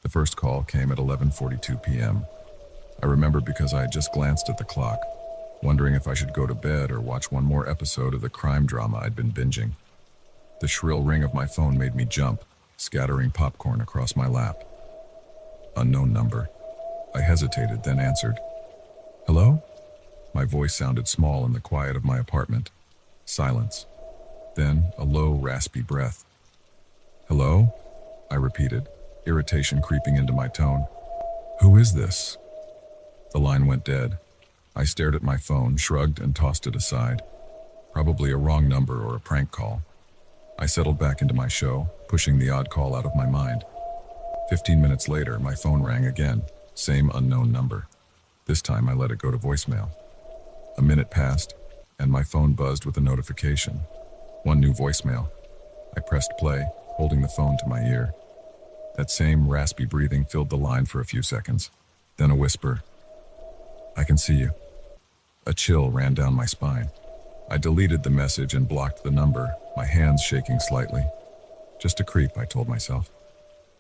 The first call came at 11:42 p.m. I remember because I had just glanced at the clock, wondering if I should go to bed or watch one more episode of the crime drama I'd been binging. The shrill ring of my phone made me jump, scattering popcorn across my lap. Unknown number. I hesitated, then answered. Hello? My voice sounded small in the quiet of my apartment. Silence. Then a low, raspy breath. Hello? I repeated, irritation creeping into my tone. Who is this? The line went dead. I stared at my phone, shrugged, and tossed it aside. Probably a wrong number or a prank call. I settled back into my show, pushing the odd call out of my mind. 15 minutes later, my phone rang again. Same unknown number. This time I let it go to voicemail. A minute passed, and my phone buzzed with a notification. One new voicemail. I pressed play, holding the phone to my ear. That same raspy breathing filled the line for a few seconds. Then a whisper. I can see you. A chill ran down my spine. I deleted the message and blocked the number, my hands shaking slightly. Just a creep, I told myself.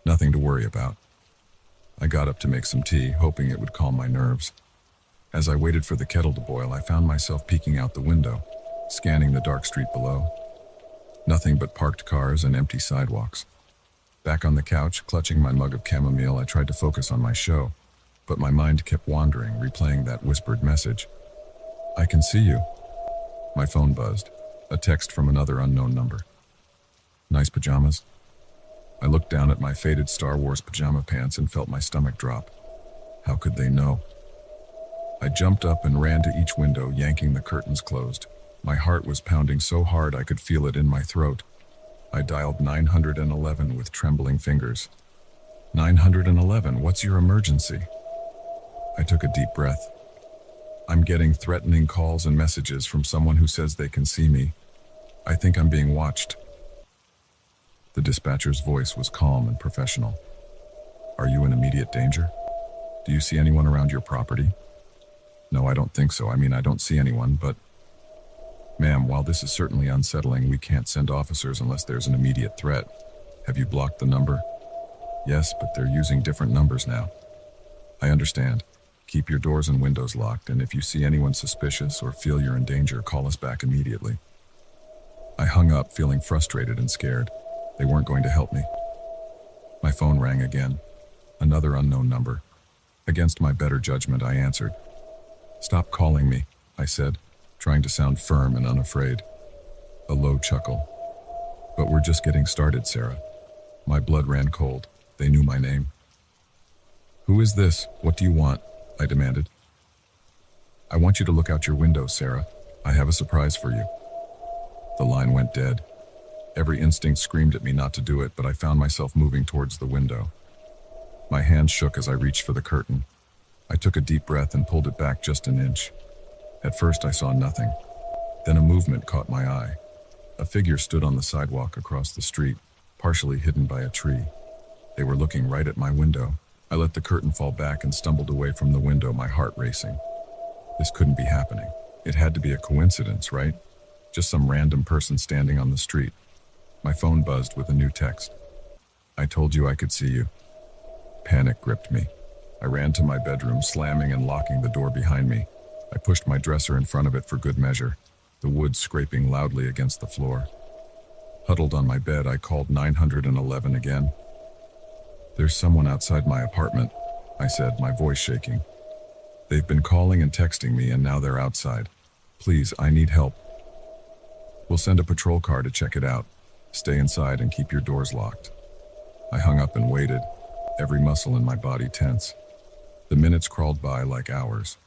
Nothing to worry about. I got up to make some tea, hoping it would calm my nerves. As I waited for the kettle to boil, I found myself peeking out the window, scanning the dark street below. Nothing but parked cars and empty sidewalks. Back on the couch, clutching my mug of chamomile, I tried to focus on my show, but my mind kept wandering, replaying that whispered message. I can see you. My phone buzzed. A text from another unknown number. Nice pajamas? I looked down at my faded Star Wars pajama pants and felt my stomach drop. How could they know? I jumped up and ran to each window, yanking the curtains closed. My heart was pounding so hard I could feel it in my throat. I dialed 911 with trembling fingers. 911, what's your emergency? I took a deep breath. I'm getting threatening calls and messages from someone who says they can see me. I think I'm being watched. The dispatcher's voice was calm and professional. Are you in immediate danger? Do you see anyone around your property? No, I don't think so. I don't see anyone, but... Ma'am, while this is certainly unsettling, we can't send officers unless there's an immediate threat. Have you blocked the number? Yes, but they're using different numbers now. I understand. Keep your doors and windows locked, and if you see anyone suspicious or feel you're in danger, call us back immediately. I hung up, feeling frustrated and scared. They weren't going to help me. My phone rang again. Another unknown number. Against my better judgment, I answered. Stop calling me, I said, trying to sound firm and unafraid. A low chuckle. But we're just getting started, Sarah. My blood ran cold. They knew my name. Who is this? What do you want? I demanded. I want you to look out your window, Sarah. I have a surprise for you. The line went dead. Every instinct screamed at me not to do it, but I found myself moving towards the window. My hands shook as I reached for the curtain. I took a deep breath and pulled it back just an inch. At first I saw nothing. Then a movement caught my eye. A figure stood on the sidewalk across the street, partially hidden by a tree. They were looking right at my window. I let the curtain fall back and stumbled away from the window, my heart racing. This couldn't be happening. It had to be a coincidence, right? Just some random person standing on the street. My phone buzzed with a new text. I told you I could see you. Panic gripped me. I ran to my bedroom, slamming and locking the door behind me. I pushed my dresser in front of it for good measure, the wood scraping loudly against the floor. Huddled on my bed, I called 911 again. There's someone outside my apartment, I said, my voice shaking. They've been calling and texting me, and now they're outside. Please, I need help. We'll send a patrol car to check it out. Stay inside and keep your doors locked. I hung up and waited, every muscle in my body tense. The minutes crawled by like hours.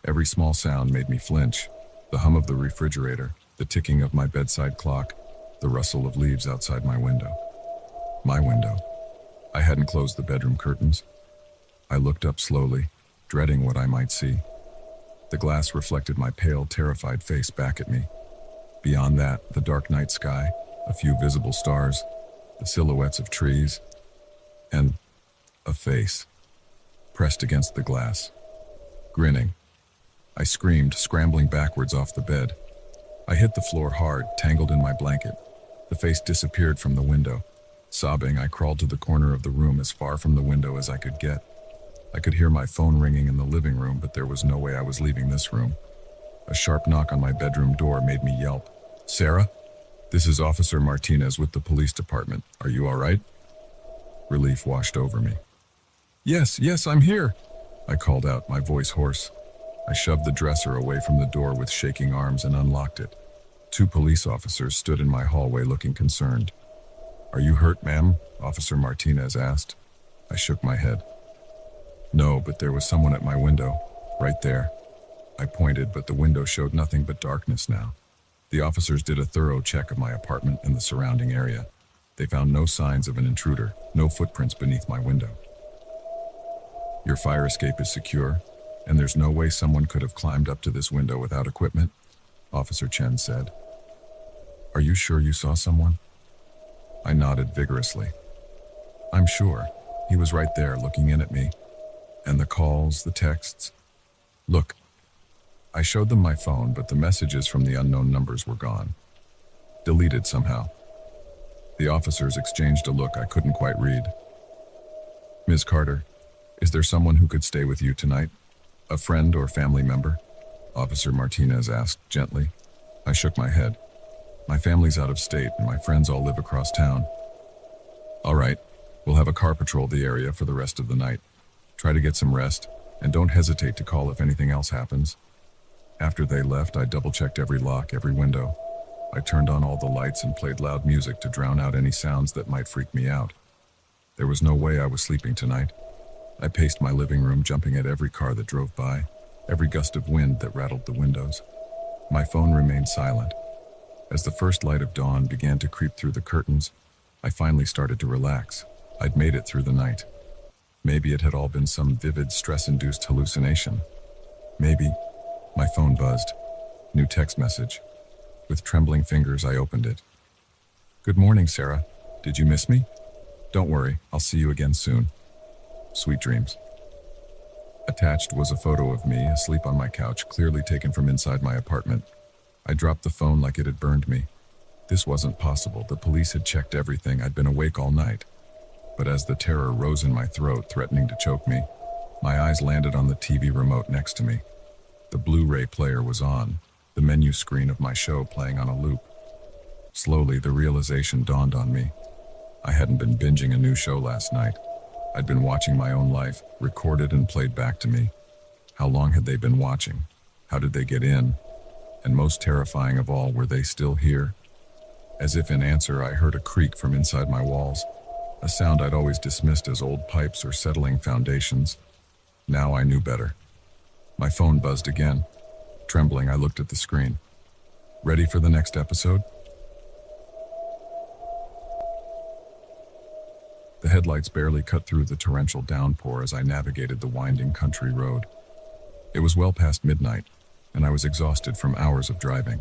Every small sound made me flinch. The hum of the refrigerator, the ticking of my bedside clock, the rustle of leaves outside my window. My window. I hadn't closed the bedroom curtains. I looked up slowly, dreading what I might see. The glass reflected my pale, terrified face back at me. Beyond that, the dark night sky, a few visible stars, the silhouettes of trees, and a face, pressed against the glass, grinning. I screamed, scrambling backwards off the bed. I hit the floor hard, tangled in my blanket. The face disappeared from the window. Sobbing, I crawled to the corner of the room as far from the window as I could get. I could hear my phone ringing in the living room, but there was no way I was leaving this room. A sharp knock on my bedroom door made me yelp. "Sarah? This is Officer Martinez with the police department. Are you all right?" Relief washed over me. Yes, I'm here," I called out, my voice hoarse. I shoved the dresser away from the door with shaking arms and unlocked it. 2 police officers stood in my hallway looking concerned. "Are you hurt, ma'am?" Officer Martinez asked. I shook my head. "No, but there was someone at my window, right there." I pointed, but the window showed nothing but darkness now. The officers did a thorough check of my apartment and the surrounding area. They found no signs of an intruder, no footprints beneath my window. "Your fire escape is secure, and there's no way someone could have climbed up to this window without equipment," Officer Chen said. "Are you sure you saw someone?" I nodded vigorously. "I'm sure. He was right there looking in at me. And the calls, the texts. Look." I showed them my phone, but the messages from the unknown numbers were gone. Deleted somehow. The officers exchanged a look I couldn't quite read. "Ms. Carter, is there someone who could stay with you tonight? A friend or family member?" Officer Martinez asked gently. I shook my head. "My family's out of state and my friends all live across town." "All right, we'll have a car patrol the area for the rest of the night. Try to get some rest, and don't hesitate to call if anything else happens." After they left, I double-checked every lock, every window. I turned on all the lights and played loud music to drown out any sounds that might freak me out. There was no way I was sleeping tonight. I paced my living room, jumping at every car that drove by, every gust of wind that rattled the windows. My phone remained silent. As the first light of dawn began to creep through the curtains, I finally started to relax. I'd made it through the night. Maybe it had all been some vivid, stress-induced hallucination. Maybe. My phone buzzed. New text message. With trembling fingers, I opened it. "Good morning, Sarah. Did you miss me? Don't worry, I'll see you again soon. Sweet dreams." Attached was a photo of me asleep on my couch, clearly taken from inside my apartment. I dropped the phone like it had burned me. This wasn't possible. The police had checked everything. I'd been awake all night. But as the terror rose in my throat, threatening to choke me, my eyes landed on the TV remote next to me. The Blu-ray player was on, the menu screen of my show playing on a loop. Slowly, the realization dawned on me. I hadn't been binging a new show last night. I'd been watching my own life, recorded and played back to me. How long had they been watching? How did they get in? And most terrifying of all, were they still here? As if in answer, I heard a creak from inside my walls, a sound I'd always dismissed as old pipes or settling foundations. Now I knew better. My phone buzzed again. Trembling, I looked at the screen. "Ready for the next episode?" The headlights barely cut through the torrential downpour as I navigated the winding country road. It was well past midnight, and I was exhausted from hours of driving.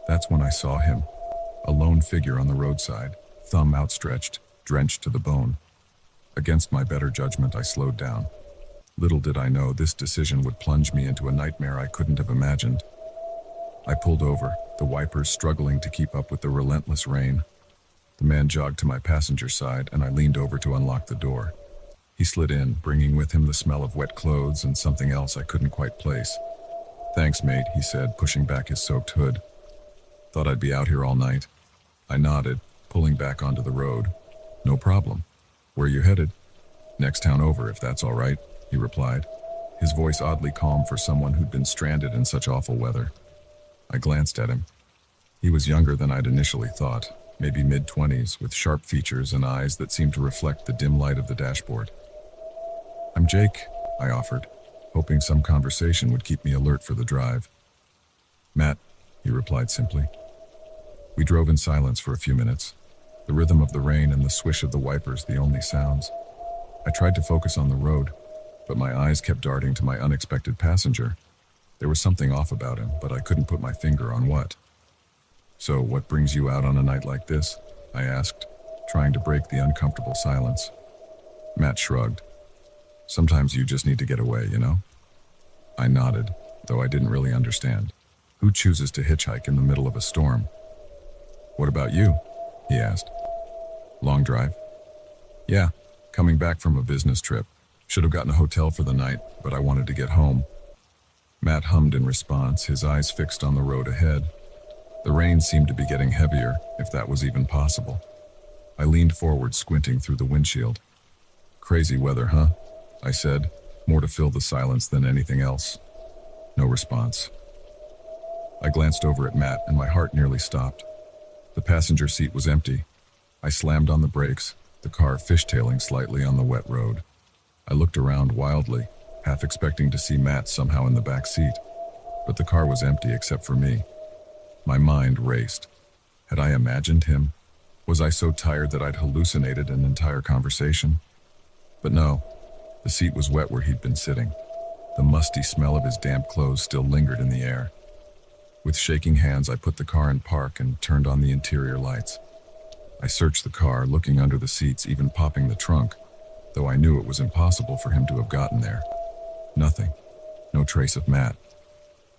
That's when I saw him, a lone figure on the roadside, thumb outstretched, drenched to the bone. Against my better judgment, I slowed down. Little did I know this decision would plunge me into a nightmare I couldn't have imagined. I pulled over, the wipers struggling to keep up with the relentless rain. The man jogged to my passenger side, and I leaned over to unlock the door. He slid in, bringing with him the smell of wet clothes and something else I couldn't quite place. "Thanks, mate," he said, pushing back his soaked hood. "Thought I'd be out here all night." I nodded, pulling back onto the road. "No problem. Where you headed?" "Next town over, if that's all right," he replied, his voice oddly calm for someone who'd been stranded in such awful weather. I glanced at him. He was younger than I'd initially thought, maybe mid-20s, with sharp features and eyes that seemed to reflect the dim light of the dashboard. "I'm Jake," I offered, hoping some conversation would keep me alert for the drive. "Matt," he replied simply. We drove in silence for a few minutes, the rhythm of the rain and the swish of the wipers the only sounds. I tried to focus on the road, but my eyes kept darting to my unexpected passenger. There was something off about him, but I couldn't put my finger on what. "So, what brings you out on a night like this?" I asked, trying to break the uncomfortable silence. Matt shrugged. "Sometimes you just need to get away, you know?" I nodded, though I didn't really understand. Who chooses to hitchhike in the middle of a storm? "What about you?" he asked. Long drive? Yeah, coming back from a business trip. Should have gotten a hotel for the night, but I wanted to get home. Matt hummed in response, his eyes fixed on the road ahead. The rain seemed to be getting heavier, if that was even possible. I leaned forward, squinting through the windshield. Crazy weather, huh? I said, more to fill the silence than anything else. No response. I glanced over at Matt and my heart nearly stopped. The passenger seat was empty. I slammed on the brakes, the car fishtailing slightly on the wet road. I looked around wildly, half expecting to see Matt somehow in the back seat, but the car was empty except for me. My mind raced. Had I imagined him? Was I so tired that I'd hallucinated an entire conversation? But no, the seat was wet where he'd been sitting. The musty smell of his damp clothes still lingered in the air. With shaking hands, I put the car in park and turned on the interior lights. I searched the car, looking under the seats, even popping the trunk, though I knew it was impossible for him to have gotten there. Nothing. No trace of Matt.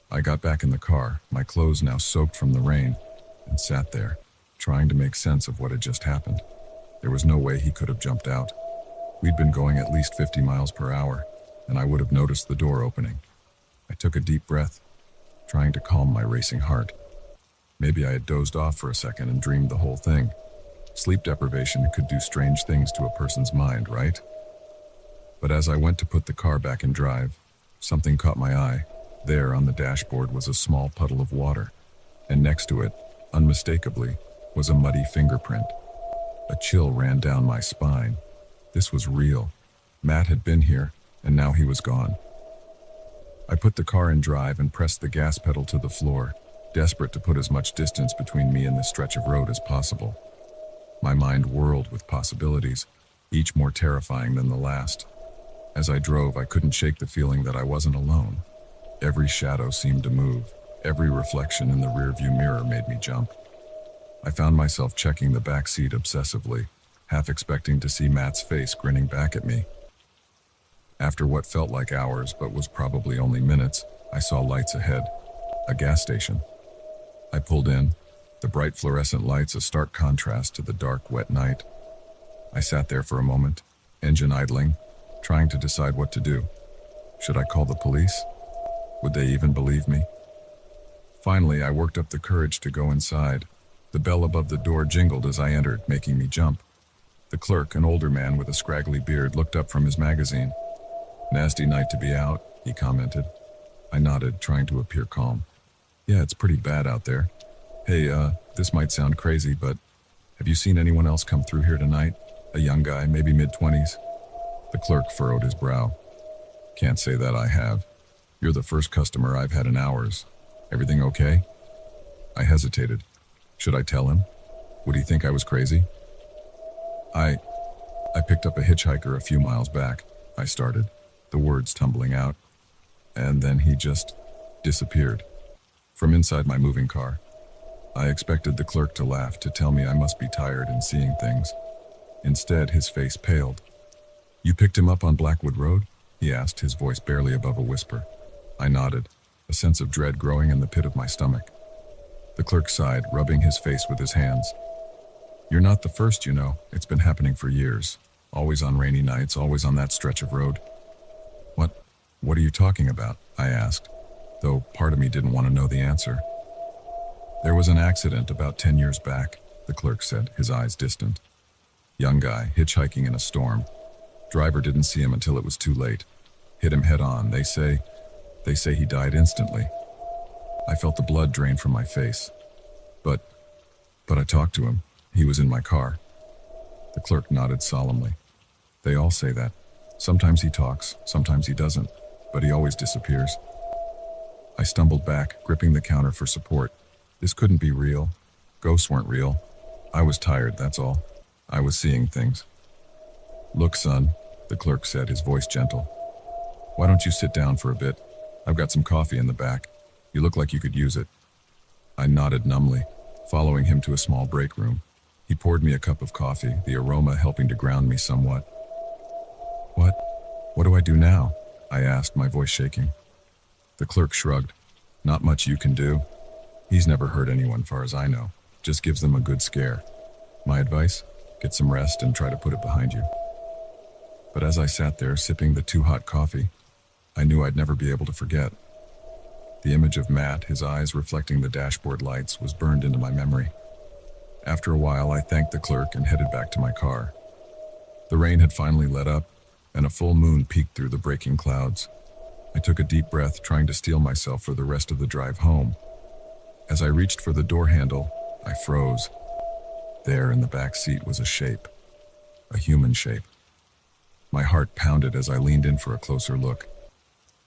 I got back in the car, my clothes now soaked from the rain, and sat there, trying to make sense of what had just happened. There was no way he could have jumped out. We'd been going at least 50 miles per hour, and I would have noticed the door opening. I took a deep breath, trying to calm my racing heart. Maybe I had dozed off for a second and dreamed the whole thing. Sleep deprivation could do strange things to a person's mind, right? But as I went to put the car back in drive, something caught my eye. There on the dashboard was a small puddle of water, and next to it, unmistakably, was a muddy fingerprint. A chill ran down my spine. This was real. Matt had been here, and now he was gone. I put the car in drive and pressed the gas pedal to the floor, desperate to put as much distance between me and the stretch of road as possible. My mind whirled with possibilities, each more terrifying than the last. As I drove, I couldn't shake the feeling that I wasn't alone. Every shadow seemed to move. Every reflection in the rearview mirror made me jump. I found myself checking the back seat obsessively, half expecting to see Matt's face grinning back at me. After what felt like hours, but was probably only minutes, I saw lights ahead. A gas station. I pulled in, the bright fluorescent lights a stark contrast to the dark, wet night. I sat there for a moment, engine idling, trying to decide what to do. Should I call the police? Would they even believe me? Finally, I worked up the courage to go inside. The bell above the door jingled as I entered, making me jump. The clerk, an older man with a scraggly beard, looked up from his magazine. "Nasty night to be out," he commented. I nodded, trying to appear calm. "Yeah, it's pretty bad out there. Hey, this might sound crazy, but have you seen anyone else come through here tonight? A young guy, maybe mid-20s? The clerk furrowed his brow. "Can't say that I have. You're the first customer I've had in hours. Everything okay?" I hesitated. Should I tell him? Would he think I was crazy? I picked up a hitchhiker a few miles back, I started, the words tumbling out. And then he just disappeared. From inside my moving car. I expected the clerk to laugh, to tell me I must be tired and seeing things. Instead, his face paled. "You picked him up on Blackwood Road?" he asked, his voice barely above a whisper. I nodded, a sense of dread growing in the pit of my stomach. The clerk sighed, rubbing his face with his hands. "You're not the first, you know. It's been happening for years. Always on rainy nights, always on that stretch of road." What are you talking about?" I asked, though part of me didn't want to know the answer. "There was an accident about 10 years back," the clerk said, his eyes distant. "Young guy, hitchhiking in a storm. Driver didn't see him until it was too late. Hit him head on. They say he died instantly." I felt the blood drain from my face. But I talked to him. He was in my car." The clerk nodded solemnly. "They all say that. Sometimes he talks, sometimes he doesn't, but he always disappears." I stumbled back, gripping the counter for support. This couldn't be real. Ghosts weren't real. I was tired, that's all. I was seeing things. "Look, son," the clerk said, his voice gentle. "Why don't you sit down for a bit? I've got some coffee in the back. You look like you could use it." I nodded numbly, following him to a small break room. He poured me a cup of coffee, the aroma helping to ground me somewhat. What do I do now?" I asked, my voice shaking. The clerk shrugged. "Not much you can do. He's never hurt anyone, far as I know. Just gives them a good scare. My advice? get some rest, and try to put it behind you. But as I sat there sipping the too hot coffee, I knew I'd never be able to forget. The image of Matt, his eyes reflecting the dashboard lights, was burned into my memory. After a while, I thanked the clerk and headed back to my car. The rain had finally let up, and a full moon peeked through the breaking clouds. I took a deep breath, trying to steel myself for the rest of the drive home. As I reached for the door handle, I froze. There in the back seat was a shape, a human shape. My heart pounded as I leaned in for a closer look.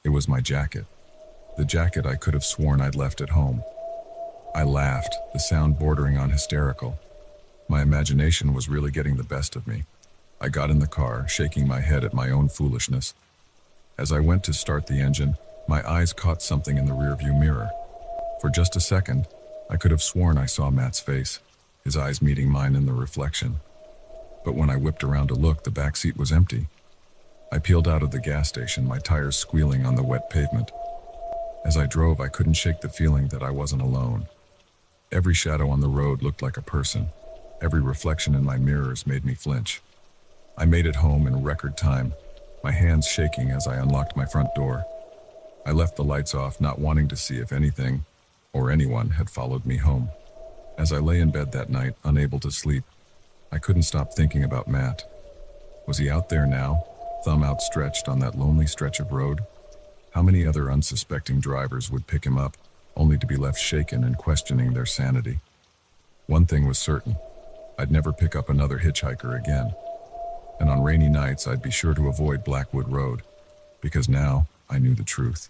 It was my jacket, the jacket I could have sworn I'd left at home. I laughed, the sound bordering on hysterical. My imagination was really getting the best of me. I got in the car, shaking my head at my own foolishness. As I went to start the engine, my eyes caught something in the rearview mirror. For just a second, I could have sworn I saw Matt's face, his eyes meeting mine in the reflection. But when I whipped around to look, the back seat was empty. I peeled out of the gas station, my tires squealing on the wet pavement. As I drove, I couldn't shake the feeling that I wasn't alone. Every shadow on the road looked like a person. Every reflection in my mirrors made me flinch. I made it home in record time, my hands shaking as I unlocked my front door. I left the lights off, not wanting to see if anything or anyone had followed me home. As I lay in bed that night, unable to sleep, I couldn't stop thinking about Matt. Was he out there now, thumb outstretched on that lonely stretch of road? How many other unsuspecting drivers would pick him up, only to be left shaken and questioning their sanity? One thing was certain: I'd never pick up another hitchhiker again. And on rainy nights, I'd be sure to avoid Blackwood Road, because now I knew the truth.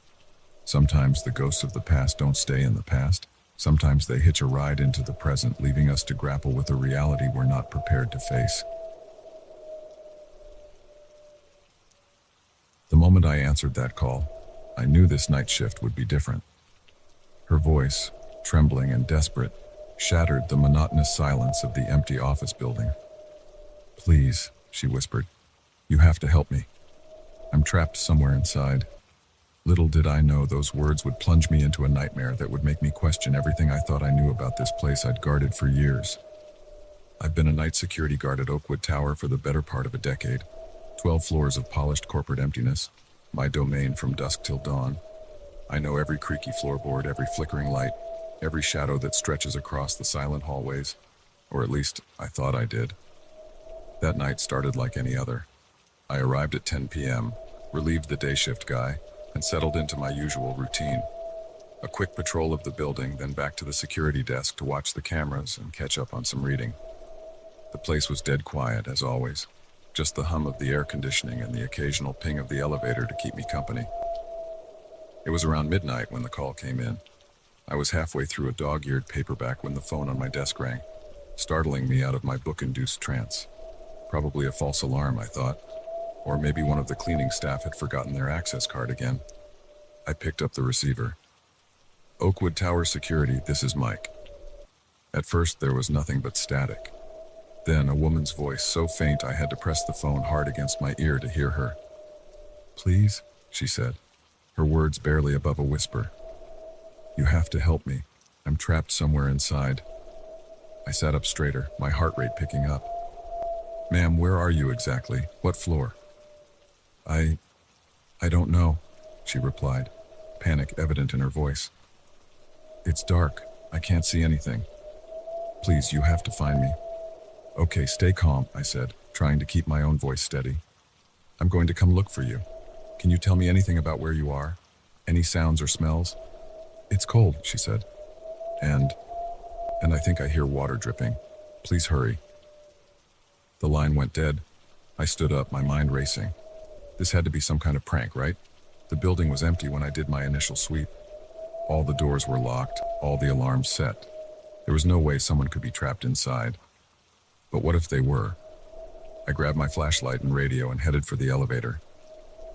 Sometimes the ghosts of the past don't stay in the past. Sometimes they hitch a ride into the present, leaving us to grapple with a reality we're not prepared to face. The moment I answered that call, I knew this night shift would be different. Her voice, trembling and desperate, shattered the monotonous silence of the empty office building. "Please," she whispered, "you have to help me. I'm trapped somewhere inside." Little did I know those words would plunge me into a nightmare that would make me question everything I thought I knew about this place I'd guarded for years. I've been a night security guard at Oakwood Tower for the better part of a decade. 12 floors of polished corporate emptiness, my domain from dusk till dawn. I know every creaky floorboard, every flickering light, every shadow that stretches across the silent hallways, or at least I thought I did. That night started like any other. I arrived at 10 p.m., relieved the day shift guy, and settled into my usual routine. A quick patrol of the building, then back to the security desk to watch the cameras and catch up on some reading. The place was dead quiet, as always. Just the hum of the air conditioning and the occasional ping of the elevator to keep me company. It was around midnight when the call came in. I was halfway through a dog-eared paperback when the phone on my desk rang, startling me out of my book-induced trance. Probably a false alarm, I thought. Or maybe one of the cleaning staff had forgotten their access card again. I picked up the receiver. "Oakwood Tower Security, this is Mike." At first, there was nothing but static. Then a woman's voice so faint I had to press the phone hard against my ear to hear her. "Please," she said, her words barely above a whisper. "You have to help me. I'm trapped somewhere inside." I sat up straighter, my heart rate picking up. "Ma'am, where are you exactly? What floor?" I don't know," she replied, panic evident in her voice. "It's dark. I can't see anything. Please, you have to find me." "Okay, stay calm," I said, trying to keep my own voice steady. "I'm going to come look for you. Can you tell me anything about where you are? Any sounds or smells?" "It's cold," she said. And I think I hear water dripping. Please hurry." The line went dead. I stood up, my mind racing. This had to be some kind of prank, right? The building was empty when I did my initial sweep. All the doors were locked, all the alarms set. There was no way someone could be trapped inside. But what if they were? I grabbed my flashlight and radio and headed for the elevator.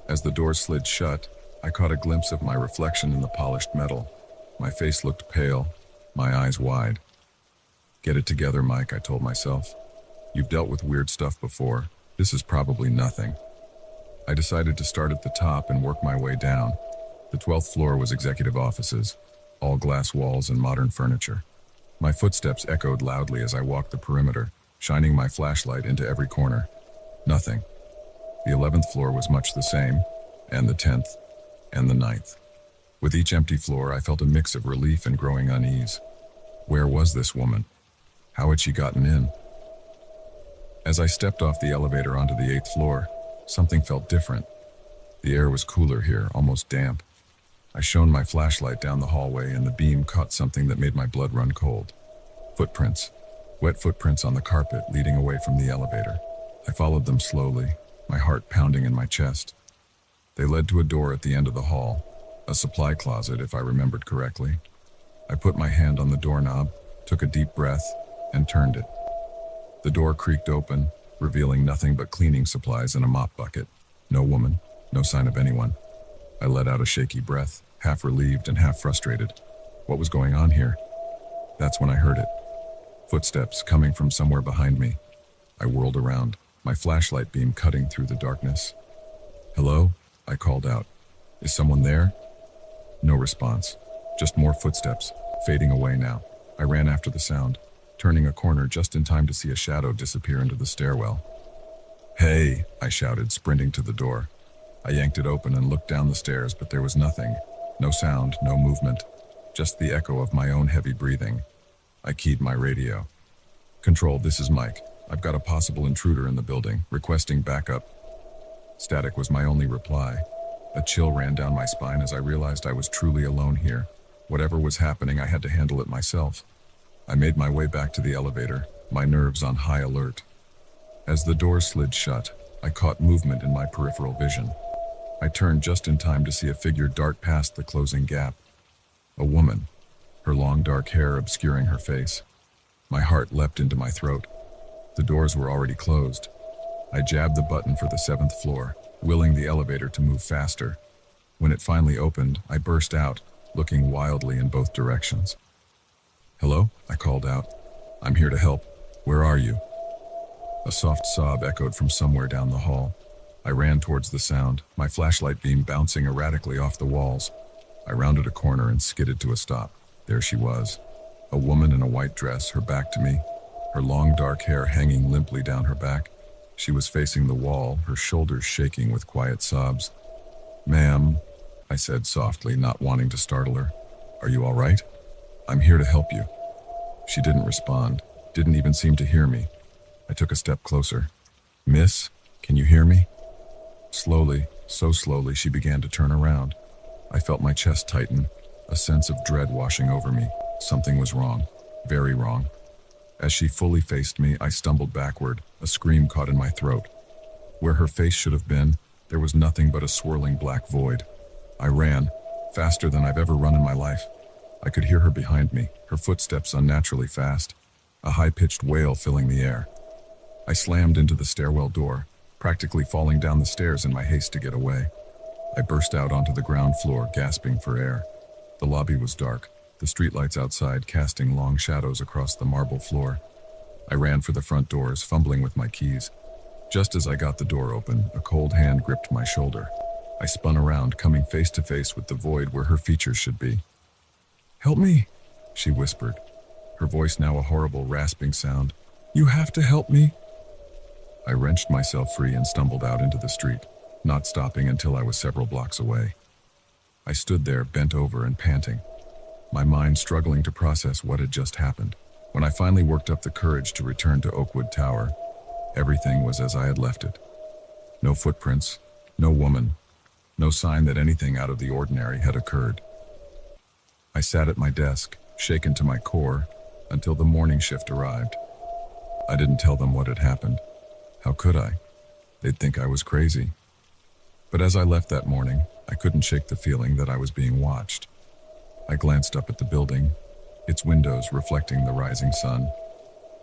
As the doors slid shut, I caught a glimpse of my reflection in the polished metal. My face looked pale, my eyes wide. "Get it together, Mike," I told myself. "You've dealt with weird stuff before. This is probably nothing." I decided to start at the top and work my way down. The 12th floor was executive offices, all glass walls and modern furniture. My footsteps echoed loudly as I walked the perimeter, shining my flashlight into every corner. Nothing. The 11th floor was much the same, and the 10th, and the 9th. With each empty floor, I felt a mix of relief and growing unease. Where was this woman? How had she gotten in? As I stepped off the elevator onto the 8th floor, something felt different. The air was cooler here, almost damp. I shone my flashlight down the hallway and the beam caught something that made my blood run cold. Footprints. Wet footprints on the carpet leading away from the elevator. I followed them slowly, my heart pounding in my chest. They led to a door at the end of the hall, a supply closet if I remembered correctly. I put my hand on the doorknob, took a deep breath, and turned it. The door creaked open, revealing nothing but cleaning supplies and a mop bucket. No woman, no sign of anyone. I let out a shaky breath, half relieved and half frustrated. What was going on here? That's when I heard it. Footsteps coming from somewhere behind me. I whirled around, my flashlight beam cutting through the darkness. "Hello?" I called out. "Is someone there?" No response. Just more footsteps, fading away now. I ran after the sound, turning a corner just in time to see a shadow disappear into the stairwell. "Hey!" I shouted, sprinting to the door. I yanked it open and looked down the stairs, but there was nothing. No sound, no movement. Just the echo of my own heavy breathing. I keyed my radio. "Control, this is Mike. I've got a possible intruder in the building, requesting backup." Static was my only reply. A chill ran down my spine as I realized I was truly alone here. Whatever was happening, I had to handle it myself. I made my way back to the elevator, my nerves on high alert. As the door slid shut, I caught movement in my peripheral vision. I turned just in time to see a figure dart past the closing gap. A woman, her long dark hair obscuring her face. My heart leapt into my throat. The doors were already closed. I jabbed the button for the 7th floor, willing the elevator to move faster. When it finally opened, I burst out, looking wildly in both directions. "Hello?" I called out. "I'm here to help. Where are you?" A soft sob echoed from somewhere down the hall. I ran towards the sound, my flashlight beam bouncing erratically off the walls. I rounded a corner and skidded to a stop. There she was, a woman in a white dress, her back to me, her long dark hair hanging limply down her back. She was facing the wall, her shoulders shaking with quiet sobs. "Ma'am," I said softly, not wanting to startle her. "Are you all right? I'm here to help you." She didn't respond, didn't even seem to hear me. I took a step closer. "Miss, can you hear me?" Slowly, so slowly, she began to turn around. I felt my chest tighten, a sense of dread washing over me. Something was wrong, very wrong. As she fully faced me, I stumbled backward, a scream caught in my throat. Where her face should have been, there was nothing but a swirling black void. I ran, faster than I've ever run in my life. I could hear her behind me, her footsteps unnaturally fast, a high-pitched wail filling the air. I slammed into the stairwell door, practically falling down the stairs in my haste to get away. I burst out onto the ground floor, gasping for air. The lobby was dark, the streetlights outside casting long shadows across the marble floor. I ran for the front doors, fumbling with my keys. Just as I got the door open, a cold hand gripped my shoulder. I spun around, coming face to face with the void where her features should be. "Help me," she whispered, her voice now a horrible rasping sound. "You have to help me." I wrenched myself free and stumbled out into the street, not stopping until I was several blocks away. I stood there, bent over and panting, my mind struggling to process what had just happened. When I finally worked up the courage to return to Oakwood Tower, everything was as I had left it. No footprints, no woman, no sign that anything out of the ordinary had occurred. I sat at my desk, shaken to my core, until the morning shift arrived. I didn't tell them what had happened. How could I? They'd think I was crazy. But as I left that morning, I couldn't shake the feeling that I was being watched. I glanced up at the building, its windows reflecting the rising sun,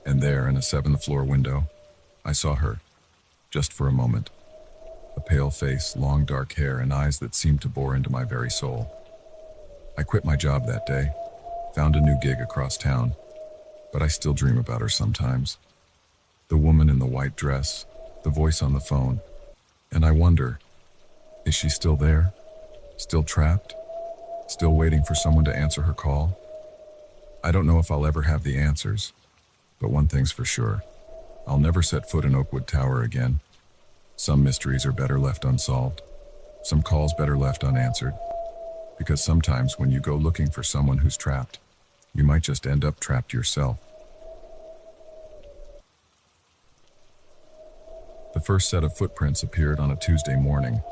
and there in a 7th floor window, I saw her, just for a moment. A pale face, long dark hair, and eyes that seemed to bore into my very soul. I quit my job that day, found a new gig across town, but I still dream about her sometimes. The woman in the white dress, the voice on the phone, and I wonder, is she still there? Still trapped? Still waiting for someone to answer her call? I don't know if I'll ever have the answers, but one thing's for sure. I'll never set foot in Oakwood Tower again. Some mysteries are better left unsolved. Some calls better left unanswered. Because sometimes when you go looking for someone who's trapped, you might just end up trapped yourself. The first set of footprints appeared on a Tuesday morning.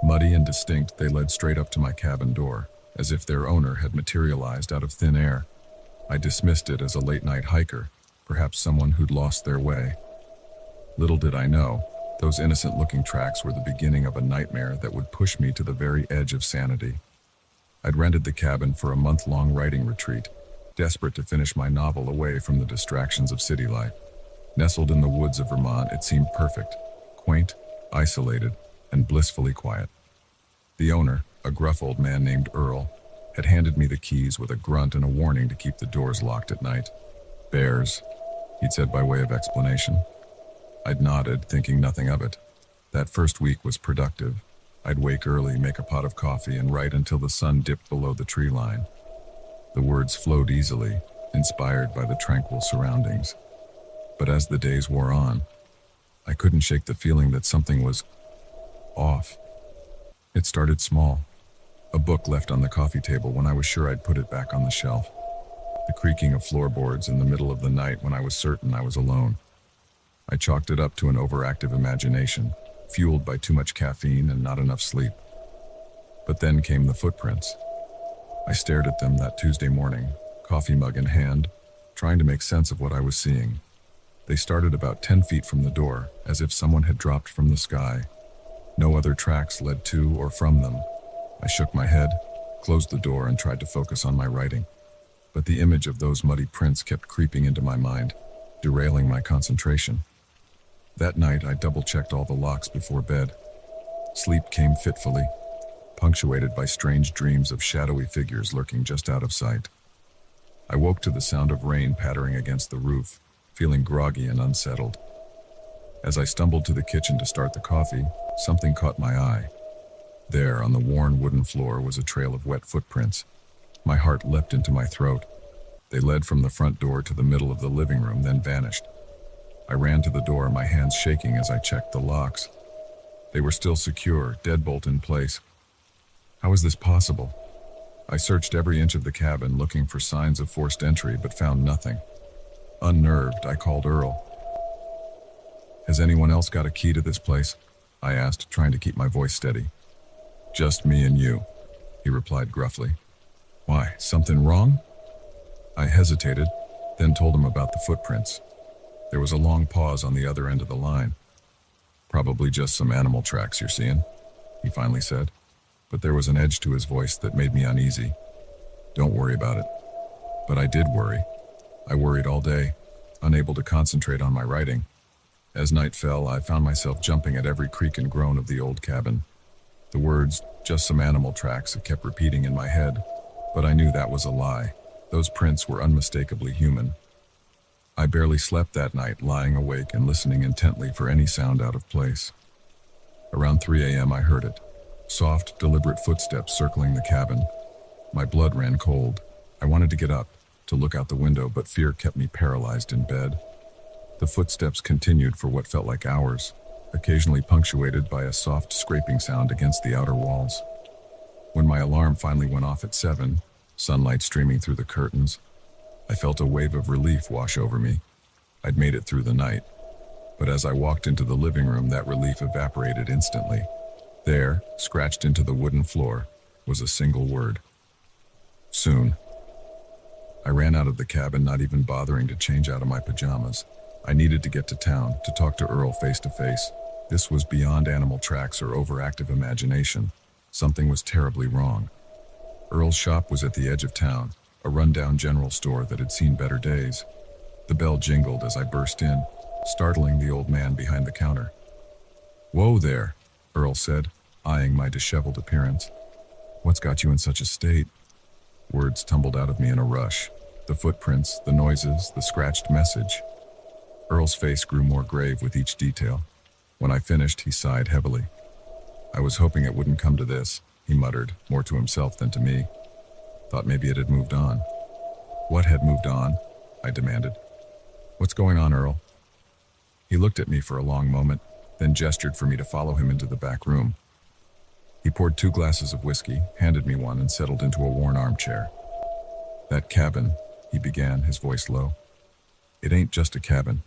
Muddy and distinct, they led straight up to my cabin door, as if their owner had materialized out of thin air. I dismissed it as a late-night hiker, perhaps someone who'd lost their way. Little did I know, those innocent-looking tracks were the beginning of a nightmare that would push me to the very edge of sanity. I'd rented the cabin for a month-long writing retreat, desperate to finish my novel away from the distractions of city life. Nestled in the woods of Vermont, it seemed perfect, quaint, isolated, and blissfully quiet. The owner, a gruff old man named Earl, had handed me the keys with a grunt and a warning to keep the doors locked at night. "Bears," he'd said by way of explanation. I'd nodded, thinking nothing of it. That first week was productive. I'd wake early, make a pot of coffee, and write until the sun dipped below the tree line. The words flowed easily, inspired by the tranquil surroundings. But as the days wore on, I couldn't shake the feeling that something was off. It started small. A book left on the coffee table when I was sure I'd put it back on the shelf. The creaking of floorboards in the middle of the night when I was certain I was alone. I chalked it up to an overactive imagination, fueled by too much caffeine and not enough sleep. But then came the footprints. I stared at them that Tuesday morning, coffee mug in hand, trying to make sense of what I was seeing. They started about 10 feet from the door, as if someone had dropped from the sky. No other tracks led to or from them. I shook my head, closed the door, and tried to focus on my writing. But the image of those muddy prints kept creeping into my mind, derailing my concentration. That night, I double-checked all the locks before bed. Sleep came fitfully, punctuated by strange dreams of shadowy figures lurking just out of sight. I woke to the sound of rain pattering against the roof, feeling groggy and unsettled. As I stumbled to the kitchen to start the coffee, something caught my eye. There, on the worn wooden floor, was a trail of wet footprints. My heart leapt into my throat. They led from the front door to the middle of the living room, then vanished. I ran to the door, my hands shaking as I checked the locks. They were still secure, deadbolt in place. How was this possible? I searched every inch of the cabin, looking for signs of forced entry, but found nothing. Unnerved, I called Earl. "Has anyone else got a key to this place?" I asked, trying to keep my voice steady. "Just me and you," he replied gruffly. "Why, something wrong?" I hesitated, then told him about the footprints. There was a long pause on the other end of the line. "Probably just some animal tracks you're seeing," he finally said. But there was an edge to his voice that made me uneasy. "Don't worry about it." But I did worry. I worried all day, unable to concentrate on my writing. As night fell, I found myself jumping at every creak and groan of the old cabin. The words, "just some animal tracks," kept repeating in my head, but I knew that was a lie. Those prints were unmistakably human. I barely slept that night, lying awake and listening intently for any sound out of place. Around 3 a.m. I heard it. Soft, deliberate footsteps circling the cabin. My blood ran cold. I wanted to get up, to look out the window, but fear kept me paralyzed in bed. The footsteps continued for what felt like hours, occasionally punctuated by a soft scraping sound against the outer walls. When my alarm finally went off at 7, sunlight streaming through the curtains, I felt a wave of relief wash over me. I'd made it through the night. But as I walked into the living room, that relief evaporated instantly. There, scratched into the wooden floor, was a single word. Soon. I ran out of the cabin, not even bothering to change out of my pajamas. I needed to get to town, to talk to Earl face to face. This was beyond animal tracks or overactive imagination. Something was terribly wrong. Earl's shop was at the edge of town, a rundown general store that had seen better days. The bell jingled as I burst in, startling the old man behind the counter. "Whoa there," Earl said, eyeing my disheveled appearance. "What's got you in such a state?" Words tumbled out of me in a rush. The footprints, the noises, the scratched message. Earl's face grew more grave with each detail. When I finished, he sighed heavily. "I was hoping it wouldn't come to this," he muttered, more to himself than to me. "Thought maybe it had moved on." "What had moved on?" I demanded. "What's going on, Earl?" He looked at me for a long moment, then gestured for me to follow him into the back room. He poured 2 glasses of whiskey, handed me one, and settled into a worn armchair. "That cabin," he began, his voice low. "It ain't just a cabin.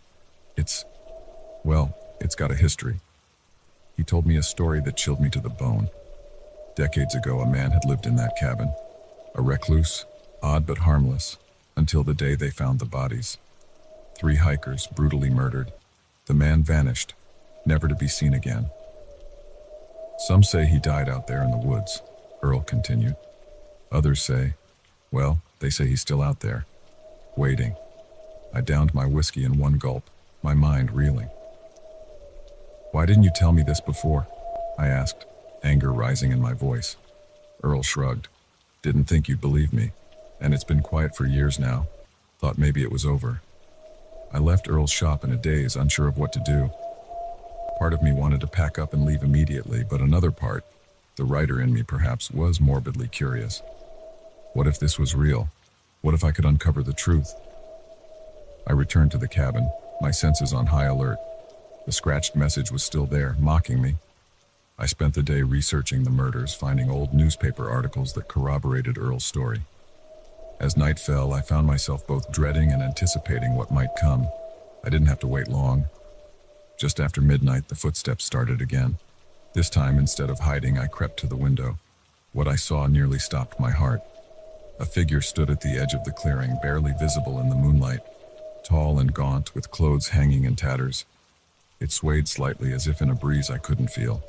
It's got a history." He told me a story that chilled me to the bone. Decades ago, a man had lived in that cabin. A recluse, odd but harmless, until the day they found the bodies. 3 hikers brutally murdered. The man vanished, never to be seen again. "Some say he died out there in the woods," Earl continued. "Others say, they say he's still out there, waiting." I downed my whiskey in one gulp, my mind reeling. "Why didn't you tell me this before?" I asked, anger rising in my voice. Earl shrugged. "Didn't think you'd believe me, and it's been quiet for years now. Thought maybe it was over." I left Earl's shop in a daze, unsure of what to do. Part of me wanted to pack up and leave immediately, but another part, the writer in me perhaps, was morbidly curious. What if this was real? What if I could uncover the truth? I returned to the cabin, my senses on high alert. The scratched message was still there, mocking me. I spent the day researching the murders, finding old newspaper articles that corroborated Earl's story. As night fell, I found myself both dreading and anticipating what might come. I didn't have to wait long. Just after midnight, the footsteps started again. This time, instead of hiding, I crept to the window. What I saw nearly stopped my heart. A figure stood at the edge of the clearing, barely visible in the moonlight, tall and gaunt, with clothes hanging in tatters. It swayed slightly, as if in a breeze I couldn't feel.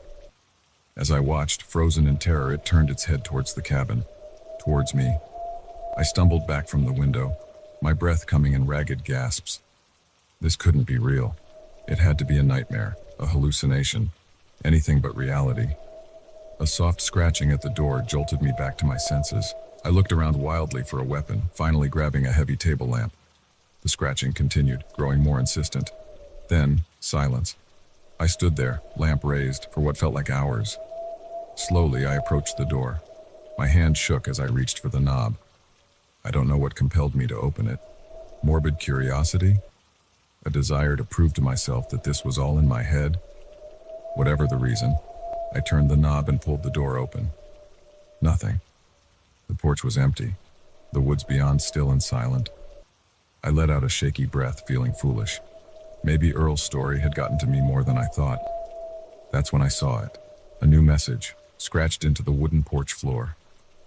As I watched, frozen in terror, it turned its head towards the cabin, towards me. I stumbled back from the window, my breath coming in ragged gasps. This couldn't be real. It had to be a nightmare, a hallucination, anything but reality. A soft scratching at the door jolted me back to my senses. I looked around wildly for a weapon, finally grabbing a heavy table lamp. The scratching continued, growing more insistent. Then, silence. I stood there, lamp raised, for what felt like hours. Slowly, I approached the door. My hand shook as I reached for the knob. I don't know what compelled me to open it. Morbid curiosity? A desire to prove to myself that this was all in my head? Whatever the reason, I turned the knob and pulled the door open. Nothing. The porch was empty, the woods beyond still and silent. I let out a shaky breath, feeling foolish. Maybe Earl's story had gotten to me more than I thought. That's when I saw it. A new message, scratched into the wooden porch floor.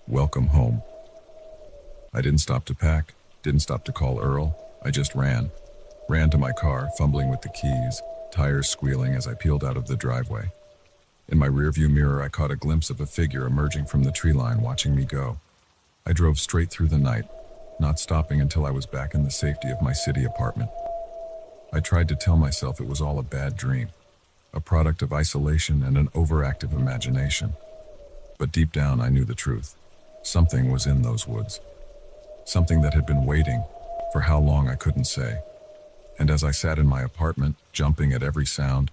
"Welcome home." I didn't stop to pack, didn't stop to call Earl. I just ran. Ran to my car, fumbling with the keys, tires squealing as I peeled out of the driveway. In my rearview mirror, I caught a glimpse of a figure emerging from the tree line, watching me go. I drove straight through the night, not stopping until I was back in the safety of my city apartment. I tried to tell myself it was all a bad dream, a product of isolation and an overactive imagination. But deep down, I knew the truth. Something was in those woods. Something that had been waiting, for how long I couldn't say. And as I sat in my apartment, jumping at every sound,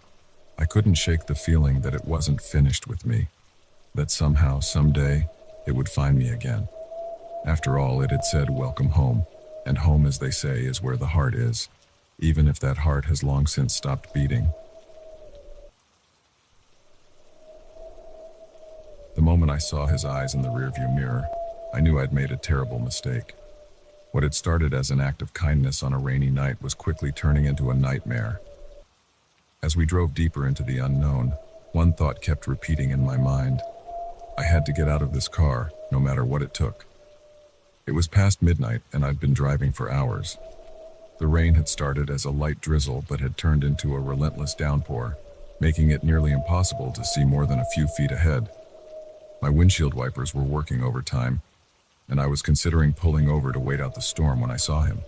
I couldn't shake the feeling that it wasn't finished with me, that somehow, someday, it would find me again. After all, it had said, "Welcome home," and home, as they say, is where the heart is, even if that heart has long since stopped beating. The moment I saw his eyes in the rearview mirror, I knew I'd made a terrible mistake. What had started as an act of kindness on a rainy night was quickly turning into a nightmare. As we drove deeper into the unknown, one thought kept repeating in my mind. I had to get out of this car, no matter what it took. It was past midnight, and I'd been driving for hours. The rain had started as a light drizzle, but had turned into a relentless downpour, making it nearly impossible to see more than a few feet ahead. My windshield wipers were working overtime, and I was considering pulling over to wait out the storm when I saw him.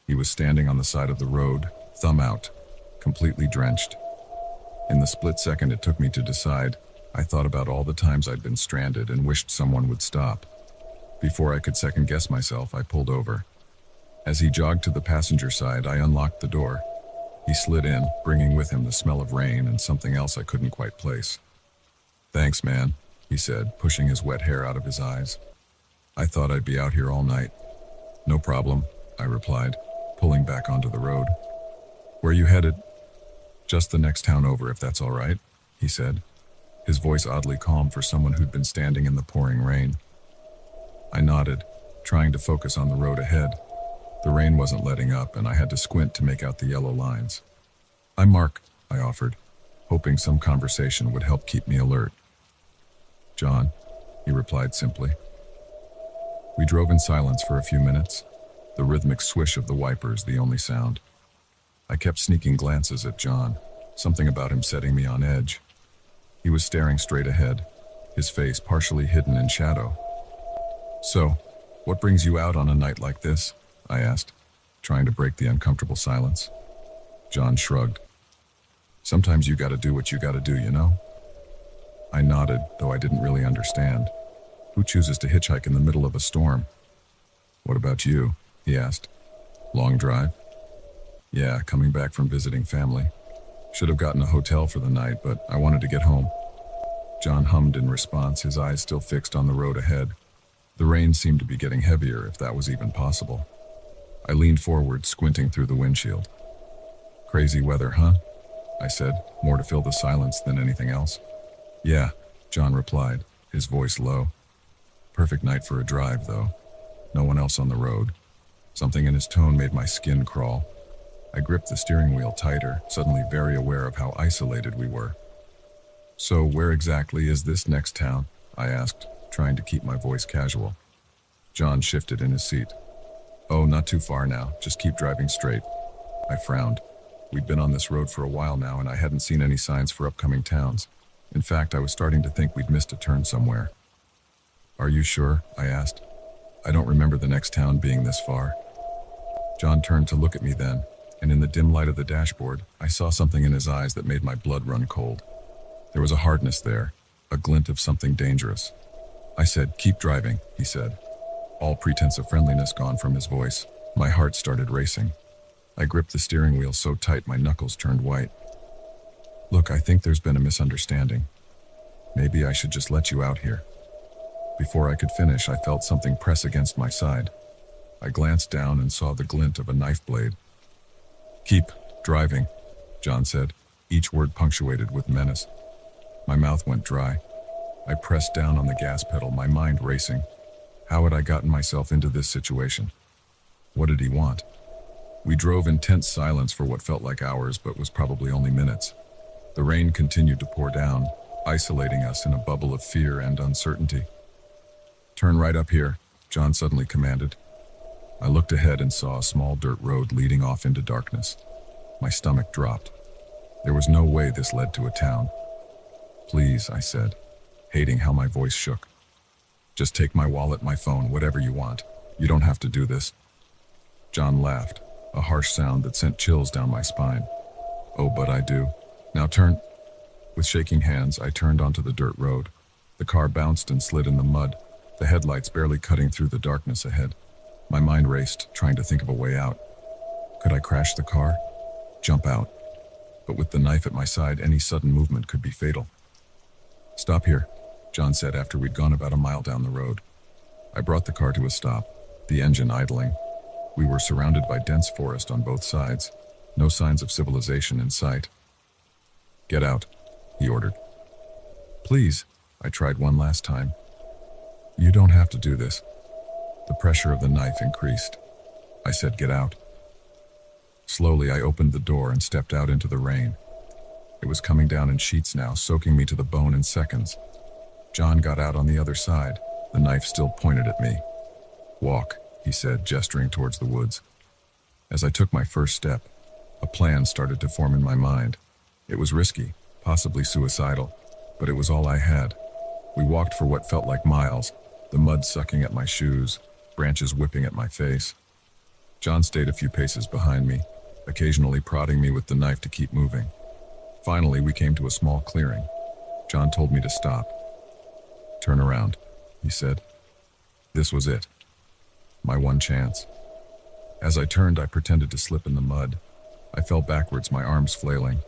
He was standing on the side of the road, thumb out, completely drenched. In the split second it took me to decide, I thought about all the times I'd been stranded and wished someone would stop. Before I could second-guess myself, I pulled over. As he jogged to the passenger side, I unlocked the door. He slid in, bringing with him the smell of rain and something else I couldn't quite place. "Thanks, man," he said, pushing his wet hair out of his eyes. "I thought I'd be out here all night." "No problem," I replied, pulling back onto the road. "Where you headed?" Just the next town over, if that's all right, he said, his voice oddly calm for someone who'd been standing in the pouring rain. I nodded, trying to focus on the road ahead. The rain wasn't letting up, and I had to squint to make out the yellow lines. "I'm Mark," I offered, hoping some conversation would help keep me alert. "John," he replied simply. We drove in silence for a few minutes, the rhythmic swish of the wipers the only sound. I kept sneaking glances at John, something about him setting me on edge. He was staring straight ahead, his face partially hidden in shadow. "So, what brings you out on a night like this?" I asked, trying to break the uncomfortable silence. John shrugged. "Sometimes you gotta do what you gotta do, you know?" I nodded, though I didn't really understand. Who chooses to hitchhike in the middle of a storm? "What about you?" he asked. "Long drive?" "Yeah, coming back from visiting family. Should have gotten a hotel for the night, but I wanted to get home." John hummed in response, his eyes still fixed on the road ahead. The rain seemed to be getting heavier, if that was even possible. I leaned forward, squinting through the windshield. "Crazy weather, huh?" I said, more to fill the silence than anything else. "Yeah," John replied, his voice low. "Perfect night for a drive, though. No one else on the road." Something in his tone made my skin crawl. I gripped the steering wheel tighter, suddenly very aware of how isolated we were. "So where exactly is this next town?" I asked, trying to keep my voice casual. John shifted in his seat. "Oh, not too far now. Just keep driving straight." I frowned. We'd been on this road for a while now, and I hadn't seen any signs for upcoming towns. In fact, I was starting to think we'd missed a turn somewhere. "Are you sure?" I asked. "I don't remember the next town being this far." John turned to look at me then, and in the dim light of the dashboard, I saw something in his eyes that made my blood run cold. There was a hardness there, a glint of something dangerous. I said, "Keep driving," he said. All pretense of friendliness gone from his voice. My heart started racing. I gripped the steering wheel so tight my knuckles turned white. "Look, I think there's been a misunderstanding. Maybe I should just let you out here." Before I could finish, I felt something press against my side. I glanced down and saw the glint of a knife blade. "Keep driving," John said, each word punctuated with menace. My mouth went dry. I pressed down on the gas pedal, my mind racing. How had I gotten myself into this situation? What did he want? We drove in tense silence for what felt like hours, but was probably only minutes. The rain continued to pour down, isolating us in a bubble of fear and uncertainty. "Turn right up here," John suddenly commanded. I looked ahead and saw a small dirt road leading off into darkness. My stomach dropped. There was no way this led to a town. "Please," I said, hating how my voice shook. "Just take my wallet, my phone, whatever you want. You don't have to do this." John laughed, a harsh sound that sent chills down my spine. "Oh, but I do. Now turn." With shaking hands, I turned onto the dirt road. The car bounced and slid in the mud, the headlights barely cutting through the darkness ahead. My mind raced, trying to think of a way out. Could I crash the car? Jump out? But with the knife at my side, any sudden movement could be fatal. "Stop here," John said after we'd gone about a mile down the road. I brought the car to a stop, the engine idling. We were surrounded by dense forest on both sides, no signs of civilization in sight. "Get out," he ordered. "Please," I tried one last time. "You don't have to do this." The pressure of the knife increased. I said, "Get out." Slowly, I opened the door and stepped out into the rain. It was coming down in sheets now, soaking me to the bone in seconds. John got out on the other side, the knife still pointed at me. "Walk," he said, gesturing towards the woods. As I took my first step, a plan started to form in my mind. It was risky, possibly suicidal, but it was all I had. We walked for what felt like miles, the mud sucking at my shoes, branches whipping at my face. John stayed a few paces behind me, occasionally prodding me with the knife to keep moving. Finally, we came to a small clearing. John told me to stop. "Turn around," he said. This was it. My one chance. As I turned, I pretended to slip in the mud. I fell backwards, my arms flailing.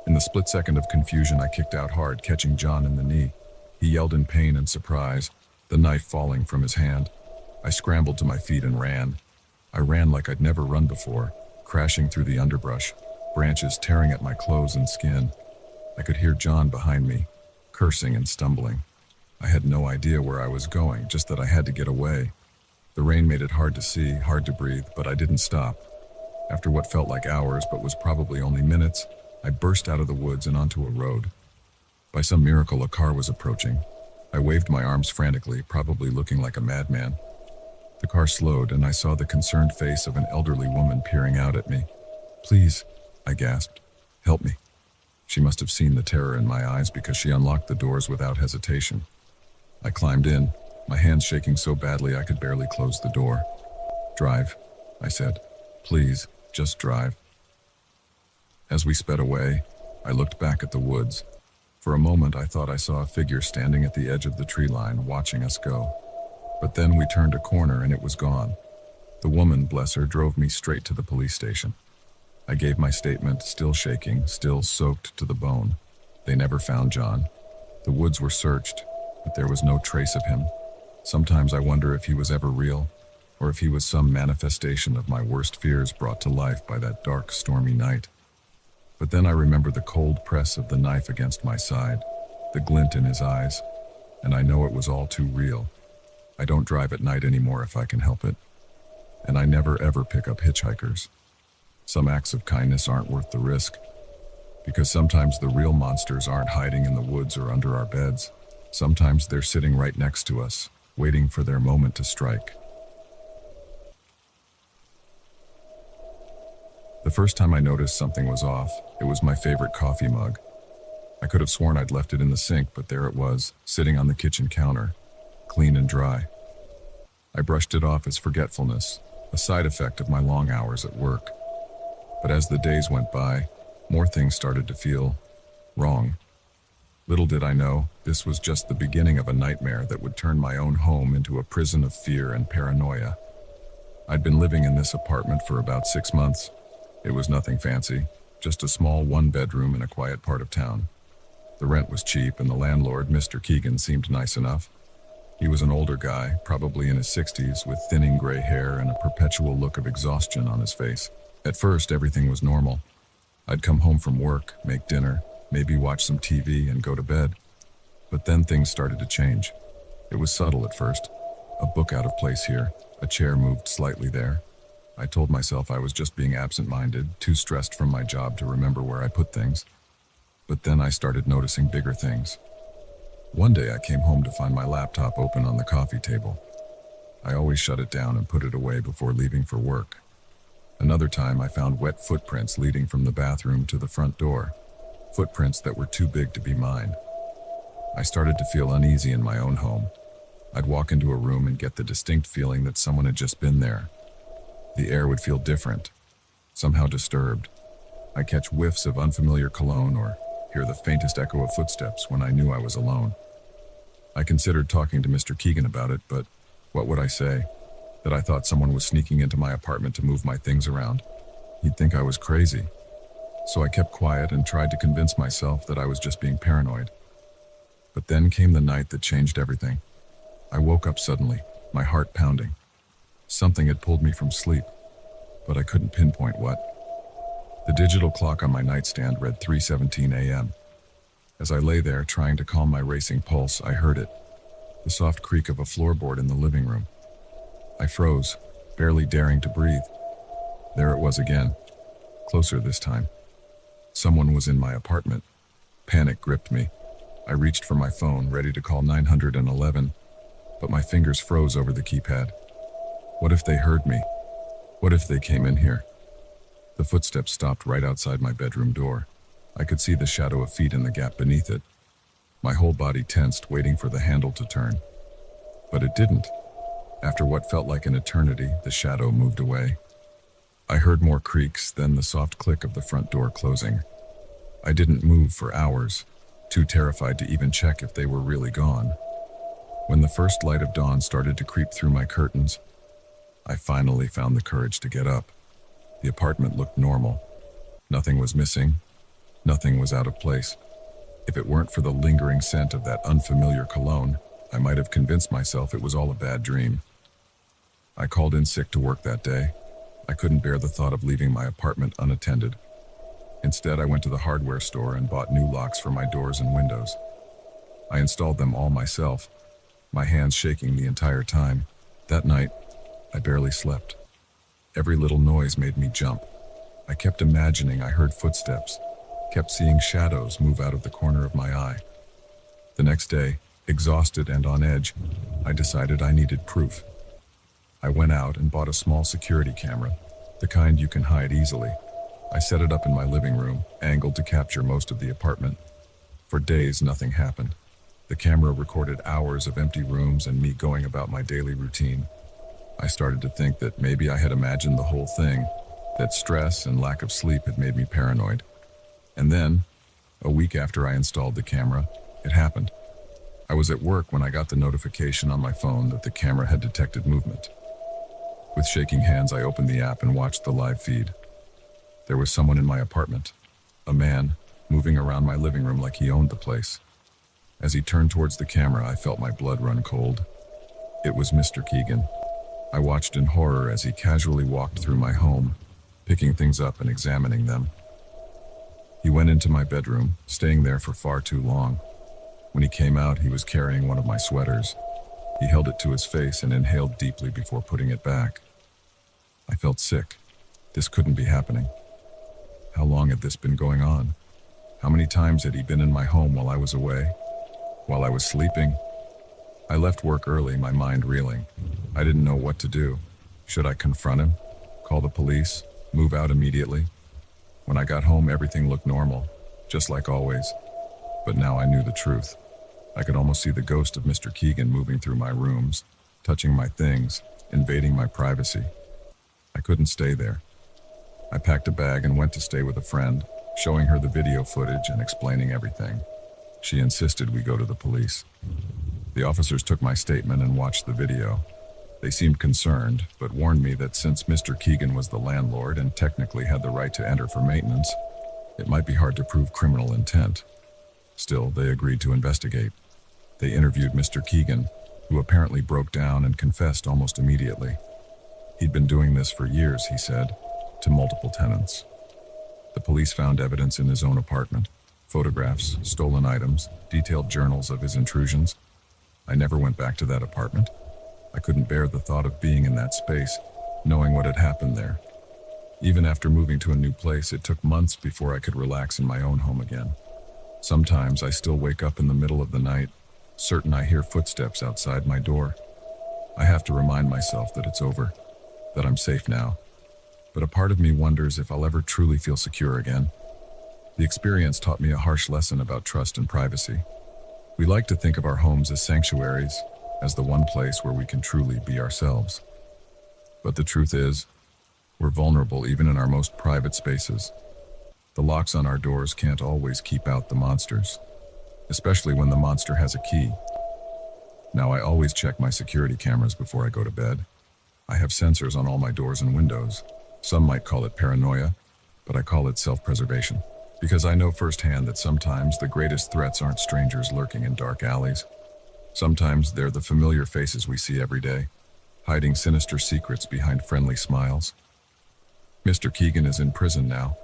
In the split second of confusion, I kicked out hard, catching John in the knee. He yelled in pain and surprise, the knife falling from his hand. I scrambled to my feet and ran. I ran like I'd never run before, crashing through the underbrush, branches tearing at my clothes and skin. I could hear John behind me, cursing and stumbling. I had no idea where I was going, just that I had to get away. The rain made it hard to see, hard to breathe, but I didn't stop. After what felt like hours, but was probably only minutes, I burst out of the woods and onto a road. By some miracle, a car was approaching. I waved my arms frantically, probably looking like a madman. The car slowed, and I saw the concerned face of an elderly woman peering out at me. "Please," I gasped. "Help me." She must have seen the terror in my eyes because she unlocked the doors without hesitation. I climbed in, my hands shaking so badly I could barely close the door. "Drive," I said. "Please, just drive." As we sped away, I looked back at the woods. For a moment, I thought I saw a figure standing at the edge of the tree line, watching us go. But then we turned a corner and it was gone. The woman, bless her, drove me straight to the police station. I gave my statement, still shaking, still soaked to the bone. They never found John. The woods were searched, but there was no trace of him. Sometimes I wonder if he was ever real, or if he was some manifestation of my worst fears brought to life by that dark, stormy night. But then I remember the cold press of the knife against my side, the glint in his eyes, and I know it was all too real. I don't drive at night anymore if I can help it. And I never ever pick up hitchhikers. Some acts of kindness aren't worth the risk, because sometimes the real monsters aren't hiding in the woods or under our beds. Sometimes they're sitting right next to us, waiting for their moment to strike. The first time I noticed something was off, it was my favorite coffee mug. I could have sworn I'd left it in the sink, but there it was, sitting on the kitchen counter, clean and dry. I brushed it off as forgetfulness, a side effect of my long hours at work. But as the days went by, more things started to feel wrong. Little did I know, this was just the beginning of a nightmare that would turn my own home into a prison of fear and paranoia. I'd been living in this apartment for about 6 months. It was nothing fancy, just a small one-bedroom in a quiet part of town. The rent was cheap, and the landlord, Mr. Keegan, seemed nice enough. He was an older guy, probably in his 60s, with thinning gray hair and a perpetual look of exhaustion on his face. At first, everything was normal. I'd come home from work, make dinner, maybe watch some TV and go to bed. But then things started to change. It was subtle at first. A book out of place here, a chair moved slightly there. I told myself I was just being absent-minded, too stressed from my job to remember where I put things. But then I started noticing bigger things. One day I came home to find my laptop open on the coffee table. I always shut it down and put it away before leaving for work. Another time I found wet footprints leading from the bathroom to the front door. Footprints that were too big to be mine. I started to feel uneasy in my own home. I'd walk into a room and get the distinct feeling that someone had just been there. The air would feel different, somehow disturbed. I'd catch whiffs of unfamiliar cologne or hear the faintest echo of footsteps when I knew I was alone. I considered talking to Mr. Keegan about it, but what would I say? That I thought someone was sneaking into my apartment to move my things around? He'd think I was crazy. So I kept quiet and tried to convince myself that I was just being paranoid. But then came the night that changed everything. I woke up suddenly, my heart pounding. Something had pulled me from sleep, but I couldn't pinpoint what. The digital clock on my nightstand read 3:17 a.m. As I lay there trying to calm my racing pulse, I heard it, the soft creak of a floorboard in the living room. I froze, barely daring to breathe. There it was again, closer this time. Someone was in my apartment. Panic gripped me. I reached for my phone, ready to call 911, but my fingers froze over the keypad. What if they heard me? What if they came in here? The footsteps stopped right outside my bedroom door. I could see the shadow of feet in the gap beneath it. My whole body tensed, waiting for the handle to turn. But it didn't. After what felt like an eternity, the shadow moved away. I heard more creaks, then the soft click of the front door closing. I didn't move for hours, too terrified to even check if they were really gone. When the first light of dawn started to creep through my curtains, I finally found the courage to get up. The apartment looked normal. Nothing was missing. Nothing was out of place. If it weren't for the lingering scent of that unfamiliar cologne, I might have convinced myself it was all a bad dream. I called in sick to work that day. I couldn't bear the thought of leaving my apartment unattended. Instead, I went to the hardware store and bought new locks for my doors and windows. I installed them all myself, my hands shaking the entire time. That night, I barely slept. Every little noise made me jump. I kept imagining I heard footsteps, kept seeing shadows move out of the corner of my eye. The next day, exhausted and on edge, I decided I needed proof. I went out and bought a small security camera, the kind you can hide easily. I set it up in my living room, angled to capture most of the apartment. For days, nothing happened. The camera recorded hours of empty rooms and me going about my daily routine. I started to think that maybe I had imagined the whole thing, that stress and lack of sleep had made me paranoid. And then, a week after I installed the camera, it happened. I was at work when I got the notification on my phone that the camera had detected movement. With shaking hands, I opened the app and watched the live feed. There was someone in my apartment, a man, moving around my living room like he owned the place. As he turned towards the camera, I felt my blood run cold. It was Mr. Keegan. I watched in horror as he casually walked through my home, picking things up and examining them. He went into my bedroom, staying there for far too long. When he came out, he was carrying one of my sweaters. He held it to his face and inhaled deeply before putting it back. I felt sick. This couldn't be happening. How long had this been going on? How many times had he been in my home while I was away? While I was sleeping? I left work early, my mind reeling. I didn't know what to do. Should I confront him? Call the police? Move out immediately? When I got home, everything looked normal, just like always. But now I knew the truth. I could almost see the ghost of Mr. Keegan moving through my rooms, touching my things, invading my privacy. I couldn't stay there. I packed a bag and went to stay with a friend, showing her the video footage and explaining everything. She insisted we go to the police. The officers took my statement and watched the video. They seemed concerned, but warned me that since Mr. Keegan was the landlord and technically had the right to enter for maintenance, it might be hard to prove criminal intent. Still, they agreed to investigate. They interviewed Mr. Keegan, who apparently broke down and confessed almost immediately. He'd been doing this for years, he said, to multiple tenants. The police found evidence in his own apartment, photographs, stolen items, detailed journals of his intrusions. I never went back to that apartment. I couldn't bear the thought of being in that space, knowing what had happened there. Even after moving to a new place, it took months before I could relax in my own home again. Sometimes I still wake up in the middle of the night, certain I hear footsteps outside my door. I have to remind myself that it's over, that I'm safe now. But a part of me wonders if I'll ever truly feel secure again. The experience taught me a harsh lesson about trust and privacy. We like to think of our homes as sanctuaries, as the one place where we can truly be ourselves. But the truth is, we're vulnerable even in our most private spaces. The locks on our doors can't always keep out the monsters, especially when the monster has a key. Now, I always check my security cameras before I go to bed. I have sensors on all my doors and windows. Some might call it paranoia, but I call it self-preservation. Because I know firsthand that sometimes the greatest threats aren't strangers lurking in dark alleys. Sometimes they're the familiar faces we see every day, hiding sinister secrets behind friendly smiles. Mr. Keegan is in prison now,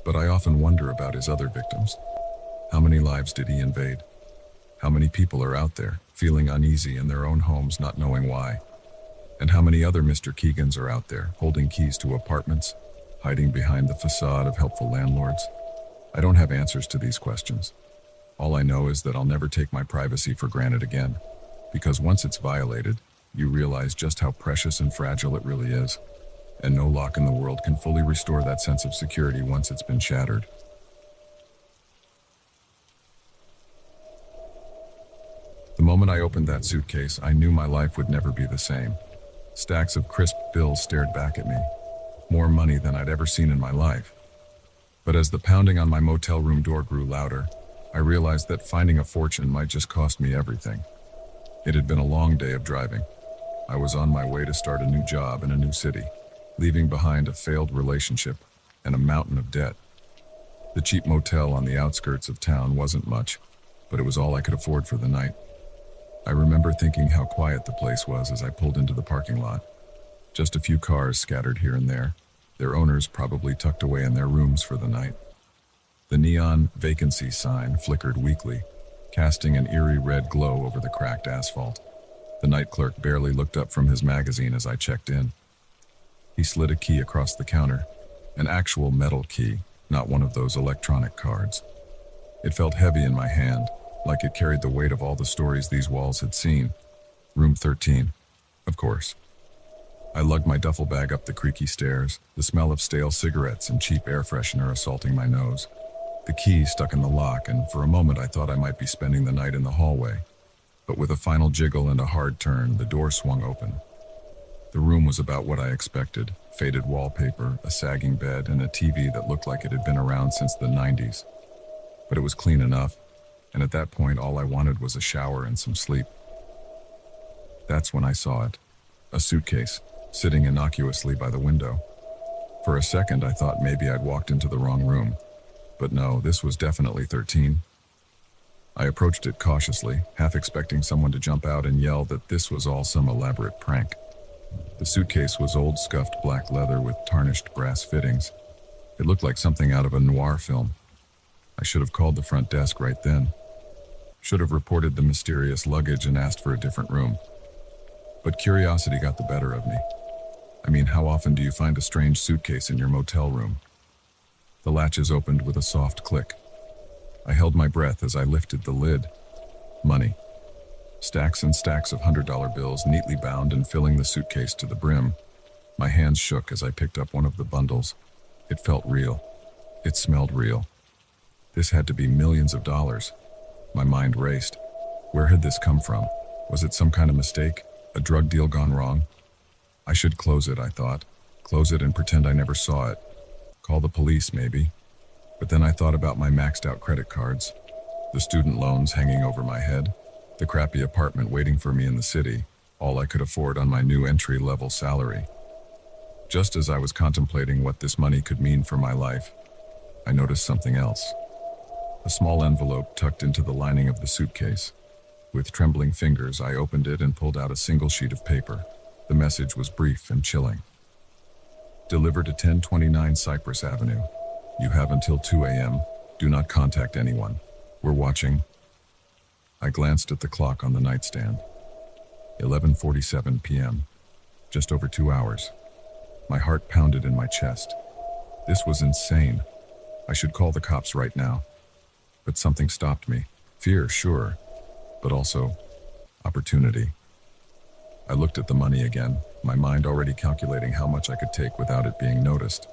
but I often wonder about his other victims. How many lives did he invade? How many people are out there, feeling uneasy in their own homes, not knowing why? And how many other Mr. Keegans are out there, holding keys to apartments, hiding behind the facade of helpful landlords? I don't have answers to these questions. All I know is that I'll never take my privacy for granted again, because once it's violated, you realize just how precious and fragile it really is, and no lock in the world can fully restore that sense of security once it's been shattered. The moment I opened that suitcase, I knew my life would never be the same. Stacks of crisp bills stared back at me, more money than I'd ever seen in my life. But as the pounding on my motel room door grew louder, I realized that finding a fortune might just cost me everything. It had been a long day of driving. I was on my way to start a new job in a new city, leaving behind a failed relationship and a mountain of debt. The cheap motel on the outskirts of town wasn't much, but it was all I could afford for the night. I remember thinking how quiet the place was as I pulled into the parking lot. Just a few cars scattered here and there, their owners probably tucked away in their rooms for the night. The neon vacancy sign flickered weakly, casting an eerie red glow over the cracked asphalt. The night clerk barely looked up from his magazine as I checked in. He slid a key across the counter, an actual metal key, not one of those electronic cards. It felt heavy in my hand, like it carried the weight of all the stories these walls had seen. Room 13, of course. I lugged my duffel bag up the creaky stairs, the smell of stale cigarettes and cheap air freshener assaulting my nose. The key stuck in the lock, and for a moment I thought I might be spending the night in the hallway. But with a final jiggle and a hard turn, the door swung open. The room was about what I expected: faded wallpaper, a sagging bed, and a TV that looked like it had been around since the 90s. But it was clean enough, and at that point all I wanted was a shower and some sleep. That's when I saw it. A suitcase, sitting innocuously by the window. For a second I thought maybe I'd walked into the wrong room. But no, this was definitely 13. I approached it cautiously, half expecting someone to jump out and yell that this was all some elaborate prank. The suitcase was old scuffed black leather with tarnished brass fittings. It looked like something out of a noir film. I should have called the front desk right then. Should have reported the mysterious luggage and asked for a different room. But curiosity got the better of me. I mean, how often do you find a strange suitcase in your motel room? The latches opened with a soft click. I held my breath as I lifted the lid. Money. Stacks and stacks of $100 bills neatly bound and filling the suitcase to the brim. My hands shook as I picked up one of the bundles. It felt real. It smelled real. This had to be millions of dollars. My mind raced. Where had this come from? Was it some kind of mistake? A drug deal gone wrong? I should close it, I thought. Close it and pretend I never saw it. Call the police, maybe. But then I thought about my maxed out credit cards, the student loans hanging over my head, the crappy apartment waiting for me in the city, all I could afford on my new entry-level salary. Just as I was contemplating what this money could mean for my life, I noticed something else. A small envelope tucked into the lining of the suitcase. With trembling fingers, I opened it and pulled out a single sheet of paper. The message was brief and chilling. Delivered to 1029 Cypress Avenue. You have until 2 a.m. Do not contact anyone. We're watching. I glanced at the clock on the nightstand. 11:47 p.m. Just over 2 hours. My heart pounded in my chest. This was insane. I should call the cops right now. But something stopped me. Fear, sure, but also opportunity. I looked at the money again, my mind already calculating how much I could take without it being noticed.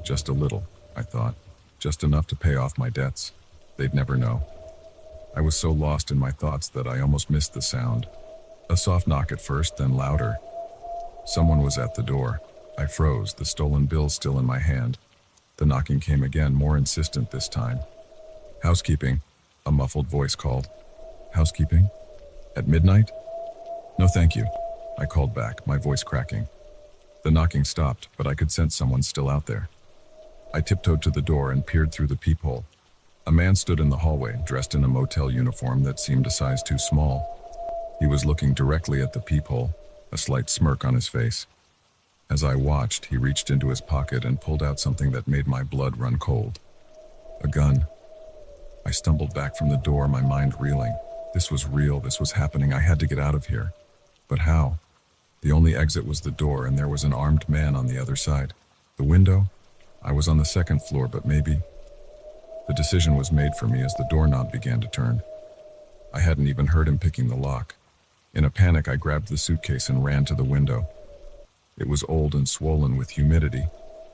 Just a little, I thought. Just enough to pay off my debts. They'd never know. I was so lost in my thoughts that I almost missed the sound. A soft knock at first, then louder. Someone was at the door. I froze, the stolen bill still in my hand. The knocking came again, more insistent this time. Housekeeping, a muffled voice called. Housekeeping? At midnight? No, thank you, I called back, my voice cracking. The knocking stopped, but I could sense someone still out there. I tiptoed to the door and peered through the peephole. A man stood in the hallway, dressed in a motel uniform that seemed a size too small. He was looking directly at the peephole, a slight smirk on his face. As I watched, he reached into his pocket and pulled out something that made my blood run cold. A gun. I stumbled back from the door, my mind reeling. This was real, this was happening, I had to get out of here. But how? The only exit was the door, and there was an armed man on the other side. The window? I was on the second floor, but maybe. The decision was made for me as the doorknob began to turn. I hadn't even heard him picking the lock. In a panic, I grabbed the suitcase and ran to the window. It was old and swollen with humidity,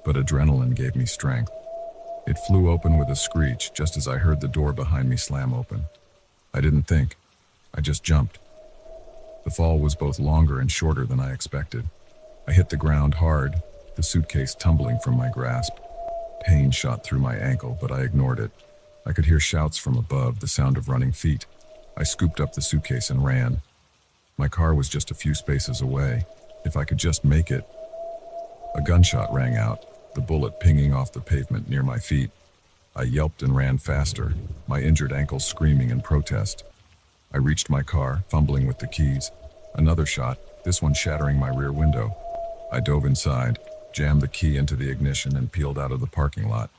but adrenaline gave me strength. It flew open with a screech just as I heard the door behind me slam open. I didn't think. I just jumped. The fall was both longer and shorter than I expected. I hit the ground hard, the suitcase tumbling from my grasp. Pain shot through my ankle, but I ignored it. I could hear shouts from above, the sound of running feet. I scooped up the suitcase and ran. My car was just a few spaces away. If I could just make it. A gunshot rang out, the bullet pinging off the pavement near my feet. I yelped and ran faster, my injured ankle screaming in protest. I reached my car, fumbling with the keys. Another shot, this one shattering my rear window. I dove inside, jammed the key into the ignition, and peeled out of the parking lot.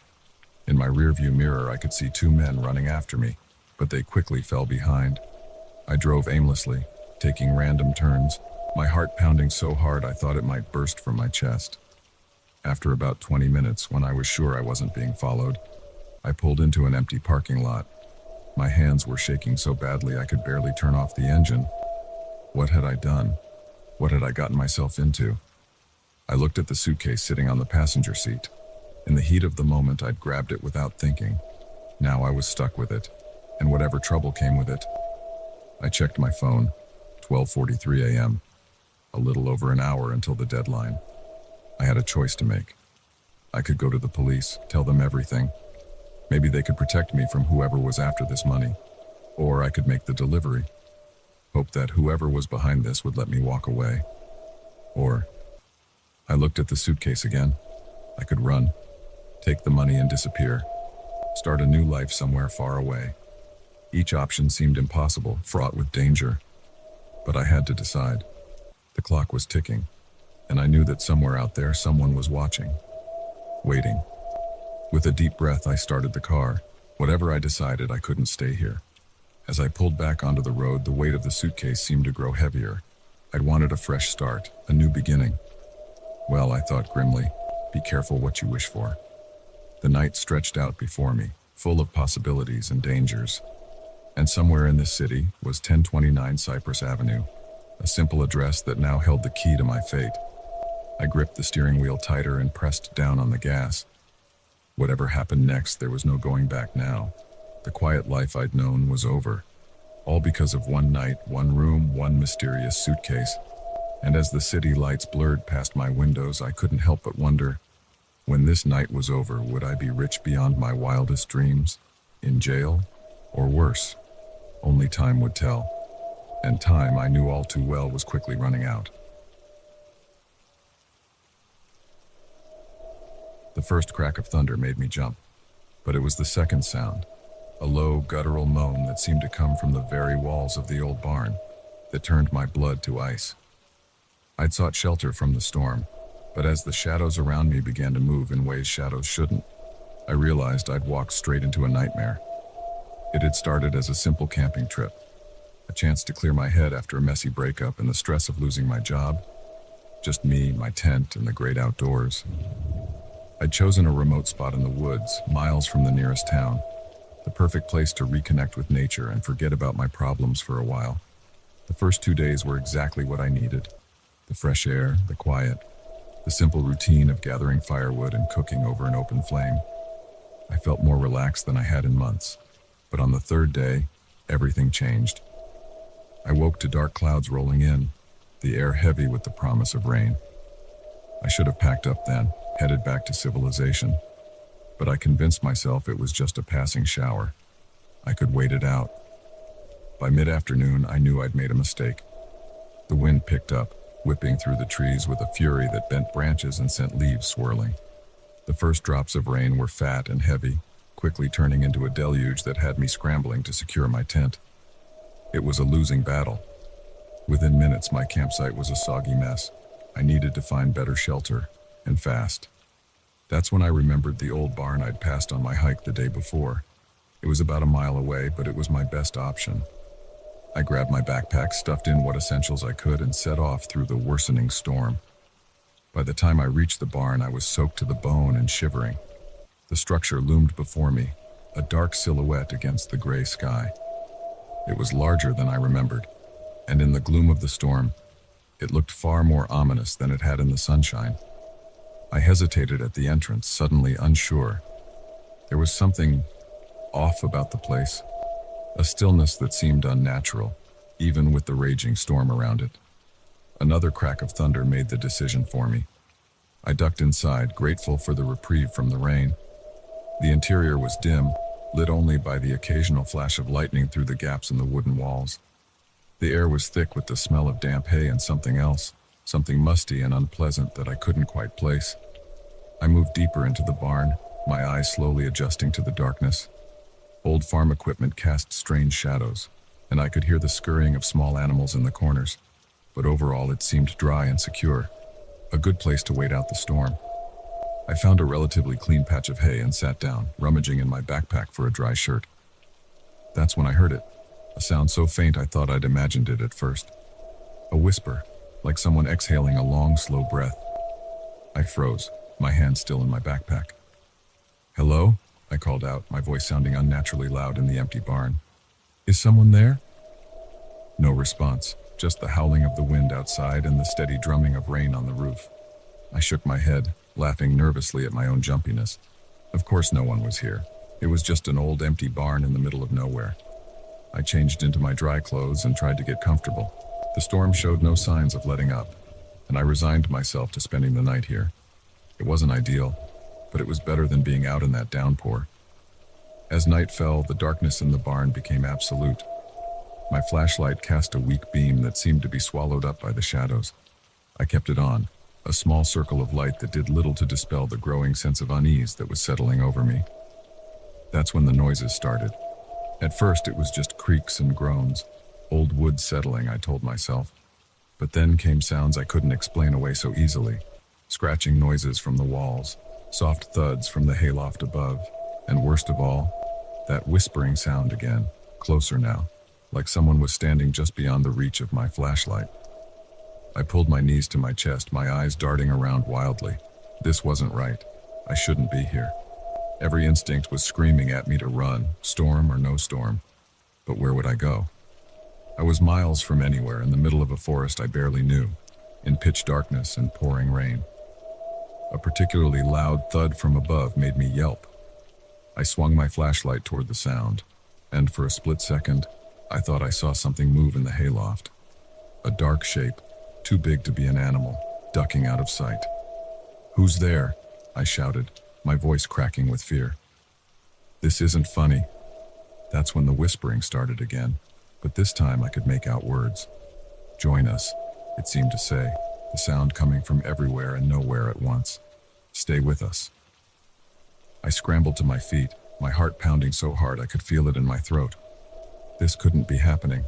In my rearview mirror, I could see two men running after me, but they quickly fell behind. I drove aimlessly, taking random turns, my heart pounding so hard I thought it might burst from my chest. After about 20 minutes, when I was sure I wasn't being followed, I pulled into an empty parking lot. My hands were shaking so badly I could barely turn off the engine. What had I done? What had I gotten myself into? I looked at the suitcase sitting on the passenger seat. In the heat of the moment, I'd grabbed it without thinking. Now I was stuck with it, and whatever trouble came with it. I checked my phone, 12:43 a.m., a little over an hour until the deadline. I had a choice to make. I could go to the police, tell them everything. Maybe they could protect me from whoever was after this money. Or I could make the delivery, hope that whoever was behind this would let me walk away. Or I looked at the suitcase again. I could run, take the money and disappear, start a new life somewhere far away. Each option seemed impossible, fraught with danger. But I had to decide. The clock was ticking, and I knew that somewhere out there someone was watching, waiting. With a deep breath, I started the car. Whatever I decided, I couldn't stay here. As I pulled back onto the road, the weight of the suitcase seemed to grow heavier. I'd wanted a fresh start, a new beginning. Well, I thought grimly, be careful what you wish for. The night stretched out before me, full of possibilities and dangers. And somewhere in this city was 1029 Cypress Avenue, a simple address that now held the key to my fate. I gripped the steering wheel tighter and pressed down on the gas. Whatever happened next, there was no going back now. The quiet life I'd known was over. All because of one night, one room, one mysterious suitcase. And as the city lights blurred past my windows, I couldn't help but wonder, when this night was over, would I be rich beyond my wildest dreams? In jail? Or worse? Only time would tell. And time, I knew all too well, was quickly running out. The first crack of thunder made me jump, but it was the second sound, a low, guttural moan that seemed to come from the very walls of the old barn, that turned my blood to ice. I'd sought shelter from the storm, but as the shadows around me began to move in ways shadows shouldn't, I realized I'd walked straight into a nightmare. It had started as a simple camping trip, a chance to clear my head after a messy breakup and the stress of losing my job. Just me, my tent, and the great outdoors. I'd chosen a remote spot in the woods, miles from the nearest town, the perfect place to reconnect with nature and forget about my problems for a while. The first 2 days were exactly what I needed. The fresh air, the quiet, the simple routine of gathering firewood and cooking over an open flame. I felt more relaxed than I had in months. But on the third day, everything changed. I woke to dark clouds rolling in, the air heavy with the promise of rain. I should have packed up then, headed back to civilization. But I convinced myself it was just a passing shower. I could wait it out. By mid-afternoon, I knew I'd made a mistake. The wind picked up, whipping through the trees with a fury that bent branches and sent leaves swirling. The first drops of rain were fat and heavy, quickly turning into a deluge that had me scrambling to secure my tent. It was a losing battle. Within minutes, my campsite was a soggy mess. I needed to find better shelter, and fast. That's when I remembered the old barn I'd passed on my hike the day before. It was about a mile away, but it was my best option. I grabbed my backpack, stuffed in what essentials I could, and set off through the worsening storm. By the time I reached the barn, I was soaked to the bone and shivering. The structure loomed before me, a dark silhouette against the gray sky. It was larger than I remembered, and in the gloom of the storm, it looked far more ominous than it had in the sunshine. I hesitated at the entrance, suddenly unsure. There was something off about the place, a stillness that seemed unnatural, even with the raging storm around it. Another crack of thunder made the decision for me. I ducked inside, grateful for the reprieve from the rain. The interior was dim, lit only by the occasional flash of lightning through the gaps in the wooden walls. The air was thick with the smell of damp hay and something else, something musty and unpleasant that I couldn't quite place. I moved deeper into the barn, my eyes slowly adjusting to the darkness. Old farm equipment cast strange shadows, and I could hear the scurrying of small animals in the corners, but overall it seemed dry and secure, a good place to wait out the storm. I found a relatively clean patch of hay and sat down, rummaging in my backpack for a dry shirt. That's when I heard it, a sound so faint I thought I'd imagined it at first. A whisper, like someone exhaling a long, slow breath. I froze, my hand still in my backpack. "Hello?" I called out, my voice sounding unnaturally loud in the empty barn. "Is someone there?" No response, just the howling of the wind outside and the steady drumming of rain on the roof. I shook my head, laughing nervously at my own jumpiness. Of course no one was here. It was just an old empty barn in the middle of nowhere. I changed into my dry clothes and tried to get comfortable. The storm showed no signs of letting up, and I resigned myself to spending the night here. It wasn't ideal, but it was better than being out in that downpour. As night fell, the darkness in the barn became absolute. My flashlight cast a weak beam that seemed to be swallowed up by the shadows. I kept it on, a small circle of light that did little to dispel the growing sense of unease that was settling over me. That's when the noises started. At first it was just creaks and groans, old wood settling, I told myself. But then came sounds I couldn't explain away so easily. Scratching noises from the walls, soft thuds from the hayloft above, and worst of all, that whispering sound again, closer now, like someone was standing just beyond the reach of my flashlight. I pulled my knees to my chest, my eyes darting around wildly. This wasn't right. I shouldn't be here. Every instinct was screaming at me to run, storm or no storm. But where would I go? I was miles from anywhere, in the middle of a forest I barely knew, in pitch darkness and pouring rain. A particularly loud thud from above made me yelp. I swung my flashlight toward the sound, and for a split second, I thought I saw something move in the hayloft. A dark shape, too big to be an animal, ducking out of sight. "Who's there?" I shouted, my voice cracking with fear. "This isn't funny." That's when the whispering started again, but this time I could make out words. "Join us," it seemed to say, the sound coming from everywhere and nowhere at once. "Stay with us." I scrambled to my feet, my heart pounding so hard I could feel it in my throat. This couldn't be happening.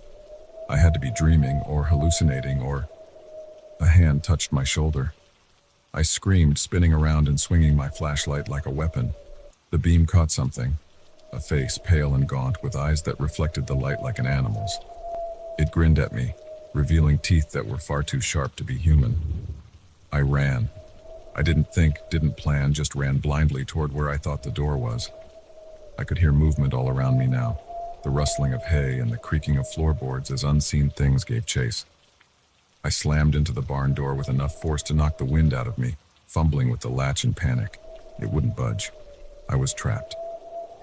I had to be dreaming or hallucinating or... A hand touched my shoulder. I screamed, spinning around and swinging my flashlight like a weapon. The beam caught something, a face pale and gaunt with eyes that reflected the light like an animal's. It grinned at me, revealing teeth that were far too sharp to be human. I ran. I didn't think, didn't plan, just ran blindly toward where I thought the door was. I could hear movement all around me now, the rustling of hay and the creaking of floorboards as unseen things gave chase. I slammed into the barn door with enough force to knock the wind out of me, fumbling with the latch in panic. It wouldn't budge. I was trapped.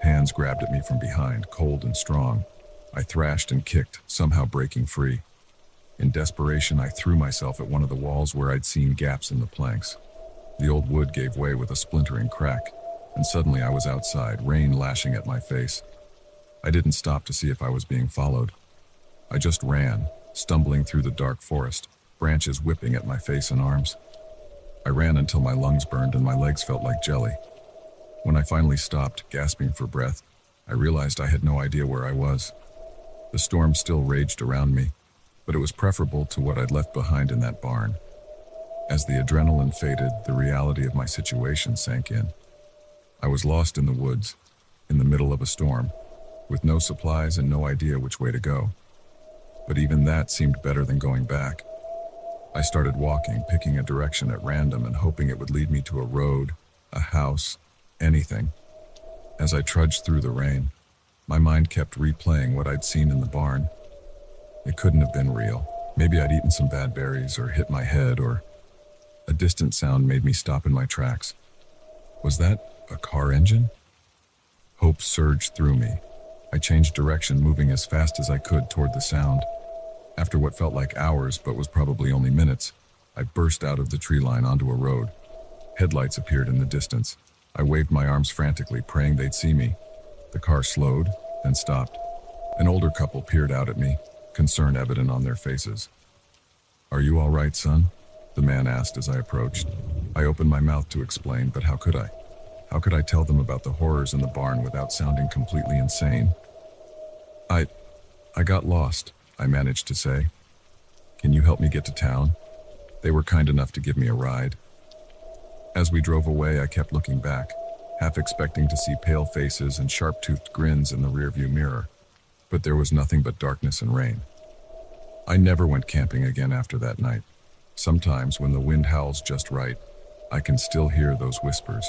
Hands grabbed at me from behind, cold and strong. I thrashed and kicked, somehow breaking free. In desperation, I threw myself at one of the walls where I'd seen gaps in the planks. The old wood gave way with a splintering crack, and suddenly I was outside, rain lashing at my face. I didn't stop to see if I was being followed. I just ran, stumbling through the dark forest, branches whipping at my face and arms. I ran until my lungs burned and my legs felt like jelly. When I finally stopped, gasping for breath, I realized I had no idea where I was. The storm still raged around me, but it was preferable to what I'd left behind in that barn. As the adrenaline faded, the reality of my situation sank in. I was lost in the woods, in the middle of a storm, with no supplies and no idea which way to go. But even that seemed better than going back. I started walking, picking a direction at random and hoping it would lead me to a road, a house, anything. As I trudged through the rain, my mind kept replaying what I'd seen in the barn. It couldn't have been real. Maybe I'd eaten some bad berries or hit my head, or... A distant sound made me stop in my tracks. Was that a car engine? Hope surged through me. I changed direction, moving as fast as I could toward the sound. After what felt like hours, but was probably only minutes, I burst out of the tree line onto a road. Headlights appeared in the distance. I waved my arms frantically, praying they'd see me. The car slowed, then stopped. An older couple peered out at me, concern evident on their faces. "Are you all right, son?" the man asked as I approached. I opened my mouth to explain, but how could I? How could I tell them about the horrors in the barn without sounding completely insane? I got lost, I managed to say. "Can you help me get to town?" They were kind enough to give me a ride. As we drove away, I kept looking back, half expecting to see pale faces and sharp-toothed grins in the rearview mirror. But there was nothing but darkness and rain. I never went camping again after that night. Sometimes, when the wind howls just right, I can still hear those whispers.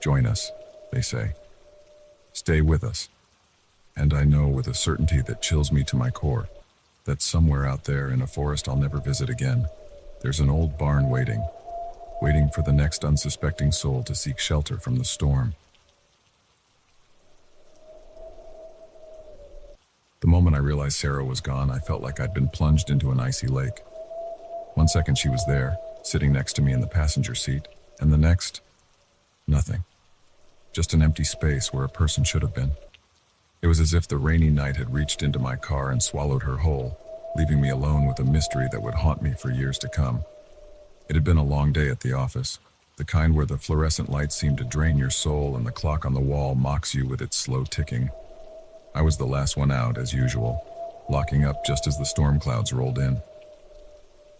Join us, they say. Stay with us. And I know with a certainty that chills me to my core, that somewhere out there in a forest I'll never visit again, there's an old barn waiting for the next unsuspecting soul to seek shelter from the storm. The moment I realized Sarah was gone, I felt like I'd been plunged into an icy lake. 1 second she was there, sitting next to me in the passenger seat, and the next, nothing. Just an empty space where a person should have been. It was as if the rainy night had reached into my car and swallowed her whole, leaving me alone with a mystery that would haunt me for years to come. It had been a long day at the office, the kind where the fluorescent lights seem to drain your soul and the clock on the wall mocks you with its slow ticking. I was the last one out, as usual, locking up just as the storm clouds rolled in.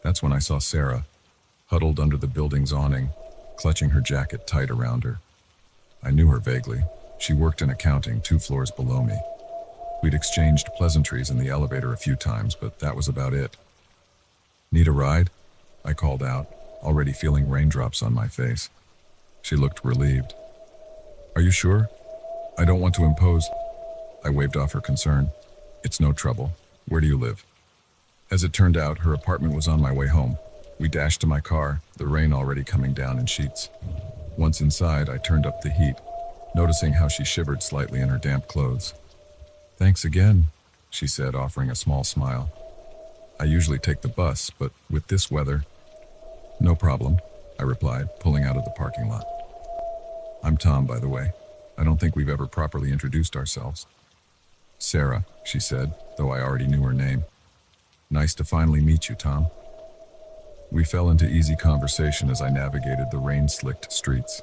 That's when I saw Sarah, huddled under the building's awning, clutching her jacket tight around her. I knew her vaguely. She worked in accounting 2 floors below me. We'd exchanged pleasantries in the elevator a few times, but that was about it. Need a ride? I called out, already feeling raindrops on my face. She looked relieved. Are you sure? I don't want to impose. I waved off her concern. It's no trouble. Where do you live? As it turned out, her apartment was on my way home. We dashed to my car, the rain already coming down in sheets. Once inside, I turned up the heat, noticing how she shivered slightly in her damp clothes. Thanks again, she said, offering a small smile. I usually take the bus, but with this weather... No problem, I replied, pulling out of the parking lot. I'm Tom, by the way. I don't think we've ever properly introduced ourselves. Sarah, she said, though I already knew her name. Nice to finally meet you, Tom. We fell into easy conversation as I navigated the rain-slicked streets.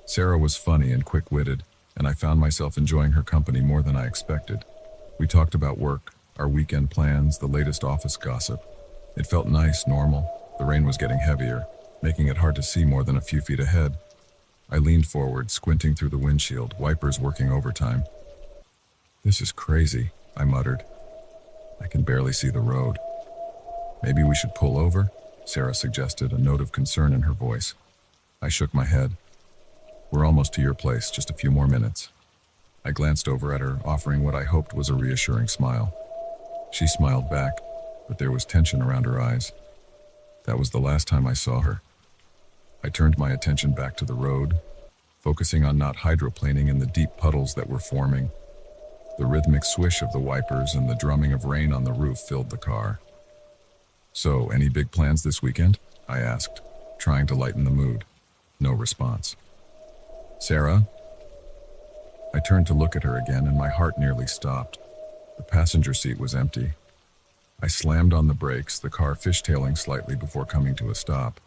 Sarah was funny and quick-witted, and I found myself enjoying her company more than I expected. We talked about work, our weekend plans, the latest office gossip. It felt nice, normal. The rain was getting heavier, making it hard to see more than a few feet ahead. I leaned forward, squinting through the windshield, wipers working overtime. This is crazy, I muttered. I can barely see the road. Maybe we should pull over? Sarah suggested, a note of concern in her voice. I shook my head. We're almost to your place, just a few more minutes. I glanced over at her, offering what I hoped was a reassuring smile. She smiled back, but there was tension around her eyes. That was the last time I saw her. I turned my attention back to the road, focusing on not hydroplaning in the deep puddles that were forming. The rhythmic swish of the wipers and the drumming of rain on the roof filled the car. So, any big plans this weekend? I asked, trying to lighten the mood. No response. Sarah? I turned to look at her again and my heart nearly stopped. The passenger seat was empty. I slammed on the brakes, the car fishtailing slightly before coming to a stop.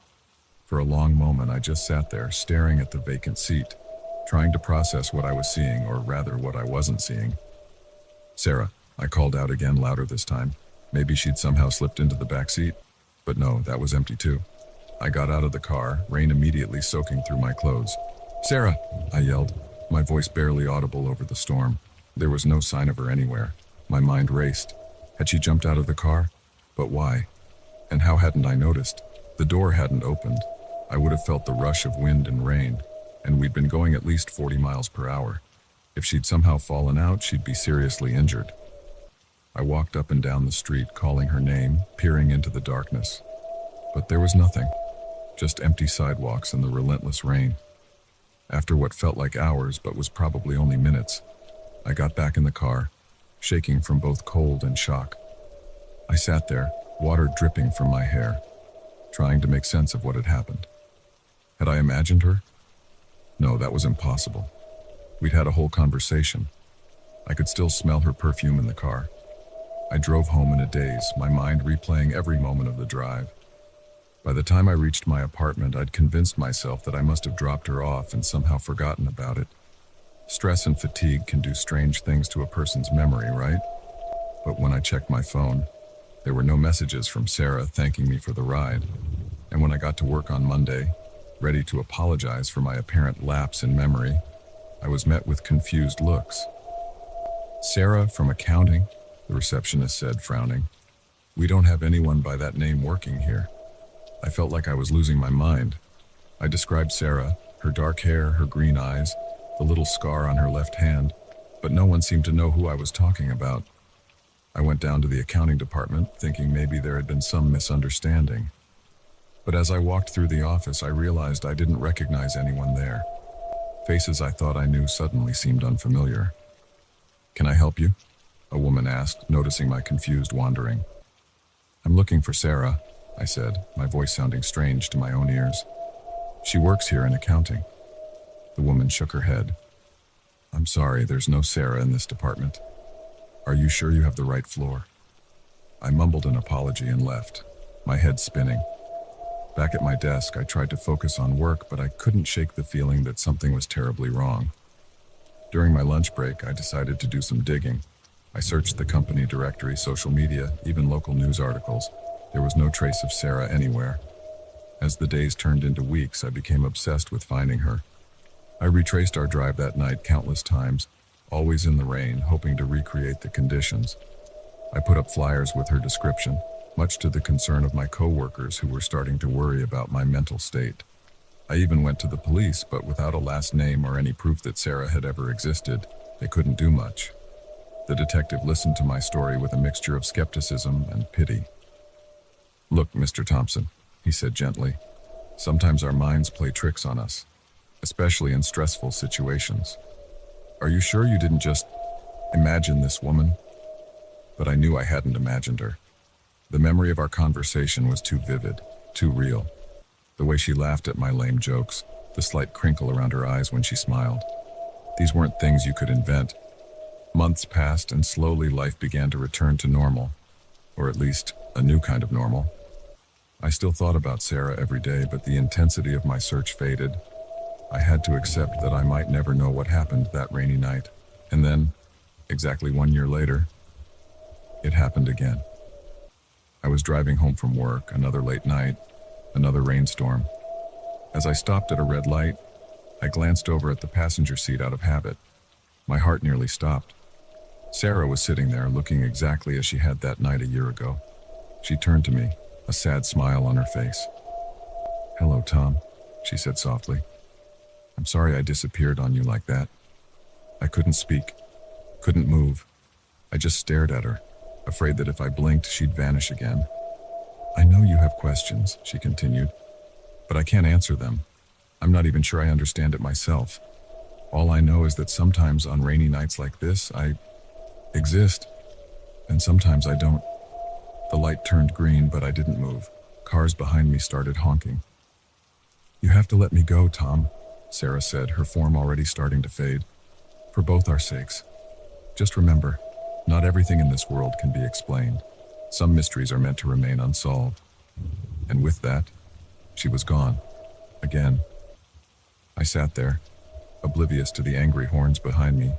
For a long moment, I just sat there, staring at the vacant seat, trying to process what I was seeing, or rather what I wasn't seeing. Sarah, I called out again, louder this time. Maybe she'd somehow slipped into the back seat. But no, that was empty too. I got out of the car, rain immediately soaking through my clothes. Sarah, I yelled, my voice barely audible over the storm. There was no sign of her anywhere. My mind raced. Had she jumped out of the car? But why? And how hadn't I noticed? The door hadn't opened. I would have felt the rush of wind and rain, and we'd been going at least 40 miles per hour. If she'd somehow fallen out, she'd be seriously injured. I walked up and down the street, calling her name, peering into the darkness. But there was nothing, just empty sidewalks and the relentless rain. After what felt like hours, but was probably only minutes, I got back in the car, shaking from both cold and shock. I sat there, water dripping from my hair, trying to make sense of what had happened. Had I imagined her? No, that was impossible. We'd had a whole conversation. I could still smell her perfume in the car. I drove home in a daze, my mind replaying every moment of the drive. By the time I reached my apartment, I'd convinced myself that I must have dropped her off and somehow forgotten about it. Stress and fatigue can do strange things to a person's memory, right? But when I checked my phone, there were no messages from Sarah thanking me for the ride. And when I got to work on Monday, Ready to apologize for my apparent lapse in memory, I was met with confused looks. "Sarah from accounting," the receptionist said, frowning. "We don't have anyone by that name working here." I felt like I was losing my mind. I described Sarah, her dark hair, her green eyes, the little scar on her left hand, but no one seemed to know who I was talking about. I went down to the accounting department, thinking maybe there had been some misunderstanding. But as I walked through the office, I realized I didn't recognize anyone there. Faces I thought I knew suddenly seemed unfamiliar. "Can I help you?" a woman asked, noticing my confused wandering. "I'm looking for Sarah," I said, my voice sounding strange to my own ears. "She works here in accounting." The woman shook her head. "I'm sorry, there's no Sarah in this department. Are you sure you have the right floor?" I mumbled an apology and left, my head spinning. Back at my desk, I tried to focus on work, but I couldn't shake the feeling that something was terribly wrong. During my lunch break, I decided to do some digging. I searched the company directory, social media, even local news articles. There was no trace of Sarah anywhere. As the days turned into weeks, I became obsessed with finding her. I retraced our drive that night countless times, always in the rain, hoping to recreate the conditions. I put up flyers with her description, much to the concern of my coworkers who were starting to worry about my mental state. I even went to the police, but without a last name or any proof that Sarah had ever existed, they couldn't do much. The detective listened to my story with a mixture of skepticism and pity. "Look, Mr. Thompson," he said gently, "sometimes our minds play tricks on us, especially in stressful situations. Are you sure you didn't just imagine this woman?" But I knew I hadn't imagined her. The memory of our conversation was too vivid, too real. The way she laughed at my lame jokes, the slight crinkle around her eyes when she smiled. These weren't things you could invent. Months passed and slowly life began to return to normal, or at least a new kind of normal. I still thought about Sarah every day, but the intensity of my search faded. I had to accept that I might never know what happened that rainy night. And then, exactly 1 year later, it happened again. I was driving home from work, another late night, another rainstorm. As I stopped at a red light, I glanced over at the passenger seat out of habit. My heart nearly stopped. Sarah was sitting there, looking exactly as she had that night a year ago. She turned to me, a sad smile on her face. "Hello, Tom," she said softly. "I'm sorry I disappeared on you like that." I couldn't speak, couldn't move. I just stared at her, afraid that if I blinked, she'd vanish again. "I know you have questions," she continued, "but I can't answer them. I'm not even sure I understand it myself. All I know is that sometimes on rainy nights like this, I exist, and sometimes I don't." The light turned green, but I didn't move. Cars behind me started honking. "You have to let me go, Tom," Sarah said, her form already starting to fade. "For both our sakes. Just remember, not everything in this world can be explained. Some mysteries are meant to remain unsolved." And with that, she was gone. Again. I sat there, oblivious to the angry horns behind me,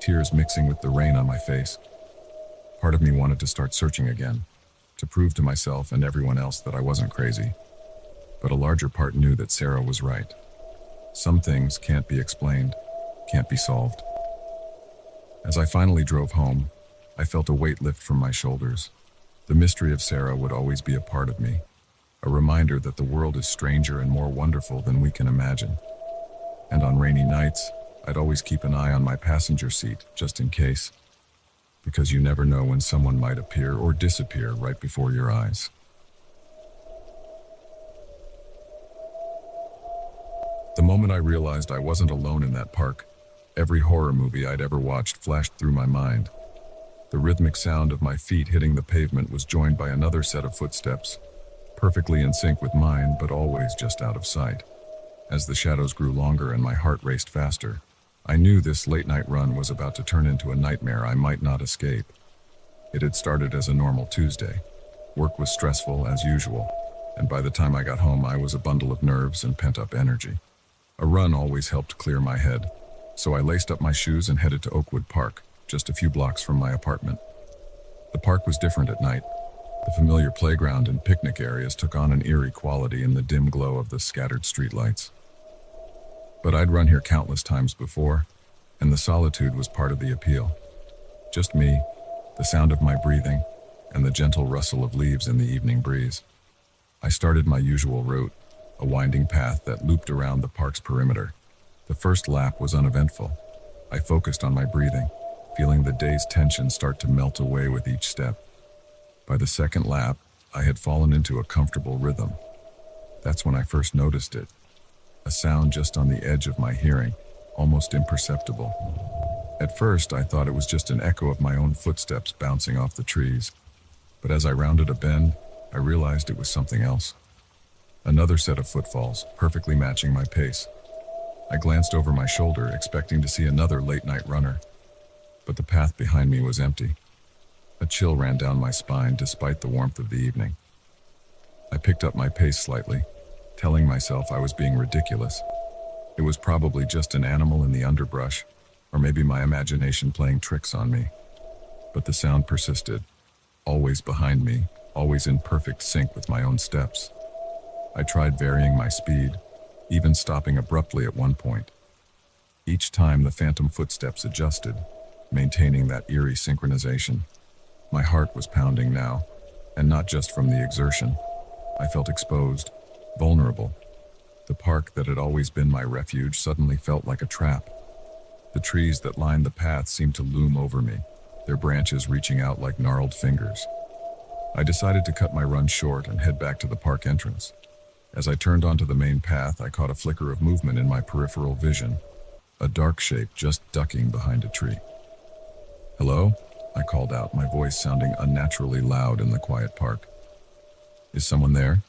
tears mixing with the rain on my face. Part of me wanted to start searching again, to prove to myself and everyone else that I wasn't crazy. But a larger part knew that Sarah was right. Some things can't be explained, can't be solved. As I finally drove home, I felt a weight lift from my shoulders. The mystery of Sarah would always be a part of me, a reminder that the world is stranger and more wonderful than we can imagine. And on rainy nights, I'd always keep an eye on my passenger seat, just in case, because you never know when someone might appear or disappear right before your eyes. The moment I realized I wasn't alone in that park, every horror movie I'd ever watched flashed through my mind. The rhythmic sound of my feet hitting the pavement was joined by another set of footsteps, perfectly in sync with mine, but always just out of sight. As the shadows grew longer and my heart raced faster, I knew this late-night run was about to turn into a nightmare I might not escape. It had started as a normal Tuesday. Work was stressful as usual, and by the time I got home, I was a bundle of nerves and pent-up energy. A run always helped clear my head, so I laced up my shoes and headed to Oakwood Park, just a few blocks from my apartment. The park was different at night. The The familiar playground and picnic areas took on an eerie quality in the dim glow of the scattered streetlights. But I'd run here countless times before, and the solitude was part of the appeal. Just me, the sound of my breathing, and the gentle rustle of leaves in the evening breeze. I started my usual route, a winding path that looped around the park's perimeter. The first lap was uneventful. I focused on my breathing, feeling the day's tension start to melt away with each step. By the second lap, I had fallen into a comfortable rhythm. That's when I first noticed it. A sound just on the edge of my hearing, almost imperceptible. At first, I thought it was just an echo of my own footsteps bouncing off the trees. But as I rounded a bend, I realized it was something else. Another set of footfalls, perfectly matching my pace. I glanced over my shoulder, expecting to see another late-night runner. But the path behind me was empty. A chill ran down my spine despite the warmth of the evening. I picked up my pace slightly, telling myself I was being ridiculous. It was probably just an animal in the underbrush, or maybe my imagination playing tricks on me. But the sound persisted, always behind me, always in perfect sync with my own steps. I tried varying my speed, even stopping abruptly at one point. Each time the phantom footsteps adjusted, maintaining that eerie synchronization. My heart was pounding now, and not just from the exertion. I felt exposed, vulnerable. The park that had always been my refuge suddenly felt like a trap. The trees that lined the path seemed to loom over me, their branches reaching out like gnarled fingers. I decided to cut my run short and head back to the park entrance. As I turned onto the main path, I caught a flicker of movement in my peripheral vision, a dark shape just ducking behind a tree. "Hello?" I called out, my voice sounding unnaturally loud in the quiet park. "Is someone there?"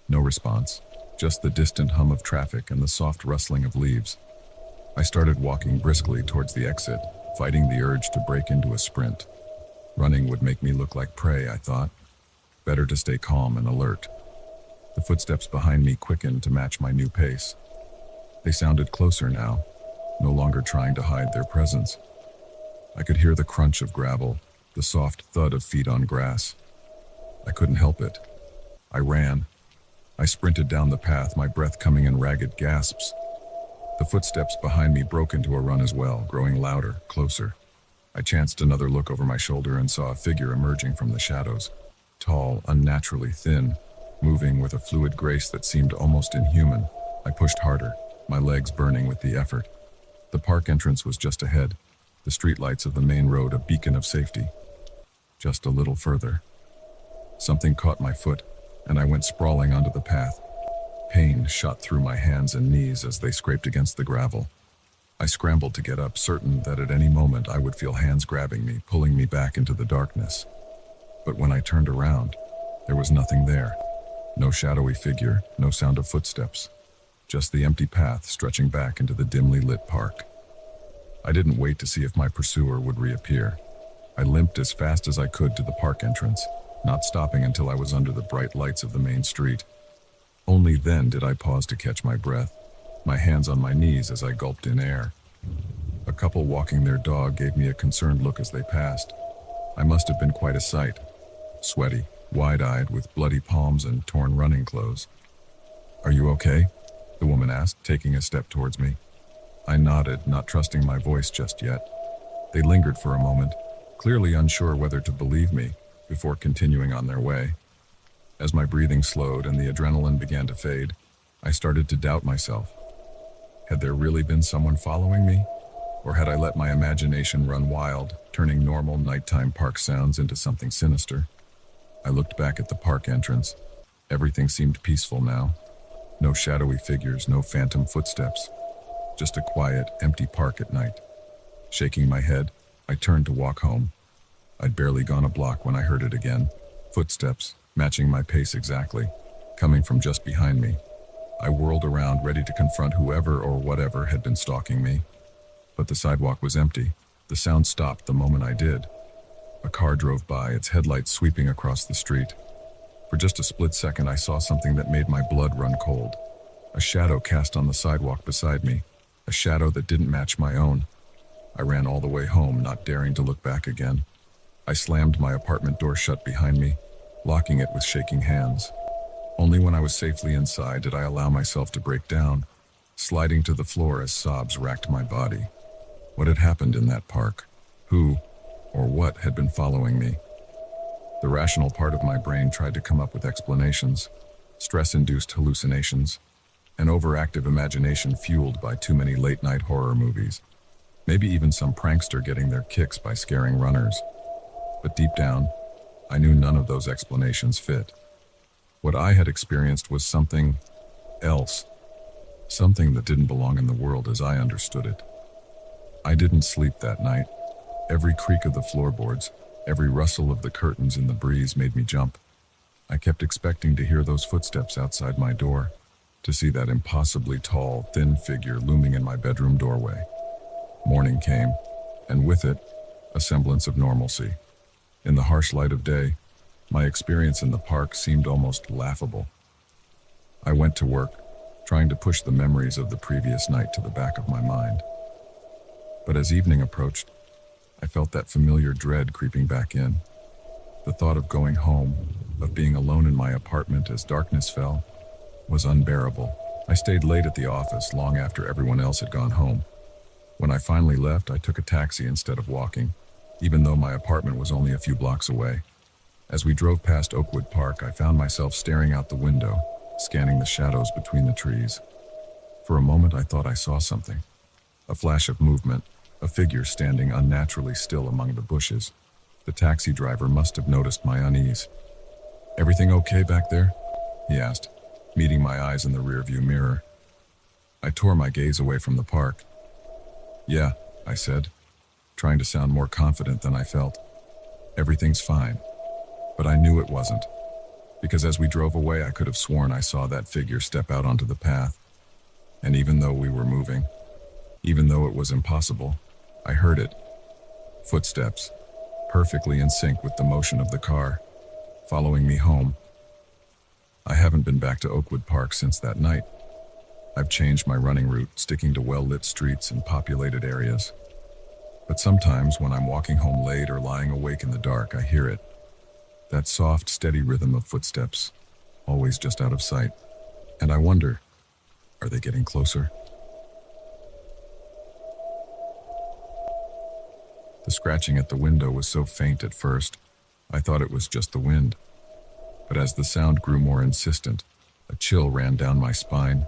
No response, just the distant hum of traffic and the soft rustling of leaves. I started walking briskly towards the exit, fighting the urge to break into a sprint. Running would make me look like prey, I thought. Better to stay calm and alert. The footsteps behind me quickened to match my new pace. They sounded closer now, no longer trying to hide their presence. I could hear the crunch of gravel, the soft thud of feet on grass. I couldn't help it. I ran. I sprinted down the path, my breath coming in ragged gasps. The footsteps behind me broke into a run as well, growing louder, closer. I chanced another look over my shoulder and saw a figure emerging from the shadows. Tall, unnaturally thin, moving with a fluid grace that seemed almost inhuman. I pushed harder, my legs burning with the effort. The park entrance was just ahead, the streetlights of the main road a beacon of safety. Just a little further. Something caught my foot, and I went sprawling onto the path. Pain shot through my hands and knees as they scraped against the gravel. I scrambled to get up, certain that at any moment I would feel hands grabbing me, pulling me back into the darkness. But when I turned around, there was nothing there. No shadowy figure, no sound of footsteps. Just the empty path stretching back into the dimly lit park. I didn't wait to see if my pursuer would reappear. I limped as fast as I could to the park entrance, not stopping until I was under the bright lights of the main street. Only then did I pause to catch my breath, my hands on my knees as I gulped in air. A couple walking their dog gave me a concerned look as they passed. I must have been quite a sight. Sweaty, wide-eyed, with bloody palms and torn running clothes. "Are you okay?" the woman asked, taking a step towards me. I nodded, not trusting my voice just yet. They lingered for a moment, clearly unsure whether to believe me, before continuing on their way. As my breathing slowed and the adrenaline began to fade, I started to doubt myself. Had there really been someone following me? Or had I let my imagination run wild, turning normal nighttime park sounds into something sinister? I looked back at the park entrance. Everything seemed peaceful now. No shadowy figures, no phantom footsteps. Just a quiet, empty park at night. Shaking my head, I turned to walk home. I'd barely gone a block when I heard it again. Footsteps, matching my pace exactly, coming from just behind me. I whirled around, ready to confront whoever or whatever had been stalking me. But the sidewalk was empty. The sound stopped the moment I did. A car drove by, its headlights sweeping across the street. For just a split second, I saw something that made my blood run cold. A shadow cast on the sidewalk beside me, a shadow that didn't match my own. I ran all the way home, not daring to look back again. I slammed my apartment door shut behind me, locking it with shaking hands. Only when I was safely inside did I allow myself to break down, sliding to the floor as sobs racked my body. What had happened in that park? Who or what had been following me? The rational part of my brain tried to come up with explanations, stress-induced hallucinations, an overactive imagination fueled by too many late-night horror movies. Maybe even some prankster getting their kicks by scaring runners. But deep down, I knew none of those explanations fit. What I had experienced was something else, something that didn't belong in the world as I understood it. I didn't sleep that night. Every creak of the floorboards, every rustle of the curtains in the breeze made me jump. I kept expecting to hear those footsteps outside my door, to see that impossibly tall, thin figure looming in my bedroom doorway. Morning came, and with it, a semblance of normalcy. In the harsh light of day, my experience in the park seemed almost laughable. I went to work, trying to push the memories of the previous night to the back of my mind. But as evening approached, I felt that familiar dread creeping back in. The thought of going home, of being alone in my apartment as darkness fell, was unbearable. I stayed late at the office long after everyone else had gone home. When I finally left, I took a taxi instead of walking, even though my apartment was only a few blocks away. As we drove past Oakwood Park, I found myself staring out the window, scanning the shadows between the trees. For a moment, I thought I saw something. A flash of movement, a figure standing unnaturally still among the bushes. The taxi driver must have noticed my unease. "Everything okay back there?" he asked, meeting my eyes in the rearview mirror. I tore my gaze away from the park. "Yeah," I said, trying to sound more confident than I felt. "Everything's fine." But I knew it wasn't, because as we drove away, I could have sworn I saw that figure step out onto the path. And even though we were moving, even though it was impossible, I heard it. Footsteps, perfectly in sync with the motion of the car, following me home. I haven't been back to Oakwood Park since that night. I've changed my running route, sticking to well-lit streets and populated areas. But sometimes when I'm walking home late or lying awake in the dark, I hear it. That soft, steady rhythm of footsteps, always just out of sight. And I wonder, are they getting closer? The scratching at the window was so faint at first, I thought it was just the wind. But as the sound grew more insistent, a chill ran down my spine.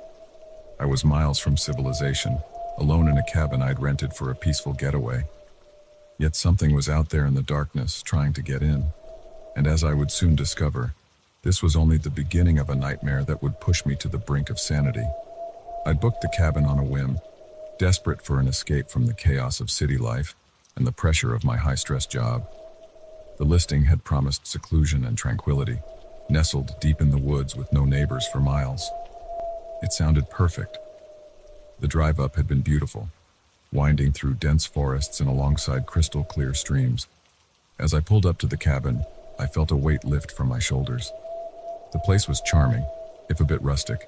I was miles from civilization, alone in a cabin I'd rented for a peaceful getaway. Yet something was out there in the darkness, trying to get in. And as I would soon discover, this was only the beginning of a nightmare that would push me to the brink of sanity. I'd booked the cabin on a whim, desperate for an escape from the chaos of city life and the pressure of my high-stress job. The listing had promised seclusion and tranquility, nestled deep in the woods with no neighbors for miles. It sounded perfect. The drive up had been beautiful, winding through dense forests and alongside crystal-clear streams. As I pulled up to the cabin, I felt a weight lift from my shoulders. The place was charming, if a bit rustic.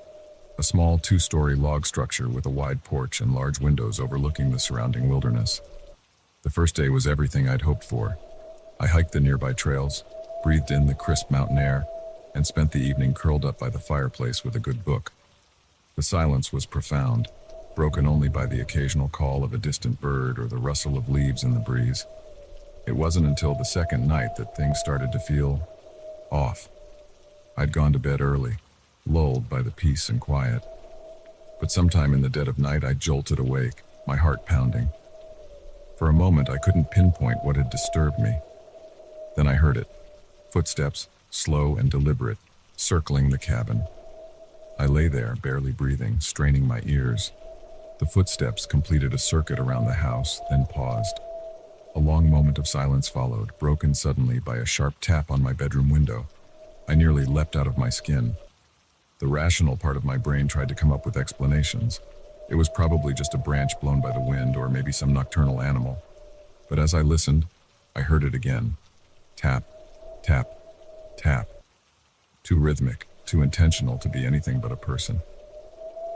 A small 2-story log structure with a wide porch and large windows overlooking the surrounding wilderness. The first day was everything I'd hoped for. I hiked the nearby trails, breathed in the crisp mountain air, and spent the evening curled up by the fireplace with a good book. The silence was profound, broken only by the occasional call of a distant bird or the rustle of leaves in the breeze. It wasn't until the second night that things started to feel off. I'd gone to bed early, lulled by the peace and quiet. But sometime in the dead of night, I jolted awake, my heart pounding. For a moment, I couldn't pinpoint what had disturbed me. Then I heard it. Footsteps, slow and deliberate, circling the cabin. I lay there, barely breathing, straining my ears. The footsteps completed a circuit around the house, then paused. A long moment of silence followed, broken suddenly by a sharp tap on my bedroom window. I nearly leapt out of my skin. The rational part of my brain tried to come up with explanations. It was probably just a branch blown by the wind or maybe some nocturnal animal. But as I listened, I heard it again. Tap, tap, tap. Too rhythmic, too intentional to be anything but a person.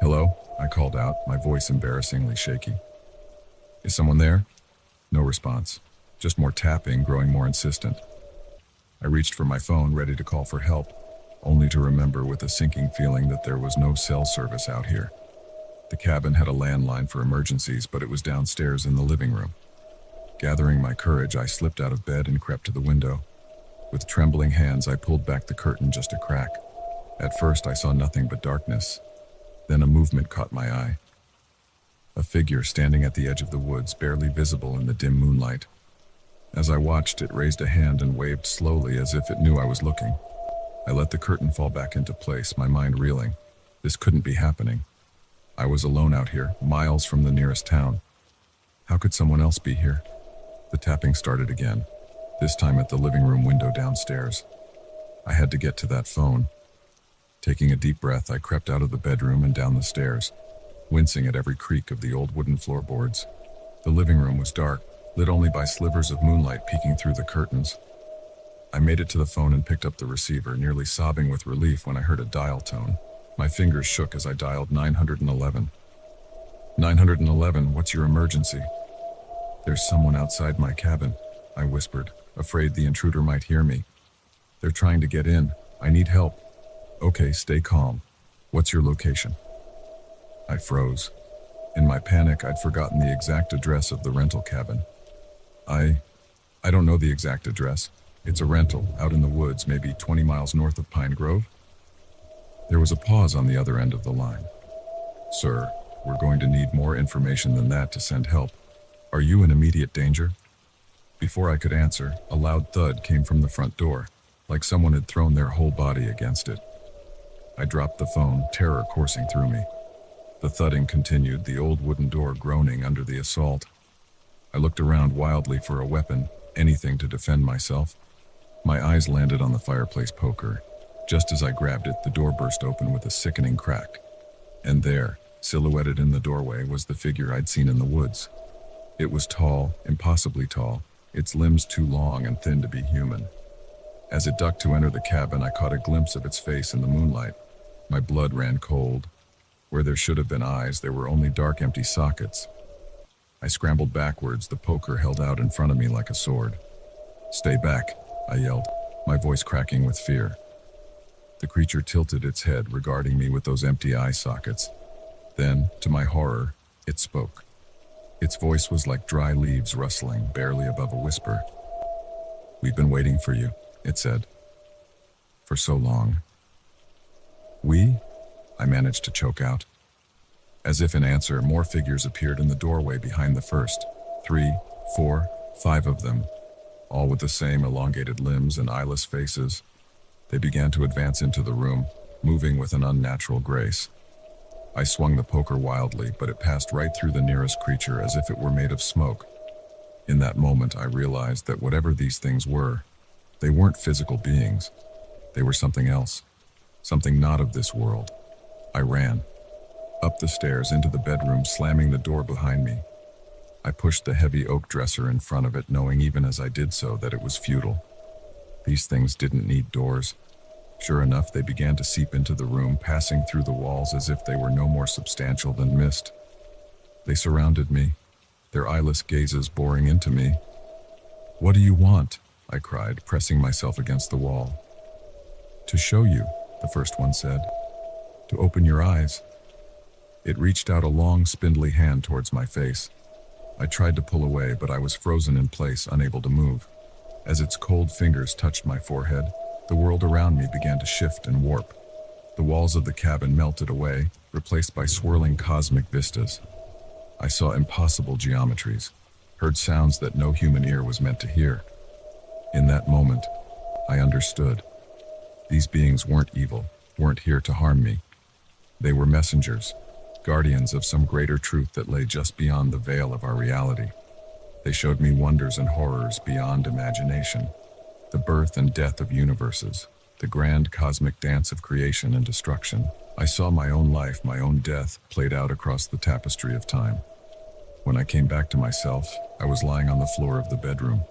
"Hello?" I called out, my voice embarrassingly shaky. "Is someone there?" No response. just more tapping, growing more insistent. I reached for my phone, ready to call for help, only to remember with a sinking feeling that there was no cell service out here. The cabin had a landline for emergencies, but it was downstairs in the living room. Gathering my courage, I slipped out of bed and crept to the window. With trembling hands, I pulled back the curtain just a crack. At first, I saw nothing but darkness. Then a movement caught my eye. A figure standing at the edge of the woods, barely visible in the dim moonlight. As I watched, it raised a hand and waved slowly as if it knew I was looking. I let the curtain fall back into place, my mind reeling. This couldn't be happening. I was alone out here, miles from the nearest town. How could someone else be here? The tapping started again, this time at the living room window downstairs. I had to get to that phone. Taking a deep breath, I crept out of the bedroom and down the stairs, wincing at every creak of the old wooden floorboards. The living room was dark, lit only by slivers of moonlight peeking through the curtains. I made it to the phone and picked up the receiver, nearly sobbing with relief when I heard a dial tone. My fingers shook as I dialed 911. 911, what's your emergency? There's someone outside my cabin, I whispered, afraid the intruder might hear me. They're trying to get in. I need help. Okay, stay calm. What's your location? I froze. In my panic, I'd forgotten the exact address of the rental cabin. I don't know the exact address. It's a rental, out in the woods, maybe 20 miles north of Pine Grove. There was a pause on the other end of the line. Sir, we're going to need more information than that to send help. Are you in immediate danger? Before I could answer, a loud thud came from the front door, like someone had thrown their whole body against it. I dropped the phone, terror coursing through me. The thudding continued, the old wooden door groaning under the assault. I looked around wildly for a weapon, anything to defend myself. My eyes landed on the fireplace poker. Just as I grabbed it, the door burst open with a sickening crack. And there, silhouetted in the doorway, was the figure I'd seen in the woods. It was tall, impossibly tall, its limbs too long and thin to be human. As it ducked to enter the cabin, I caught a glimpse of its face in the moonlight. My blood ran cold. Where there should have been eyes, there were only dark, empty sockets. I scrambled backwards, the poker held out in front of me like a sword. Stay back, I yelled, my voice cracking with fear. The creature tilted its head, regarding me with those empty eye sockets. Then, to my horror, it spoke. Its voice was like dry leaves rustling, barely above a whisper. We've been waiting for you, it said. For so long. We? I managed to choke out. As if in answer, more figures appeared in the doorway behind the first. 3, 4, 5 of them, all with the same elongated limbs and eyeless faces. They began to advance into the room, moving with an unnatural grace. I swung the poker wildly, but it passed right through the nearest creature as if it were made of smoke. In that moment, I realized that whatever these things were, they weren't physical beings. They were something else, something not of this world. I ran. Up the stairs into the bedroom, slamming the door behind me. I pushed the heavy oak dresser in front of it, knowing even as I did so that it was futile. These things didn't need doors. Sure enough, they began to seep into the room, passing through the walls as if they were no more substantial than mist. They surrounded me, their eyeless gazes boring into me. What do you want? I cried, pressing myself against the wall. To show you, the first one said. To open your eyes. It reached out a long, spindly hand towards my face. I tried to pull away, but I was frozen in place, unable to move. As its cold fingers touched my forehead, the world around me began to shift and warp. The walls of the cabin melted away, replaced by swirling cosmic vistas. I saw impossible geometries, heard sounds that no human ear was meant to hear. In that moment, I understood. These beings weren't evil, weren't here to harm me. They were messengers, guardians of some greater truth that lay just beyond the veil of our reality. They showed me wonders and horrors beyond imagination. The birth and death of universes, the grand cosmic dance of creation and destruction. I saw my own life, my own death, played out across the tapestry of time. When I came back to myself, I was lying on the floor of the bedroom.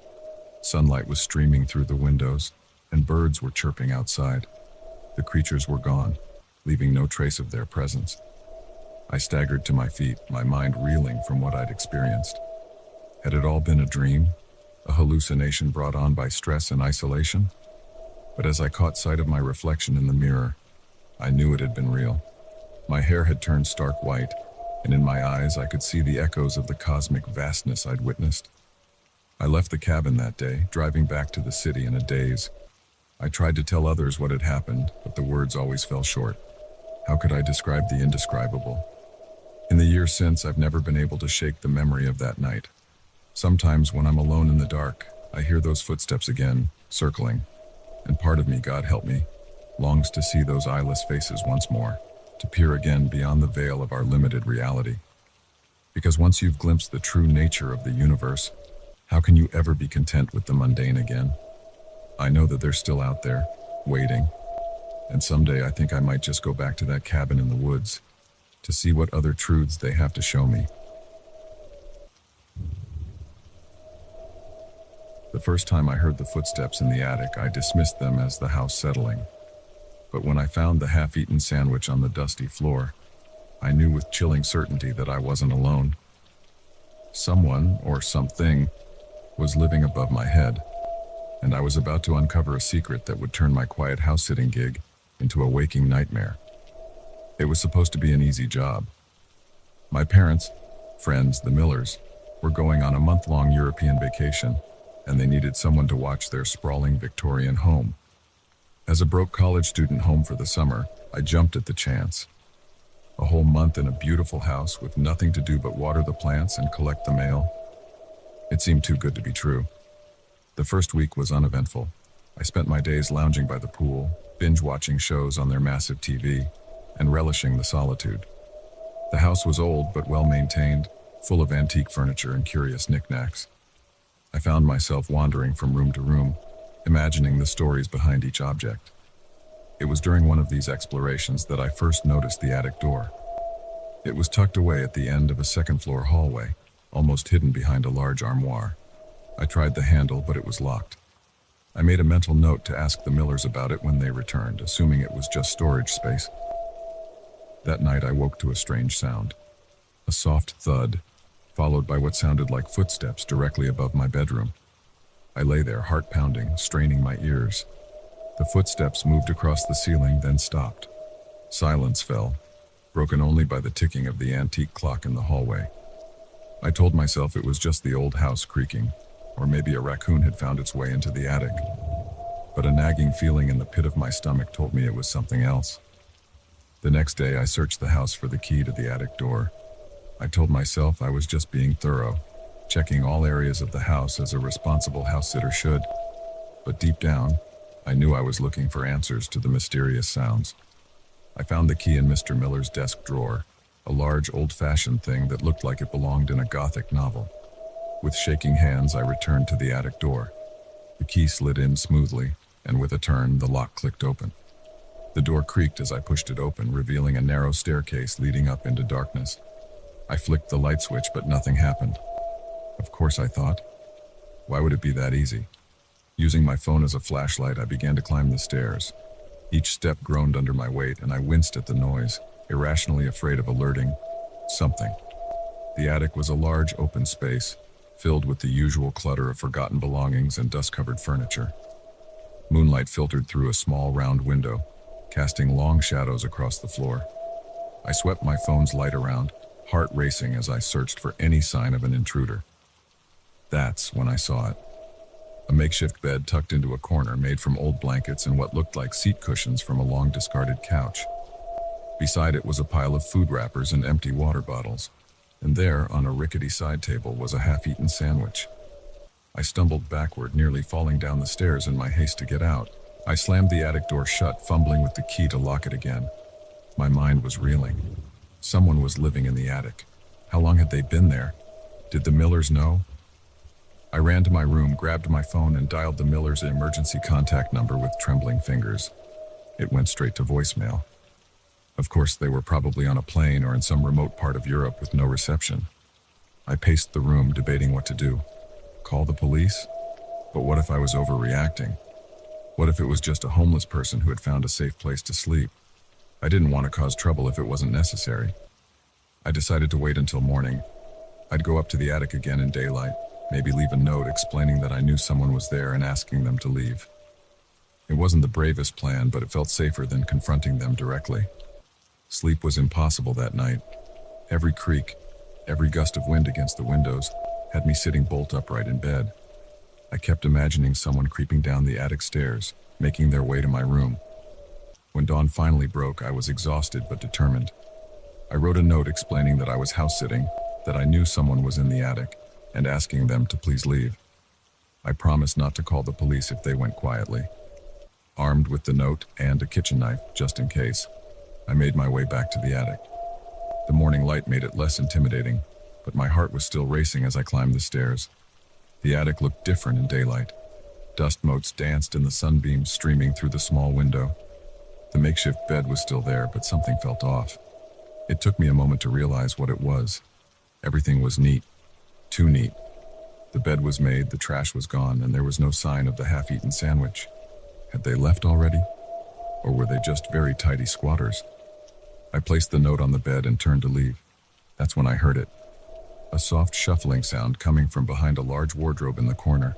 Sunlight was streaming through the windows, and birds were chirping outside. The creatures were gone, leaving no trace of their presence. I staggered to my feet, my mind reeling from what I'd experienced. Had it all been a dream? a hallucination brought on by stress and isolation? But as I caught sight of my reflection in the mirror, I knew it had been real. My hair had turned stark white, and in my eyes I could see the echoes of the cosmic vastness I'd witnessed. I left the cabin that day, driving back to the city in a daze. I tried to tell others what had happened, but the words always fell short. How could I describe the indescribable? In the years since, I've never been able to shake the memory of that night. Sometimes when I'm alone in the dark, I hear those footsteps again, circling, and part of me, God help me, longs to see those eyeless faces once more, to peer again beyond the veil of our limited reality. Because once you've glimpsed the true nature of the universe, how can you ever be content with the mundane again? I know that they're still out there, waiting, and someday I think I might just go back to that cabin in the woods to see what other truths they have to show me. The first time I heard the footsteps in the attic, I dismissed them as the house settling. But when I found the half-eaten sandwich on the dusty floor, I knew with chilling certainty that I wasn't alone. Someone, or something, was living above my head, and I was about to uncover a secret that would turn my quiet house-sitting gig into a waking nightmare. It was supposed to be an easy job. My parents, friends, the Millers, were going on a month-long European vacation, and they needed someone to watch their sprawling Victorian home. As a broke college student home for the summer, I jumped at the chance. A whole month in a beautiful house with nothing to do but water the plants and collect the mail. It seemed too good to be true. The first week was uneventful. I spent my days lounging by the pool, binge-watching shows on their massive TV, and relishing the solitude. The house was old but well-maintained, full of antique furniture and curious knickknacks. I found myself wandering from room to room, imagining the stories behind each object. It was during one of these explorations that I first noticed the attic door. It was tucked away at the end of a second-floor hallway, almost hidden behind a large armoire. I tried the handle, but it was locked. I made a mental note to ask the Millers about it when they returned, assuming it was just storage space. That night I woke to a strange sound. A soft thud, followed by what sounded like footsteps directly above my bedroom. I lay there, heart pounding, straining my ears. The footsteps moved across the ceiling, then stopped. Silence fell, broken only by the ticking of the antique clock in the hallway. I told myself it was just the old house creaking, or maybe a raccoon had found its way into the attic. But a nagging feeling in the pit of my stomach told me it was something else. The next day I searched the house for the key to the attic door. I told myself I was just being thorough, checking all areas of the house as a responsible house-sitter should. But deep down, I knew I was looking for answers to the mysterious sounds. I found the key in Mr. Miller's desk drawer, a large old-fashioned thing that looked like it belonged in a Gothic novel. With shaking hands, I returned to the attic door. The key slid in smoothly, and with a turn, the lock clicked open. The door creaked as I pushed it open, revealing a narrow staircase leading up into darkness. I flicked the light switch, but nothing happened. Of course, I thought. Why would it be that easy? Using my phone as a flashlight, I began to climb the stairs. Each step groaned under my weight, and I winced at the noise, irrationally afraid of alerting something. The attic was a large open space, filled with the usual clutter of forgotten belongings and dust-covered furniture. Moonlight filtered through a small round window, casting long shadows across the floor. I swept my phone's light around, heart racing as I searched for any sign of an intruder. That's when I saw it. A makeshift bed tucked into a corner made from old blankets and what looked like seat cushions from a long discarded couch. Beside it was a pile of food wrappers and empty water bottles, and there, on a rickety side table, was a half-eaten sandwich. I stumbled backward, nearly falling down the stairs in my haste to get out. I slammed the attic door shut, fumbling with the key to lock it again. My mind was reeling. Someone was living in the attic. How long had they been there? Did the Millers know? I ran to my room, grabbed my phone, and dialed the Millers' emergency contact number with trembling fingers. It went straight to voicemail. Of course, they were probably on a plane or in some remote part of Europe with no reception. I paced the room, debating what to do. Call the police? But what if I was overreacting? What if it was just a homeless person who had found a safe place to sleep? I didn't want to cause trouble if it wasn't necessary. I decided to wait until morning. I'd go up to the attic again in daylight, Maybe leave a note explaining that I knew someone was there and asking them to leave. It wasn't the bravest plan, but it felt safer than confronting them directly. Sleep was impossible that night. Every creak, every gust of wind against the windows had me sitting bolt upright in bed. I kept imagining someone creeping down the attic stairs, making their way to my room. When dawn finally broke, I was exhausted but determined. I wrote a note explaining that I was house sitting, that I knew someone was in the attic, and asking them to please leave. I promised not to call the police if they went quietly. Armed with the note and a kitchen knife, just in case, I made my way back to the attic. The morning light made it less intimidating, but my heart was still racing as I climbed the stairs. The attic looked different in daylight. Dust motes danced in the sunbeams streaming through the small window. The makeshift bed was still there, but something felt off. It took me a moment to realize what it was. Everything was neat. Too neat. The bed was made, the trash was gone, and there was no sign of the half-eaten sandwich. Had they left already? Or were they just very tidy squatters? I placed the note on the bed and turned to leave. That's when I heard it. A soft shuffling sound coming from behind a large wardrobe in the corner.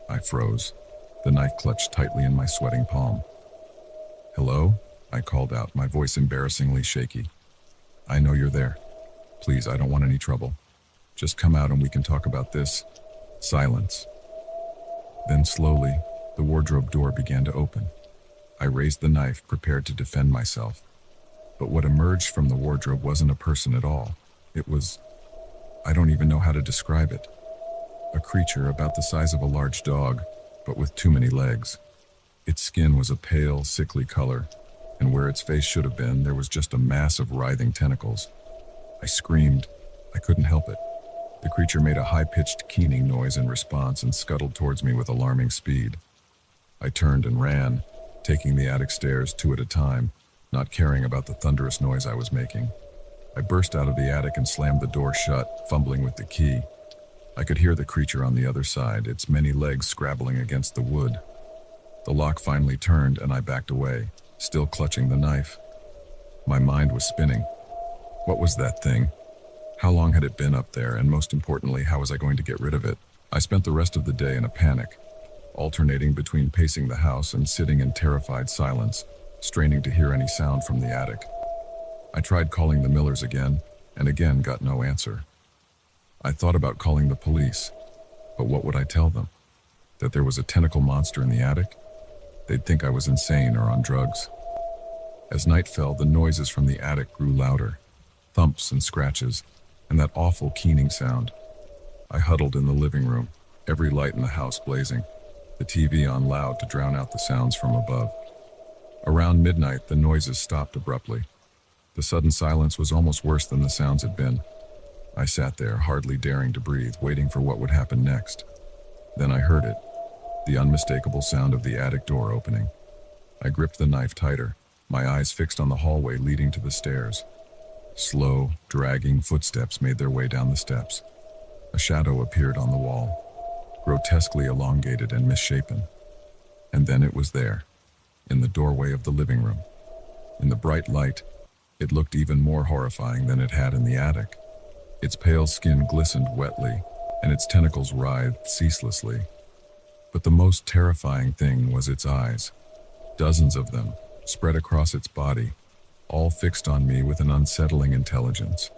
I froze, the knife clutched tightly in my sweating palm. "Hello?" I called out, my voice embarrassingly shaky. "I know you're there. Please, I don't want any trouble. Just come out and we can talk about this." Silence. Then slowly, the wardrobe door began to open. I raised the knife, prepared to defend myself. But what emerged from the wardrobe wasn't a person at all. It was... I don't even know how to describe it. A creature about the size of a large dog, but with too many legs. Its skin was a pale, sickly color, and where its face should have been, there was just a mass of writhing tentacles. I screamed. I couldn't help it. The creature made a high-pitched keening noise in response and scuttled towards me with alarming speed. I turned and ran, taking the attic stairs 2 at a time, not caring about the thunderous noise I was making. I burst out of the attic and slammed the door shut, fumbling with the key. I could hear the creature on the other side, its many legs scrabbling against the wood. The lock finally turned and I backed away, still clutching the knife. My mind was spinning. What was that thing? How long had it been up there, and most importantly, how was I going to get rid of it? I spent the rest of the day in a panic, alternating between pacing the house and sitting in terrified silence, straining to hear any sound from the attic. I tried calling the Millers again, and again got no answer. I thought about calling the police, but what would I tell them? That there was a tentacle monster in the attic? They'd think I was insane or on drugs. As night fell, the noises from the attic grew louder, thumps and scratches, and that awful keening sound. I huddled in the living room, every light in the house blazing, the TV on loud to drown out the sounds from above. Around midnight, the noises stopped abruptly. The sudden silence was almost worse than the sounds had been. I sat there, hardly daring to breathe, waiting for what would happen next. Then I heard it, the unmistakable sound of the attic door opening. I gripped the knife tighter, my eyes fixed on the hallway leading to the stairs. Slow, dragging footsteps made their way down the steps. A shadow appeared on the wall, grotesquely elongated and misshapen. And then it was there, in the doorway of the living room. In the bright light, it looked even more horrifying than it had in the attic. Its pale skin glistened wetly, and its tentacles writhed ceaselessly. But the most terrifying thing was its eyes. Dozens of them, spread across its body, all fixed on me with an unsettling intelligence.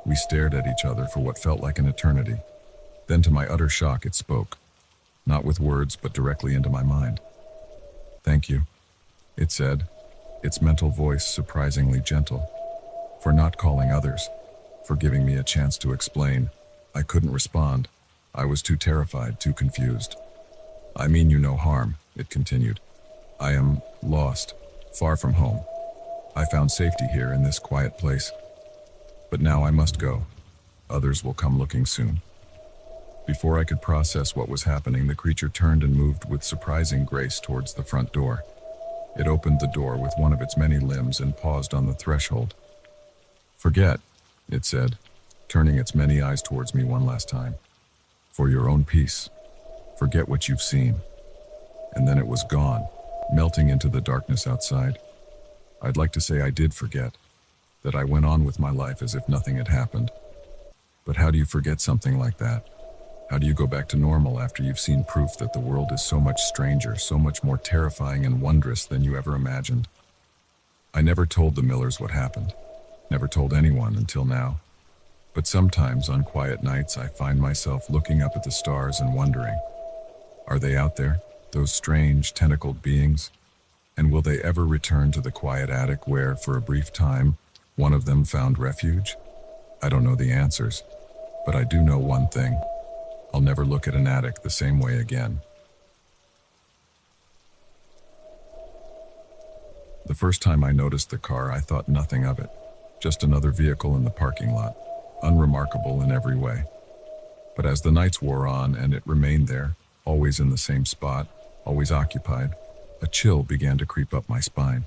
We stared at each other for what felt like an eternity. Then, to my utter shock, it spoke. Not with words, but directly into my mind. "Thank you," it said, its mental voice surprisingly gentle. "For not calling others, for giving me a chance to explain." I couldn't respond. I was too terrified, too confused. "I mean you no harm," it continued. "I am lost, far from home. I found safety here in this quiet place. But now I must go. Others will come looking soon." Before I could process what was happening, the creature turned and moved with surprising grace towards the front door. It opened the door with one of its many limbs and paused on the threshold. "Forget," it said, turning its many eyes towards me one last time. "For your own peace. Forget what you've seen." And then it was gone, melting into the darkness outside. I'd like to say I did forget, that I went on with my life as if nothing had happened. But how do you forget something like that? How do you go back to normal after you've seen proof that the world is so much stranger, so much more terrifying and wondrous than you ever imagined? I never told the Millers what happened. Never told anyone until now. But sometimes on quiet nights I find myself looking up at the stars and wondering, are they out there, those strange, tentacled beings? And will they ever return to the quiet attic where, for a brief time, one of them found refuge? I don't know the answers, but I do know one thing. I'll never look at an attic the same way again. The first time I noticed the car, I thought nothing of it. Just another vehicle in the parking lot, unremarkable in every way. But as the nights wore on and it remained there, always in the same spot, always occupied, a chill began to creep up my spine.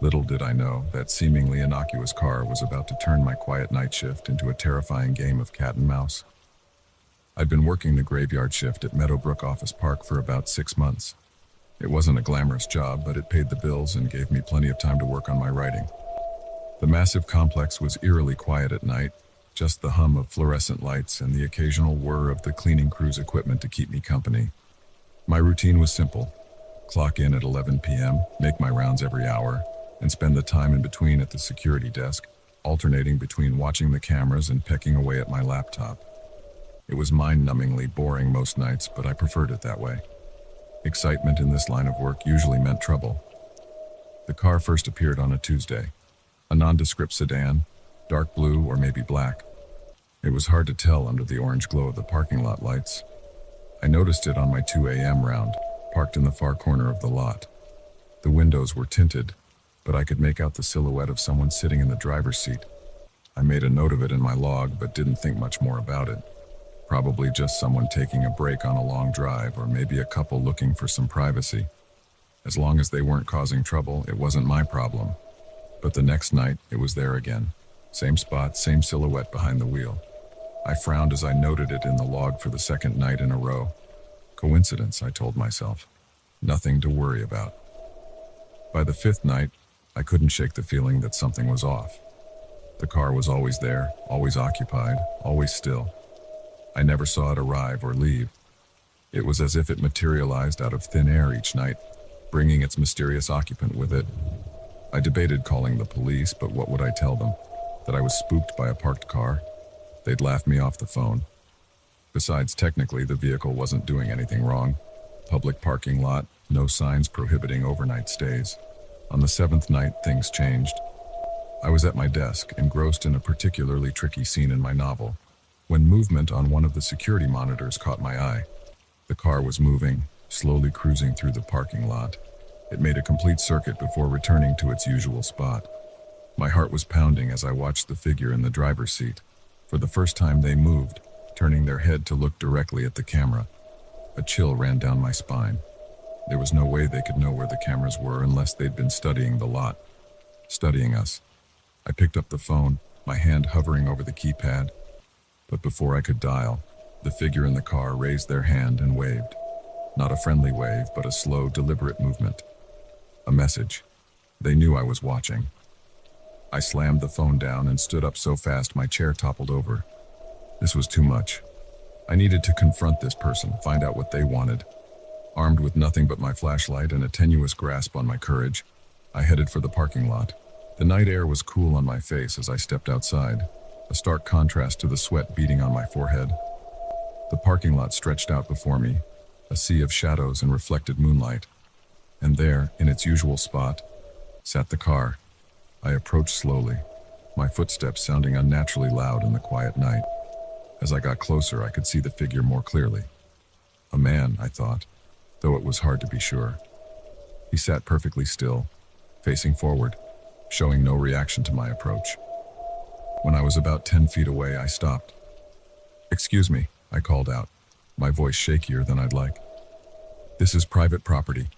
Little did I know that seemingly innocuous car was about to turn my quiet night shift into a terrifying game of cat and mouse. I'd been working the graveyard shift at Meadowbrook Office Park for about 6 months. It wasn't a glamorous job, but it paid the bills and gave me plenty of time to work on my writing. The massive complex was eerily quiet at night, just the hum of fluorescent lights and the occasional whir of the cleaning crew's equipment to keep me company. My routine was simple. Clock in at 11 p.m., make my rounds every hour, and spend the time in between at the security desk, alternating between watching the cameras and pecking away at my laptop. It was mind-numbingly boring most nights, but I preferred it that way. Excitement in this line of work usually meant trouble. The car first appeared on a Tuesday. A nondescript sedan, dark blue or maybe black. It was hard to tell under the orange glow of the parking lot lights. I noticed it on my 2 a.m. round, parked in the far corner of the lot. The windows were tinted, but I could make out the silhouette of someone sitting in the driver's seat. I made a note of it in my log, but didn't think much more about it. Probably just someone taking a break on a long drive, or maybe a couple looking for some privacy. As long as they weren't causing trouble, it wasn't my problem. But the next night, it was there again. Same spot, same silhouette behind the wheel. I frowned as I noted it in the log for the second night in a row. Coincidence, I told myself. Nothing to worry about. By the 5th night, I couldn't shake the feeling that something was off. The car was always there, always occupied, always still. I never saw it arrive or leave. It was as if it materialized out of thin air each night, bringing its mysterious occupant with it. I debated calling the police, but what would I tell them? That I was spooked by a parked car? They'd laugh me off the phone. Besides, technically, the vehicle wasn't doing anything wrong. Public parking lot, no signs prohibiting overnight stays. On the 7th night, things changed. I was at my desk, engrossed in a particularly tricky scene in my novel, when movement on one of the security monitors caught my eye. The car was moving, slowly cruising through the parking lot. It made a complete circuit before returning to its usual spot. My heart was pounding as I watched the figure in the driver's seat. For the first time they moved, turning their head to look directly at the camera. A chill ran down my spine. There was no way they could know where the cameras were unless they'd been studying the lot. Studying us. I picked up the phone, my hand hovering over the keypad. But before I could dial, the figure in the car raised their hand and waved. Not a friendly wave, but a slow, deliberate movement. A message. They knew I was watching. I slammed the phone down and stood up so fast my chair toppled over. This was too much. I needed to confront this person, find out what they wanted. Armed with nothing but my flashlight and a tenuous grasp on my courage, I headed for the parking lot. The night air was cool on my face as I stepped outside, a stark contrast to the sweat beading on my forehead. The parking lot stretched out before me, a sea of shadows and reflected moonlight. And there, in its usual spot, sat the car. I approached slowly, my footsteps sounding unnaturally loud in the quiet night. As I got closer, I could see the figure more clearly. A man, I thought, though it was hard to be sure. He sat perfectly still, facing forward, showing no reaction to my approach. When I was about 10 feet away, I stopped. "Excuse me," I called out, my voice shakier than I'd like. "This is private property.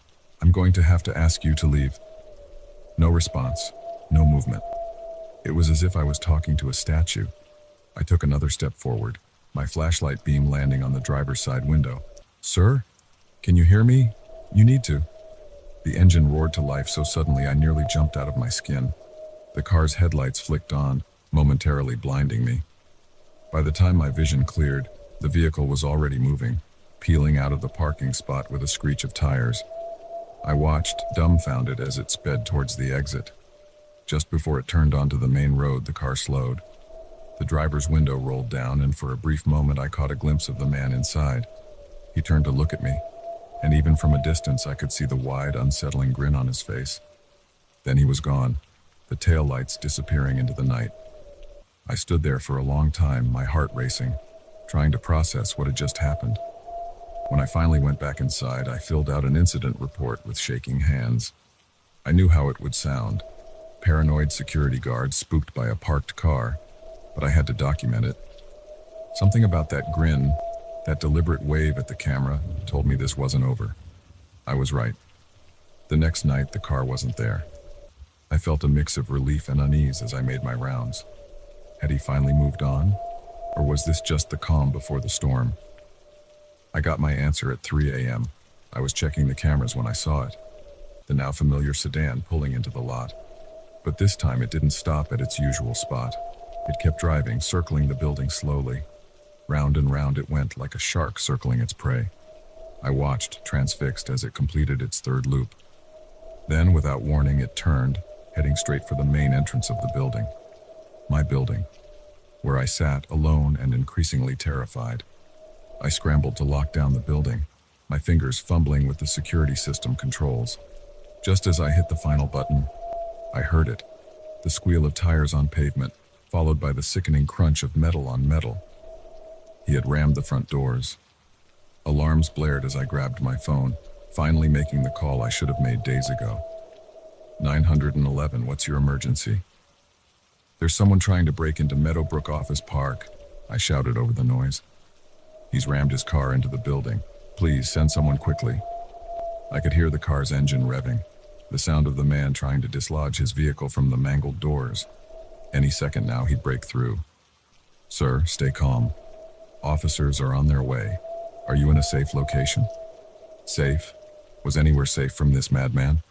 I'm going to have to ask you to leave." No response, no movement. It was as if I was talking to a statue. I took another step forward, my flashlight beam landing on the driver's side window. "Sir? Can you hear me? You need to." The engine roared to life so suddenly I nearly jumped out of my skin. The car's headlights flicked on, momentarily blinding me. By the time my vision cleared, The vehicle was already moving, peeling out of the parking spot with a screech of tires. I watched, dumbfounded, as it sped towards the exit. Just before it turned onto the main road, the car slowed. The driver's window rolled down, and for a brief moment I caught a glimpse of the man inside. He turned to look at me, and even from a distance I could see the wide, unsettling grin on his face. Then he was gone, the taillights disappearing into the night. I stood there for a long time, my heart racing, trying to process what had just happened. When I finally went back inside, I filled out an incident report with shaking hands. I knew how it would sound. Paranoid security guards spooked by a parked car, but I had to document it. Something about that grin, that deliberate wave at the camera, told me this wasn't over. I was right. The next night, the car wasn't there. I felt a mix of relief and unease as I made my rounds. Had he finally moved on? Or was this just the calm before the storm? I got my answer at 3 a.m. I was checking the cameras when I saw it. The now familiar sedan pulling into the lot. But this time it didn't stop at its usual spot. It kept driving, circling the building slowly. Round and round it went like a shark circling its prey. I watched, transfixed, as it completed its third loop. Then, without warning, it turned, heading straight for the main entrance of the building. My building, where I sat alone and increasingly terrified. I scrambled to lock down the building, my fingers fumbling with the security system controls. Just as I hit the final button, I heard it, the squeal of tires on pavement, followed by the sickening crunch of metal on metal. He had rammed the front doors. Alarms blared as I grabbed my phone, finally making the call I should have made days ago. 911, what's your emergency? There's someone trying to break into Meadowbrook Office Park, I shouted over the noise. He's rammed his car into the building. Please, send someone quickly. I could hear the car's engine revving, the sound of the man trying to dislodge his vehicle from the mangled doors. Any second now he'd break through. Sir, stay calm. Officers are on their way. Are you in a safe location? Safe? Was anywhere safe from this madman?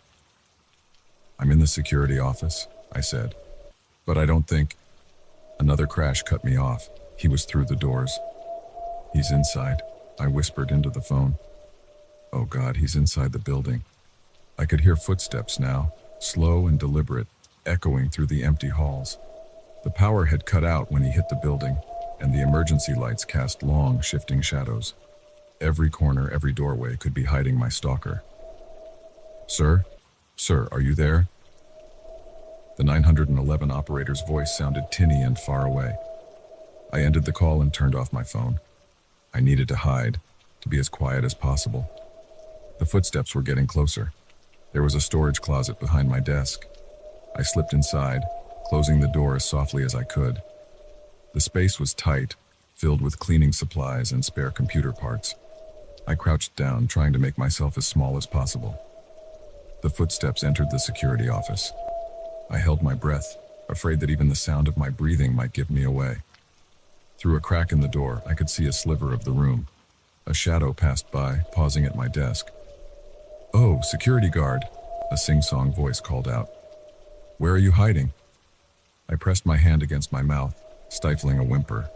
I'm in the security office, I said. But I don't think... Another crash cut me off. He was through the doors. He's inside, I whispered into the phone. Oh God, he's inside the building. I could hear footsteps now, slow and deliberate, echoing through the empty halls. The power had cut out when he hit the building, and the emergency lights cast long, shifting shadows. Every corner, every doorway could be hiding my stalker. Sir? Sir, are you there? The 911 operator's voice sounded tinny and far away. I ended the call and turned off my phone. I needed to hide, to be as quiet as possible. The footsteps were getting closer. There was a storage closet behind my desk. I slipped inside, closing the door as softly as I could. The space was tight, filled with cleaning supplies and spare computer parts. I crouched down, trying to make myself as small as possible. The footsteps entered the security office. I held my breath, afraid that even the sound of my breathing might give me away. Through a crack in the door, I could see a sliver of the room. A shadow passed by, pausing at my desk. "Oh, security guard," a sing-song voice called out. "Where are you hiding?" I pressed my hand against my mouth, stifling a whimper.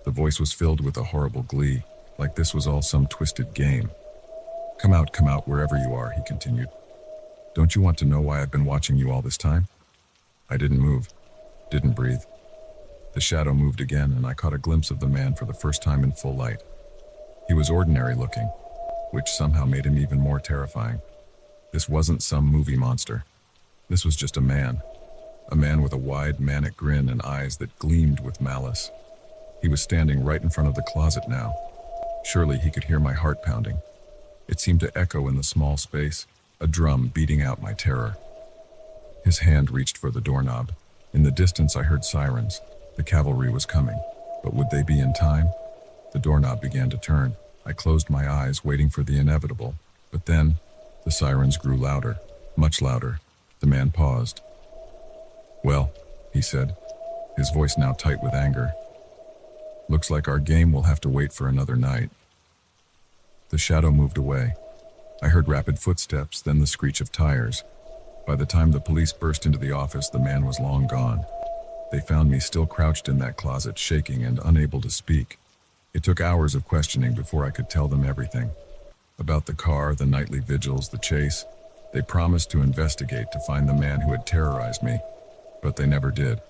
The voice was filled with a horrible glee, like this was all some twisted game. Come out, wherever you are," he continued. "Don't you want to know why I've been watching you all this time?" I didn't move, didn't breathe. The shadow moved again, and I caught a glimpse of the man for the first time in full light. He was ordinary looking, which somehow made him even more terrifying. This wasn't some movie monster. This was just a man with a wide, manic grin and eyes that gleamed with malice. He was standing right in front of the closet now. Surely he could hear my heart pounding. It seemed to echo in the small space, a drum beating out my terror. His hand reached for the doorknob. In the distance I heard sirens. The cavalry was coming, but would they be in time? The doorknob began to turn. I closed my eyes, waiting for the inevitable. But then, the sirens grew louder, much louder. The man paused. "Well," he said, his voice now tight with anger. "Looks like our game will have to wait for another night." The shadow moved away. I heard rapid footsteps, then the screech of tires. By the time the police burst into the office, the man was long gone. They found me still crouched in that closet, shaking and unable to speak. It took hours of questioning before I could tell them everything. About the car, the nightly vigils, the chase. They promised to investigate to find the man who had terrorized me, but they never did.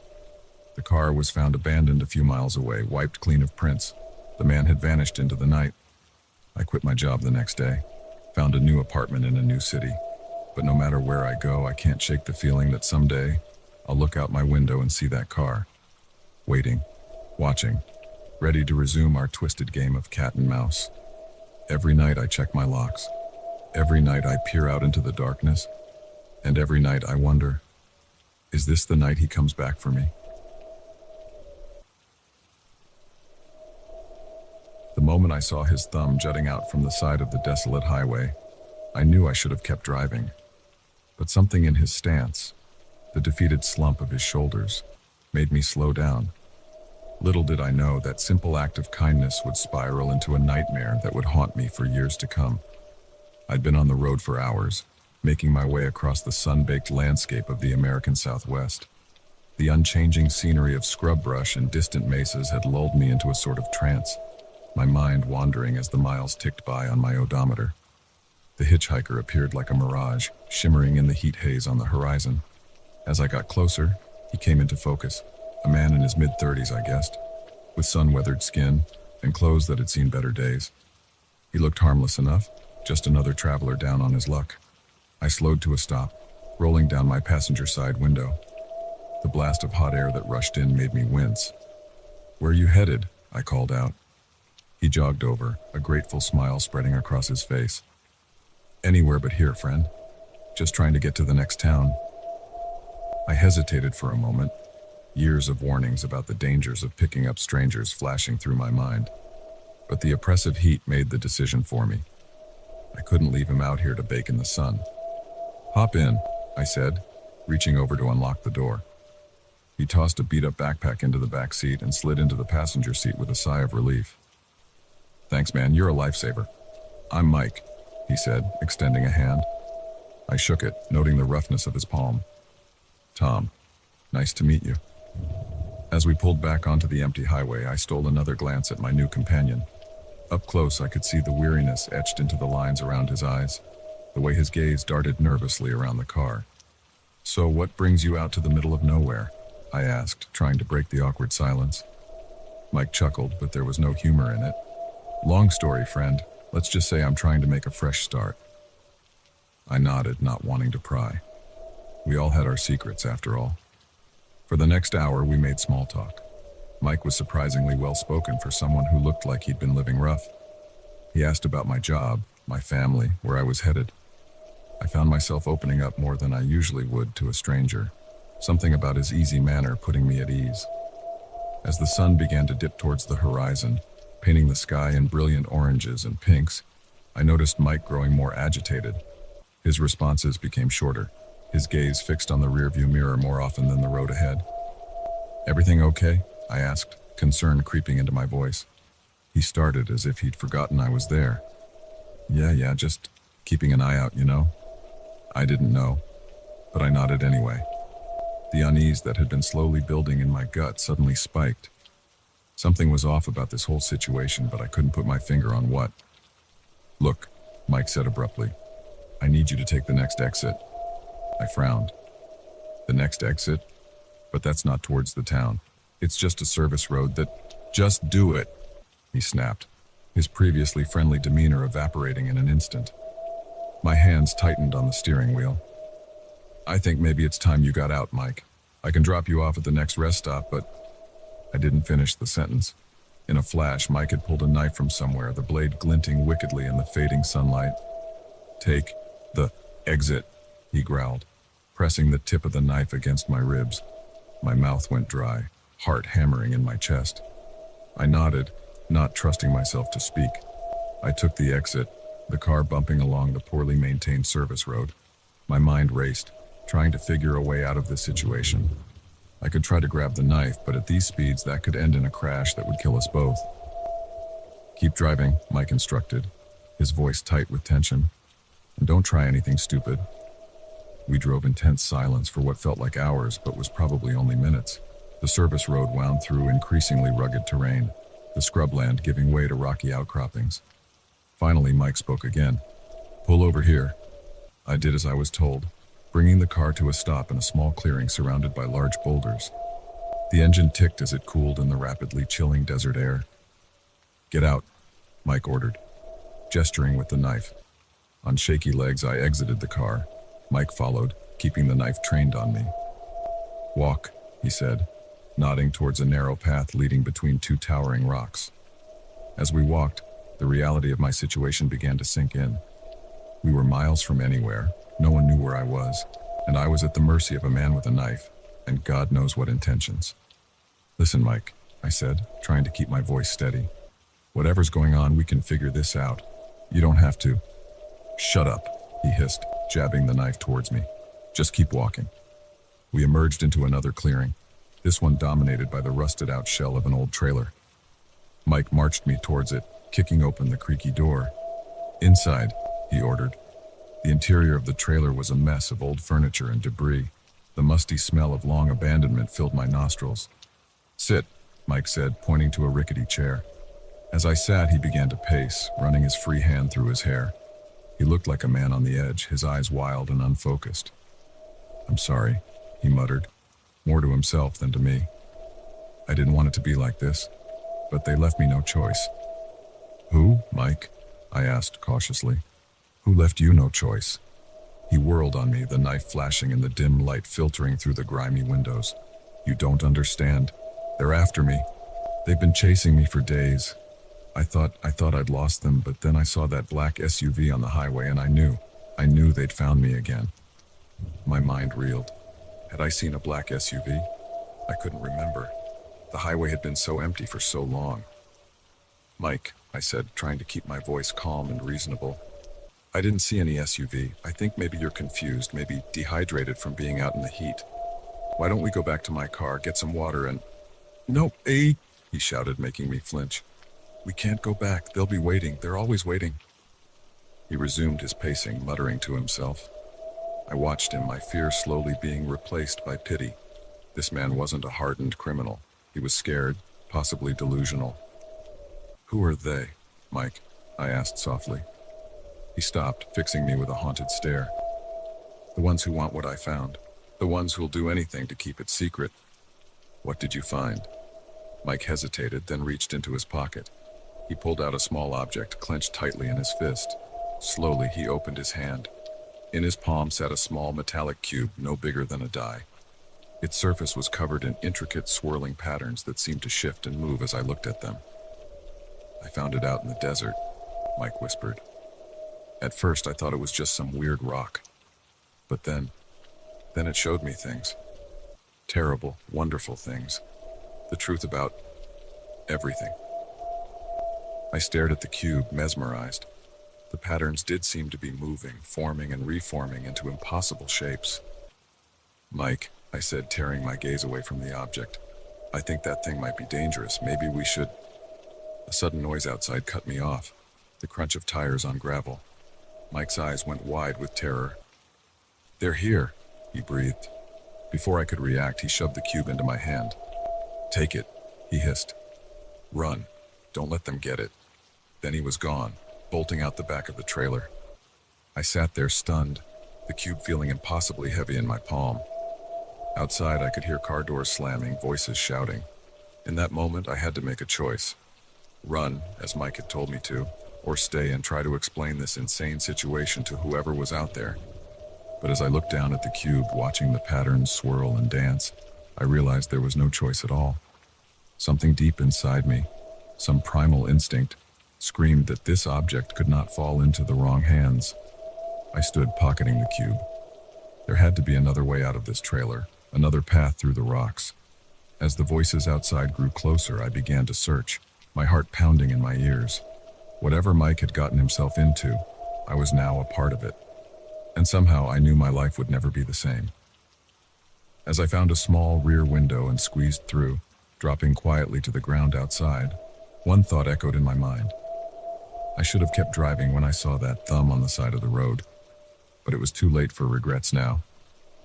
The car was found abandoned a few miles away, wiped clean of prints. The man had vanished into the night. I quit my job the next day, found a new apartment in a new city. But no matter where I go, I can't shake the feeling that someday I'll look out my window and see that car, waiting, watching, ready to resume our twisted game of cat and mouse. Every night I check my locks. Every night I peer out into the darkness. And every night I wonder, is this the night he comes back for me? The moment I saw his thumb jutting out from the side of the desolate highway, I knew I should have kept driving. But something in his stance, the defeated slump of his shoulders, made me slow down. Little did I know that simple act of kindness would spiral into a nightmare that would haunt me for years to come. I'd been on the road for hours, making my way across the sun-baked landscape of the American Southwest. The unchanging scenery of scrub brush and distant mesas had lulled me into a sort of trance, my mind wandering as the miles ticked by on my odometer. The hitchhiker appeared like a mirage, shimmering in the heat haze on the horizon. As I got closer, he came into focus, a man in his mid-30s, I guessed, with sun-weathered skin and clothes that had seen better days. He looked harmless enough, just another traveler down on his luck. I slowed to a stop, rolling down my passenger side window. The blast of hot air that rushed in made me wince. "Where are you headed?" I called out. He jogged over, a grateful smile spreading across his face. "Anywhere but here, friend. Just trying to get to the next town." I hesitated for a moment, years of warnings about the dangers of picking up strangers flashing through my mind. But the oppressive heat made the decision for me. I couldn't leave him out here to bake in the sun. "Hop in," I said, reaching over to unlock the door. He tossed a beat-up backpack into the back seat and slid into the passenger seat with a sigh of relief. "Thanks, man, you're a lifesaver." "I'm Mike," he said, extending a hand. I shook it, noting the roughness of his palm. "Tom, nice to meet you." As we pulled back onto the empty highway, I stole another glance at my new companion. Up close, I could see the weariness etched into the lines around his eyes, the way his gaze darted nervously around the car. "So what brings you out to the middle of nowhere?" I asked, trying to break the awkward silence. Mike chuckled, but there was no humor in it. "Long story, friend. Let's just say I'm trying to make a fresh start." I nodded, not wanting to pry. We all had our secrets, after all. For the next hour, we made small talk. Mike was surprisingly well-spoken for someone who looked like he'd been living rough. He asked about my job, my family, where I was headed. I found myself opening up more than I usually would to a stranger, something about his easy manner putting me at ease. As the sun began to dip towards the horizon, painting the sky in brilliant oranges and pinks, I noticed Mike growing more agitated. His responses became shorter, his gaze fixed on the rearview mirror more often than the road ahead. "Everything okay?" I asked, concern creeping into my voice. He started as if he'd forgotten I was there. Yeah, just keeping an eye out, you know." I didn't know, but I nodded anyway. The unease that had been slowly building in my gut suddenly spiked. Something was off about this whole situation, but I couldn't put my finger on what. "Look," Mike said abruptly, "I need you to take the next exit." I frowned. "The next exit? But that's not towards the town. It's just a service road that—" "Just do it," he snapped, his previously friendly demeanor evaporating in an instant. My hands tightened on the steering wheel. "I think maybe it's time you got out, Mike. I can drop you off at the next rest stop, but—" I didn't finish the sentence. In a flash, Mike had pulled a knife from somewhere, the blade glinting wickedly in the fading sunlight. "Take the exit," he growled, pressing the tip of the knife against my ribs. My mouth went dry, heart hammering in my chest. I nodded, not trusting myself to speak. I took the exit, the car bumping along the poorly maintained service road. My mind raced, trying to figure a way out of this situation. I could try to grab the knife, but at these speeds that could end in a crash that would kill us both. "Keep driving," Mike instructed, his voice tight with tension. "And don't try anything stupid." We drove in tense silence for what felt like hours, but was probably only minutes. The service road wound through increasingly rugged terrain. the scrubland giving way to rocky outcroppings. Finally, Mike spoke again. "Pull over here." I did as I was told, bringing the car to a stop in a small clearing surrounded by large boulders. The engine ticked as it cooled in the rapidly chilling desert air. "Get out," Mike ordered, gesturing with the knife. On shaky legs, I exited the car. Mike followed, keeping the knife trained on me. "Walk," he said, nodding towards a narrow path leading between two towering rocks. As we walked, the reality of my situation began to sink in. We were miles from anywhere, no one knew where I was, and I was at the mercy of a man with a knife, and God knows what intentions. "Listen, Mike," I said, trying to keep my voice steady. "Whatever's going on, we can figure this out. You don't have to." "Shut up," he hissed, jabbing the knife towards me. "Just keep walking." We emerged into another clearing, this one dominated by the rusted-out shell of an old trailer. Mike marched me towards it, kicking open the creaky door. "Inside," he ordered. The interior of the trailer was a mess of old furniture and debris. The musty smell of long abandonment filled my nostrils. "Sit," Mike said, pointing to a rickety chair. As I sat, he began to pace, running his free hand through his hair. He looked like a man on the edge, his eyes wild and unfocused. "I'm sorry," he muttered, more to himself than to me. "I didn't want it to be like this, but they left me no choice." "Who, Mike?" I asked cautiously. "Who left you no choice?" He whirled on me, the knife flashing in the dim light filtering through the grimy windows. "You don't understand. They're after me. They've been chasing me for days. I thought I'd lost them, but then I saw that black SUV on the highway and I knew they'd found me again." My mind reeled. Had I seen a black SUV? I couldn't remember. The highway had been so empty for so long. "Mike," I said, trying to keep my voice calm and reasonable, "I didn't see any SUV. I think maybe you're confused, maybe dehydrated from being out in the heat. Why don't we go back to my car, get some water and—" "No, he shouted, making me flinch. "We can't go back. They'll be waiting. They're always waiting." He resumed his pacing, muttering to himself. I watched him, my fear slowly being replaced by pity. This man wasn't a hardened criminal. He was scared, possibly delusional. "Who are they, Mike?" I asked softly. He stopped, fixing me with a haunted stare. "The ones who want what I found. The ones who'll do anything to keep it secret." "What did you find?" Mike hesitated, then reached into his pocket. He pulled out a small object, clenched tightly in his fist. Slowly, he opened his hand. In his palm sat a small metallic cube, no bigger than a die. Its surface was covered in intricate, swirling patterns that seemed to shift and move as I looked at them. "I found it out in the desert," Mike whispered. "At first, I thought it was just some weird rock. But then it showed me things. Terrible, wonderful things. The truth about everything." I stared at the cube, mesmerized. The patterns did seem to be moving, forming and reforming into impossible shapes. "Mike," I said, tearing my gaze away from the object, "I think that thing might be dangerous. Maybe we should—" A sudden noise outside cut me off, the crunch of tires on gravel. Mike's eyes went wide with terror. "They're here," he breathed. Before I could react, he shoved the cube into my hand. "Take it," he hissed. "Run. Don't let them get it." Then he was gone, bolting out the back of the trailer. I sat there stunned, the cube feeling impossibly heavy in my palm. Outside, I could hear car doors slamming, voices shouting. In that moment, I had to make a choice. Run, as Mike had told me to, or stay and try to explain this insane situation to whoever was out there. But as I looked down at the cube, watching the patterns swirl and dance, I realized there was no choice at all. Something deep inside me, some primal instinct, screamed that this object could not fall into the wrong hands. I stood pocketing the cube. There had to be another way out of this trailer, another path through the rocks. As the voices outside grew closer, I began to search, my heart pounding in my ears. Whatever Mike had gotten himself into, I was now a part of it. And somehow I knew my life would never be the same. As I found a small rear window and squeezed through, dropping quietly to the ground outside, one thought echoed in my mind. I should have kept driving when I saw that thumb on the side of the road. But it was too late for regrets now.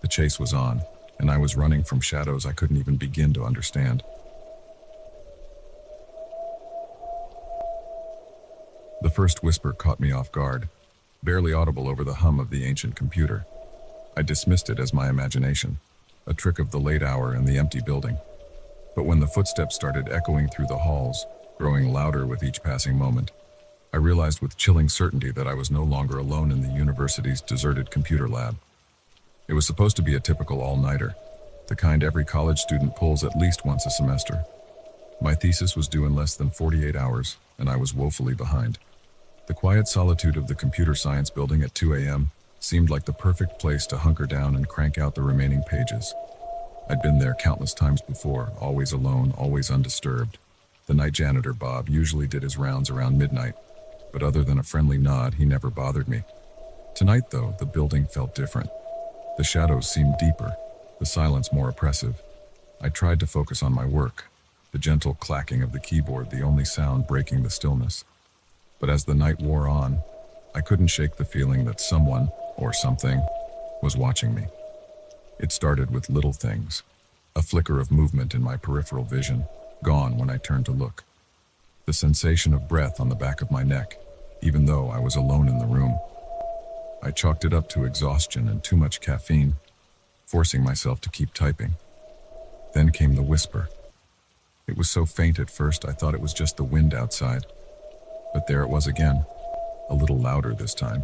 The chase was on, and I was running from shadows I couldn't even begin to understand. first whisper caught me off guard, barely audible over the hum of the ancient computer. I dismissed it as my imagination, a trick of the late hour and the empty building. But when the footsteps started echoing through the halls, growing louder with each passing moment, I realized with chilling certainty that I was no longer alone in the university's deserted computer lab. It was supposed to be a typical all-nighter, the kind every college student pulls at least once a semester. My thesis was due in less than 48 hours, and I was woefully behind. The quiet solitude of the computer science building at 2 a.m. seemed like the perfect place to hunker down and crank out the remaining pages. I'd been there countless times before, always alone, always undisturbed. The night janitor, Bob, usually did his rounds around midnight, but other than a friendly nod, he never bothered me. Tonight, though, the building felt different. The shadows seemed deeper, the silence more oppressive. I tried to focus on my work, the gentle clacking of the keyboard the only sound breaking the stillness. But as the night wore on, I couldn't shake the feeling that someone, or something, was watching me. It started with little things, a flicker of movement in my peripheral vision, gone when I turned to look. The sensation of breath on the back of my neck, even though I was alone in the room. I chalked it up to exhaustion and too much caffeine, forcing myself to keep typing. Then came the whisper. It was so faint at first I thought it was just the wind outside. But there it was again, a little louder this time.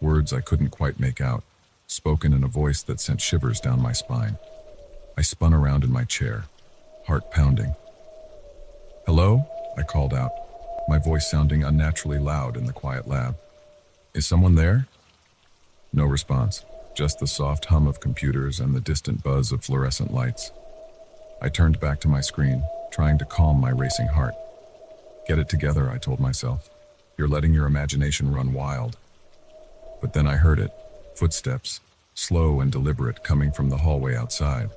Words I couldn't quite make out, spoken in a voice that sent shivers down my spine. I spun around in my chair, heart pounding. "Hello?" I called out, my voice sounding unnaturally loud in the quiet lab. "Is someone there?" No response, just the soft hum of computers and the distant buzz of fluorescent lights. I turned back to my screen, trying to calm my racing heart. "Get it together," I told myself. "You're letting your imagination run wild." But then I heard it, footsteps, slow and deliberate, coming from the hallway outside.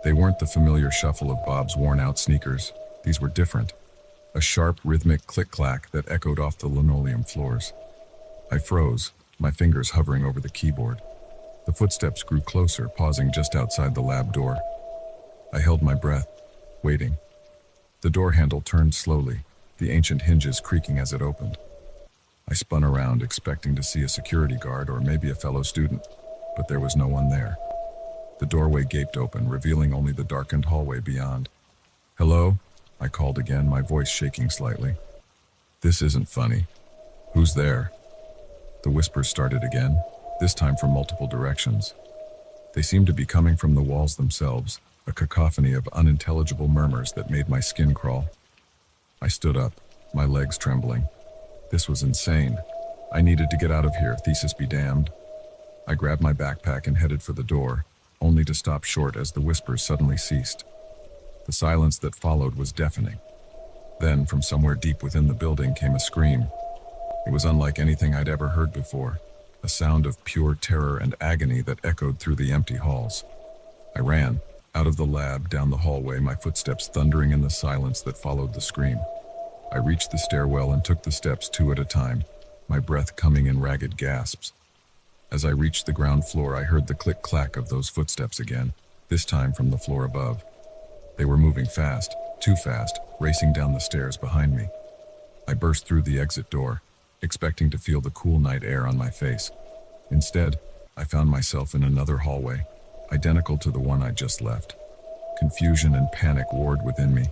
They weren't the familiar shuffle of Bob's worn-out sneakers. These were different, a sharp, rhythmic click-clack that echoed off the linoleum floors. I froze, my fingers hovering over the keyboard. The footsteps grew closer, pausing just outside the lab door. I held my breath, waiting. The door handle turned slowly, the ancient hinges creaking as it opened. I spun around, expecting to see a security guard or maybe a fellow student, but there was no one there. The doorway gaped open, revealing only the darkened hallway beyond. "Hello?" I called again, my voice shaking slightly. "This isn't funny. Who's there?" The whispers started again, this time from multiple directions. They seemed to be coming from the walls themselves, a cacophony of unintelligible murmurs that made my skin crawl. I stood up, my legs trembling. This was insane. I needed to get out of here, thesis be damned. I grabbed my backpack and headed for the door, only to stop short as the whispers suddenly ceased. The silence that followed was deafening. Then, from somewhere deep within the building came a scream. It was unlike anything I'd ever heard before, a sound of pure terror and agony that echoed through the empty halls. I ran, out of the lab, down the hallway, my footsteps thundering in the silence that followed the scream. I reached the stairwell and took the steps 2 at a time, my breath coming in ragged gasps. As I reached the ground floor, I heard the click-clack of those footsteps again, this time from the floor above. They were moving fast, too fast, racing down the stairs behind me. I burst through the exit door, expecting to feel the cool night air on my face. Instead, I found myself in another hallway, identical to the one I'd just left. Confusion and panic warred within me.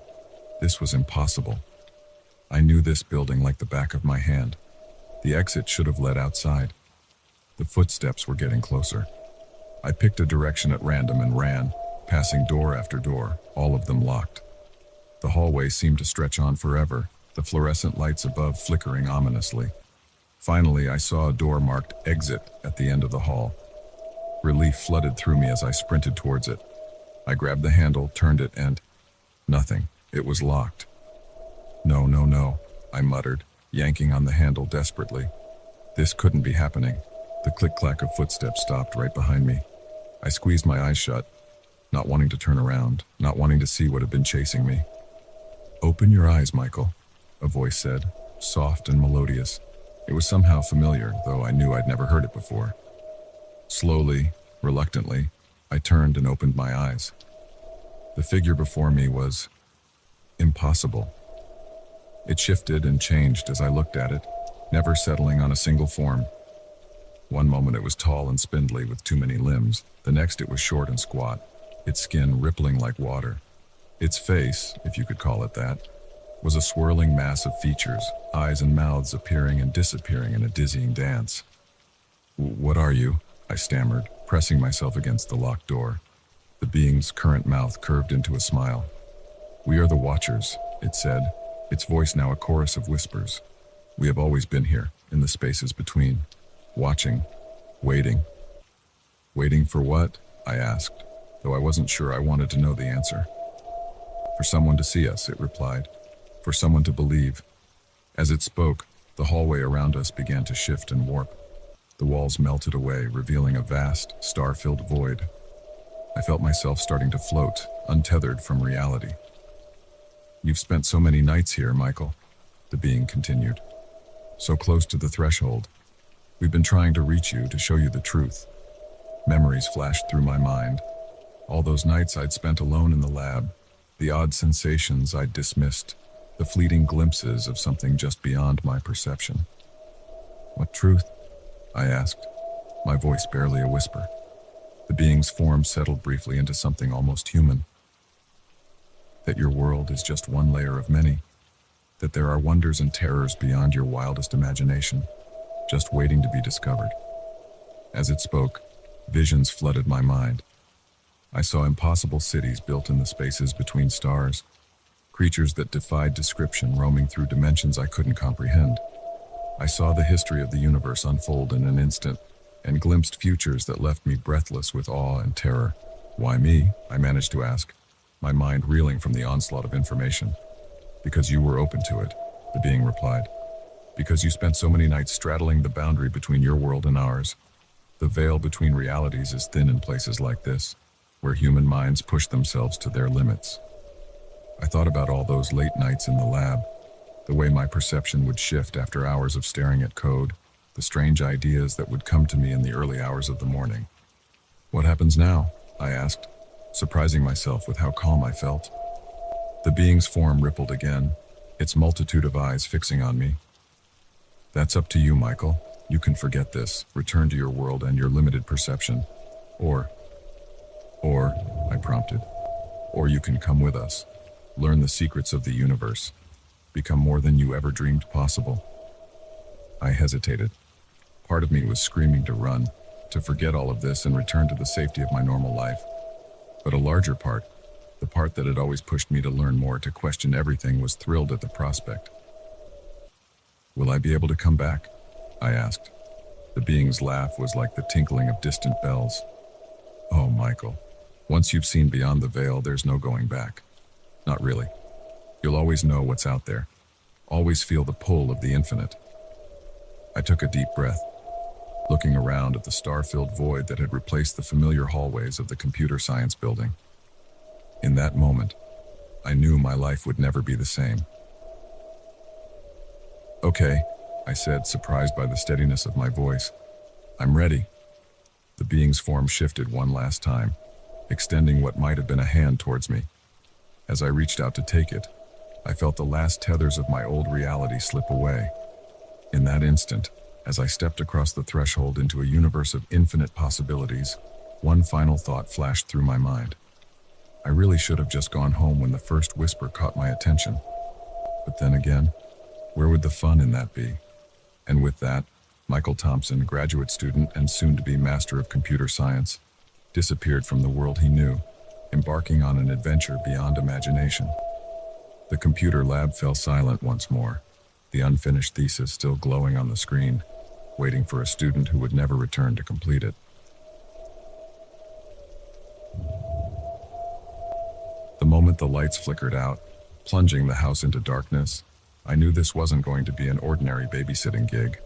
This was impossible. I knew this building like the back of my hand. The exit should have led outside. The footsteps were getting closer. I picked a direction at random and ran, passing door after door, all of them locked. The hallway seemed to stretch on forever, the fluorescent lights above flickering ominously. Finally, I saw a door marked "Exit" at the end of the hall. Relief flooded through me as I sprinted towards it. I grabbed the handle, turned it, and nothing. It was locked. No, no, no, I muttered, yanking on the handle desperately. This couldn't be happening. The click-clack of footsteps stopped right behind me. I squeezed my eyes shut, not wanting to turn around, not wanting to see what had been chasing me. "Open your eyes, Michael," a voice said, soft and melodious. It was somehow familiar, though I knew I'd never heard it before. Slowly, reluctantly, I turned and opened my eyes. The figure before me was impossible. It shifted and changed as I looked at it, never settling on a single form. One moment it was tall and spindly with too many limbs. The next it was short and squat, its skin rippling like water. Its face, if you could call it that, was a swirling mass of features, eyes and mouths appearing and disappearing in a dizzying dance. "What are you?" I stammered, pressing myself against the locked door. The being's current mouth curved into a smile. "We are the Watchers," it said, its voice now a chorus of whispers. "We have always been here, in the spaces between, watching, waiting." "Waiting for what?" I asked, though I wasn't sure I wanted to know the answer. "For someone to see us," it replied. "For someone to believe." As it spoke, the hallway around us began to shift and warp. The walls melted away, revealing a vast, star-filled void. I felt myself starting to float, untethered from reality. "You've spent so many nights here, Michael," the being continued. "So close to the threshold. We've been trying to reach you, to show you the truth." Memories flashed through my mind. All those nights I'd spent alone in the lab, the odd sensations I'd dismissed, the fleeting glimpses of something just beyond my perception. "What truth?" I asked, my voice barely a whisper. The being's form settled briefly into something almost human. "That your world is just one layer of many. That there are wonders and terrors beyond your wildest imagination, just waiting to be discovered." As it spoke, visions flooded my mind. I saw impossible cities built in the spaces between stars, creatures that defied description roaming through dimensions I couldn't comprehend. I saw the history of the universe unfold in an instant, and glimpsed futures that left me breathless with awe and terror. "Why me?" I managed to ask, my mind reeling from the onslaught of information. "Because you were open to it," the being replied. "Because you spent so many nights straddling the boundary between your world and ours. The veil between realities is thin in places like this, where human minds push themselves to their limits." I thought about all those late nights in the lab, the way my perception would shift after hours of staring at code, the strange ideas that would come to me in the early hours of the morning. "What happens now?" I asked, surprising myself with how calm I felt. The being's form rippled again, its multitude of eyes fixing on me. "That's up to you, Michael. You can forget this, return to your world and your limited perception. Or, I prompted, or you can come with us, learn the secrets of the universe, become more than you ever dreamed possible." I hesitated. Part of me was screaming to run, to forget all of this and return to the safety of my normal life. But a larger part, the part that had always pushed me to learn more, to question everything, was thrilled at the prospect. "Will I be able to come back?" I asked. The being's laugh was like the tinkling of distant bells. "Oh, Michael, once you've seen beyond the veil, there's no going back. Not really. You'll always know what's out there, always feel the pull of the infinite." I took a deep breath, looking around at the star-filled void that had replaced the familiar hallways of the computer science building. In that moment, I knew my life would never be the same. "Okay," I said, surprised by the steadiness of my voice. "I'm ready." The being's form shifted one last time, extending what might have been a hand towards me. As I reached out to take it, I felt the last tethers of my old reality slip away. In that instant, as I stepped across the threshold into a universe of infinite possibilities, one final thought flashed through my mind. I really should have just gone home when the first whisper caught my attention. But then again, where would the fun in that be? And with that, Michael Thompson, graduate student and soon-to-be master of computer science, disappeared from the world he knew, embarking on an adventure beyond imagination. The computer lab fell silent once more, the unfinished thesis still glowing on the screen, waiting for a student who would never return to complete it. The moment the lights flickered out, plunging the house into darkness, I knew this wasn't going to be an ordinary babysitting gig.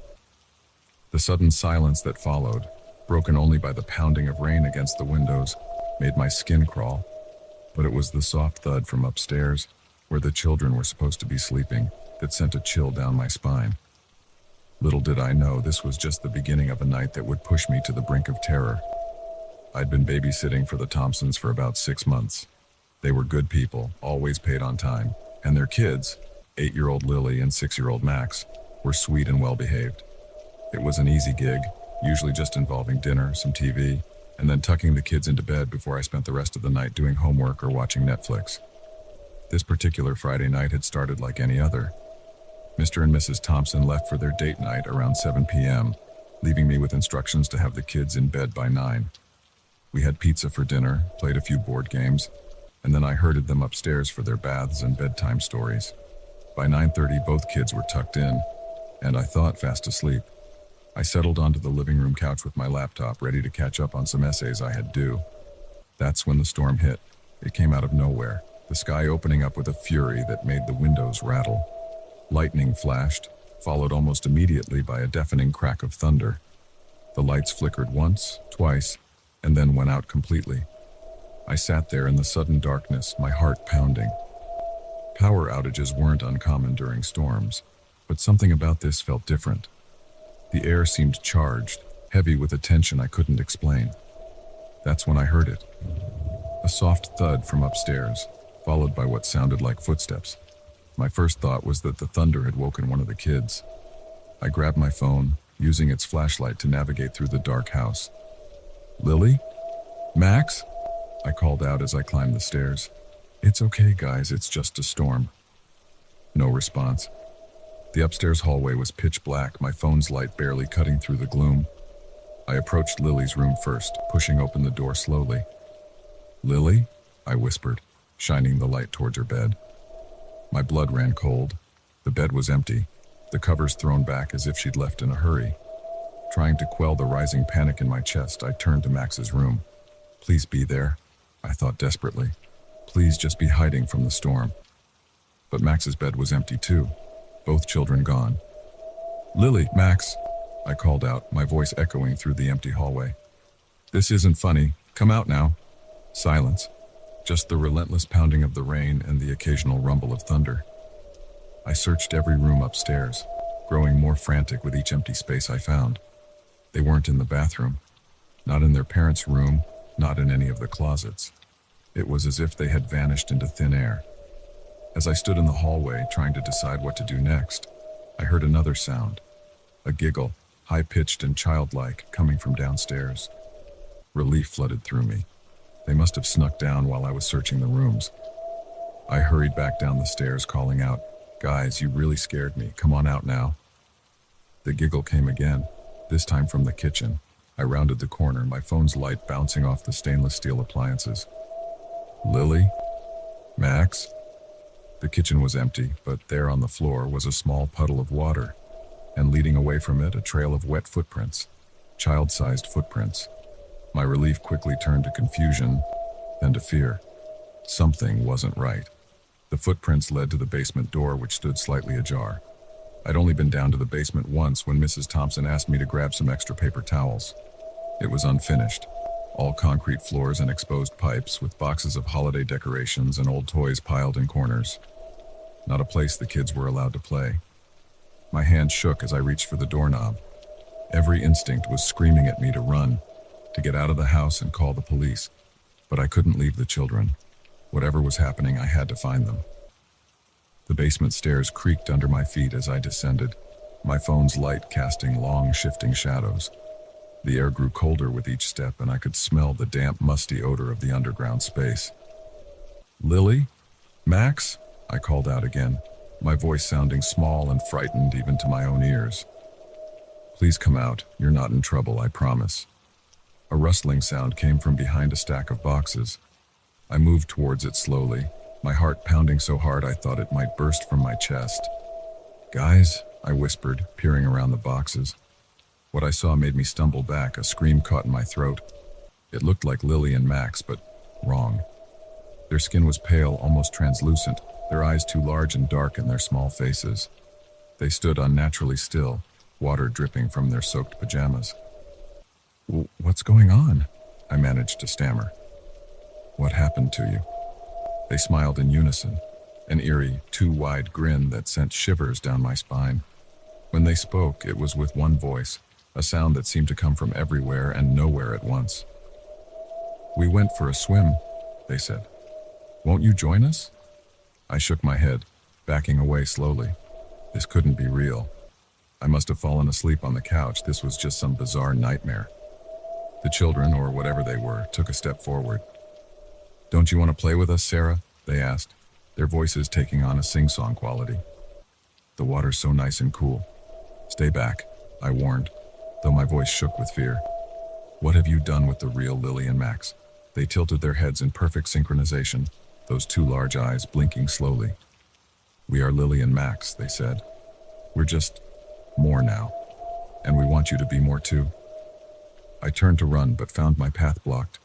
The sudden silence that followed, broken only by the pounding of rain against the windows, made my skin crawl. But it was the soft thud from upstairs, where the children were supposed to be sleeping, that sent a chill down my spine. Little did I know this was just the beginning of a night that would push me to the brink of terror. I'd been babysitting for the Thompsons for about 6 months. They were good people, always paid on time, and their kids, 8-year-old Lily and 6-year-old Max, were sweet and well-behaved. It was an easy gig, usually just involving dinner, some TV, and then tucking the kids into bed before I spent the rest of the night doing homework or watching Netflix. This particular Friday night had started like any other. Mr. and Mrs. Thompson left for their date night around 7 p.m., leaving me with instructions to have the kids in bed by 9. We had pizza for dinner, played a few board games, and then I herded them upstairs for their baths and bedtime stories. By 9:30, both kids were tucked in, and I thought fast asleep. I settled onto the living room couch with my laptop, ready to catch up on some essays I had due. That's when the storm hit. It came out of nowhere, the sky opening up with a fury that made the windows rattle. Lightning flashed, followed almost immediately by a deafening crack of thunder. The lights flickered once, twice, and then went out completely. I sat there in the sudden darkness, my heart pounding. Power outages weren't uncommon during storms, but something about this felt different. The air seemed charged, heavy with a tension I couldn't explain. That's when I heard it. A soft thud from upstairs, followed by what sounded like footsteps. My first thought was that the thunder had woken one of the kids. I grabbed my phone, using its flashlight to navigate through the dark house. "Lily? Max?" I called out as I climbed the stairs. "It's okay, guys, it's just a storm." No response. The upstairs hallway was pitch black, my phone's light barely cutting through the gloom. I approached Lily's room first, pushing open the door slowly. "Lily?" I whispered, shining the light towards her bed. My blood ran cold. The bed was empty, the covers thrown back as if she'd left in a hurry. Trying to quell the rising panic in my chest, I turned to Max's room. "Please be there," I thought desperately. "Please just be hiding from the storm." But Max's bed was empty too, both children gone. "Lily, Max," I called out, my voice echoing through the empty hallway. "This isn't funny. Come out now." Silence. Just the relentless pounding of the rain and the occasional rumble of thunder. I searched every room upstairs, growing more frantic with each empty space I found. They weren't in the bathroom, not in their parents' room, not in any of the closets. It was as if they had vanished into thin air. As I stood in the hallway, trying to decide what to do next, I heard another sound, a giggle, high-pitched and childlike, coming from downstairs. Relief flooded through me. They must have snuck down while I was searching the rooms. I hurried back down the stairs, calling out, "Guys, you really scared me. Come on out now." The giggle came again, this time from the kitchen. I rounded the corner, my phone's light bouncing off the stainless steel appliances. "Lily? Max?" The kitchen was empty, but there on the floor was a small puddle of water, and leading away from it, a trail of wet footprints, child-sized footprints. My relief quickly turned to confusion, then to fear. Something wasn't right. The footprints led to the basement door, which stood slightly ajar. I'd only been down to the basement once when Mrs. Thompson asked me to grab some extra paper towels. It was unfinished. All concrete floors and exposed pipes, with boxes of holiday decorations and old toys piled in corners. Not a place the kids were allowed to play. My hand shook as I reached for the doorknob. Every instinct was screaming at me to run, to get out of the house and call the police. But I couldn't leave the children. Whatever was happening, I had to find them. The basement stairs creaked under my feet as I descended, my phone's light casting long, shifting shadows. The air grew colder with each step, and I could smell the damp, musty odor of the underground space. "Lily? Max?" I called out again, my voice sounding small and frightened even to my own ears. "Please come out. You're not in trouble, I promise." A rustling sound came from behind a stack of boxes. I moved towards it slowly, my heart pounding so hard I thought it might burst from my chest. "Guys," I whispered, peering around the boxes. What I saw made me stumble back, a scream caught in my throat. It looked like Lily and Max, but wrong. Their skin was pale, almost translucent, their eyes too large and dark in their small faces. They stood unnaturally still, water dripping from their soaked pajamas. "What's going on?" I managed to stammer. "What happened to you?" They smiled in unison, an eerie, too-wide grin that sent shivers down my spine. When they spoke, it was with one voice, a sound that seemed to come from everywhere and nowhere at once. "We went for a swim," they said. "Won't you join us?" I shook my head. backing away slowly. This couldn't be real. I must have fallen asleep on the couch. This was just some bizarre nightmare. The children, or whatever they were, took a step forward. "Don't you want to play with us, Sarah?" they asked, their voices taking on a sing-song quality. "The water's so nice and cool." "Stay back," I warned, though my voice shook with fear. "What have you done with the real Lily and Max?" They tilted their heads in perfect synchronization, those two large eyes blinking slowly. "We are Lily and Max," they said. "We're just more now, and we want you to be more too." I turned to run, but found my path blocked.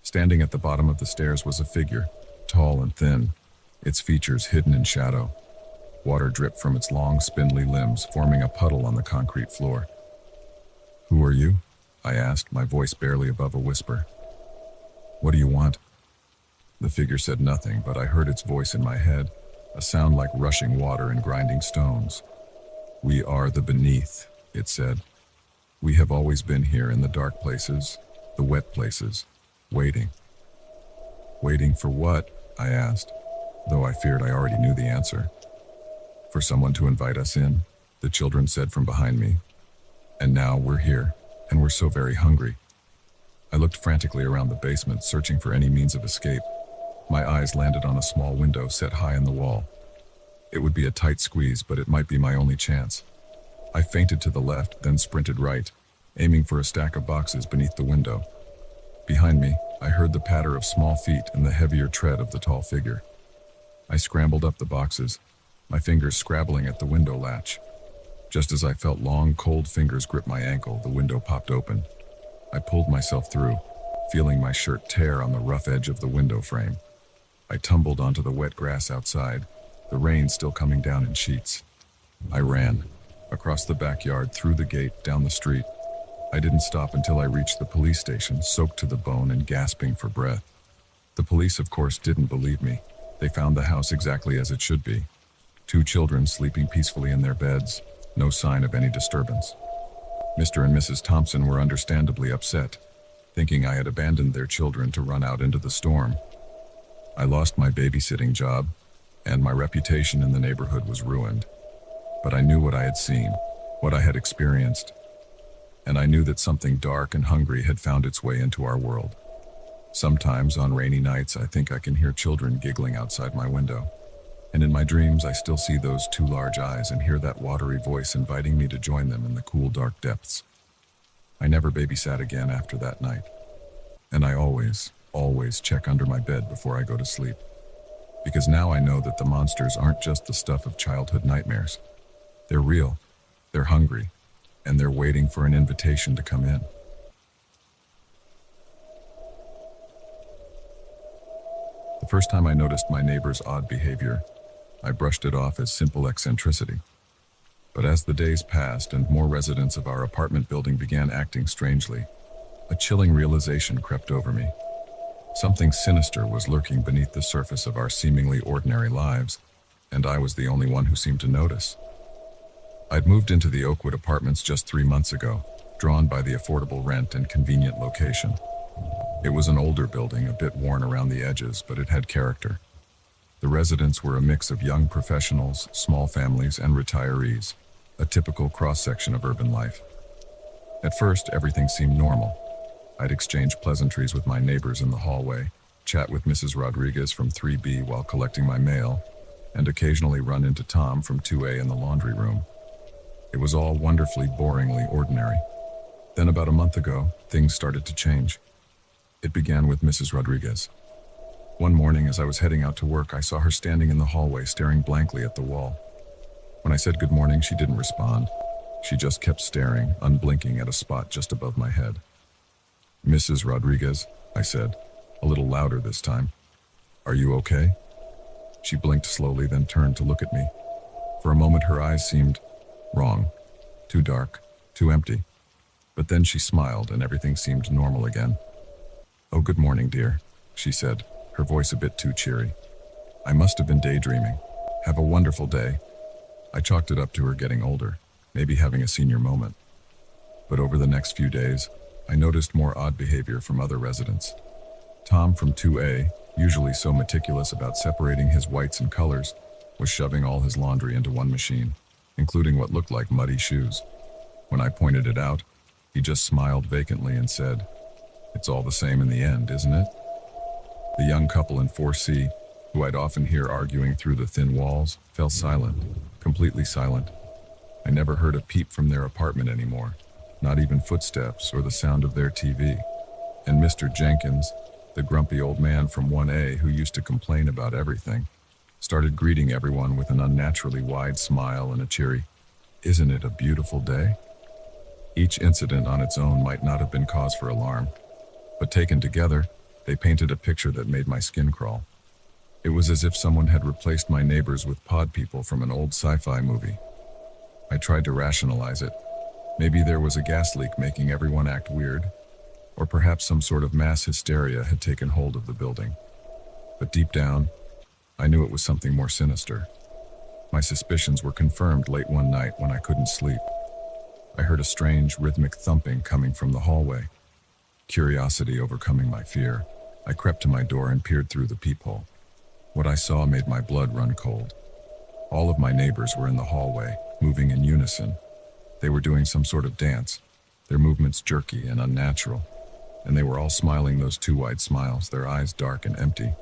Standing at the bottom of the stairs was a figure, tall and thin, its features hidden in shadow. Water dripped from its long, spindly limbs, forming a puddle on the concrete floor. "Who are you?" I asked, my voice barely above a whisper. "What do you want?" The figure said nothing, but I heard its voice in my head, a sound like rushing water and grinding stones. "We are the beneath," it said. "We have always been here in the dark places, the wet places, waiting." "Waiting for what?" I asked, though I feared I already knew the answer. "For someone to invite us in," the children said from behind me. "And now we're here, and we're so very hungry." I looked frantically around the basement, searching for any means of escape. My eyes landed on a small window set high in the wall. It would be a tight squeeze, but it might be my only chance. I feinted to the left, then sprinted right, aiming for a stack of boxes beneath the window. Behind me, I heard the patter of small feet and the heavier tread of the tall figure. I scrambled up the boxes, my fingers scrabbling at the window latch. Just as I felt long, cold fingers grip my ankle, the window popped open. I pulled myself through, feeling my shirt tear on the rough edge of the window frame. I tumbled onto the wet grass outside, the rain still coming down in sheets. I ran, across the backyard, through the gate, down the street. I didn't stop until I reached the police station, soaked to the bone and gasping for breath. The police, of course, didn't believe me. They found the house exactly as it should be. 2 children sleeping peacefully in their beds, no sign of any disturbance. Mr. and Mrs. Thompson were understandably upset, thinking I had abandoned their children to run out into the storm. I lost my babysitting job, and my reputation in the neighborhood was ruined. But I knew what I had seen, what I had experienced, and I knew that something dark and hungry had found its way into our world. Sometimes on rainy nights, I think I can hear children giggling outside my window. And in my dreams, I still see those 2 large eyes and hear that watery voice inviting me to join them in the cool, dark depths. I never babysat again after that night. And I always check under my bed before I go to sleep. Because now I know that the monsters aren't just the stuff of childhood nightmares. They're real, they're hungry, and they're waiting for an invitation to come in. The first time I noticed my neighbor's odd behavior, I brushed it off as simple eccentricity. But as the days passed and more residents of our apartment building began acting strangely, a chilling realization crept over me. Something sinister was lurking beneath the surface of our seemingly ordinary lives, and I was the only one who seemed to notice. I'd moved into the Oakwood apartments just 3 months ago, drawn by the affordable rent and convenient location. It was an older building, a bit worn around the edges, but it had character. The residents were a mix of young professionals, small families, and retirees, a typical cross-section of urban life. At first, everything seemed normal. I'd exchange pleasantries with my neighbors in the hallway, chat with Mrs. Rodriguez from 3B while collecting my mail, and occasionally run into Tom from 2A in the laundry room. It was all wonderfully, boringly ordinary. Then about a month ago, things started to change. It began with Mrs. Rodriguez. One morning, as I was heading out to work, I saw her standing in the hallway, staring blankly at the wall. When I said good morning, she didn't respond. She just kept staring, unblinking, at a spot just above my head. "Mrs. Rodriguez," I said, a little louder this time. "Are you okay?" She blinked slowly, then turned to look at me. For a moment, her eyes seemed wrong, too dark, too empty. But then she smiled, and everything seemed normal again. "Oh, good morning, dear," she said, her voice a bit too cheery. I must have been daydreaming. "Have a wonderful day." I chalked it up to her getting older, maybe having a senior moment. But over the next few days, I noticed more odd behavior from other residents. Tom from 2A, usually so meticulous about separating his whites and colors, was shoving all his laundry into one machine, including what looked like muddy shoes. When I pointed it out, he just smiled vacantly and said, "It's all the same in the end, isn't it?" The young couple in 4C, who I'd often hear arguing through the thin walls, fell silent, completely silent. I never heard a peep from their apartment anymore, not even footsteps or the sound of their TV. And Mr. Jenkins, the grumpy old man from 1A who used to complain about everything, started greeting everyone with an unnaturally wide smile and a cheery, "Isn't it a beautiful day?" Each incident on its own might not have been cause for alarm, but taken together, they painted a picture that made my skin crawl. It was as if someone had replaced my neighbors with pod people from an old sci-fi movie. I tried to rationalize it. Maybe there was a gas leak making everyone act weird, or perhaps some sort of mass hysteria had taken hold of the building. But deep down, I knew it was something more sinister. My suspicions were confirmed late one night when I couldn't sleep. I heard a strange, rhythmic thumping coming from the hallway. Curiosity overcoming my fear, I crept to my door and peered through the peephole. What I saw made my blood run cold. All of my neighbors were in the hallway, moving in unison. They were doing some sort of dance, their movements jerky and unnatural, and they were all smiling those two wide smiles, their eyes dark and empty.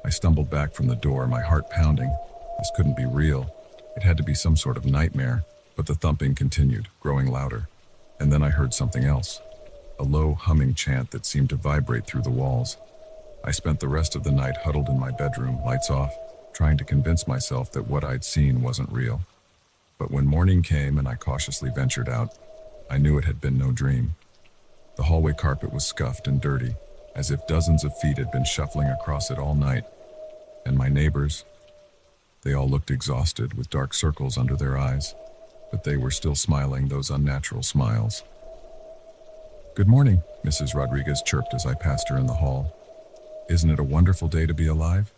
I stumbled back from the door, my heart pounding. This couldn't be real. It had to be some sort of nightmare. But the thumping continued, growing louder. And then I heard something else, a low, humming chant that seemed to vibrate through the walls. I spent the rest of the night huddled in my bedroom, lights off, trying to convince myself that what I'd seen wasn't real. But when morning came and I cautiously ventured out, I knew it had been no dream. The hallway carpet was scuffed and dirty, as if dozens of feet had been shuffling across it all night. And my neighbors, they all looked exhausted with dark circles under their eyes. But they were still smiling those unnatural smiles. "Good morning," Mrs. Rodriguez chirped as I passed her in the hall. "Isn't it a wonderful day to be alive?"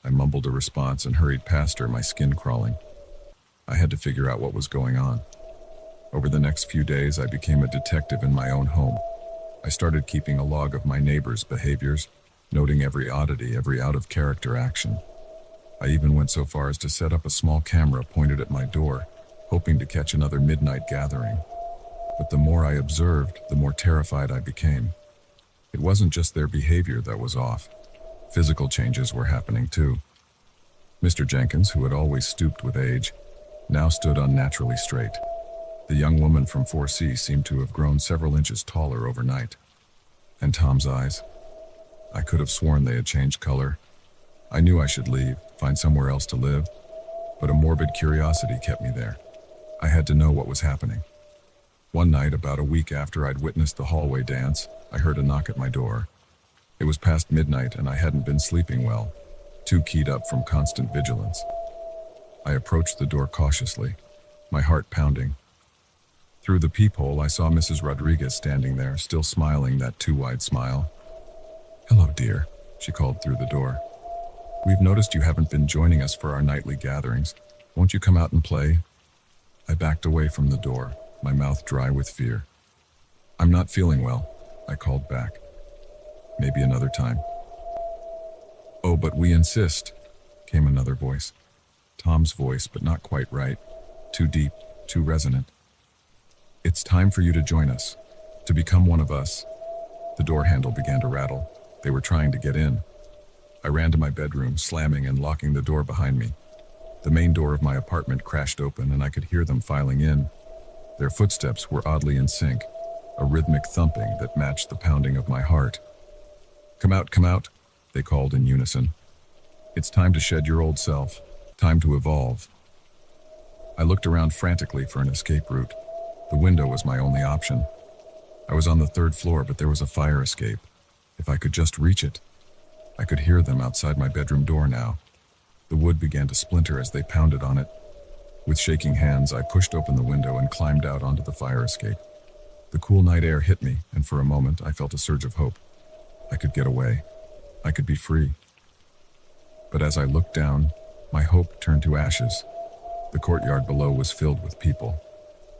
I mumbled a response and hurried past her, my skin crawling. I had to figure out what was going on. Over the next few days, I became a detective in my own home. I started keeping a log of my neighbors' behaviors, noting every oddity, every out-of-character action. I even went so far as to set up a small camera pointed at my door, hoping to catch another midnight gathering. But the more I observed, the more terrified I became. It wasn't just their behavior that was off. Physical changes were happening too. Mr. Jenkins, who had always stooped with age, now stood unnaturally straight. The young woman from 4C seemed to have grown several inches taller overnight. And Tom's eyes? I could have sworn they had changed color. I knew I should leave, find somewhere else to live, but a morbid curiosity kept me there. I had to know what was happening. One night, about a week after I'd witnessed the hallway dance, I heard a knock at my door. It was past midnight and I hadn't been sleeping well, too keyed up from constant vigilance. I approached the door cautiously, my heart pounding. Through the peephole, I saw Mrs. Rodriguez standing there, still smiling that too-wide smile. "Hello, dear," she called through the door. "We've noticed you haven't been joining us for our nightly gatherings. Won't you come out and play?" I backed away from the door, my mouth dry with fear. "I'm not feeling well," I called back. "Maybe another time." "Oh, but we insist," came another voice. Tom's voice, but not quite right. Too deep, too resonant. "It's time for you to join us, to become one of us." The door handle began to rattle. They were trying to get in. I ran to my bedroom, slamming and locking the door behind me. The main door of my apartment crashed open and I could hear them filing in. Their footsteps were oddly in sync, a rhythmic thumping that matched the pounding of my heart. Come out," they called in unison. "It's time to shed your old self, time to evolve." I looked around frantically for an escape route. The window was my only option. I was on the 3rd floor, but there was a fire escape. If I could just reach it. I could hear them outside my bedroom door now. The wood began to splinter as they pounded on it. With shaking hands, I pushed open the window and climbed out onto the fire escape. The cool night air hit me, and for a moment I felt a surge of hope. I could get away. I could be free. But as I looked down, my hope turned to ashes. The courtyard below was filled with people,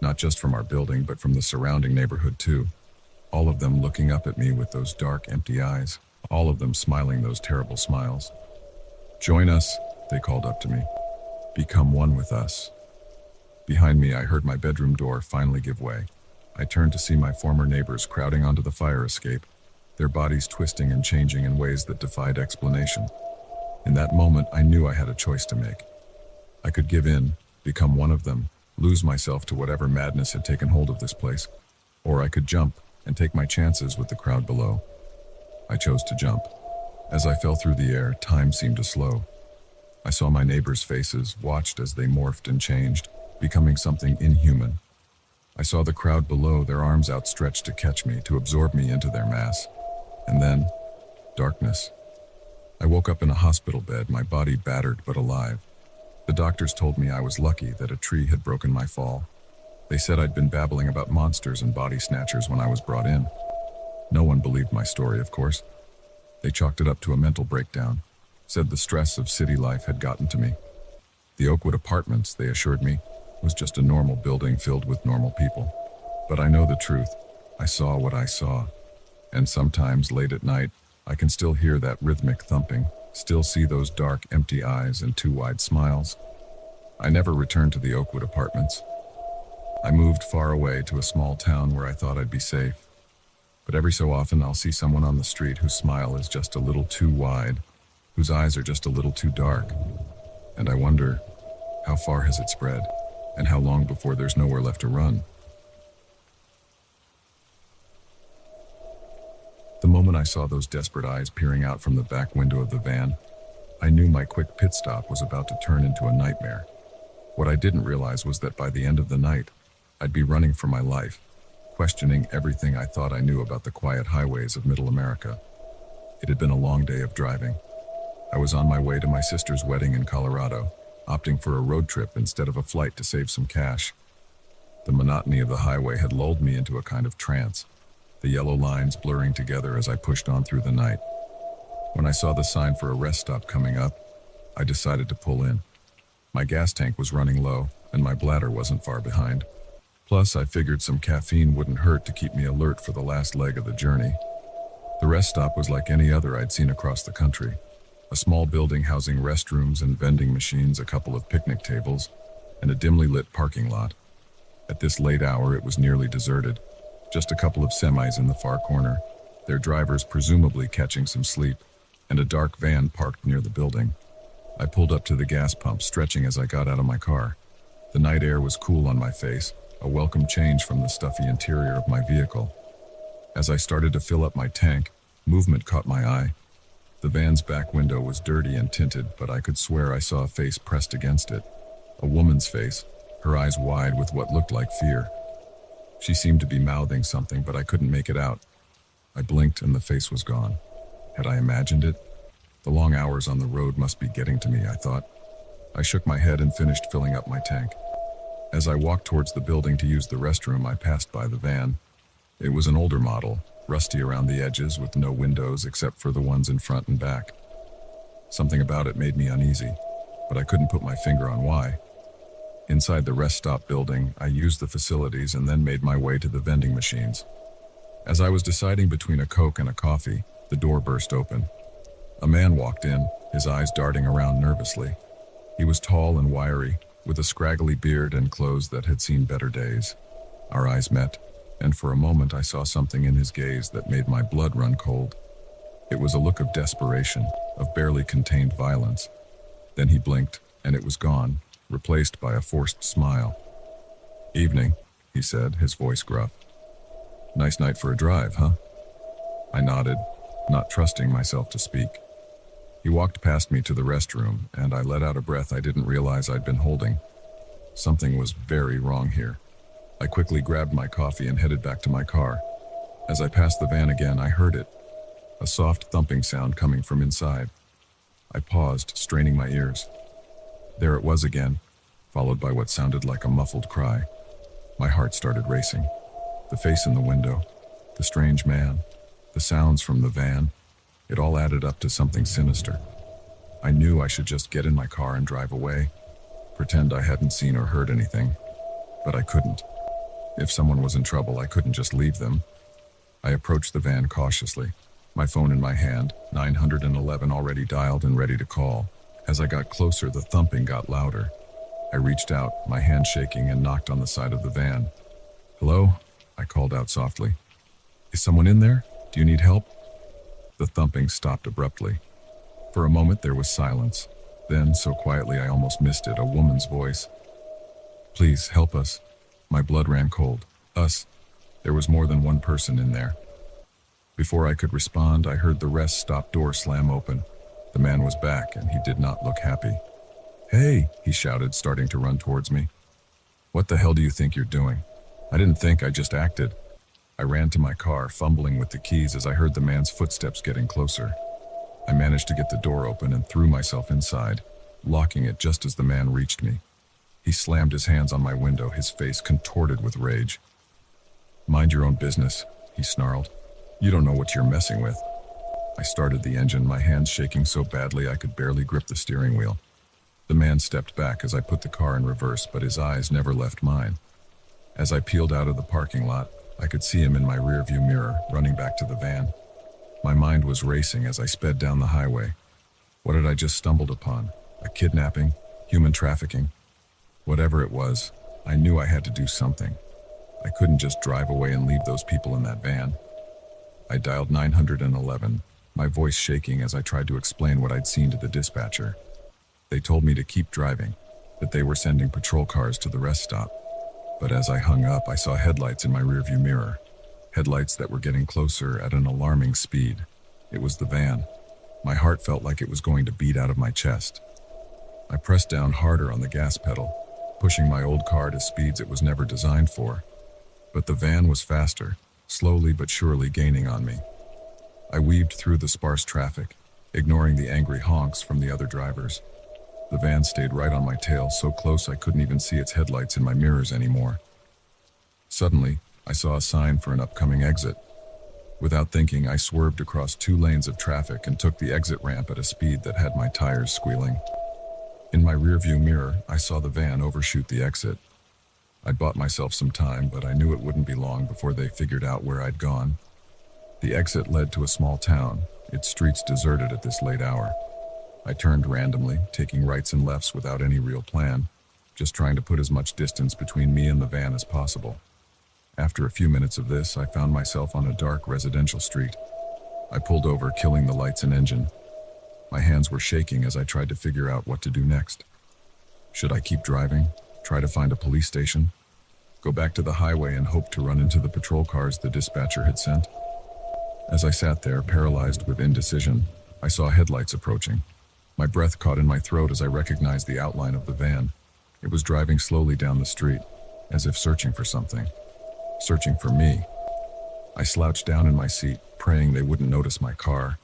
not just from our building, but from the surrounding neighborhood too. All of them looking up at me with those dark, empty eyes, all of them smiling those terrible smiles. "Join us," they called up to me. Become one with us. Behind me, I heard my bedroom door finally give way. I turned to see my former neighbors crowding onto the fire escape, their bodies twisting and changing in ways that defied explanation. In that moment, I knew I had a choice to make. I could give in, become one of them, lose myself to whatever madness had taken hold of this place, or I could jump and take my chances with the crowd below. I chose to jump. As I fell through the air, time seemed to slow. I saw my neighbors' faces, watched as they morphed and changed, becoming something inhuman. I saw the crowd below, their arms outstretched to catch me, to absorb me into their mass. And then, darkness. I woke up in a hospital bed, my body battered but alive. The doctors told me I was lucky that a tree had broken my fall. They said I'd been babbling about monsters and body snatchers when I was brought in. No one believed my story, of course. They chalked it up to a mental breakdown, said the stress of city life had gotten to me. The Oakwood Apartments, they assured me, was just a normal building filled with normal people. But I know the truth. I saw what I saw. And sometimes, late at night, I can still hear that rhythmic thumping, still see those dark, empty eyes and too wide smiles. I never returned to the Oakwood Apartments. I moved far away to a small town where I thought I'd be safe. But every so often I'll see someone on the street whose smile is just a little too wide, whose eyes are just a little too dark. And I wonder, how far has it spread? And how long before there's nowhere left to run? The moment I saw those desperate eyes peering out from the back window of the van, I knew my quick pit stop was about to turn into a nightmare. What I didn't realize was that by the end of the night, I'd be running for my life, questioning everything I thought I knew about the quiet highways of Middle America. It had been a long day of driving. I was on my way to my sister's wedding in Colorado, opting for a road trip instead of a flight to save some cash. The monotony of the highway had lulled me into a kind of trance, the yellow lines blurring together as I pushed on through the night. When I saw the sign for a rest stop coming up, I decided to pull in. My gas tank was running low, and my bladder wasn't far behind. Plus, I figured some caffeine wouldn't hurt to keep me alert for the last leg of the journey. The rest stop was like any other I'd seen across the country. A small building housing restrooms and vending machines, a couple of picnic tables, and a dimly lit parking lot. At this late hour, it was nearly deserted. Just a couple of semis in the far corner, their drivers presumably catching some sleep, and a dark van parked near the building. I pulled up to the gas pump, stretching as I got out of my car. The night air was cool on my face, a welcome change from the stuffy interior of my vehicle. As I started to fill up my tank, movement caught my eye. The van's back window was dirty and tinted, but I could swear I saw a face pressed against it. A woman's face, her eyes wide with what looked like fear. She seemed to be mouthing something, but I couldn't make it out. I blinked and the face was gone. Had I imagined it? The long hours on the road must be getting to me, I thought. I shook my head and finished filling up my tank. As I walked towards the building to use the restroom, I passed by the van. It was an older model, rusty around the edges with no windows except for the ones in front and back. Something about it made me uneasy, but I couldn't put my finger on why. Inside the rest stop building, I used the facilities and then made my way to the vending machines. As I was deciding between a Coke and a coffee, the door burst open. A man walked in, his eyes darting around nervously. He was tall and wiry, with a scraggly beard and clothes that had seen better days. Our eyes met, and for a moment I saw something in his gaze that made my blood run cold. It was a look of desperation, of barely contained violence. Then he blinked, and it was gone, replaced by a forced smile. "Evening," he said, his voice gruff. "Nice night for a drive, huh?" I nodded, not trusting myself to speak. He walked past me to the restroom, and I let out a breath I didn't realize I'd been holding. Something was very wrong here. I quickly grabbed my coffee and headed back to my car. As I passed the van again, I heard it, a soft thumping sound coming from inside. I paused, straining my ears. There it was again, followed by what sounded like a muffled cry. My heart started racing. The face in the window, the strange man, the sounds from the van, it all added up to something sinister. I knew I should just get in my car and drive away, pretend I hadn't seen or heard anything, but I couldn't. If someone was in trouble, I couldn't just leave them. I approached the van cautiously, my phone in my hand, 911 already dialed and ready to call. As I got closer, the thumping got louder. I reached out, my hand shaking, and knocked on the side of the van. "Hello?" I called out softly. "Is someone in there? Do you need help?" The thumping stopped abruptly. For a moment there was silence. Then, so quietly I almost missed it, a woman's voice. "Please, help us." My blood ran cold. Us. There was more than one person in there. Before I could respond, I heard the rest-stop door slam open. The man was back, and he did not look happy. "Hey!" he shouted, starting to run towards me. "What the hell do you think you're doing?" "I didn't think, I just acted." I ran to my car, fumbling with the keys as I heard the man's footsteps getting closer. I managed to get the door open and threw myself inside, locking it just as the man reached me. He slammed his hands on my window, his face contorted with rage. "Mind your own business," he snarled. "You don't know what you're messing with." I started the engine, my hands shaking so badly I could barely grip the steering wheel. The man stepped back as I put the car in reverse, but his eyes never left mine. As I peeled out of the parking lot, I could see him in my rearview mirror, running back to the van. My mind was racing as I sped down the highway. What had I just stumbled upon? A kidnapping? Human trafficking? Whatever it was, I knew I had to do something. I couldn't just drive away and leave those people in that van. I dialed 911, my voice shaking as I tried to explain what I'd seen to the dispatcher. They told me to keep driving, that they were sending patrol cars to the rest stop. But as I hung up, I saw headlights in my rearview mirror. Headlights that were getting closer at an alarming speed. It was the van. My heart felt like it was going to beat out of my chest. I pressed down harder on the gas pedal, pushing my old car to speeds it was never designed for. But the van was faster, slowly but surely gaining on me. I weaved through the sparse traffic, ignoring the angry honks from the other drivers. The van stayed right on my tail, so close I couldn't even see its headlights in my mirrors anymore. Suddenly, I saw a sign for an upcoming exit. Without thinking, I swerved across 2 lanes of traffic and took the exit ramp at a speed that had my tires squealing. In my rearview mirror, I saw the van overshoot the exit. I'd bought myself some time, but I knew it wouldn't be long before they figured out where I'd gone. The exit led to a small town, its streets deserted at this late hour. I turned randomly, taking rights and lefts without any real plan, just trying to put as much distance between me and the van as possible. After a few minutes of this, I found myself on a dark residential street. I pulled over, killing the lights and engine. My hands were shaking as I tried to figure out what to do next. Should I keep driving? Try to find a police station? Go back to the highway and hope to run into the patrol cars the dispatcher had sent? As I sat there, paralyzed with indecision, I saw headlights approaching. My breath caught in my throat as I recognized the outline of the van. It was driving slowly down the street, as if searching for something. Searching for me. I slouched down in my seat, praying they wouldn't notice my car.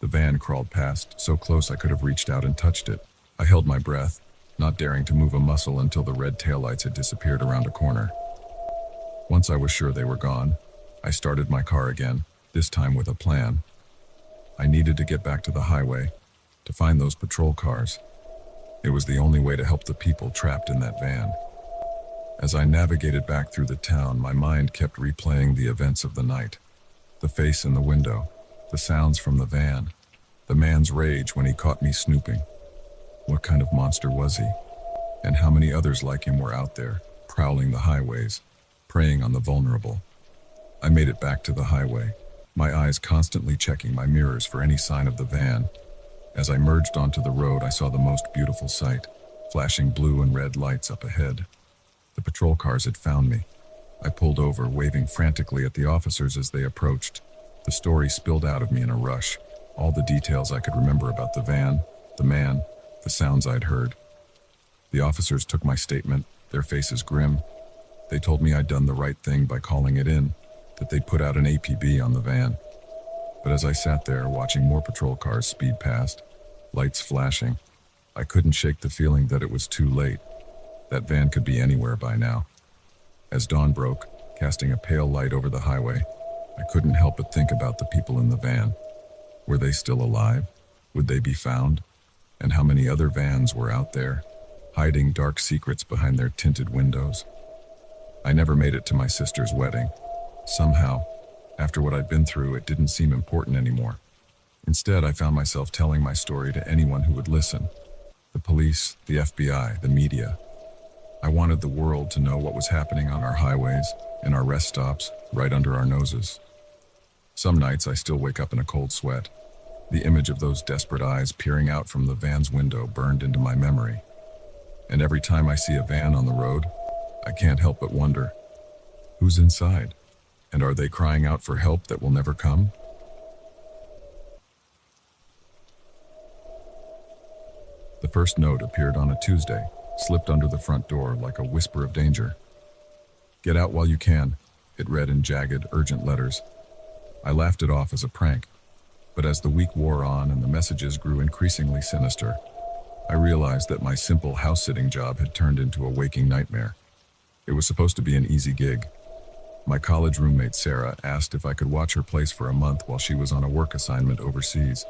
The van crawled past, so close I could have reached out and touched it. I held my breath, not daring to move a muscle until the red taillights had disappeared around a corner. Once I was sure they were gone, I started my car again, this time with a plan. I needed to get back to the highway, to find those patrol cars. It was the only way to help the people trapped in that van. As I navigated back through the town, my mind kept replaying the events of the night. The face in the window, the sounds from the van, the man's rage when he caught me snooping. What kind of monster was he? And how many others like him were out there, prowling the highways, preying on the vulnerable? I made it back to the highway, my eyes constantly checking my mirrors for any sign of the van. As I merged onto the road, I saw the most beautiful sight, flashing blue and red lights up ahead. The patrol cars had found me. I pulled over, waving frantically at the officers as they approached. The story spilled out of me in a rush, all the details I could remember about the van, the man, the sounds I'd heard. The officers took my statement, their faces grim. They told me I'd done the right thing by calling it in, that they'd put out an APB on the van. But as I sat there, watching more patrol cars speed past, lights flashing, I couldn't shake the feeling that it was too late. That van could be anywhere by now. As dawn broke, casting a pale light over the highway, I couldn't help but think about the people in the van. Were they still alive? Would they be found? And how many other vans were out there, hiding dark secrets behind their tinted windows? I never made it to my sister's wedding. Somehow, after what I'd been through, it didn't seem important anymore. Instead, I found myself telling my story to anyone who would listen. The police, the FBI, the media. I wanted the world to know what was happening on our highways, in our rest stops, right under our noses. Some nights I still wake up in a cold sweat. The image of those desperate eyes peering out from the van's window burned into my memory. And every time I see a van on the road, I can't help but wonder, who's inside? And are they crying out for help that will never come? The first note appeared on a Tuesday, slipped under the front door like a whisper of danger. "Get out while you can," it read in jagged, urgent letters. I laughed it off as a prank, but as the week wore on and the messages grew increasingly sinister, I realized that my simple house-sitting job had turned into a waking nightmare. It was supposed to be an easy gig. My college roommate Sarah asked if I could watch her place for a month while she was on a work assignment overseas.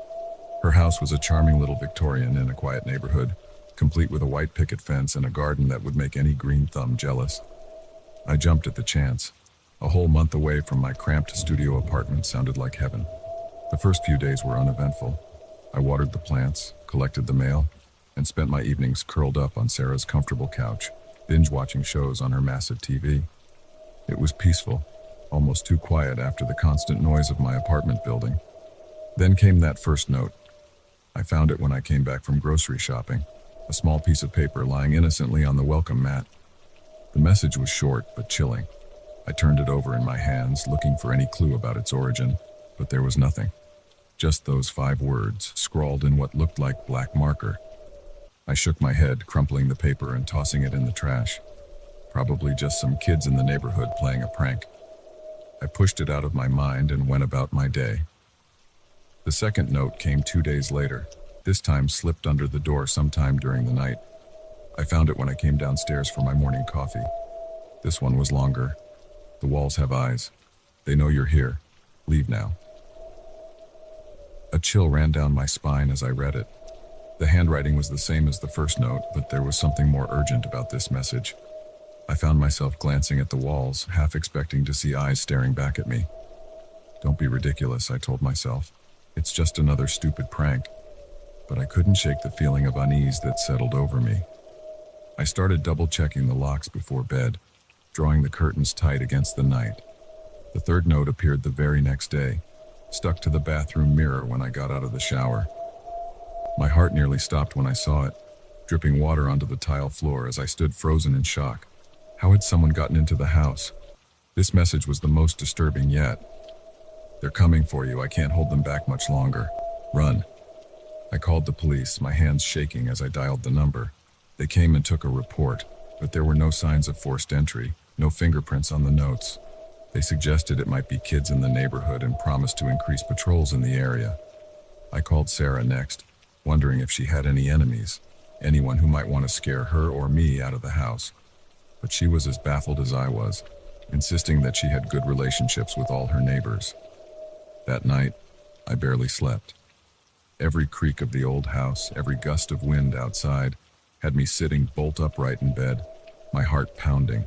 Her house was a charming little Victorian in a quiet neighborhood, complete with a white picket fence and a garden that would make any green thumb jealous. I jumped at the chance. A whole month away from my cramped studio apartment sounded like heaven. The first few days were uneventful. I watered the plants, collected the mail, and spent my evenings curled up on Sarah's comfortable couch, binge-watching shows on her massive TV. It was peaceful, almost too quiet after the constant noise of my apartment building. Then came that first note. I found it when I came back from grocery shopping, a small piece of paper lying innocently on the welcome mat. The message was short but chilling. I turned it over in my hands, looking for any clue about its origin, but there was nothing. Just those 5 words, scrawled in what looked like black marker. I shook my head, crumpling the paper and tossing it in the trash. Probably just some kids in the neighborhood playing a prank. I pushed it out of my mind and went about my day. The second note came 2 days later, this time slipped under the door sometime during the night. I found it when I came downstairs for my morning coffee. This one was longer. "The walls have eyes. They know you're here. Leave now." A chill ran down my spine as I read it. The handwriting was the same as the first note, but there was something more urgent about this message. I found myself glancing at the walls, half expecting to see eyes staring back at me. "Don't be ridiculous," I told myself. "It's just another stupid prank." But I couldn't shake the feeling of unease that settled over me. I started double-checking the locks before bed, drawing the curtains tight against the night. The third note appeared the very next day, stuck to the bathroom mirror when I got out of the shower. My heart nearly stopped when I saw it, dripping water onto the tile floor as I stood frozen in shock. How had someone gotten into the house? This message was the most disturbing yet. "They're coming for you. I can't hold them back much longer. Run." I called the police, my hands shaking as I dialed the number. They came and took a report, but there were no signs of forced entry, no fingerprints on the notes. They suggested it might be kids in the neighborhood and promised to increase patrols in the area. I called Sarah next, wondering if she had any enemies, anyone who might want to scare her or me out of the house. But she was as baffled as I was, insisting that she had good relationships with all her neighbors. That night, I barely slept. Every creak of the old house, every gust of wind outside, had me sitting bolt upright in bed, my heart pounding.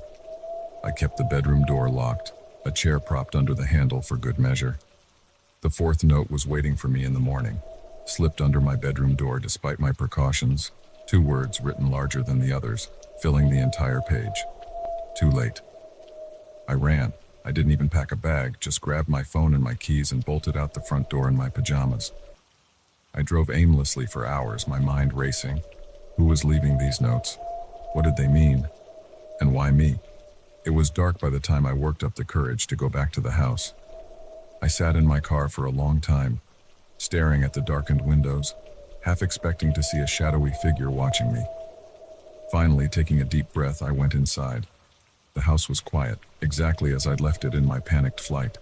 I kept the bedroom door locked, a chair propped under the handle for good measure. The fourth note was waiting for me in the morning, slipped under my bedroom door despite my precautions, 2 words written larger than the others, filling the entire page. Too late. I ran. I didn't even pack a bag, just grabbed my phone and my keys and bolted out the front door in my pajamas. I drove aimlessly for hours, my mind racing. Who was leaving these notes? What did they mean? And why me? It was dark by the time I worked up the courage to go back to the house. I sat in my car for a long time, staring at the darkened windows, half expecting to see a shadowy figure watching me. Finally, taking a deep breath, I went inside. The house was quiet, exactly as I'd left it in my panicked flight.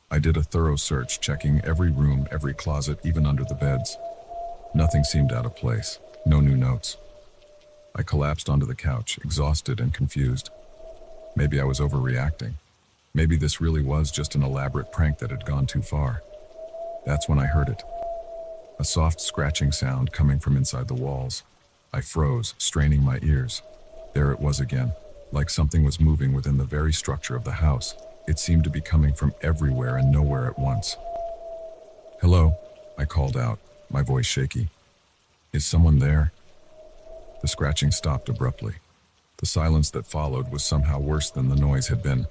I did a thorough search, checking every room, every closet, even under the beds. Nothing seemed out of place, no new notes. I collapsed onto the couch, exhausted and confused. Maybe I was overreacting. Maybe this really was just an elaborate prank that had gone too far. That's when I heard it. A soft scratching sound coming from inside the walls. I froze, straining my ears. There it was again, like something was moving within the very structure of the house. It seemed to be coming from everywhere and nowhere at once. "Hello?" I called out, my voice shaky. Is someone there? The scratching stopped abruptly. The silence that followed was somehow worse than the noise had been.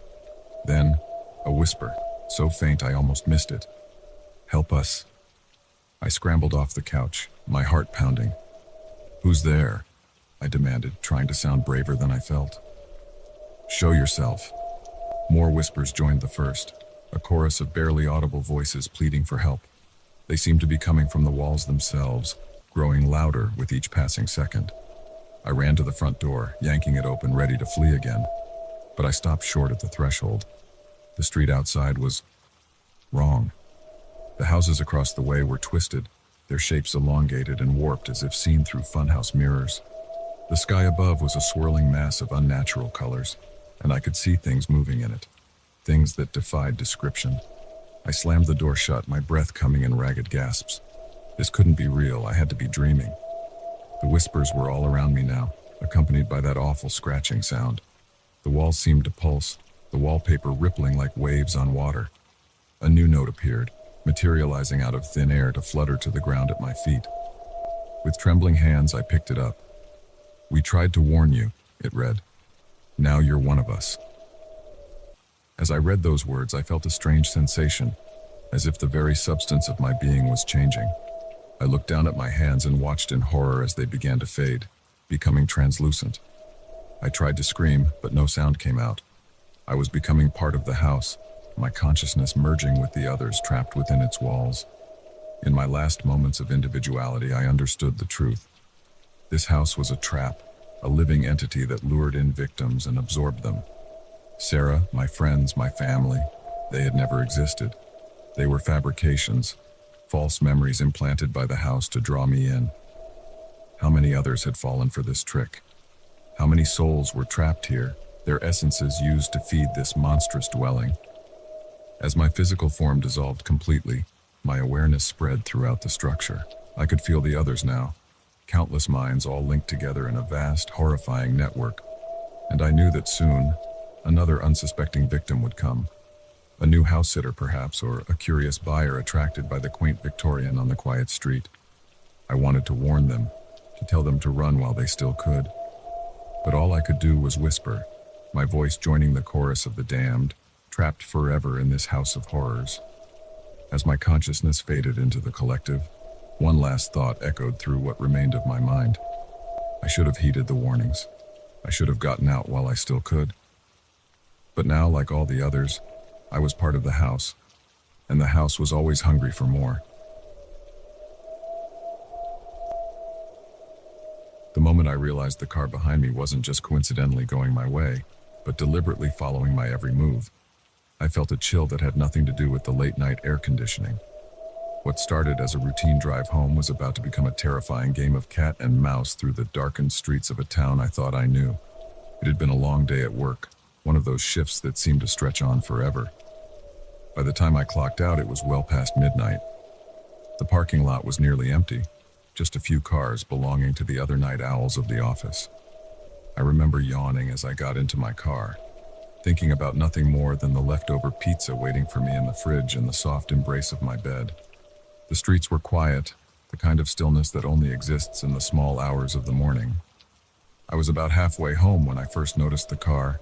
Then, a whisper, so faint I almost missed it. Help us. I scrambled off the couch, my heart pounding. Who's there? I demanded, trying to sound braver than I felt. Show yourself. More whispers joined the first, a chorus of barely audible voices pleading for help. They seemed to be coming from the walls themselves, growing louder with each passing second. I ran to the front door, yanking it open, ready to flee again. But I stopped short at the threshold. The street outside was wrong. The houses across the way were twisted, their shapes elongated and warped as if seen through funhouse mirrors. The sky above was a swirling mass of unnatural colors, and I could see things moving in it, things that defied description. I slammed the door shut, my breath coming in ragged gasps. This couldn't be real, I had to be dreaming. The whispers were all around me now, accompanied by that awful scratching sound. The walls seemed to pulse, the wallpaper rippling like waves on water. A new note appeared, materializing out of thin air to flutter to the ground at my feet. With trembling hands, I picked it up. We tried to warn you, it read. Now you're one of us. As I read those words, I felt a strange sensation, as if the very substance of my being was changing. I looked down at my hands and watched in horror as they began to fade, becoming translucent. I tried to scream, but no sound came out. I was becoming part of the house, my consciousness merging with the others trapped within its walls. In my last moments of individuality, I understood the truth. This house was a trap, a living entity that lured in victims and absorbed them. Sarah, my friends, my family, they had never existed. They were fabrications, false memories implanted by the house to draw me in. How many others had fallen for this trick? How many souls were trapped here, their essences used to feed this monstrous dwelling? As my physical form dissolved completely, my awareness spread throughout the structure. I could feel the others now, countless minds all linked together in a vast, horrifying network. And I knew that soon, another unsuspecting victim would come. A new house sitter perhaps, or a curious buyer attracted by the quaint Victorian on the quiet street. I wanted to warn them, to tell them to run while they still could. But all I could do was whisper, my voice joining the chorus of the damned, trapped forever in this house of horrors. As my consciousness faded into the collective, one last thought echoed through what remained of my mind. I should have heeded the warnings. I should have gotten out while I still could. But now, like all the others, I was part of the house, and the house was always hungry for more. The moment I realized the car behind me wasn't just coincidentally going my way, but deliberately following my every move, I felt a chill that had nothing to do with the late-night air conditioning. What started as a routine drive home was about to become a terrifying game of cat and mouse through the darkened streets of a town I thought I knew. It had been a long day at work, one of those shifts that seemed to stretch on forever. By the time I clocked out, it was well past midnight. The parking lot was nearly empty, just a few cars belonging to the other night owls of the office. I remember yawning as I got into my car, thinking about nothing more than the leftover pizza waiting for me in the fridge and the soft embrace of my bed. The streets were quiet, the kind of stillness that only exists in the small hours of the morning. I was about halfway home when I first noticed the car.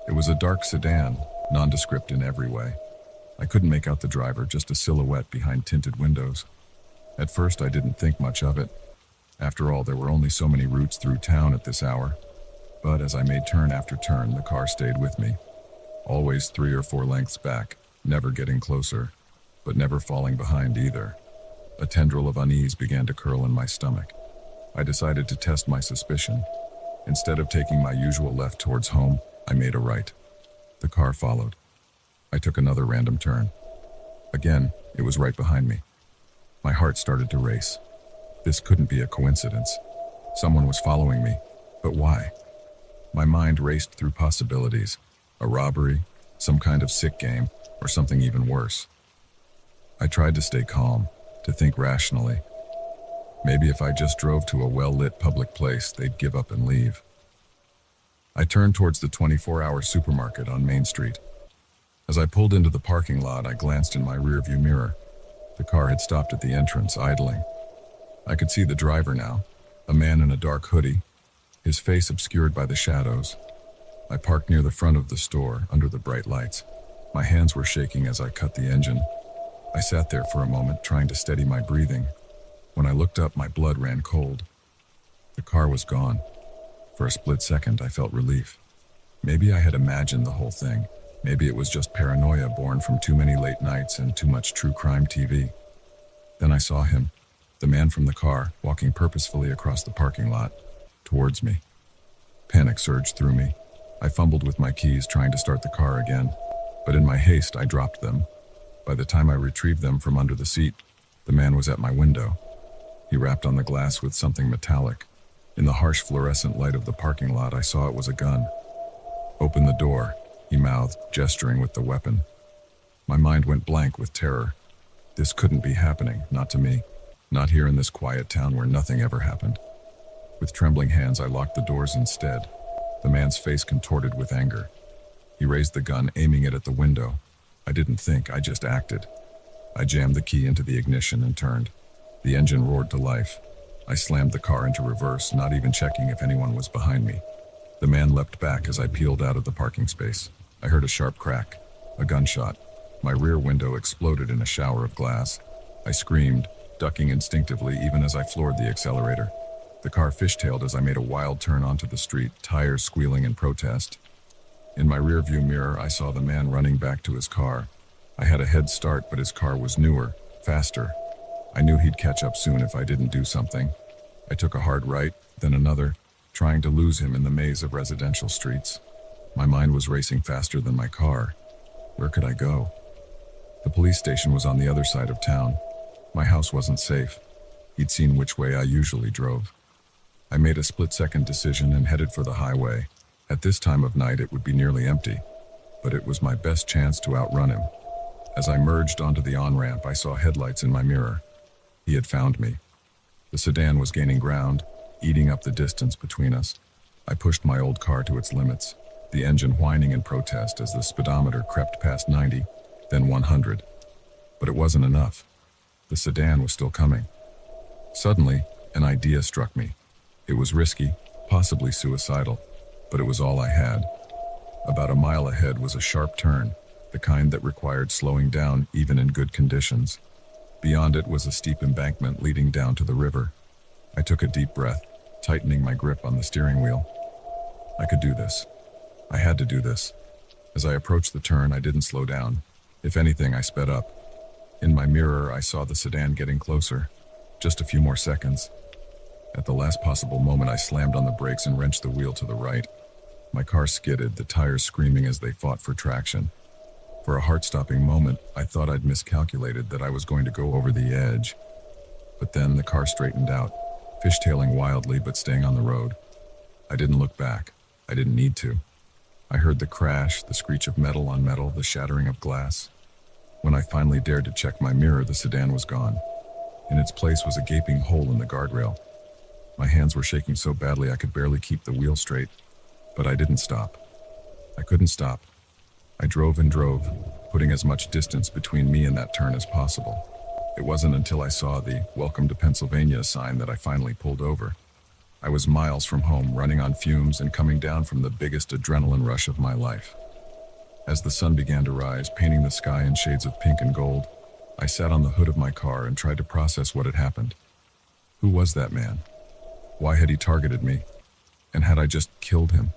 It was a dark sedan, nondescript in every way. I couldn't make out the driver, just a silhouette behind tinted windows. At first, I didn't think much of it. After all, there were only so many routes through town at this hour. But as I made turn after turn, the car stayed with me. Always 3 or 4 lengths back, never getting closer, but never falling behind either. A tendril of unease began to curl in my stomach. I decided to test my suspicion. Instead of taking my usual left towards home, I made a right. The car followed. I took another random turn. Again, it was right behind me. My heart started to race. This couldn't be a coincidence. Someone was following me, but why? My mind raced through possibilities. A robbery, some kind of sick game, or something even worse. I tried to stay calm, to think rationally. Maybe if I just drove to a well-lit public place, they'd give up and leave. I turned towards the 24-hour supermarket on Main Street. As I pulled into the parking lot, I glanced in my rearview mirror. The car had stopped at the entrance, idling. I could see the driver now, a man in a dark hoodie, his face obscured by the shadows. I parked near the front of the store, under the bright lights. My hands were shaking as I cut the engine. I sat there for a moment, trying to steady my breathing. When I looked up, my blood ran cold. The car was gone. For a split second, I felt relief. Maybe I had imagined the whole thing. Maybe it was just paranoia born from too many late nights and too much true crime TV. Then I saw him, the man from the car, walking purposefully across the parking lot, towards me. Panic surged through me. I fumbled with my keys, trying to start the car again, but in my haste, I dropped them. By the time I retrieved them from under the seat, the man was at my window. He rapped on the glass with something metallic. In the harsh fluorescent light of the parking lot, I saw it was a gun. "Open the door," he mouthed, gesturing with the weapon. My mind went blank with terror. This couldn't be happening, not to me. Not here in this quiet town where nothing ever happened. With trembling hands, I locked the doors instead. The man's face contorted with anger. He raised the gun, aiming it at the window. I didn't think, I just acted. I jammed the key into the ignition and turned. The engine roared to life. I slammed the car into reverse, not even checking if anyone was behind me. The man leapt back as I peeled out of the parking space. I heard a sharp crack, a gunshot. My rear window exploded in a shower of glass. I screamed, ducking instinctively even as I floored the accelerator. The car fishtailed as I made a wild turn onto the street, tires squealing in protest. In my rearview mirror, I saw the man running back to his car. I had a head start, but his car was newer, faster. I knew he'd catch up soon if I didn't do something. I took a hard right, then another, trying to lose him in the maze of residential streets. My mind was racing faster than my car. Where could I go? The police station was on the other side of town. My house wasn't safe. He'd seen which way I usually drove. I made a split-second decision and headed for the highway. At this time of night, it would be nearly empty, but it was my best chance to outrun him. As I merged onto the on-ramp, I saw headlights in my mirror. He had found me. The sedan was gaining ground, eating up the distance between us. I pushed my old car to its limits, the engine whining in protest as the speedometer crept past 90, then 100. But it wasn't enough. The sedan was still coming. Suddenly, an idea struck me. It was risky, possibly suicidal, but it was all I had. About a mile ahead was a sharp turn, the kind that required slowing down even in good conditions. Beyond it was a steep embankment leading down to the river. I took a deep breath, tightening my grip on the steering wheel. I could do this. I had to do this. As I approached the turn, I didn't slow down. If anything, I sped up. In my mirror, I saw the sedan getting closer. Just a few more seconds. At the last possible moment, I slammed on the brakes and wrenched the wheel to the right. My car skidded, the tires screaming as they fought for traction. For a heart-stopping moment, I thought I'd miscalculated, that I was going to go over the edge. But then the car straightened out, fishtailing wildly but staying on the road. I didn't look back. I didn't need to. I heard the crash, the screech of metal on metal, the shattering of glass. When I finally dared to check my mirror, the sedan was gone. In its place was a gaping hole in the guardrail. My hands were shaking so badly I could barely keep the wheel straight. But I didn't stop. I couldn't stop. I drove and drove, putting as much distance between me and that turn as possible. It wasn't until I saw the "Welcome to Pennsylvania" sign that I finally pulled over. I was miles from home, running on fumes and coming down from the biggest adrenaline rush of my life. As the sun began to rise, painting the sky in shades of pink and gold, I sat on the hood of my car and tried to process what had happened. Who was that man? Why had he targeted me? And had I just killed him?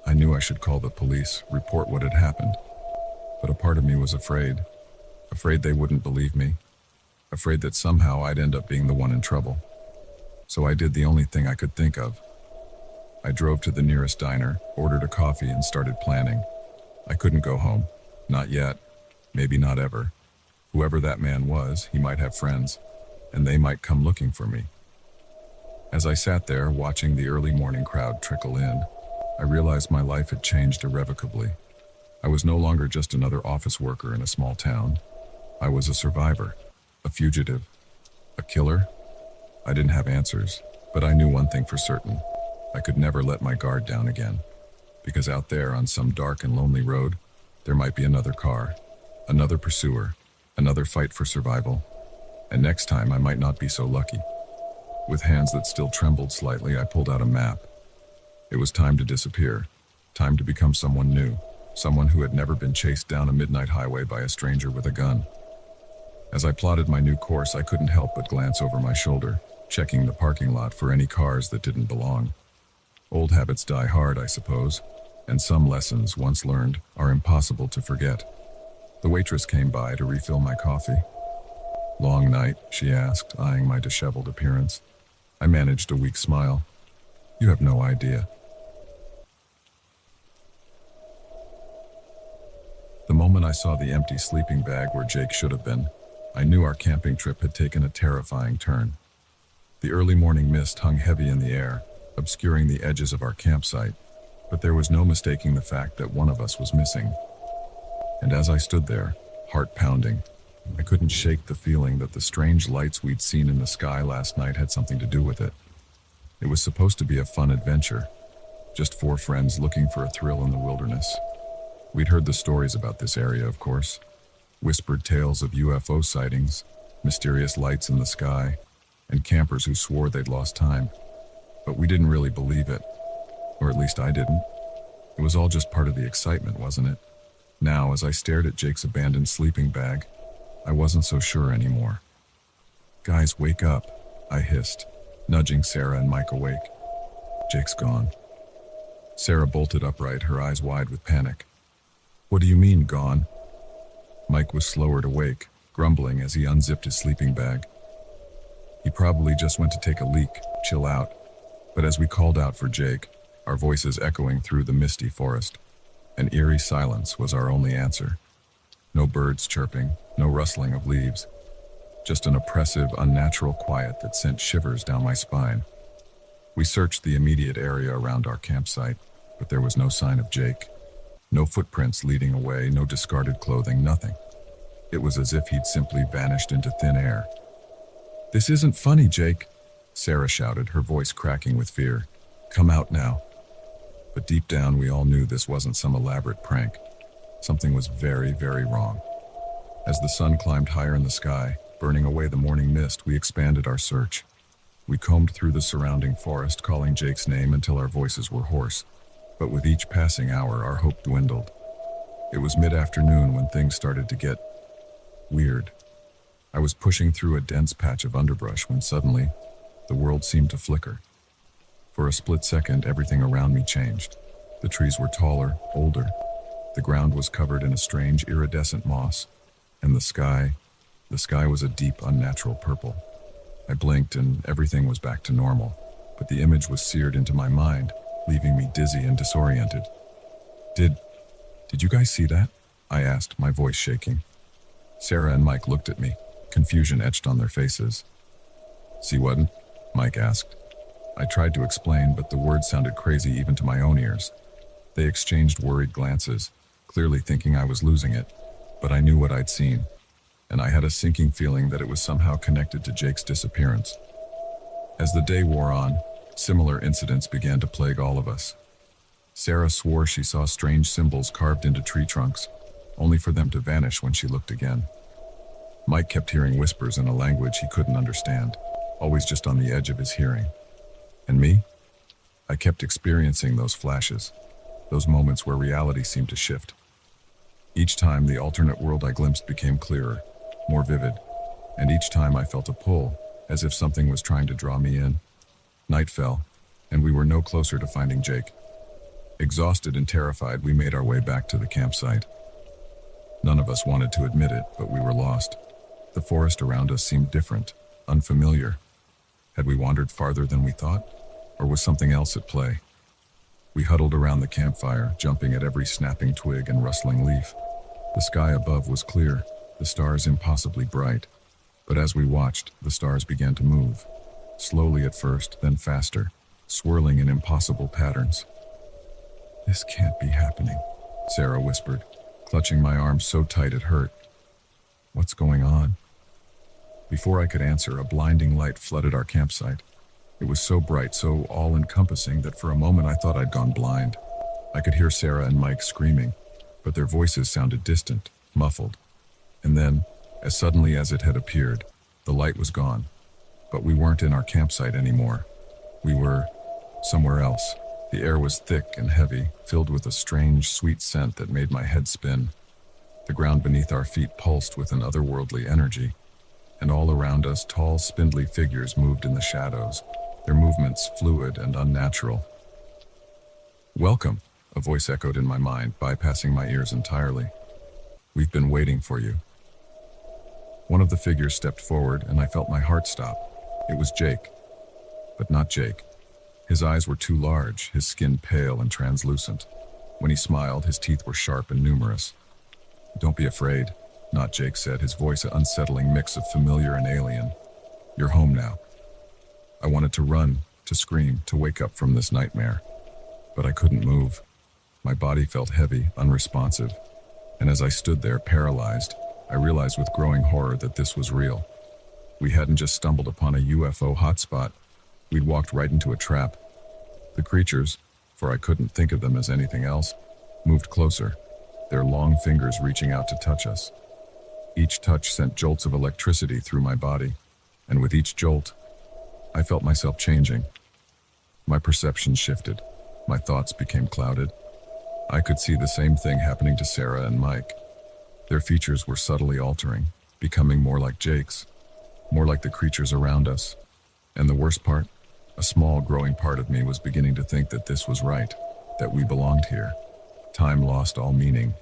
I knew I should call the police, report what had happened. But a part of me was afraid. Afraid they wouldn't believe me. Afraid that somehow I'd end up being the one in trouble. So I did the only thing I could think of. I drove to the nearest diner, ordered a coffee, and started planning. I couldn't go home. Not yet. Maybe not ever. Whoever that man was, he might have friends, and they might come looking for me. As I sat there, watching the early morning crowd trickle in, I realized my life had changed irrevocably. I was no longer just another office worker in a small town. I was a survivor, a fugitive, a killer. I didn't have answers, but I knew one thing for certain. I could never let my guard down again. Because out there on some dark and lonely road, there might be another car, another pursuer, Another fight for survival, and next time I might not be so lucky. With hands that still trembled slightly, I pulled out a map. It was time to disappear, time to become someone new, someone who had never been chased down a midnight highway by a stranger with a gun. As I plotted my new course, I couldn't help but glance over my shoulder, checking the parking lot for any cars that didn't belong. Old habits die hard, I suppose, and some lessons once learned are impossible to forget. The waitress came by to refill my coffee. "Long night?" she asked, eyeing my disheveled appearance. I managed a weak smile. "You have no idea." The moment I saw the empty sleeping bag where Jake should have been, I knew our camping trip had taken a terrifying turn. The early morning mist hung heavy in the air, obscuring the edges of our campsite, but there was no mistaking the fact that one of us was missing. And as I stood there, heart pounding, I couldn't shake the feeling that the strange lights we'd seen in the sky last night had something to do with it. It was supposed to be a fun adventure, just four friends looking for a thrill in the wilderness. We'd heard the stories about this area, of course. Whispered tales of UFO sightings, mysterious lights in the sky, and campers who swore they'd lost time. But we didn't really believe it. Or at least I didn't. It was all just part of the excitement, wasn't it? Now, as I stared at Jake's abandoned sleeping bag, I wasn't so sure anymore. "Guys, wake up," I hissed, nudging Sarah and Mike awake. "Jake's gone." Sarah bolted upright, her eyes wide with panic. "What do you mean, gone?" Mike was slower to wake, grumbling as he unzipped his sleeping bag. "He probably just went to take a leak, chill out." But as we called out for Jake, our voices echoing through the misty forest, an eerie silence was our only answer. No birds chirping, no rustling of leaves, just an oppressive, unnatural quiet that sent shivers down my spine. We searched the immediate area around our campsite, but there was no sign of Jake. No footprints leading away, no discarded clothing, nothing. It was as if he'd simply vanished into thin air. "This isn't funny, Jake," Sarah shouted, her voice cracking with fear. "Come out now." But deep down, we all knew this wasn't some elaborate prank. Something was very, very wrong. As the sun climbed higher in the sky, burning away the morning mist, we expanded our search. We combed through the surrounding forest, calling Jake's name until our voices were hoarse. But with each passing hour, our hope dwindled. It was mid-afternoon when things started to get weird. I was pushing through a dense patch of underbrush when suddenly, the world seemed to flicker. For a split second, everything around me changed. The trees were taller, older. The ground was covered in a strange, iridescent moss. And the sky was a deep, unnatural purple. I blinked and everything was back to normal. But the image was seared into my mind, leaving me dizzy and disoriented. Did you guys see that?" I asked, my voice shaking. Sarah and Mike looked at me, confusion etched on their faces. "See what?" Mike asked. I tried to explain, but the words sounded crazy even to my own ears. They exchanged worried glances, clearly thinking I was losing it, but I knew what I'd seen, and I had a sinking feeling that it was somehow connected to Jake's disappearance. As the day wore on, similar incidents began to plague all of us. Sarah swore she saw strange symbols carved into tree trunks, only for them to vanish when she looked again. Mike kept hearing whispers in a language he couldn't understand, always just on the edge of his hearing. And me? I kept experiencing those flashes, those moments where reality seemed to shift. Each time the alternate world I glimpsed became clearer, more vivid, and each time I felt a pull, as if something was trying to draw me in. Night fell, and we were no closer to finding Jake. Exhausted and terrified, we made our way back to the campsite. None of us wanted to admit it, but we were lost. The forest around us seemed different, unfamiliar. Had we wandered farther than we thought, or was something else at play? We huddled around the campfire, jumping at every snapping twig and rustling leaf. The sky above was clear, the stars impossibly bright. But as we watched, the stars began to move. Slowly at first, then faster, swirling in impossible patterns. "This can't be happening," Sarah whispered, clutching my arm so tight it hurt. "What's going on?" Before I could answer, a blinding light flooded our campsite. It was so bright, so all-encompassing that for a moment I thought I'd gone blind. I could hear Sarah and Mike screaming, but their voices sounded distant, muffled. And then, As suddenly as it had appeared, the light was gone. But we weren't in our campsite anymore. We were somewhere else. The air was thick and heavy, filled with a strange, sweet scent that made my head spin. The ground beneath our feet pulsed with an otherworldly energy, and all around us tall, spindly figures moved in the shadows, their movements fluid and unnatural. "Welcome," a voice echoed in my mind, bypassing my ears entirely. "We've been waiting for you." One of the figures stepped forward, and I felt my heart stop. It was Jake. But not Jake. His eyes were too large, his skin pale and translucent. When he smiled, his teeth were sharp and numerous. "Don't be afraid," not Jake said, his voice an unsettling mix of familiar and alien. "You're home now." I wanted to run, to scream, to wake up from this nightmare. But I couldn't move. My body felt heavy, unresponsive. And as I stood there, paralyzed, I realized with growing horror that this was real. We hadn't just stumbled upon a UFO hotspot. We'd walked right into a trap. The creatures, for I couldn't think of them as anything else, moved closer, their long fingers reaching out to touch us. Each touch sent jolts of electricity through my body, and with each jolt, I felt myself changing. My perception shifted. My thoughts became clouded. I could see the same thing happening to Sarah and Mike. Their features were subtly altering, becoming more like Jake's, more like the creatures around us. And the worst part? A small, growing part of me was beginning to think that this was right, that we belonged here. Time lost all meaning.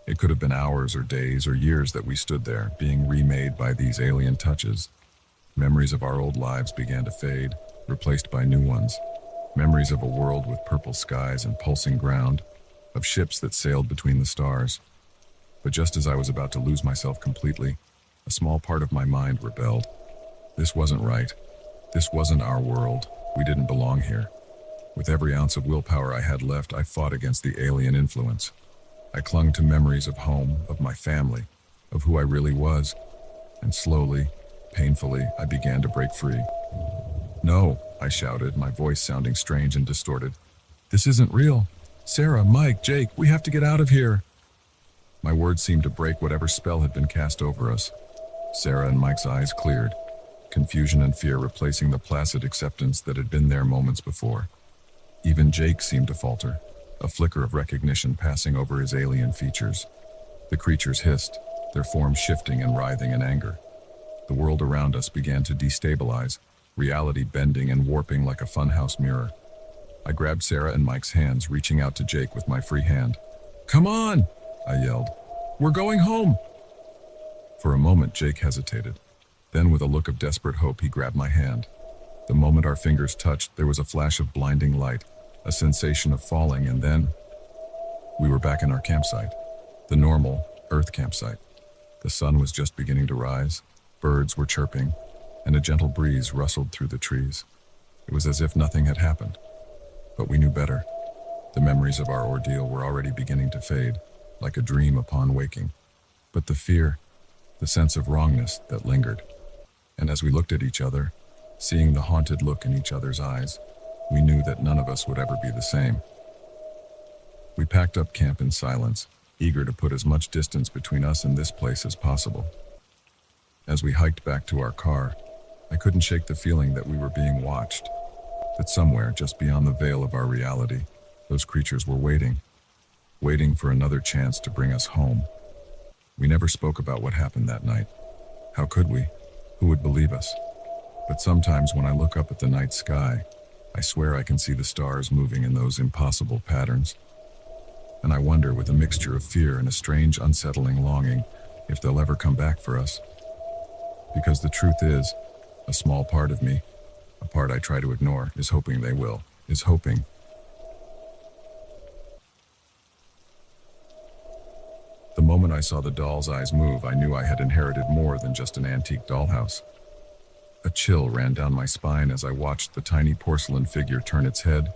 It could have been hours or days or years that we stood there, being remade by these alien touches. Memories of our old lives began to fade, replaced by new ones. Memories of a world with purple skies and pulsing ground, of ships that sailed between the stars. But just as I was about to lose myself completely, a small part of my mind rebelled. This wasn't right. This wasn't our world. We didn't belong here. With every ounce of willpower I had left, I fought against the alien influence. I clung to memories of home, of my family, of who I really was. And slowly, painfully, I began to break free. "No," I shouted, my voice sounding strange and distorted. "This isn't real. Sarah, Mike, Jake, we have to get out of here." My words seemed to break whatever spell had been cast over us. Sarah and Mike's eyes cleared, confusion and fear replacing the placid acceptance that had been there moments before. Even Jake seemed to falter, a flicker of recognition passing over his alien features. The creatures hissed, their forms shifting and writhing in anger. The world around us began to destabilize, reality bending and warping like a funhouse mirror. I grabbed Sarah and Mike's hands, reaching out to Jake with my free hand. "Come on!" I yelled. "We're going home!" For a moment, Jake hesitated. Then, with a look of desperate hope, he grabbed my hand. The moment our fingers touched, there was a flash of blinding light, a sensation of falling, and then we were back in our campsite, the normal Earth campsite. The sun was just beginning to rise, birds were chirping, and a gentle breeze rustled through the trees. It was as if nothing had happened. But we knew better. The memories of our ordeal were already beginning to fade, like a dream upon waking. But the fear, the sense of wrongness that lingered. And as we looked at each other, seeing the haunted look in each other's eyes, we knew that none of us would ever be the same. We packed up camp in silence, eager to put as much distance between us and this place as possible. As we hiked back to our car, I couldn't shake the feeling that we were being watched, that somewhere just beyond the veil of our reality, those creatures were waiting for another chance to bring us home. We never spoke about what happened that night. How could we? Who would believe us? But sometimes when I look up at the night sky, I swear I can see the stars moving in those impossible patterns. And I wonder, with a mixture of fear and a strange, unsettling longing, if they'll ever come back for us. Because the truth is, a small part of me, a part I try to ignore, is hoping they will, is hoping. The moment I saw the doll's eyes move, I knew I had inherited more than just an antique dollhouse. A chill ran down my spine as I watched the tiny porcelain figure turn its head,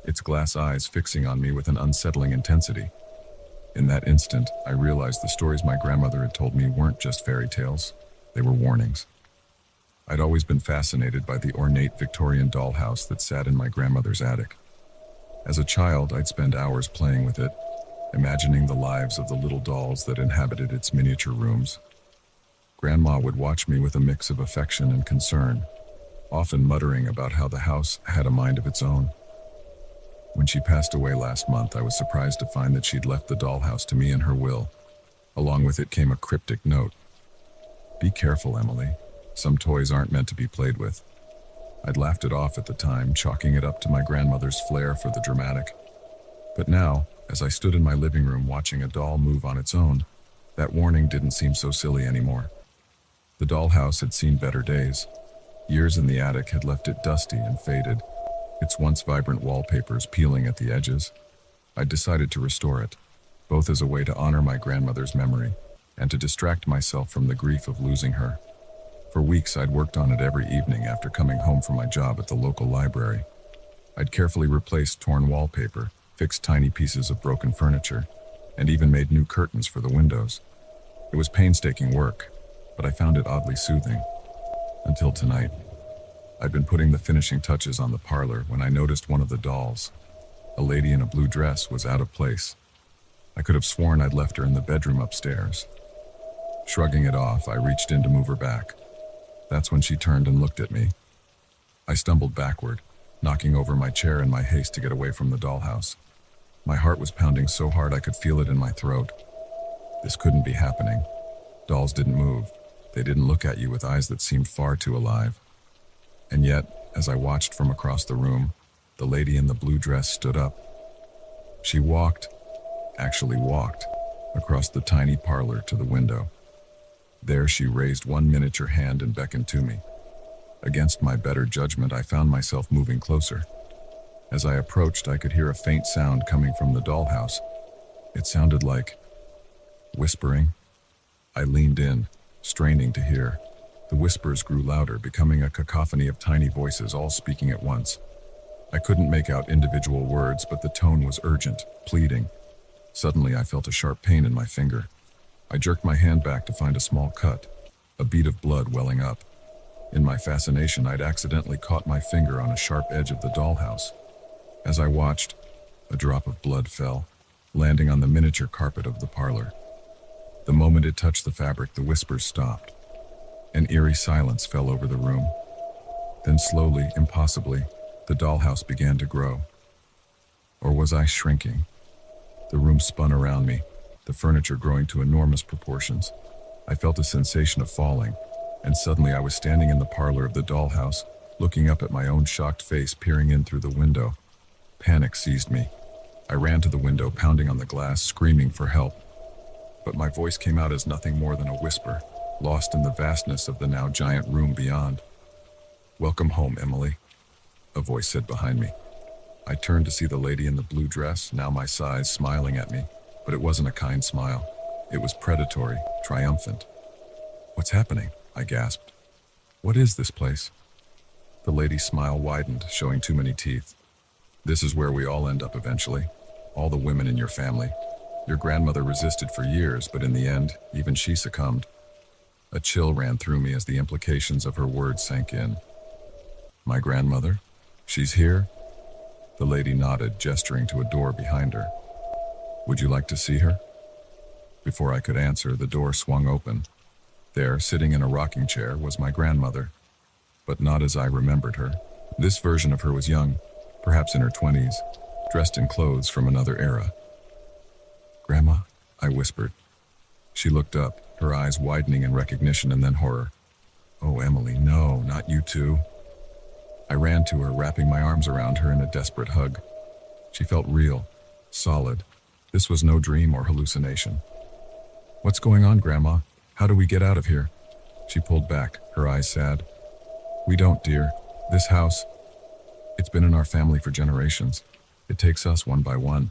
its glass eyes fixing on me with an unsettling intensity. In that instant, I realized the stories my grandmother had told me weren't just fairy tales, they were warnings. I'd always been fascinated by the ornate Victorian dollhouse that sat in my grandmother's attic. As a child, I'd spend hours playing with it, imagining the lives of the little dolls that inhabited its miniature rooms. Grandma would watch me with a mix of affection and concern, often muttering about how the house had a mind of its own. When she passed away last month, I was surprised to find that she'd left the dollhouse to me in her will. Along with it came a cryptic note. "Be careful, Emily. Some toys aren't meant to be played with." I'd laughed it off at the time, chalking it up to my grandmother's flair for the dramatic. But now, as I stood in my living room watching a doll move on its own, that warning didn't seem so silly anymore. The dollhouse had seen better days. Years in the attic had left it dusty and faded, its once vibrant wallpapers peeling at the edges. I decided to restore it, both as a way to honor my grandmother's memory and to distract myself from the grief of losing her. For weeks, I'd worked on it every evening after coming home from my job at the local library. I'd carefully replaced torn wallpaper, fixed tiny pieces of broken furniture, and even made new curtains for the windows. It was painstaking work, but I found it oddly soothing. Until tonight. I'd been putting the finishing touches on the parlor when I noticed one of the dolls, a lady in a blue dress, was out of place. I could have sworn I'd left her in the bedroom upstairs. Shrugging it off, I reached in to move her back. That's when she turned and looked at me. I stumbled backward, knocking over my chair in my haste to get away from the dollhouse. My heart was pounding so hard I could feel it in my throat. This couldn't be happening. Dolls didn't move. They didn't look at you with eyes that seemed far too alive. And yet, as I watched from across the room, the lady in the blue dress stood up. She actually walked, across the tiny parlor to the window. There she raised one miniature hand and beckoned to me. Against my better judgment, I found myself moving closer. As I approached, I could hear a faint sound coming from the dollhouse. It sounded like whispering. I leaned in, straining to hear. The whispers grew louder, becoming a cacophony of tiny voices, all speaking at once. I couldn't make out individual words, but the tone was urgent, pleading. Suddenly, I felt a sharp pain in my finger. I jerked my hand back to find a small cut, a bead of blood welling up. In my fascination, I'd accidentally caught my finger on a sharp edge of the dollhouse. As I watched, a drop of blood fell, landing on the miniature carpet of the parlor. The moment it touched the fabric, the whispers stopped. An eerie silence fell over the room. Then slowly, impossibly, the dollhouse began to grow. Or was I shrinking? The room spun around me, the furniture growing to enormous proportions. I felt a sensation of falling, and suddenly I was standing in the parlor of the dollhouse, looking up at my own shocked face peering in through the window. Panic seized me. I ran to the window, pounding on the glass, screaming for help. But my voice came out as nothing more than a whisper, lost in the vastness of the now giant room beyond. "Welcome home, Emily," a voice said behind me. I turned to see the lady in the blue dress, now my size, smiling at me, but it wasn't a kind smile. It was predatory, triumphant. "What's happening?" I gasped. "What is this place?" The lady's smile widened, showing too many teeth. "This is where we all end up eventually. All the women in your family. Your grandmother resisted for years, but in the end, even she succumbed." A chill ran through me as the implications of her words sank in. "My grandmother? She's here?" The lady nodded, gesturing to a door behind her. "Would you like to see her?" Before I could answer, the door swung open. There, sitting in a rocking chair, was my grandmother, but not as I remembered her. This version of her was young, perhaps in her 20s, dressed in clothes from another era. "Grandma?" I whispered. She looked up, her eyes widening in recognition and then horror. "Oh, Emily, no, not you too." I ran to her, wrapping my arms around her in a desperate hug. She felt real, solid. This was no dream or hallucination. "What's going on, Grandma? How do we get out of here?" She pulled back, her eyes sad. "We don't, dear. This house, it's been in our family for generations. It takes us one by one.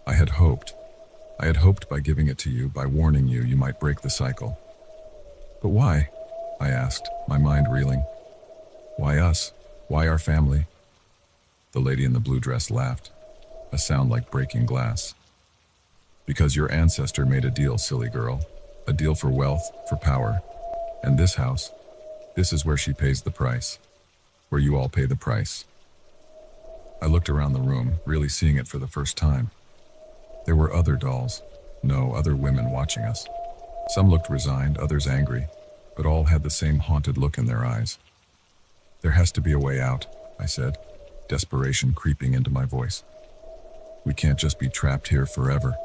I had hoped by giving it to you, by warning you, you might break the cycle." "But why?" I asked, my mind reeling. "Why us? Why our family?" The lady in the blue dress laughed, a sound like breaking glass. "Because your ancestor made a deal, silly girl. A deal for wealth, for power. And this house, this is where she pays the price. Where you all pay the price." I looked around the room, really seeing it for the first time. There were other dolls, no, other women watching us. Some looked resigned, others angry, but all had the same haunted look in their eyes. "There has to be a way out," I said, desperation creeping into my voice. "We can't just be trapped here forever."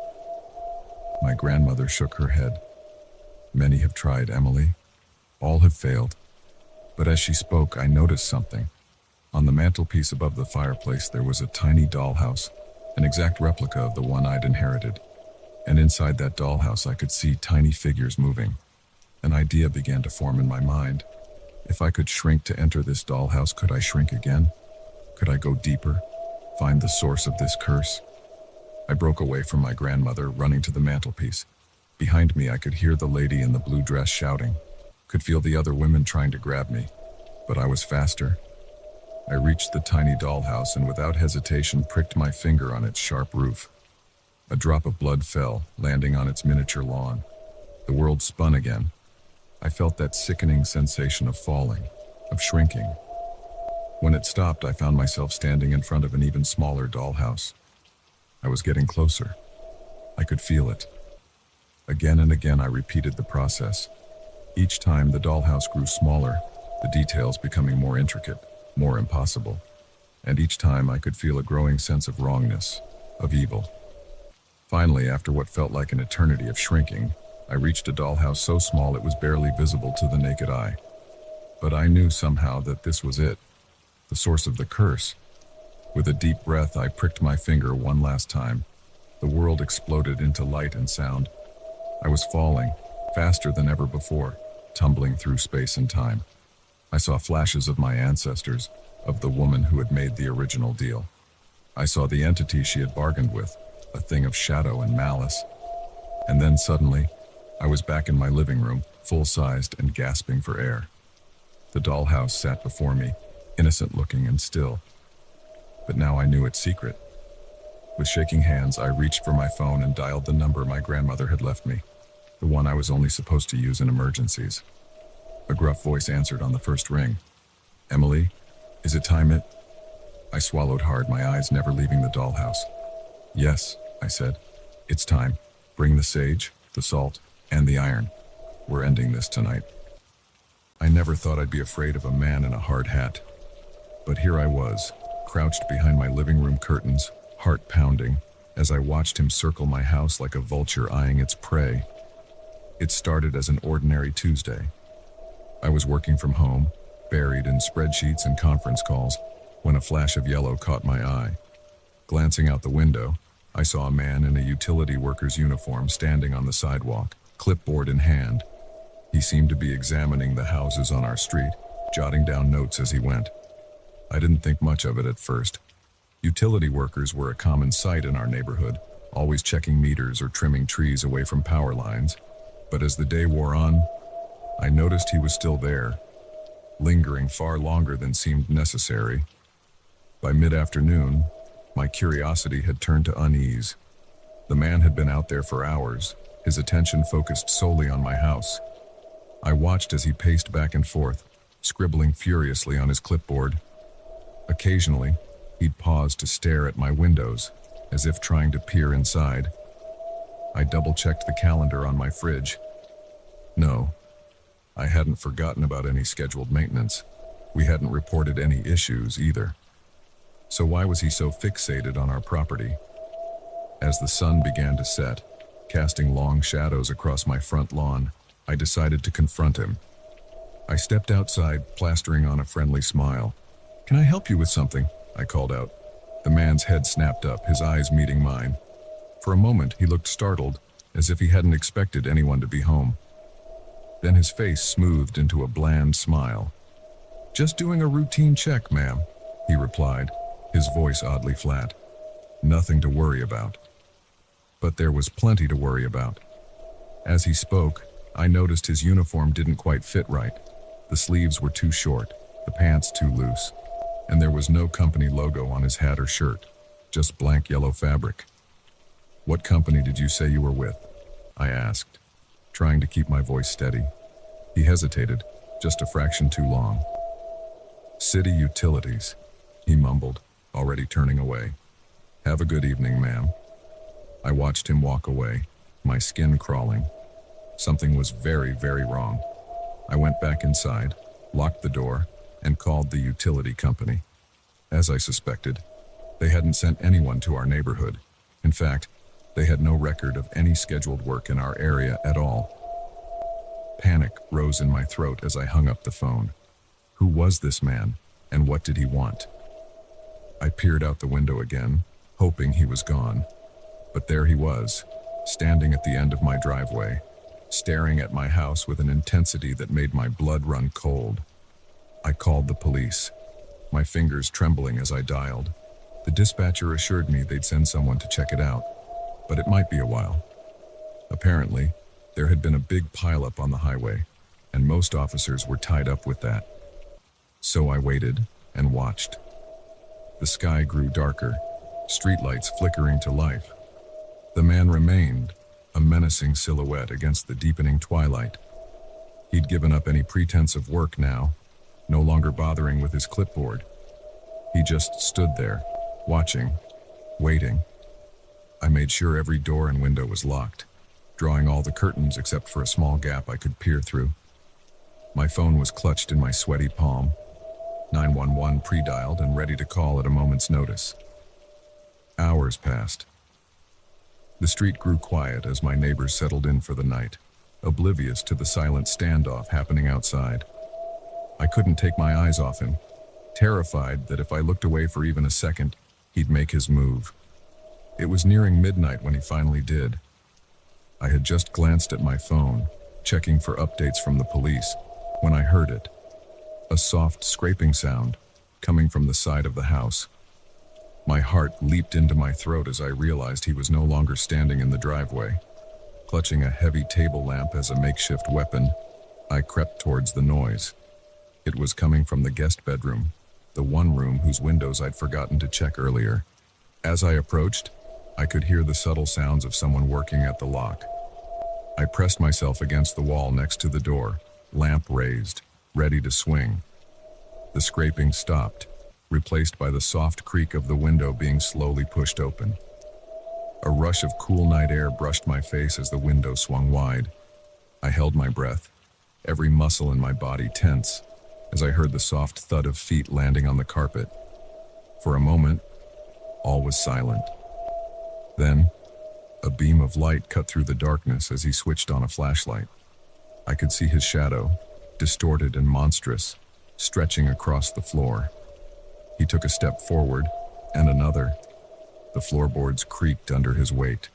My grandmother shook her head. "Many have tried, Emily. All have failed." But as she spoke, I noticed something. On the mantelpiece above the fireplace, there was a tiny dollhouse, an exact replica of the one I'd inherited. And inside that dollhouse, I could see tiny figures moving. An idea began to form in my mind. If I could shrink to enter this dollhouse, could I shrink again? Could I go deeper, find the source of this curse? I broke away from my grandmother, running to the mantelpiece. Behind me, I could hear the lady in the blue dress shouting, could feel the other women trying to grab me, but I was faster. I reached the tiny dollhouse and without hesitation pricked my finger on its sharp roof. A drop of blood fell, landing on its miniature lawn. The world spun again. I felt that sickening sensation of falling, of shrinking. When it stopped, I found myself standing in front of an even smaller dollhouse. I was getting closer. I could feel it. Again and again, I repeated the process. Each time, the dollhouse grew smaller, the details becoming more intricate, more impossible. And each time, I could feel a growing sense of wrongness, of evil. Finally, after what felt like an eternity of shrinking, I reached a dollhouse so small it was barely visible to the naked eye. But I knew somehow that this was it, the source of the curse. With a deep breath, I pricked my finger one last time. The world exploded into light and sound. I was falling, faster than ever before, tumbling through space and time. I saw flashes of my ancestors, of the woman who had made the original deal. I saw the entity she had bargained with, a thing of shadow and malice. And then suddenly, I was back in my living room, full-sized and gasping for air. The dollhouse sat before me, innocent-looking and still. But now I knew its secret. With shaking hands, I reached for my phone and dialed the number my grandmother had left me, the one I was only supposed to use in emergencies. A gruff voice answered on the first ring. "Emily, is it time it?" I swallowed hard, my eyes never leaving the dollhouse. "Yes," I said. "It's time. Bring the sage, the salt, and the iron. We're ending this tonight." I never thought I'd be afraid of a man in a hard hat. But here I was, crouched behind my living room curtains, heart pounding, as I watched him circle my house like a vulture eyeing its prey. It started as an ordinary Tuesday. I was working from home, buried in spreadsheets and conference calls, when a flash of yellow caught my eye. Glancing out the window, I saw a man in a utility worker's uniform standing on the sidewalk, clipboard in hand. He seemed to be examining the houses on our street, jotting down notes as he went. I didn't think much of it at first. Utility workers were a common sight in our neighborhood, always checking meters or trimming trees away from power lines. But as the day wore on, I noticed he was still there, lingering far longer than seemed necessary. By mid-afternoon, my curiosity had turned to unease. The man had been out there for hours, his attention focused solely on my house. I watched as he paced back and forth, scribbling furiously on his clipboard. Occasionally, he'd pause to stare at my windows, as if trying to peer inside. I double-checked the calendar on my fridge. No, I hadn't forgotten about any scheduled maintenance. We hadn't reported any issues either. So why was he so fixated on our property? As the sun began to set, casting long shadows across my front lawn, I decided to confront him. I stepped outside, plastering on a friendly smile. "Can I help you with something?" I called out. The man's head snapped up, his eyes meeting mine. For a moment, he looked startled, as if he hadn't expected anyone to be home. Then his face smoothed into a bland smile. "Just doing a routine check, ma'am," he replied, his voice oddly flat. Nothing to worry about. But there was plenty to worry about. As he spoke, I noticed his uniform didn't quite fit right. The sleeves were too short, the pants too loose, and there was no company logo on his hat or shirt, just blank yellow fabric. "What company did you say you were with?" I asked, trying to keep my voice steady. He hesitated, just a fraction too long. "City Utilities," he mumbled, already turning away. "Have a good evening, ma'am." I watched him walk away, my skin crawling. Something was very, very wrong. I went back inside, locked the door, and called the utility company. As I suspected, they hadn't sent anyone to our neighborhood. In fact, they had no record of any scheduled work in our area at all. Panic rose in my throat as I hung up the phone. Who was this man, and what did he want? I peered out the window again, hoping he was gone. But there he was, standing at the end of my driveway, staring at my house with an intensity that made my blood run cold. I called the police, my fingers trembling as I dialed. The dispatcher assured me they'd send someone to check it out, but it might be a while. Apparently, there had been a big pileup on the highway, and most officers were tied up with that. So I waited and watched. The sky grew darker, streetlights flickering to life. The man remained, a menacing silhouette against the deepening twilight. He'd given up any pretense of work now, no longer bothering with his clipboard. He just stood there, watching, waiting. I made sure every door and window was locked, drawing all the curtains except for a small gap I could peer through. My phone was clutched in my sweaty palm, 911 pre-dialed and ready to call at a moment's notice. Hours passed. The street grew quiet as my neighbors settled in for the night, oblivious to the silent standoff happening outside. I couldn't take my eyes off him, terrified that if I looked away for even a second, he'd make his move. It was nearing midnight when he finally did. I had just glanced at my phone, checking for updates from the police, when I heard it. A soft scraping sound, coming from the side of the house. My heart leaped into my throat as I realized he was no longer standing in the driveway. Clutching a heavy table lamp as a makeshift weapon, I crept towards the noise. It was coming from the guest bedroom, the one room whose windows I'd forgotten to check earlier. As I approached, I could hear the subtle sounds of someone working at the lock. I pressed myself against the wall next to the door, lamp raised, ready to swing. The scraping stopped, replaced by the soft creak of the window being slowly pushed open. A rush of cool night air brushed my face as the window swung wide. I held my breath, every muscle in my body tense, as I heard the soft thud of feet landing on the carpet. For a moment, all was silent. Then, a beam of light cut through the darkness as he switched on a flashlight. I could see his shadow, distorted and monstrous, stretching across the floor. He took a step forward, and another. The floorboards creaked under his weight.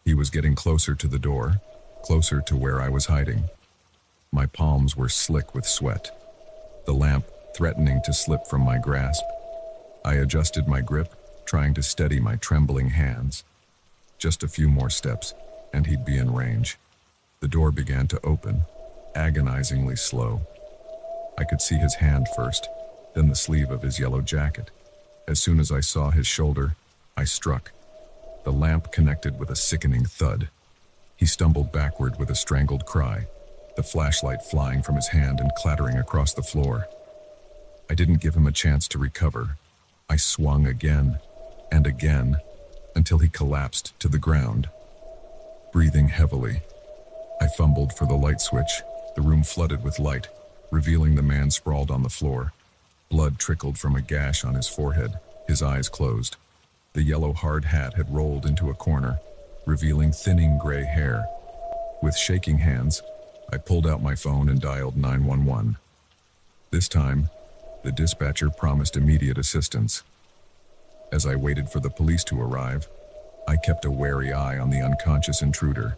He was getting closer to the door, closer to where I was hiding. My palms were slick with sweat, the lamp threatening to slip from my grasp. I adjusted my grip, trying to steady my trembling hands. Just a few more steps, and he'd be in range. The door began to open, agonizingly slow. I could see his hand first, then the sleeve of his yellow jacket. As soon as I saw his shoulder, I struck. The lamp connected with a sickening thud. He stumbled backward with a strangled cry, the flashlight flying from his hand and clattering across the floor. I didn't give him a chance to recover. I swung again and again until he collapsed to the ground. Breathing heavily, I fumbled for the light switch. The room flooded with light, revealing the man sprawled on the floor. Blood trickled from a gash on his forehead, his eyes closed. The yellow hard hat had rolled into a corner, revealing thinning gray hair. With shaking hands, I pulled out my phone and dialed 911. This time, the dispatcher promised immediate assistance. As I waited for the police to arrive, I kept a wary eye on the unconscious intruder,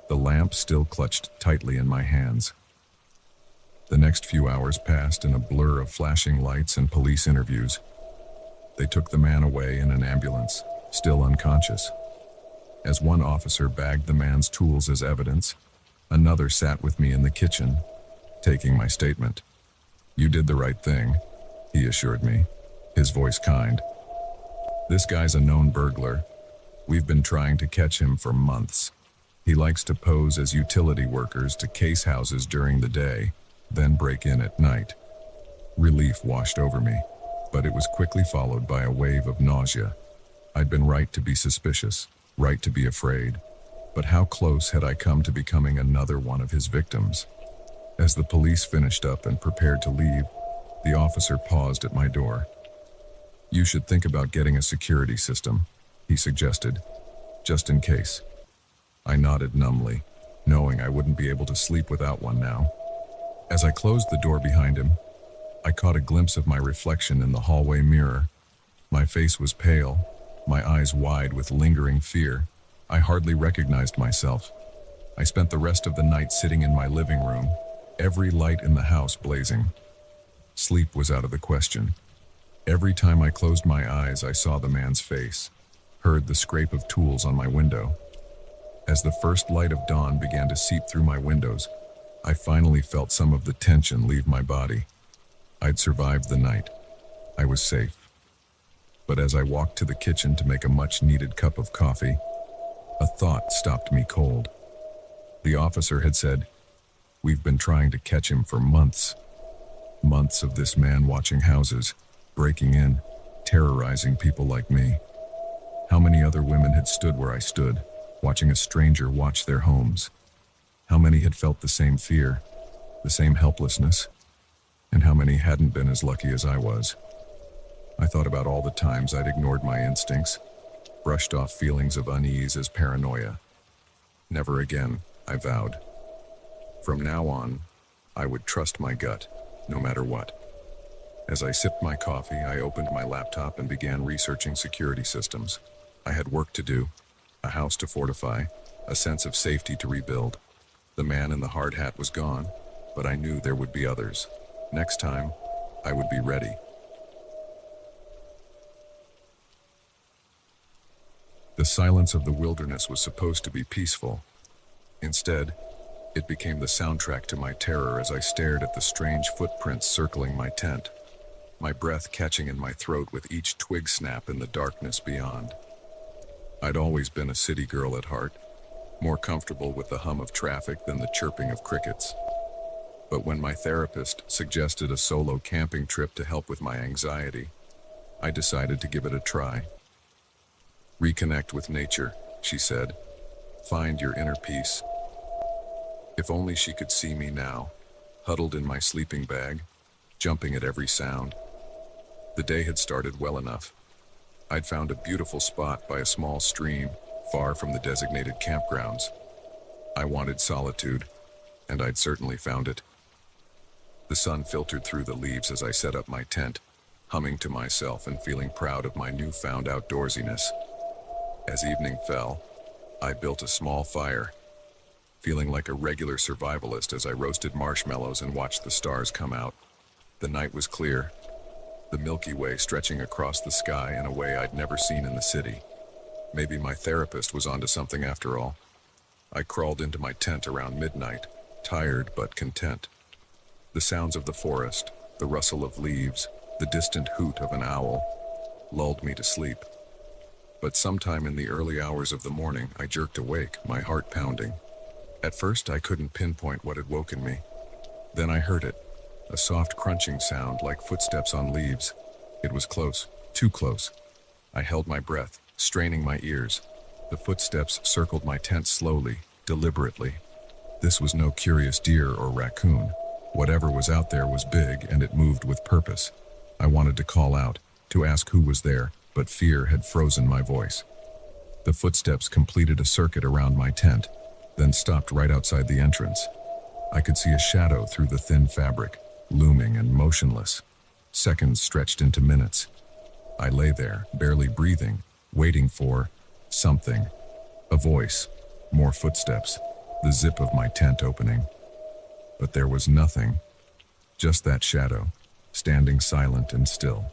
the lamp still clutched tightly in my hands. The next few hours passed in a blur of flashing lights and police interviews. They took the man away in an ambulance, still unconscious. As one officer bagged the man's tools as evidence, another sat with me in the kitchen, taking my statement. "You did the right thing," he assured me, his voice kind. "This guy's a known burglar. We've been trying to catch him for months. He likes to pose as utility workers to case houses during the day, then break in at night." Relief washed over me, but it was quickly followed by a wave of nausea. I'd been right to be suspicious, right to be afraid. But how close had I come to becoming another one of his victims? As the police finished up and prepared to leave, the officer paused at my door. "You should think about getting a security system," he suggested, "just in case." I nodded numbly, knowing I wouldn't be able to sleep without one now. As I closed the door behind him, I caught a glimpse of my reflection in the hallway mirror. My face was pale, my eyes wide with lingering fear. I hardly recognized myself. I spent the rest of the night sitting in my living room, every light in the house blazing. Sleep was out of the question. Every time I closed my eyes, I saw the man's face, heard the scrape of tools on my window. As the first light of dawn began to seep through my windows, I finally felt some of the tension leave my body. I'd survived the night. I was safe. But as I walked to the kitchen to make a much-needed cup of coffee, a thought stopped me cold. The officer had said, "We've been trying to catch him for months." Months of this man watching houses, breaking in, terrorizing people like me. How many other women had stood where I stood, watching a stranger watch their homes? How many had felt the same fear, the same helplessness? And how many hadn't been as lucky as I was? I thought about all the times I'd ignored my instincts, brushed off feelings of unease as paranoia. Never again, I vowed. From now on, I would trust my gut, no matter what. As I sipped my coffee, I opened my laptop and began researching security systems. I had work to do, a house to fortify, a sense of safety to rebuild. The man in the hard hat was gone, but I knew there would be others. Next time, I would be ready. The silence of the wilderness was supposed to be peaceful. Instead, it became the soundtrack to my terror as I stared at the strange footprints circling my tent, my breath catching in my throat with each twig snap in the darkness beyond. I'd always been a city girl at heart, more comfortable with the hum of traffic than the chirping of crickets. But when my therapist suggested a solo camping trip to help with my anxiety, I decided to give it a try. "Reconnect with nature," she said. "Find your inner peace." If only she could see me now, huddled in my sleeping bag, jumping at every sound. The day had started well enough. I'd found a beautiful spot by a small stream, far from the designated campgrounds. I wanted solitude, and I'd certainly found it. The sun filtered through the leaves as I set up my tent, humming to myself and feeling proud of my newfound outdoorsiness. As evening fell, I built a small fire, feeling like a regular survivalist as I roasted marshmallows and watched the stars come out. The night was clear, the Milky Way stretching across the sky in a way I'd never seen in the city. Maybe my therapist was onto something after all. I crawled into my tent around midnight, tired but content. The sounds of the forest, the rustle of leaves, the distant hoot of an owl, lulled me to sleep. But sometime in the early hours of the morning, I jerked awake, my heart pounding. At first, I couldn't pinpoint what had woken me. Then I heard it, a soft crunching sound like footsteps on leaves. It was close, too close. I held my breath, straining my ears. The footsteps circled my tent slowly, deliberately. This was no curious deer or raccoon. Whatever was out there was big, and it moved with purpose. I wanted to call out, to ask who was there, but fear had frozen my voice. The footsteps completed a circuit around my tent, then stopped right outside the entrance. I could see a shadow through the thin fabric, looming and motionless. Seconds stretched into minutes. I lay there, barely breathing, waiting for something. A voice, more footsteps, the zip of my tent opening. But there was nothing, just that shadow, standing silent and still.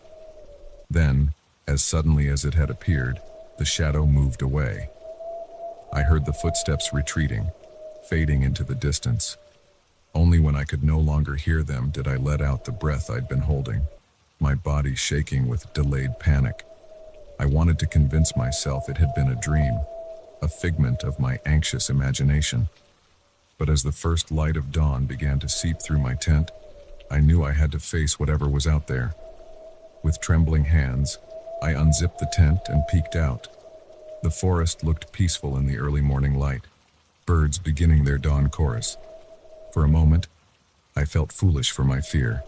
Then, as suddenly as it had appeared, the shadow moved away. I heard the footsteps retreating, fading into the distance. Only when I could no longer hear them did I let out the breath I'd been holding, my body shaking with delayed panic. I wanted to convince myself it had been a dream, a figment of my anxious imagination. But as the first light of dawn began to seep through my tent, I knew I had to face whatever was out there. With trembling hands, I unzipped the tent and peeked out. The forest looked peaceful in the early morning light, birds beginning their dawn chorus. For a moment, I felt foolish for my fear.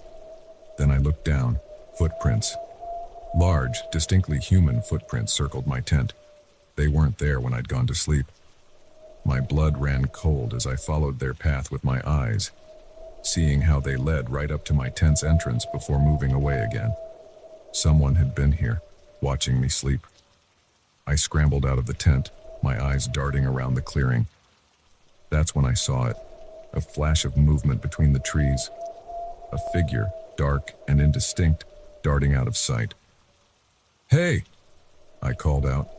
Then I looked down. Footprints. Large, distinctly human footprints circled my tent. They weren't there when I'd gone to sleep. My blood ran cold as I followed their path with my eyes, seeing how they led right up to my tent's entrance before moving away again. Someone had been here, watching me sleep. I scrambled out of the tent, my eyes darting around the clearing. That's when I saw it, a flash of movement between the trees. A figure, dark and indistinct, darting out of sight. "Hey!" I called out,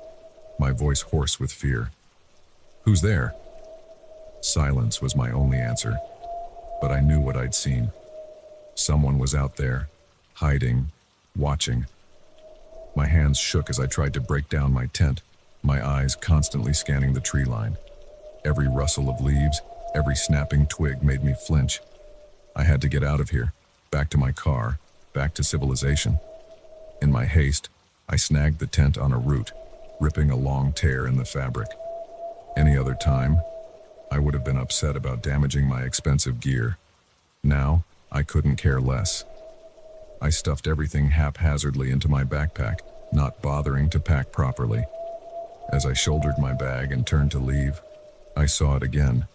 my voice hoarse with fear. "Who's there?" Silence was my only answer, but I knew what I'd seen. Someone was out there, hiding, watching. My hands shook as I tried to break down my tent, my eyes constantly scanning the tree line. Every rustle of leaves, every snapping twig made me flinch. I had to get out of here, back to my car, back to civilization. In my haste, I snagged the tent on a root, ripping a long tear in the fabric. Any other time, I would have been upset about damaging my expensive gear. Now, I couldn't care less. I stuffed everything haphazardly into my backpack, not bothering to pack properly. As I shouldered my bag and turned to leave, I saw it again.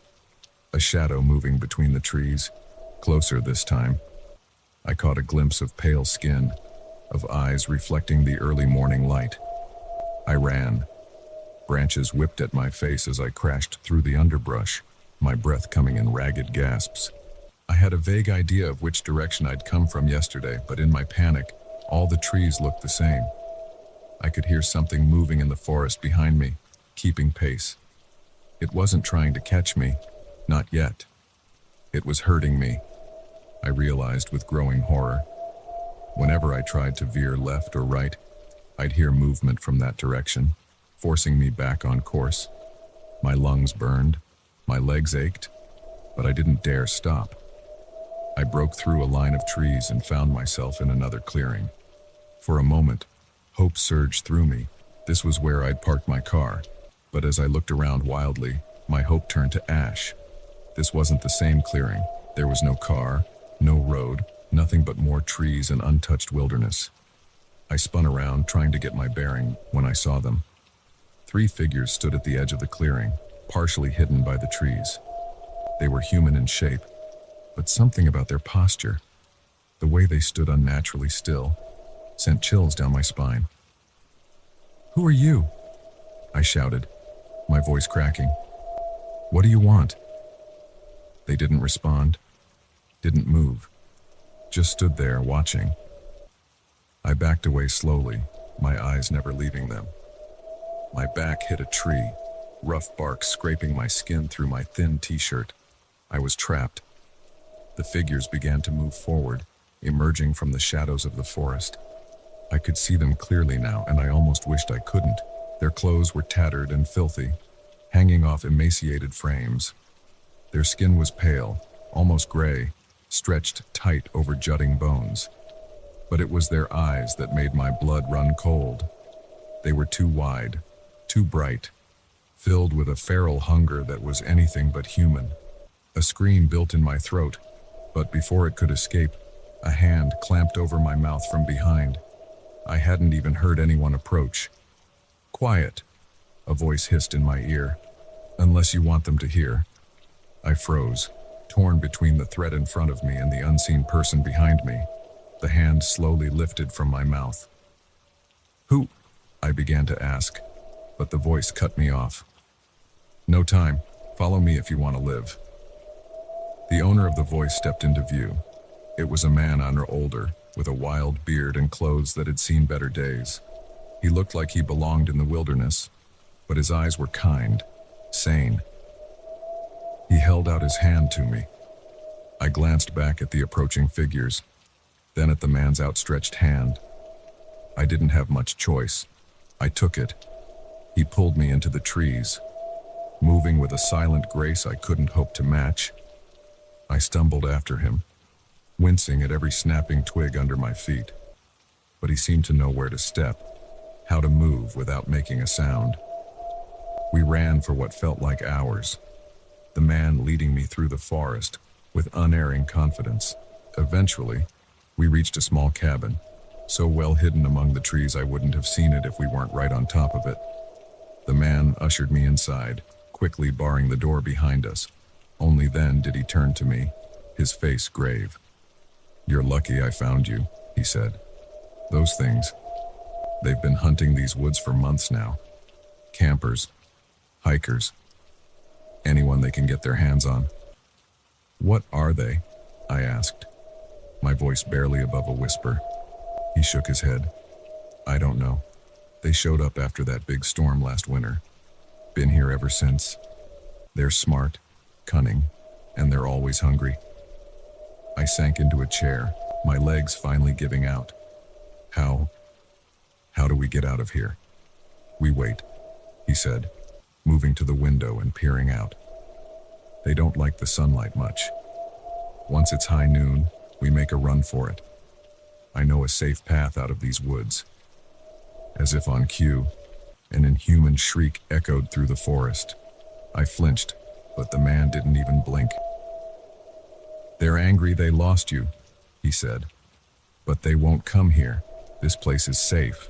A shadow moving between the trees, closer this time. I caught a glimpse of pale skin, of eyes reflecting the early morning light. I ran. Branches whipped at my face as I crashed through the underbrush, my breath coming in ragged gasps. I had a vague idea of which direction I'd come from yesterday, but in my panic, all the trees looked the same. I could hear something moving in the forest behind me, keeping pace. It wasn't trying to catch me, not yet. It was hurting me, I realized with growing horror. Whenever I tried to veer left or right, I'd hear movement from that direction, forcing me back on course. My lungs burned, my legs ached, but I didn't dare stop. I broke through a line of trees and found myself in another clearing. For a moment, hope surged through me. This was where I'd parked my car, but as I looked around wildly, my hope turned to ash. This wasn't the same clearing. There was no car, no road, nothing but more trees and untouched wilderness. I spun around, trying to get my bearing, when I saw them. 3 figures stood at the edge of the clearing, partially hidden by the trees. They were human in shape, but something about their posture, the way they stood unnaturally still, sent chills down my spine. "Who are you?" I shouted, my voice cracking. "What do you want?" They didn't respond, didn't move, just stood there watching. I backed away slowly, my eyes never leaving them. My back hit a tree, rough bark scraping my skin through my thin t-shirt. I was trapped. The figures began to move forward, emerging from the shadows of the forest. I could see them clearly now, and I almost wished I couldn't. Their clothes were tattered and filthy, hanging off emaciated frames. Their skin was pale, almost gray, stretched tight over jutting bones. But it was their eyes that made my blood run cold. They were too wide, too bright, filled with a feral hunger that was anything but human. A scream built in my throat, but before it could escape, a hand clamped over my mouth from behind. I hadn't even heard anyone approach. "Quiet," a voice hissed in my ear. "Unless you want them to hear." I froze, torn between the threat in front of me and the unseen person behind me. The hand slowly lifted from my mouth. "Who?" I began to ask, but the voice cut me off. "No time. Follow me if you want to live." The owner of the voice stepped into view. It was a man or older, with a wild beard and clothes that had seen better days. He looked like he belonged in the wilderness, but his eyes were kind, sane. He held out his hand to me. I glanced back at the approaching figures, then at the man's outstretched hand. I didn't have much choice. I took it. He pulled me into the trees, moving with a silent grace I couldn't hope to match. I stumbled after him, wincing at every snapping twig under my feet. But he seemed to know where to step, how to move without making a sound. We ran for what felt like hours, the man leading me through the forest, with unerring confidence. Eventually, we reached a small cabin, so well hidden among the trees I wouldn't have seen it if we weren't right on top of it. The man ushered me inside, quickly barring the door behind us. Only then did he turn to me, his face grave. "You're lucky I found you," he said. "Those things, they've been hunting these woods for months now. Campers, hikers, anyone they can get their hands on." "What are they?" I asked, my voice barely above a whisper. He shook his head. "I don't know. They showed up after that big storm last winter. Been here ever since. They're smart, cunning, and they're always hungry." I sank into a chair, my legs finally giving out. How do we get out of here?" "We wait," he said, moving to the window and peering out. "They don't like the sunlight much. Once it's high noon, we make a run for it. I know a safe path out of these woods." As if on cue, an inhuman shriek echoed through the forest. I flinched, but the man didn't even blink. "They're angry they lost you," he said. "But they won't come here. This place is safe."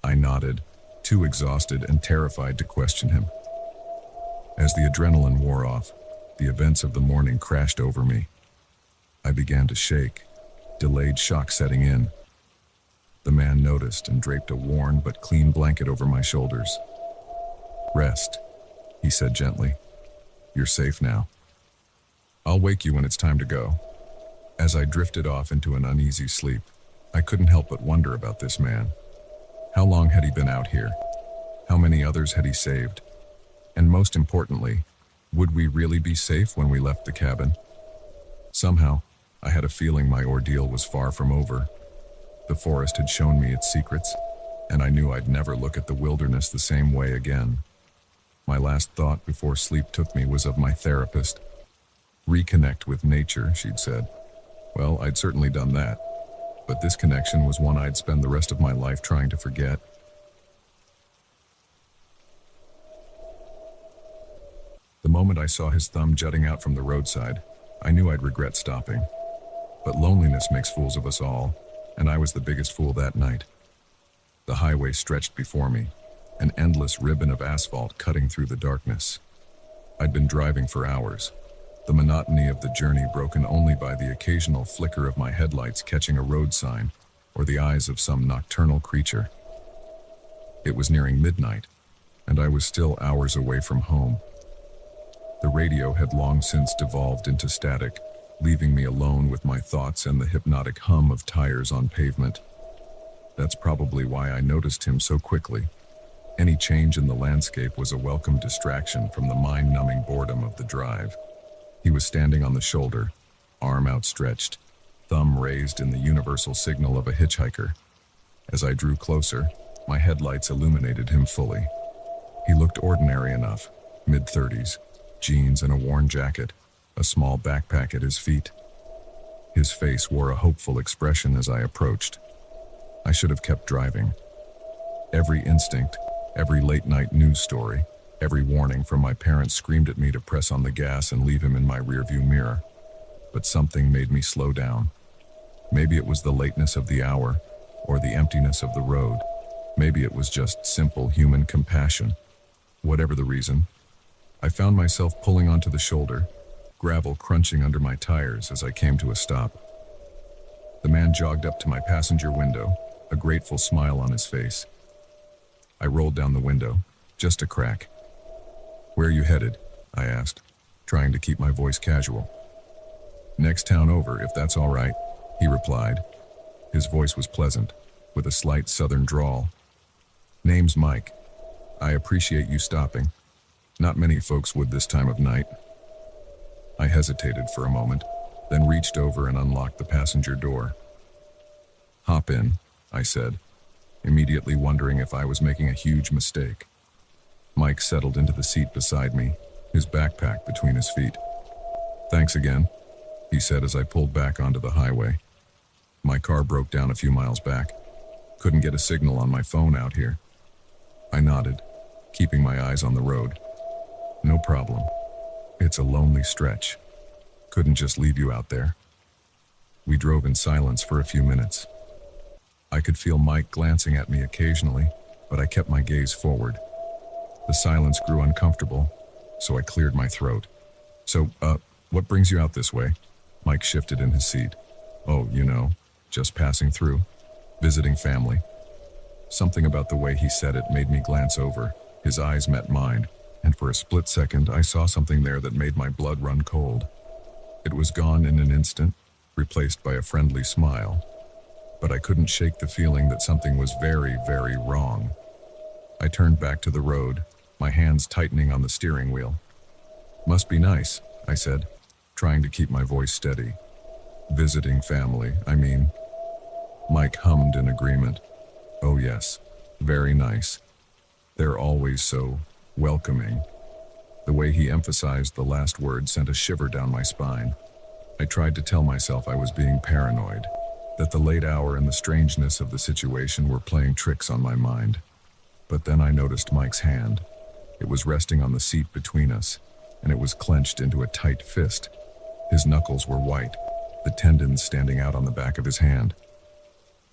I nodded, too exhausted and terrified to question him. As the adrenaline wore off, the events of the morning crashed over me. I began to shake, delayed shock setting in. The man noticed and draped a worn but clean blanket over my shoulders. "Rest," he said gently. "You're safe now. I'll wake you when it's time to go." As I drifted off into an uneasy sleep, I couldn't help but wonder about this man. How long had he been out here? How many others had he saved? And most importantly, would we really be safe when we left the cabin? Somehow, I had a feeling my ordeal was far from over. The forest had shown me its secrets, and I knew I'd never look at the wilderness the same way again. My last thought before sleep took me was of my therapist. "Reconnect with nature," she'd said. Well, I'd certainly done that, but this connection was one I'd spend the rest of my life trying to forget. The moment I saw his thumb jutting out from the roadside, I knew I'd regret stopping. But loneliness makes fools of us all, and I was the biggest fool that night. The highway stretched before me, an endless ribbon of asphalt cutting through the darkness. I'd been driving for hours, the monotony of the journey broken only by the occasional flicker of my headlights catching a road sign or the eyes of some nocturnal creature. It was nearing midnight, and I was still hours away from home. The radio had long since devolved into static, leaving me alone with my thoughts and the hypnotic hum of tires on pavement. That's probably why I noticed him so quickly. Any change in the landscape was a welcome distraction from the mind-numbing boredom of the drive. He was standing on the shoulder, arm outstretched, thumb raised in the universal signal of a hitchhiker. As I drew closer, my headlights illuminated him fully. He looked ordinary enough, mid-30s, jeans and a worn jacket, a small backpack at his feet. His face wore a hopeful expression as I approached. I should have kept driving. Every instinct, every late-night news story, every warning from my parents screamed at me to press on the gas and leave him in my rearview mirror. But something made me slow down. Maybe it was the lateness of the hour, or the emptiness of the road. Maybe it was just simple human compassion. Whatever the reason, I found myself pulling onto the shoulder, gravel crunching under my tires as I came to a stop. The man jogged up to my passenger window, a grateful smile on his face. I rolled down the window, just a crack. "Where are you headed?" I asked, trying to keep my voice casual. "Next town over, if that's all right," he replied. His voice was pleasant, with a slight southern drawl. "Name's Mike. I appreciate you stopping. Not many folks would this time of night." I hesitated for a moment, then reached over and unlocked the passenger door. "Hop in," I said, immediately wondering if I was making a huge mistake. Mike settled into the seat beside me, his backpack between his feet. "Thanks again," he said as I pulled back onto the highway. My car broke down a few miles back. Couldn't get a signal on my phone out here. I nodded, keeping my eyes on the road. "No problem. It's a lonely stretch." Couldn't just leave you out there. We drove in silence for a few minutes. I could feel Mike glancing at me occasionally, but I kept my gaze forward. The silence grew uncomfortable, so I cleared my throat. So, what brings you out this way? Mike shifted in his seat. Oh, just passing through, visiting family. Something about the way he said it made me glance over. His eyes met mine, and for a split second I saw something there that made my blood run cold. It was gone in an instant, replaced by a friendly smile. But I couldn't shake the feeling that something was very, very wrong. I turned back to the road, my hands tightening on the steering wheel. Must be nice, I said, trying to keep my voice steady. Visiting family, I mean. Mike hummed in agreement. Oh yes, very nice. They're always so welcoming. The way he emphasized the last word sent a shiver down my spine. I tried to tell myself I was being paranoid, that the late hour and the strangeness of the situation were playing tricks on my mind. But then I noticed Mike's hand. It was resting on the seat between us, and it was clenched into a tight fist. His knuckles were white, the tendons standing out on the back of his hand.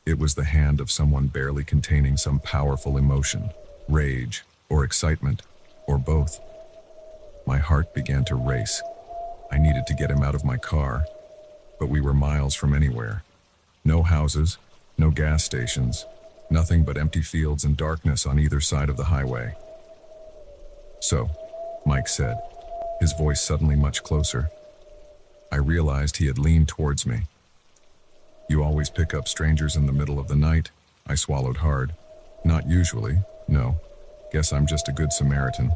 It was the hand of someone barely containing some powerful emotion, rage, or excitement, or both. My heart began to race. I needed to get him out of my car, but we were miles from anywhere. No houses, no gas stations, nothing but empty fields and darkness on either side of the highway. So, Mike said, his voice suddenly much closer. I realized he had leaned towards me. You always pick up strangers in the middle of the night? I swallowed hard. Not usually, no. Guess I'm just a good Samaritan.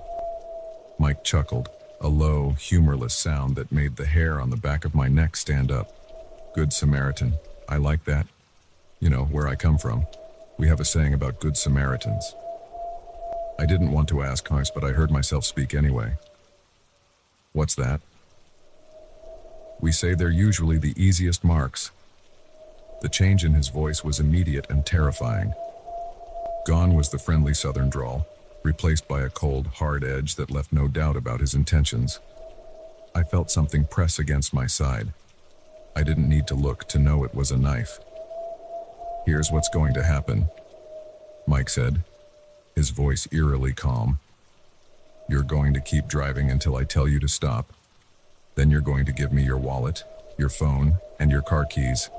Mike chuckled, a low, humorless sound that made the hair on the back of my neck stand up. Good Samaritan. I like that. Where I come from, we have a saying about good Samaritans. I didn't want to ask much, but I heard myself speak anyway. What's that? We say they're usually the easiest marks. The change in his voice was immediate and terrifying. Gone was the friendly southern drawl, replaced by a cold, hard edge that left no doubt about his intentions. I felt something press against my side. I didn't need to look to know it was a knife. Here's what's going to happen, Mike said, his voice eerily calm. You're going to keep driving until I tell you to stop. Then you're going to give me your wallet, your phone, and your car keys.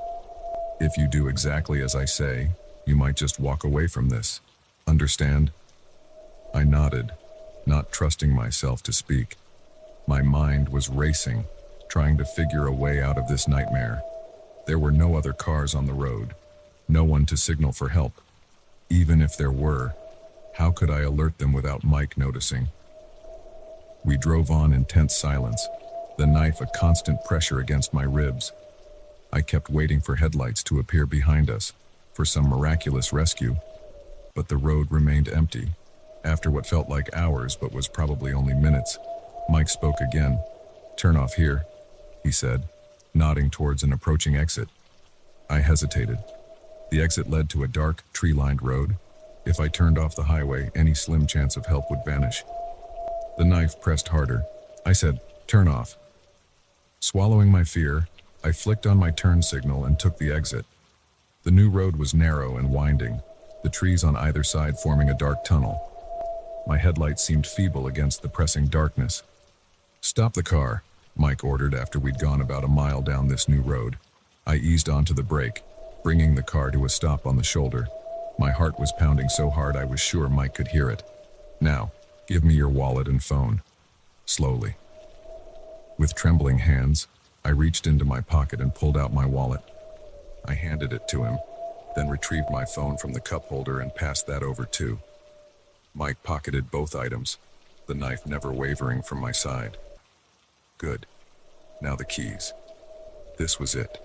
If you do exactly as I say, you might just walk away from this. Understand? I nodded, not trusting myself to speak. My mind was racing, trying to figure a way out of this nightmare. There were no other cars on the road, no one to signal for help. Even if there were, how could I alert them without Mike noticing? We drove on in tense silence, the knife a constant pressure against my ribs. I kept waiting for headlights to appear behind us, for some miraculous rescue, but the road remained empty. After what felt like hours but was probably only minutes, Mike spoke again. Turn off here, he said, nodding towards an approaching exit. I hesitated. The exit led to a dark, tree-lined road. If I turned off the highway, any slim chance of help would vanish. The knife pressed harder. I said, turn off. Swallowing my fear, I flicked on my turn signal and took the exit. The new road was narrow and winding, the trees on either side forming a dark tunnel. My headlights seemed feeble against the pressing darkness. Stop the car, Mike ordered after we'd gone about a mile down this new road. I eased onto the brake, bringing the car to a stop on the shoulder. My heart was pounding so hard I was sure Mike could hear it. Now, give me your wallet and phone. Slowly. With trembling hands, I reached into my pocket and pulled out my wallet. I handed it to him, then retrieved my phone from the cup holder and passed that over too. Mike pocketed both items, the knife never wavering from my side. Good. Now the keys. This was it.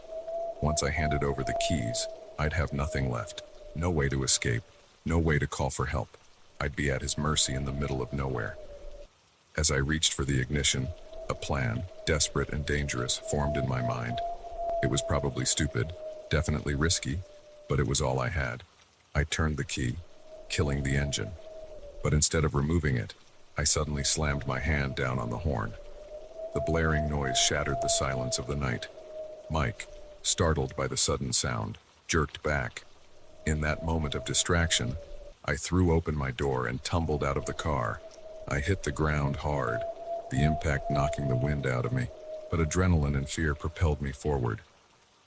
Once I handed over the keys, I'd have nothing left. No way to escape, no way to call for help. I'd be at his mercy in the middle of nowhere. As I reached for the ignition, a plan, desperate and dangerous, formed in my mind. It was probably stupid, definitely risky, but it was all I had. I turned the key, killing the engine. But instead of removing it, I suddenly slammed my hand down on the horn. The blaring noise shattered the silence of the night. Mike, startled by the sudden sound, jerked back. In that moment of distraction, I threw open my door and tumbled out of the car. I hit the ground hard, the impact knocking the wind out of me, but adrenaline and fear propelled me forward.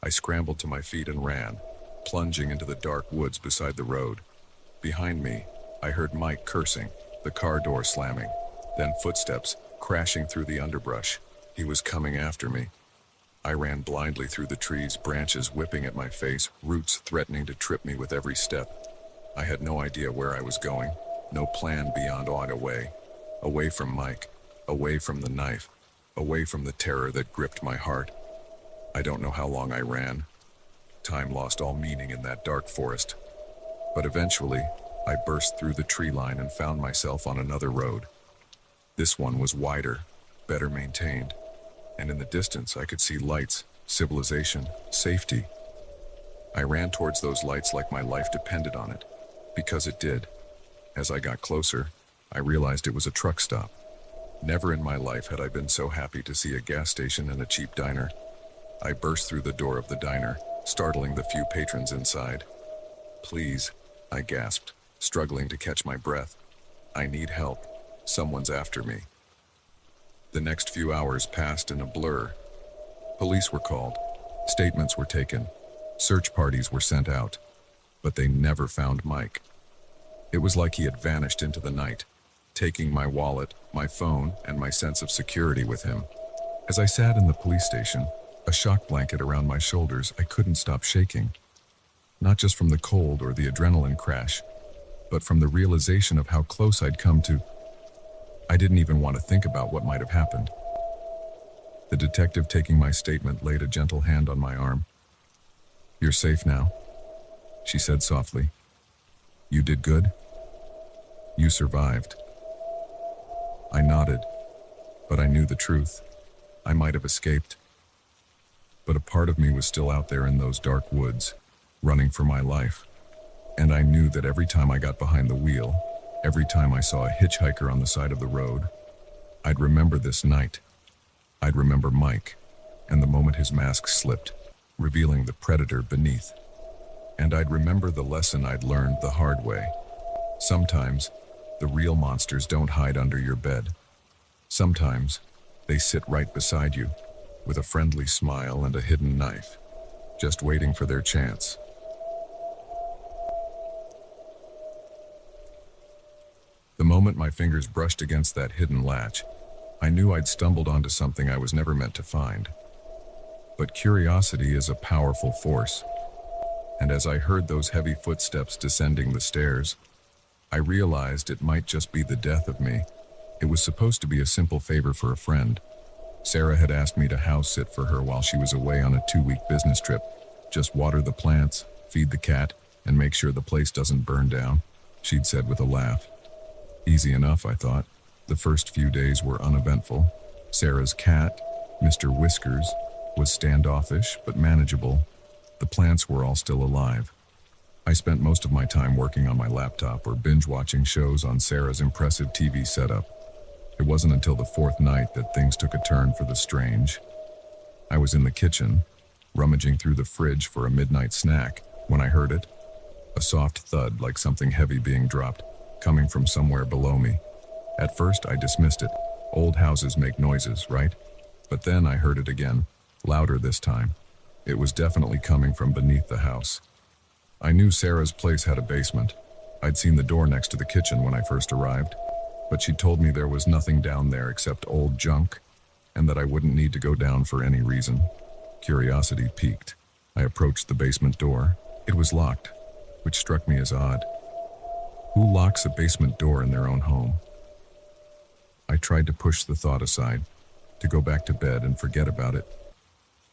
I scrambled to my feet and ran, plunging into the dark woods beside the road. Behind me, I heard Mike cursing, the car door slamming, then footsteps crashing through the underbrush. He was coming after me. I ran blindly through the trees, branches whipping at my face, roots threatening to trip me with every step. I had no idea where I was going, no plan beyond away from Mike, away from the knife, away from the terror that gripped my heart. I don't know how long I ran. Time lost all meaning in that dark forest. But eventually, I burst through the tree line and found myself on another road. This one was wider, better maintained, and in the distance I could see lights, civilization, safety. I ran towards those lights like my life depended on it, because it did. As I got closer, I realized it was a truck stop. Never in my life had I been so happy to see a gas station and a cheap diner. I burst through the door of the diner, startling the few patrons inside. "Please," I gasped, struggling to catch my breath. "I need help. Someone's after me." The next few hours passed in a blur. Police were called, statements were taken, search parties were sent out, but they never found Mike. It was like he had vanished into the night, taking my wallet, my phone, and my sense of security with him. As I sat in the police station, a shock blanket around my shoulders, I couldn't stop shaking. Not just from the cold or the adrenaline crash, but from the realization of how close I'd come to. I didn't even want to think about what might have happened. The detective taking my statement laid a gentle hand on my arm. "You're safe now," she said softly. "You did good. You survived." I nodded, but I knew the truth. I might have escaped. But a part of me was still out there in those dark woods, running for my life. And I knew that every time I got behind the wheel, every time I saw a hitchhiker on the side of the road, I'd remember this night. I'd remember Mike, and the moment his mask slipped, revealing the predator beneath. And I'd remember the lesson I'd learned the hard way. Sometimes, the real monsters don't hide under your bed. Sometimes, they sit right beside you, with a friendly smile and a hidden knife, just waiting for their chance. The moment my fingers brushed against that hidden latch, I knew I'd stumbled onto something I was never meant to find. But curiosity is a powerful force, and as I heard those heavy footsteps descending the stairs, I realized it might just be the death of me. It was supposed to be a simple favor for a friend. Sarah had asked me to house sit for her while she was away on a 2-week business trip. Just water the plants, feed the cat, and make sure the place doesn't burn down, she'd said with a laugh. Easy enough, I thought. The first few days were uneventful. Sarah's cat, Mr. Whiskers, was standoffish but manageable. The plants were all still alive. I spent most of my time working on my laptop or binge-watching shows on Sarah's impressive TV setup. It wasn't until the 4th night that things took a turn for the strange. I was in the kitchen, rummaging through the fridge for a midnight snack, when I heard it. A soft thud like something heavy being dropped, coming from somewhere below me. At first, I dismissed it. Old houses make noises, right? But then I heard it again, louder this time. It was definitely coming from beneath the house. I knew Sarah's place had a basement. I'd seen the door next to the kitchen when I first arrived, but she told me there was nothing down there except old junk, and that I wouldn't need to go down for any reason. Curiosity piqued. I approached the basement door. It was locked, which struck me as odd. Who locks a basement door in their own home? I tried to push the thought aside, to go back to bed and forget about it.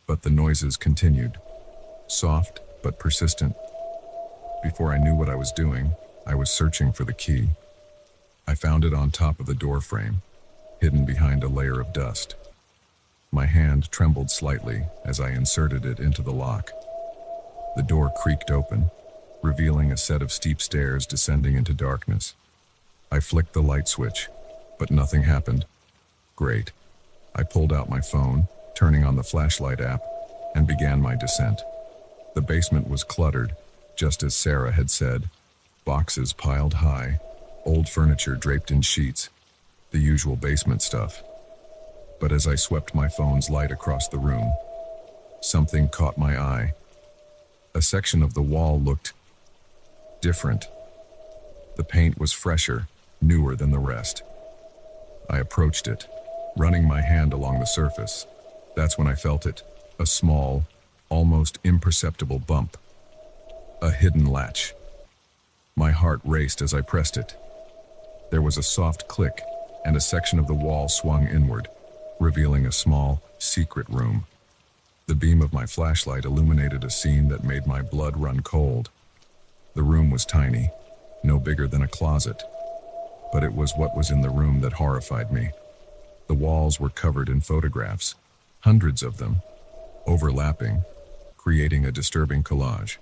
But the noises continued, soft but persistent. Before I knew what I was doing, I was searching for the key. I found it on top of the door frame, hidden behind a layer of dust. My hand trembled slightly as I inserted it into the lock. The door creaked open, revealing a set of steep stairs descending into darkness. I flicked the light switch, but nothing happened. Great. I pulled out my phone, turning on the flashlight app, and began my descent. The basement was cluttered, just as Sarah had said. Boxes piled high, old furniture draped in sheets, the usual basement stuff. But as I swept my phone's light across the room, something caught my eye. A section of the wall looked different. The paint was fresher, newer than the rest. I approached it, running my hand along the surface. That's when I felt it, a small, almost imperceptible bump. A hidden latch. My heart raced as I pressed it. There was a soft click, and a section of the wall swung inward, revealing a small, secret room. The beam of my flashlight illuminated a scene that made my blood run cold. The room was tiny, no bigger than a closet, but it was what was in the room that horrified me. The walls were covered in photographs, hundreds of them, overlapping, creating a disturbing collage.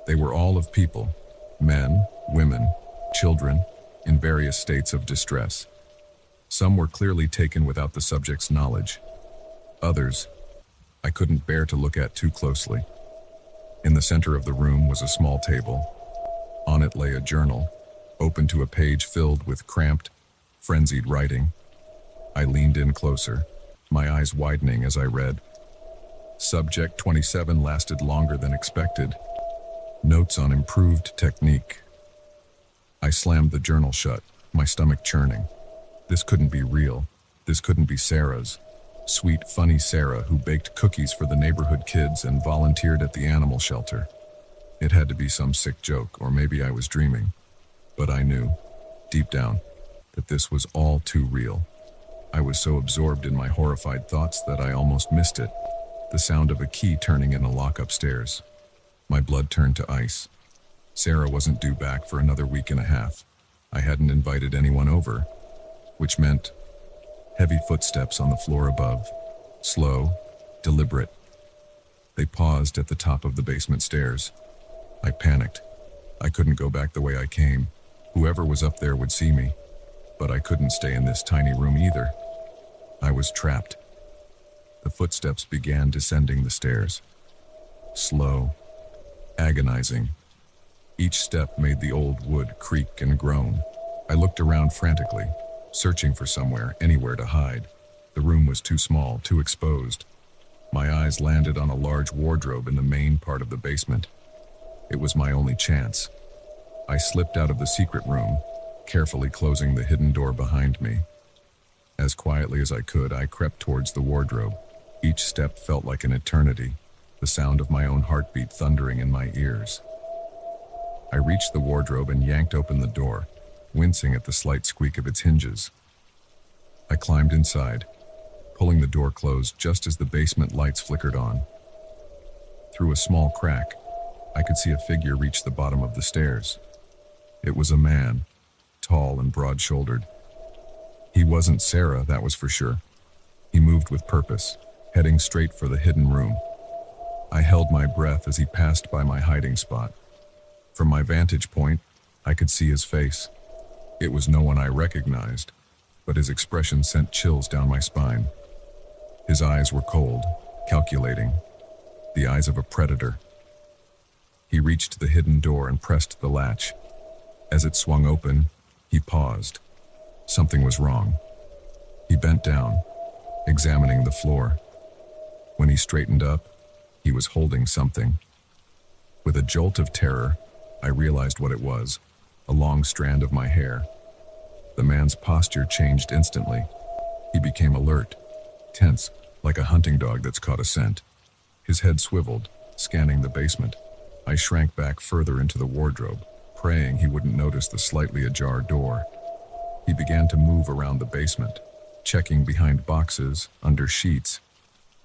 They were all of people, men, women, children, in various states of distress. Some were clearly taken without the subject's knowledge. Others, I couldn't bear to look at too closely. In the center of the room was a small table. On it lay a journal, open to a page filled with cramped, frenzied writing. I leaned in closer, my eyes widening as I read. Subject 27 lasted longer than expected. Notes on improved technique. I slammed the journal shut, my stomach churning. This couldn't be real. This couldn't be Sarah's. Sweet, funny Sarah who baked cookies for the neighborhood kids and volunteered at the animal shelter. It had to be some sick joke, or maybe I was dreaming. But I knew, deep down, that this was all too real. I was so absorbed in my horrified thoughts that I almost missed it. The sound of a key turning in a lock upstairs. My blood turned to ice. Sarah wasn't due back for another week and a half. I hadn't invited anyone over, which meant heavy footsteps on the floor above. Slow, deliberate. They paused at the top of the basement stairs. I panicked. I couldn't go back the way I came. Whoever was up there would see me. But I couldn't stay in this tiny room either. I was trapped. The footsteps began descending the stairs. Slow, agonizing. Each step made the old wood creak and groan. I looked around frantically, searching for somewhere, anywhere to hide. The room was too small, too exposed. My eyes landed on a large wardrobe in the main part of the basement. It was my only chance. I slipped out of the secret room, carefully closing the hidden door behind me. As quietly as I could, I crept towards the wardrobe. Each step felt like an eternity, the sound of my own heartbeat thundering in my ears. I reached the wardrobe and yanked open the door, wincing at the slight squeak of its hinges. I climbed inside, pulling the door closed just as the basement lights flickered on. Through a small crack, I could see a figure reach the bottom of the stairs. It was a man, tall and broad-shouldered. He wasn't Sarah, that was for sure. He moved with purpose, heading straight for the hidden room. I held my breath as he passed by my hiding spot. From my vantage point, I could see his face. It was no one I recognized, but his expression sent chills down my spine. His eyes were cold, calculating, the eyes of a predator. He reached the hidden door and pressed the latch. As it swung open, he paused. Something was wrong. He bent down, examining the floor. When he straightened up, he was holding something. With a jolt of terror, I realized what it was, a long strand of my hair. The man's posture changed instantly. He became alert, tense, like a hunting dog that's caught a scent. His head swiveled, scanning the basement. I shrank back further into the wardrobe, praying he wouldn't notice the slightly ajar door. He began to move around the basement, checking behind boxes, under sheets.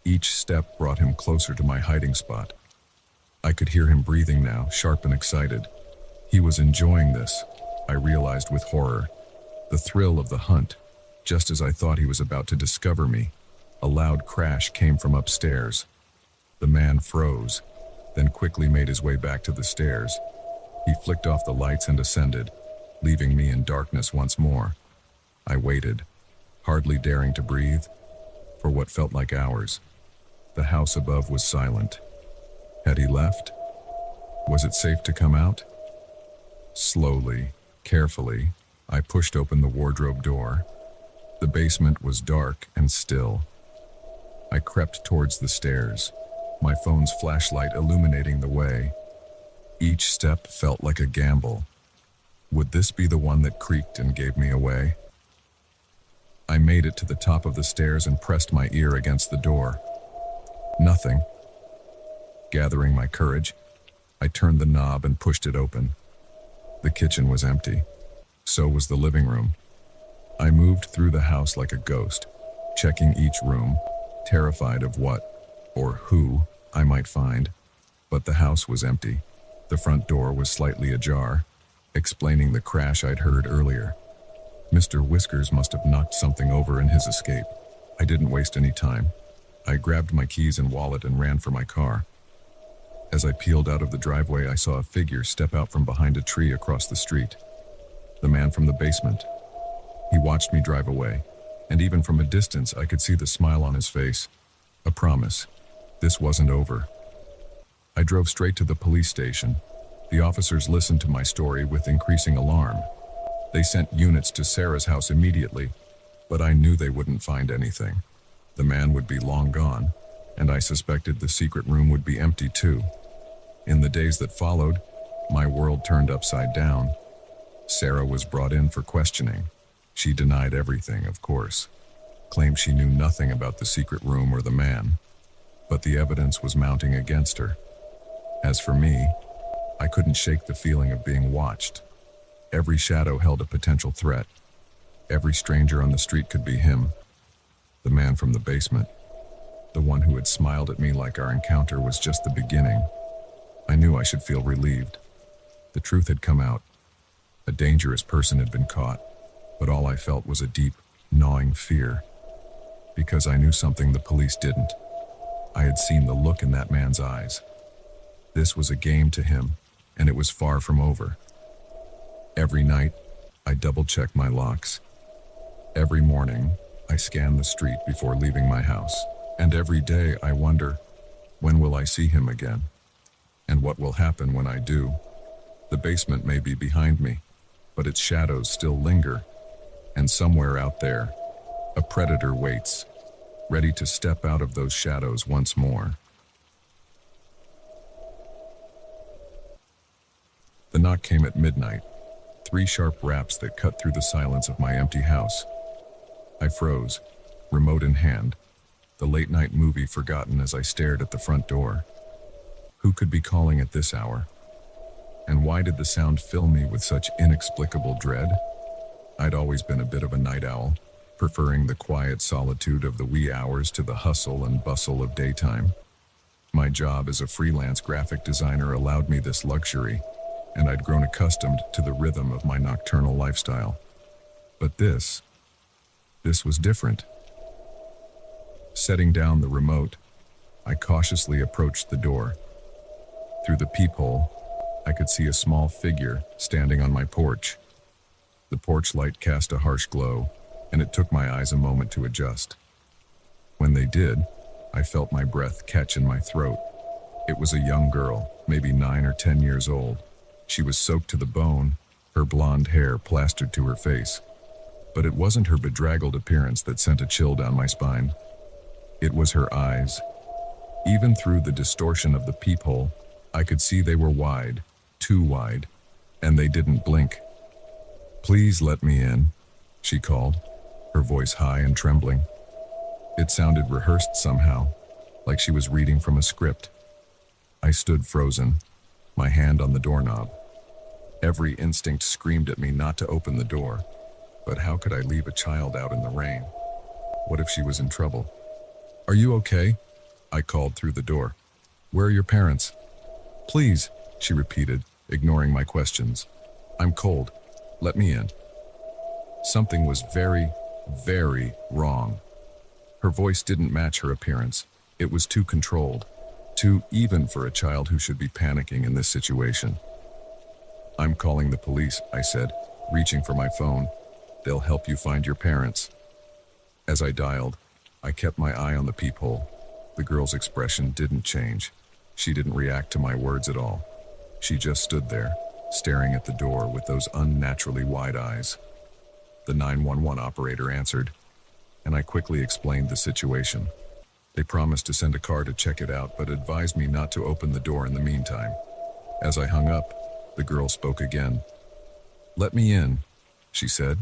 Each step brought him closer to my hiding spot. I could hear him breathing now, sharp and excited. He was enjoying this, I realized with horror. The thrill of the hunt, just as I thought he was about to discover me. A loud crash came from upstairs. The man froze, then quickly made his way back to the stairs. He flicked off the lights and ascended, leaving me in darkness once more. I waited, hardly daring to breathe. For what felt like hours, the house above was silent. Had he left? Was it safe to come out? Slowly, carefully, I pushed open the wardrobe door. The basement was dark and still. I crept towards the stairs, my phone's flashlight illuminating the way. Each step felt like a gamble. Would this be the one that creaked and gave me away? I made it to the top of the stairs and pressed my ear against the door. Nothing. Gathering my courage, I turned the knob and pushed it open. The kitchen was empty. So was the living room. I moved through the house like a ghost, checking each room, terrified of what, or who, I might find. But the house was empty. The front door was slightly ajar, explaining the crash I'd heard earlier. Mr. Whiskers must have knocked something over in his escape. I didn't waste any time. I grabbed my keys and wallet and ran for my car. As I peeled out of the driveway, I saw a figure step out from behind a tree across the street. The man from the basement. He watched me drive away, and even from a distance I could see the smile on his face. A promise. This wasn't over. I drove straight to the police station. The officers listened to my story with increasing alarm. They sent units to Sarah's house immediately, but I knew they wouldn't find anything. The man would be long gone, and I suspected the secret room would be empty too. In the days that followed, my world turned upside down. Sarah was brought in for questioning. She denied everything, of course. Claimed she knew nothing about the secret room or the man. But the evidence was mounting against her. As for me, I couldn't shake the feeling of being watched. Every shadow held a potential threat. Every stranger on the street could be him. The man from the basement. The one who had smiled at me like our encounter was just the beginning. I knew I should feel relieved. The truth had come out. A dangerous person had been caught, but all I felt was a deep, gnawing fear. Because I knew something the police didn't. I had seen the look in that man's eyes. This was a game to him, and it was far from over. Every night, I double-checked my locks. Every morning, I scan the street before leaving my house. And every day I wonder, when will I see him again? And what will happen when I do? The basement may be behind me, but its shadows still linger. And somewhere out there, a predator waits, ready to step out of those shadows once more. The knock came at midnight, 3 sharp raps that cut through the silence of my empty house. I froze, remote in hand, the late-night movie forgotten as I stared at the front door. Who could be calling at this hour? And why did the sound fill me with such inexplicable dread? I'd always been a bit of a night owl, preferring the quiet solitude of the wee hours to the hustle and bustle of daytime. My job as a freelance graphic designer allowed me this luxury, and I'd grown accustomed to the rhythm of my nocturnal lifestyle. But this was different. Setting down the remote, I cautiously approached the door. Through the peephole, I could see a small figure standing on my porch. The porch light cast a harsh glow, and it took my eyes a moment to adjust. When they did, I felt my breath catch in my throat. It was a young girl, maybe 9 or 10 years old. She was soaked to the bone, her blonde hair plastered to her face. But it wasn't her bedraggled appearance that sent a chill down my spine. It was her eyes. Even through the distortion of the peephole, I could see they were wide, too wide, and they didn't blink. "Please let me in," she called, her voice high and trembling. It sounded rehearsed somehow, like she was reading from a script. I stood frozen, my hand on the doorknob. Every instinct screamed at me not to open the door, but how could I leave a child out in the rain? What if she was in trouble? "Are you okay?" I called through the door. "Where are your parents?" "Please," she repeated, ignoring my questions. "I'm cold. Let me in." Something was very, very wrong. Her voice didn't match her appearance. It was too controlled, too even for a child who should be panicking in this situation. "I'm calling the police," I said, reaching for my phone. "They'll help you find your parents." As I dialed, I kept my eye on the peephole. The girl's expression didn't change. She didn't react to my words at all. She just stood there, staring at the door with those unnaturally wide eyes. The 911 operator answered, and I quickly explained the situation. They promised to send a car to check it out, but advised me not to open the door in the meantime. As I hung up, the girl spoke again. "Let me in," she said,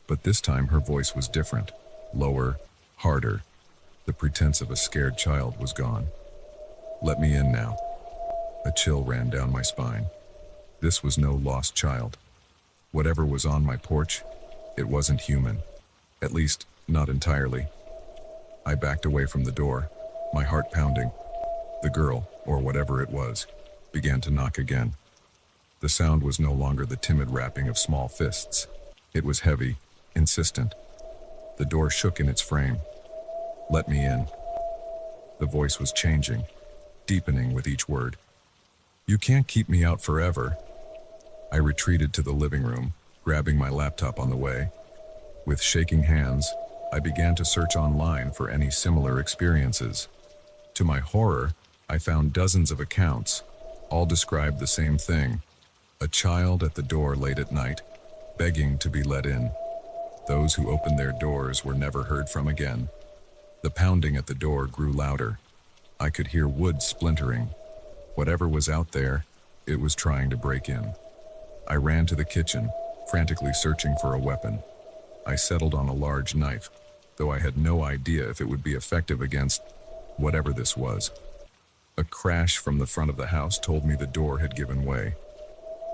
but this time her voice was different, lower, harder. The pretense of a scared child was gone. "Let me in now." A chill ran down my spine. This was no lost child. Whatever was on my porch, it wasn't human. At least, not entirely. I backed away from the door, my heart pounding. The girl, or whatever it was, began to knock again. The sound was no longer the timid rapping of small fists. It was heavy, insistent. The door shook in its frame. "Let me in." The voice was changing, deepening with each word. "You can't keep me out forever." I retreated to the living room, grabbing my laptop on the way. With shaking hands, I began to search online for any similar experiences. To my horror, I found dozens of accounts. All described the same thing: a child at the door late at night, begging to be let in. Those who opened their doors were never heard from again. The pounding at the door grew louder. I could hear wood splintering. Whatever was out there, it was trying to break in. I ran to the kitchen, frantically searching for a weapon. I settled on a large knife, though I had no idea if it would be effective against whatever this was. A crash from the front of the house told me the door had given way.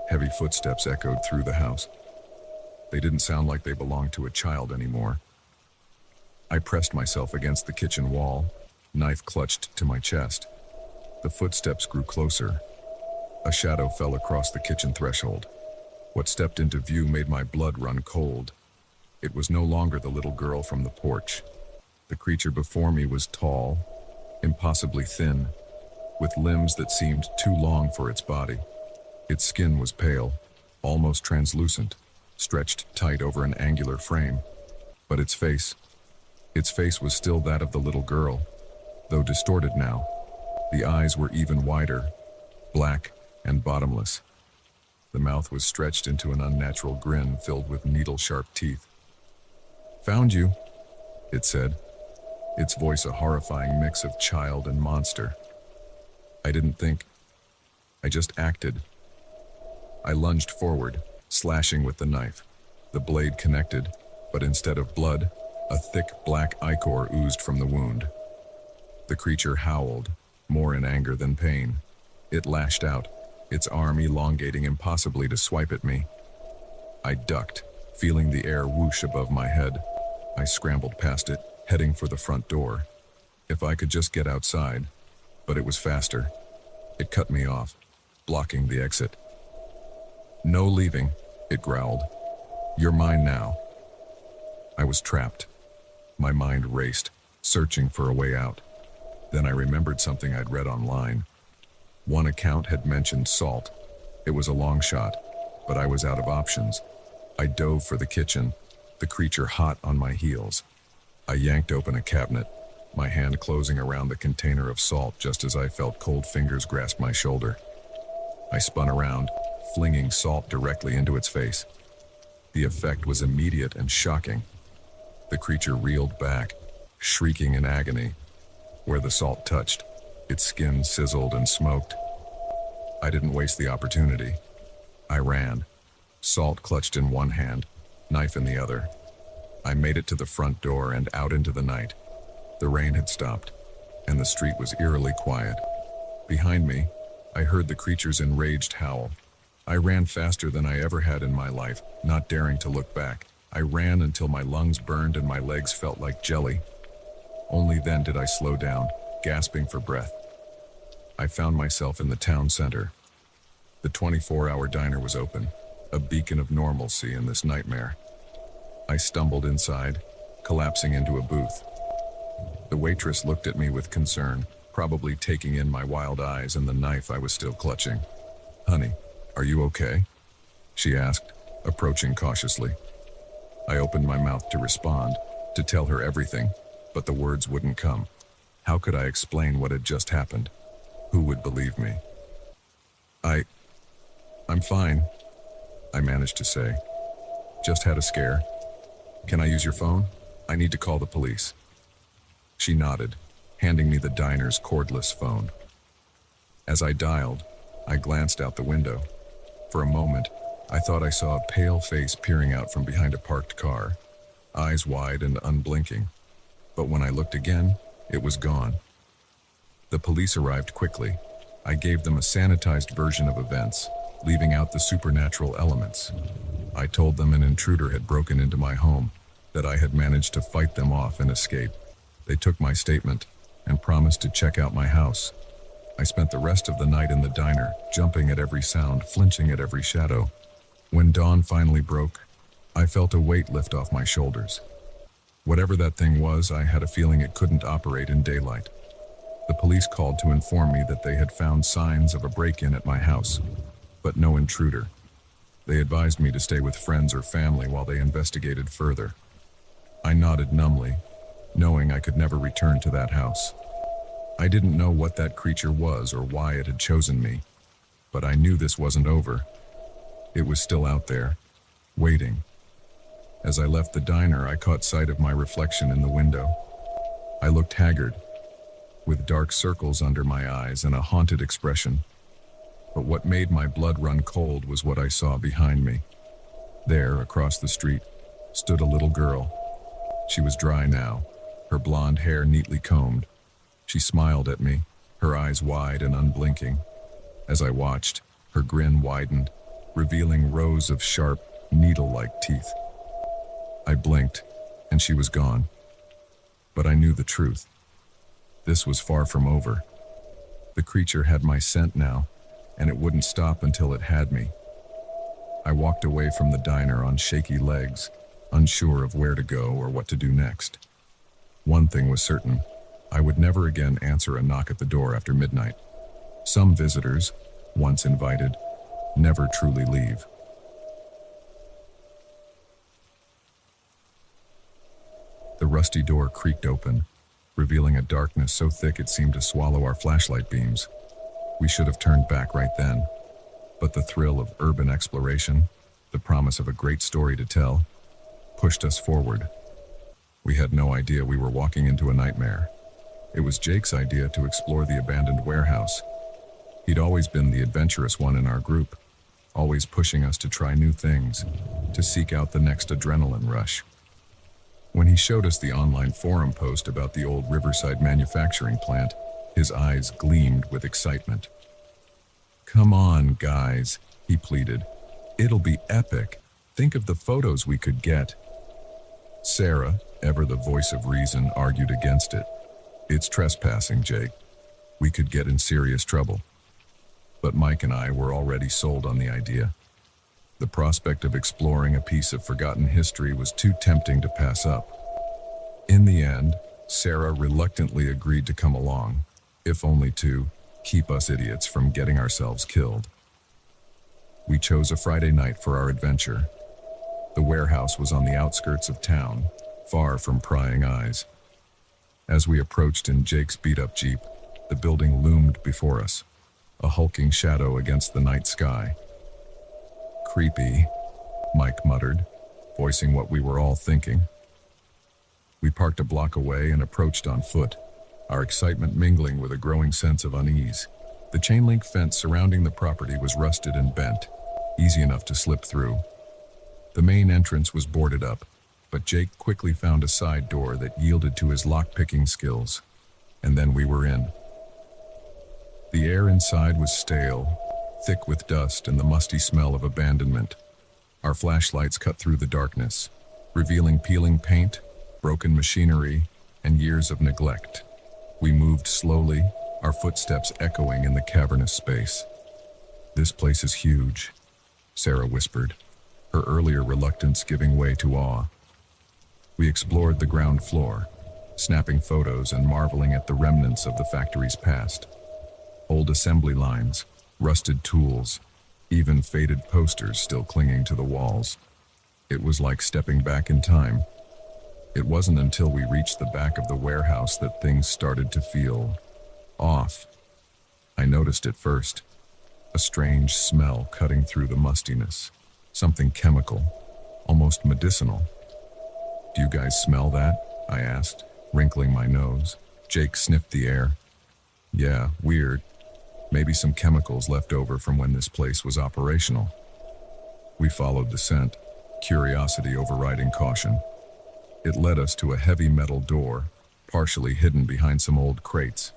Heavy footsteps echoed through the house. They didn't sound like they belonged to a child anymore. I pressed myself against the kitchen wall, knife clutched to my chest. The footsteps grew closer. A shadow fell across the kitchen threshold. What stepped into view made my blood run cold. It was no longer the little girl from the porch. The creature before me was tall, impossibly thin, with limbs that seemed too long for its body. Its skin was pale, almost translucent, stretched tight over an angular frame. But its face was still that of the little girl, though distorted now. The eyes were even wider, black and bottomless. The mouth was stretched into an unnatural grin filled with needle-sharp teeth. "Found you," it said, its voice a horrifying mix of child and monster. I didn't think. I just acted. I lunged forward, slashing with the knife. The blade connected, but instead of blood, a thick black ichor oozed from the wound. The creature howled, more in anger than pain. It lashed out, its arm elongating impossibly to swipe at me. I ducked, feeling the air whoosh above my head. I scrambled past it, heading for the front door. If I could just get outside, but it was faster. It cut me off, blocking the exit. "No leaving," it growled. "You're mine now." I was trapped. My mind raced, searching for a way out. Then I remembered something I'd read online. One account had mentioned salt. It was a long shot, but I was out of options. I dove for the kitchen, the creature hot on my heels. I yanked open a cabinet, my hand closing around the container of salt just as I felt cold fingers grasp my shoulder. I spun around, flinging salt directly into its face. The effect was immediate and shocking. The creature reeled back, shrieking in agony. Where the salt touched, its skin sizzled and smoked. I didn't waste the opportunity. I ran, salt clutched in one hand, knife in the other. I made it to the front door and out into the night. The rain had stopped, and the street was eerily quiet. Behind me, I heard the creature's enraged howl. I ran faster than I ever had in my life, not daring to look back. I ran until my lungs burned and my legs felt like jelly. Only then did I slow down, gasping for breath. I found myself in the town center. The 24-hour diner was open, a beacon of normalcy in this nightmare. I stumbled inside, collapsing into a booth. The waitress looked at me with concern, probably taking in my wild eyes and the knife I was still clutching. "Honey, are you okay?" she asked, approaching cautiously. I opened my mouth to respond, to tell her everything, but the words wouldn't come. How could I explain what had just happened? Who would believe me? I'm fine, I managed to say. Just had a scare. Can I use your phone? I need to call the police. She nodded, handing me the diner's cordless phone. As I dialed, I glanced out the window. For a moment, I thought I saw a pale face peering out from behind a parked car, eyes wide and unblinking. But when I looked again, it was gone. The police arrived quickly. I gave them a sanitized version of events, leaving out the supernatural elements. I told them an intruder had broken into my home, that I had managed to fight them off and escape. They took my statement and promised to check out my house. I spent the rest of the night in the diner, jumping at every sound, flinching at every shadow. When dawn finally broke, I felt a weight lift off my shoulders. Whatever that thing was, I had a feeling it couldn't operate in daylight. The police called to inform me that they had found signs of a break-in at my house, but no intruder. They advised me to stay with friends or family while they investigated further. I nodded numbly, knowing I could never return to that house. I didn't know what that creature was or why it had chosen me, but I knew this wasn't over. It was still out there, waiting. As I left the diner, I caught sight of my reflection in the window. I looked haggard, with dark circles under my eyes and a haunted expression. But what made my blood run cold was what I saw behind me. There, across the street, stood a little girl. She was dry now, her blonde hair neatly combed. She smiled at me, her eyes wide and unblinking. As I watched, her grin widened, revealing rows of sharp, needle-like teeth. I blinked, and she was gone. But I knew the truth. This was far from over. The creature had my scent now, and it wouldn't stop until it had me. I walked away from the diner on shaky legs, unsure of where to go or what to do next. One thing was certain. I would never again answer a knock at the door after midnight. Some visitors, once invited, never truly leave. The rusty door creaked open, revealing a darkness so thick it seemed to swallow our flashlight beams. We should have turned back right then, but the thrill of urban exploration, the promise of a great story to tell, pushed us forward. We had no idea we were walking into a nightmare. It was Jake's idea to explore the abandoned warehouse. He'd always been the adventurous one in our group, always pushing us to try new things, to seek out the next adrenaline rush. When he showed us the online forum post about the old Riverside manufacturing plant, his eyes gleamed with excitement. "Come on, guys," he pleaded. "It'll be epic. Think of the photos we could get." Sarah, ever the voice of reason, argued against it. "It's trespassing, Jake. We could get in serious trouble." But Mike and I were already sold on the idea. The prospect of exploring a piece of forgotten history was too tempting to pass up. In the end, Sarah reluctantly agreed to come along, if only to keep us idiots from getting ourselves killed. We chose a Friday night for our adventure. The warehouse was on the outskirts of town, far from prying eyes. As we approached in Jake's beat-up Jeep, the building loomed before us, a hulking shadow against the night sky. "Creepy," Mike muttered, voicing what we were all thinking. We parked a block away and approached on foot, our excitement mingling with a growing sense of unease. The chain-link fence surrounding the property was rusted and bent, easy enough to slip through. The main entrance was boarded up, but Jake quickly found a side door that yielded to his lock-picking skills, and then we were in. The air inside was stale, thick with dust and the musty smell of abandonment. Our flashlights cut through the darkness, revealing peeling paint, broken machinery, and years of neglect. We moved slowly, our footsteps echoing in the cavernous space. "This place is huge," Sarah whispered, her earlier reluctance giving way to awe. We explored the ground floor, snapping photos and marveling at the remnants of the factory's past. Old assembly lines, rusted tools, even faded posters still clinging to the walls. It was like stepping back in time. It wasn't until we reached the back of the warehouse that things started to feel off. I noticed it first, a strange smell cutting through the mustiness, something chemical, almost medicinal. "Do you guys smell that?" I asked, wrinkling my nose. Jake sniffed the air. "Yeah, weird. Maybe some chemicals left over from when this place was operational." We followed the scent, curiosity overriding caution. It led us to a heavy metal door, partially hidden behind some old crates.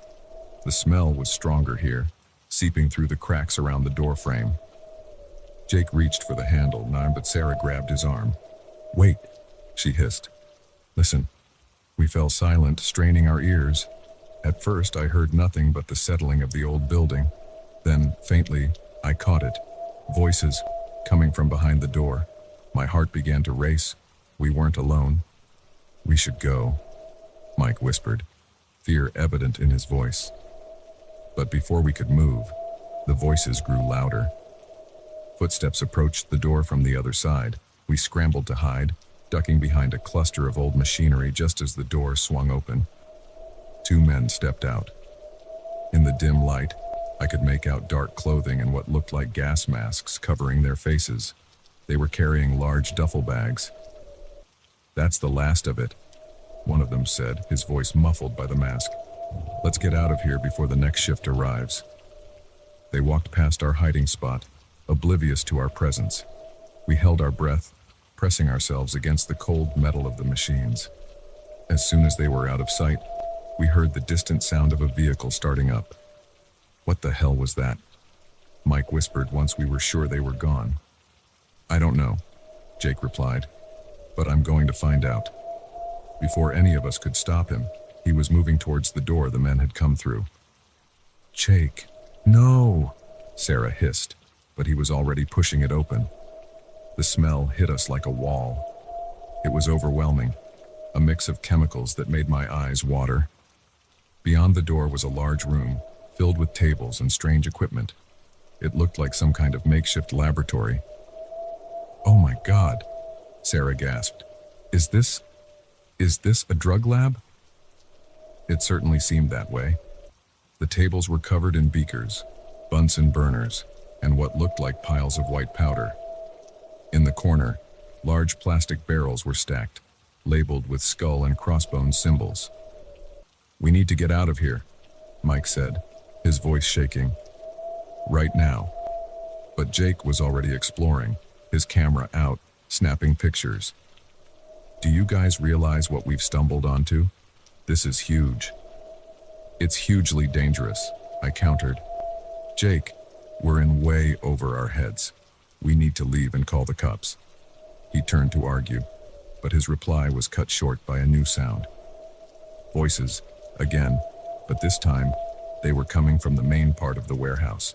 The smell was stronger here, seeping through the cracks around the door frame. Jake reached for the handle, but Sarah grabbed his arm. "Wait," she hissed. "Listen." We fell silent, straining our ears. At first, I heard nothing but the settling of the old building. Then, faintly, I caught it. Voices, coming from behind the door. My heart began to race. We weren't alone. "We should go," Mike whispered, fear evident in his voice. But before we could move, the voices grew louder. Footsteps approached the door from the other side. We scrambled to hide, ducking behind a cluster of old machinery just as the door swung open. Two men stepped out. In the dim light, I could make out dark clothing and what looked like gas masks covering their faces. They were carrying large duffel bags. "That's the last of it," one of them said, his voice muffled by the mask. "Let's get out of here before the next shift arrives." They walked past our hiding spot, oblivious to our presence. We held our breath, pressing ourselves against the cold metal of the machines. As soon as they were out of sight, we heard the distant sound of a vehicle starting up. "What the hell was that?" Mike whispered once we were sure they were gone. "I don't know," Jake replied, "but I'm going to find out." Before any of us could stop him, he was moving towards the door the men had come through. "Jake, no!" Sarah hissed, but he was already pushing it open. The smell hit us like a wall. It was overwhelming, a mix of chemicals that made my eyes water. Beyond the door was a large room, filled with tables and strange equipment. It looked like some kind of makeshift laboratory. "Oh my God," Sarah gasped. Is this a drug lab?" It certainly seemed that way. The tables were covered in beakers, Bunsen burners, and what looked like piles of white powder. In the corner, large plastic barrels were stacked, labeled with skull and crossbones symbols. "We need to get out of here," Mike said, his voice shaking. "Right now." But Jake was already exploring, his camera out, snapping pictures. "Do you guys realize what we've stumbled onto? This is huge." "It's hugely dangerous," I countered. "Jake, we're in way over our heads. We need to leave and call the cops." He turned to argue, but his reply was cut short by a new sound. Voices, again, but this time, they were coming from the main part of the warehouse.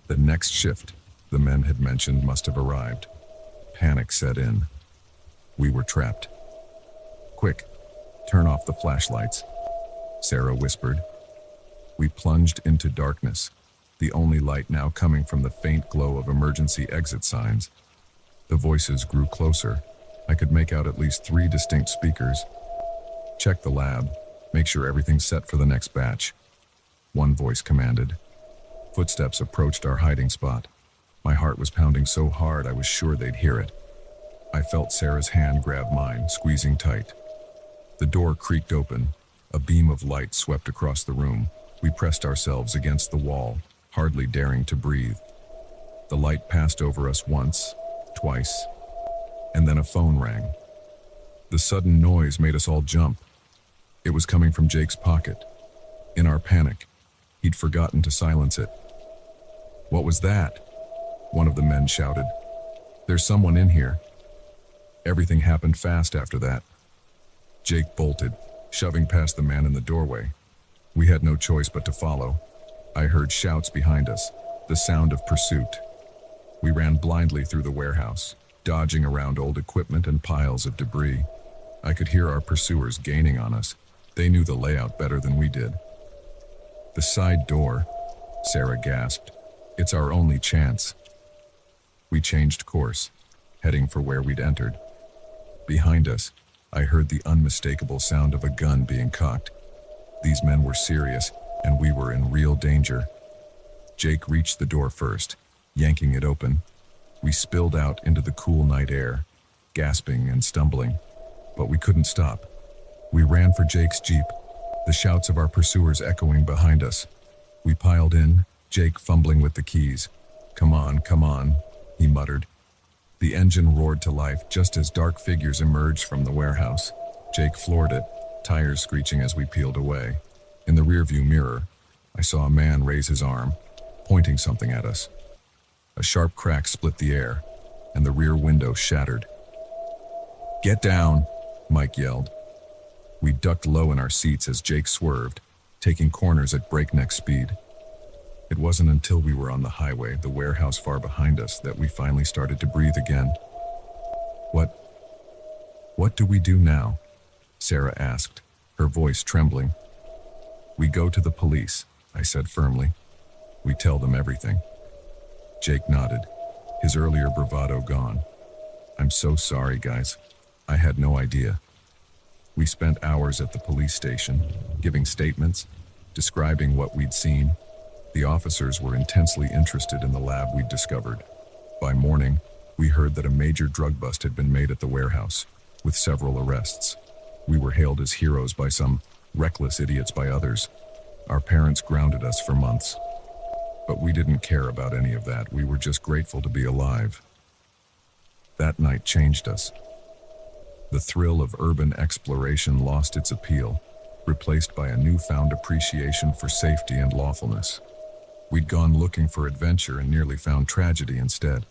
The next shift, the men had mentioned, must have arrived. Panic set in. We were trapped. "Quick, turn off the flashlights," Sarah whispered. We plunged into darkness, the only light now coming from the faint glow of emergency exit signs. The voices grew closer. I could make out at least 3 distinct speakers. "Check the lab. Make sure everything's set for the next batch," one voice commanded. Footsteps approached our hiding spot. My heart was pounding so hard I was sure they'd hear it. I felt Sarah's hand grab mine, squeezing tight. The door creaked open. A beam of light swept across the room. We pressed ourselves against the wall, hardly daring to breathe. The light passed over us once, twice, and then a phone rang. The sudden noise made us all jump. It was coming from Jake's pocket. In our panic, he'd forgotten to silence it. "What was that?" one of the men shouted. "There's someone in here." Everything happened fast after that. Jake bolted, shoving past the man in the doorway. We had no choice but to follow. I heard shouts behind us, the sound of pursuit. We ran blindly through the warehouse, dodging around old equipment and piles of debris. I could hear our pursuers gaining on us. They knew the layout better than we did. "The side door," Sarah gasped. "It's our only chance." We changed course, heading for where we'd entered. Behind us, I heard the unmistakable sound of a gun being cocked. These men were serious, and we were in real danger. Jake reached the door first, yanking it open. We spilled out into the cool night air, gasping and stumbling, but we couldn't stop. We ran for Jake's Jeep, the shouts of our pursuers echoing behind us. We piled in, Jake fumbling with the keys. Come on, he muttered. The engine roared to life just as dark figures emerged from the warehouse. Jake floored it, tires screeching as we peeled away. In the rearview mirror, I saw a man raise his arm, pointing something at us. A sharp crack split the air, and the rear window shattered. "Get down," Mike yelled. We ducked low in our seats as Jake swerved, taking corners at breakneck speed. It wasn't until we were on the highway, the warehouse far behind us, that we finally started to breathe again. What do we do now?" Sarah asked, her voice trembling. "We go to the police," I said firmly. "We tell them everything." Jake nodded, his earlier bravado gone. "I'm so sorry, guys. I had no idea." We spent hours at the police station, giving statements, describing what we'd seen. The officers were intensely interested in the lab we'd discovered. By morning, we heard that a major drug bust had been made at the warehouse, with several arrests. We were hailed as heroes by some, reckless idiots by others. Our parents grounded us for months. But we didn't care about any of that. We were just grateful to be alive. That night changed us. The thrill of urban exploration lost its appeal, replaced by a newfound appreciation for safety and lawfulness. We'd gone looking for adventure and nearly found tragedy instead.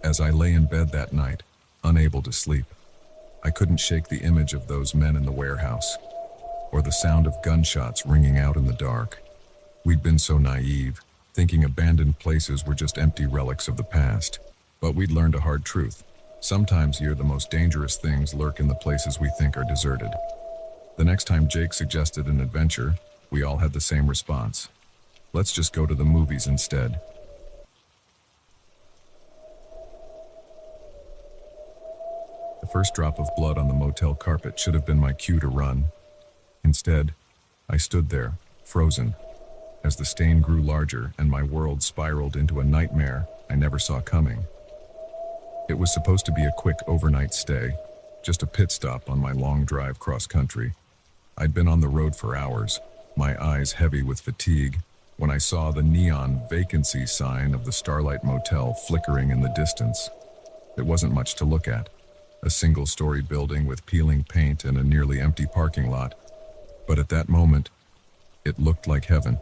As I lay in bed that night, unable to sleep, I couldn't shake the image of those men in the warehouse, or the sound of gunshots ringing out in the dark. We'd been so naive, thinking abandoned places were just empty relics of the past. But we'd learned a hard truth. Sometimes the most dangerous things lurk in the places we think are deserted. The next time Jake suggested an adventure, we all had the same response. Let's just go to the movies instead. The first drop of blood on the motel carpet should have been my cue to run. Instead, I stood there, frozen, as the stain grew larger and my world spiraled into a nightmare I never saw coming. It was supposed to be a quick overnight stay, just a pit stop on my long drive cross-country. I'd been on the road for hours, my eyes heavy with fatigue, when I saw the neon vacancy sign of the Starlight Motel flickering in the distance. It wasn't much to look at, a single-story building with peeling paint and a nearly empty parking lot. But at that moment, it looked like heaven.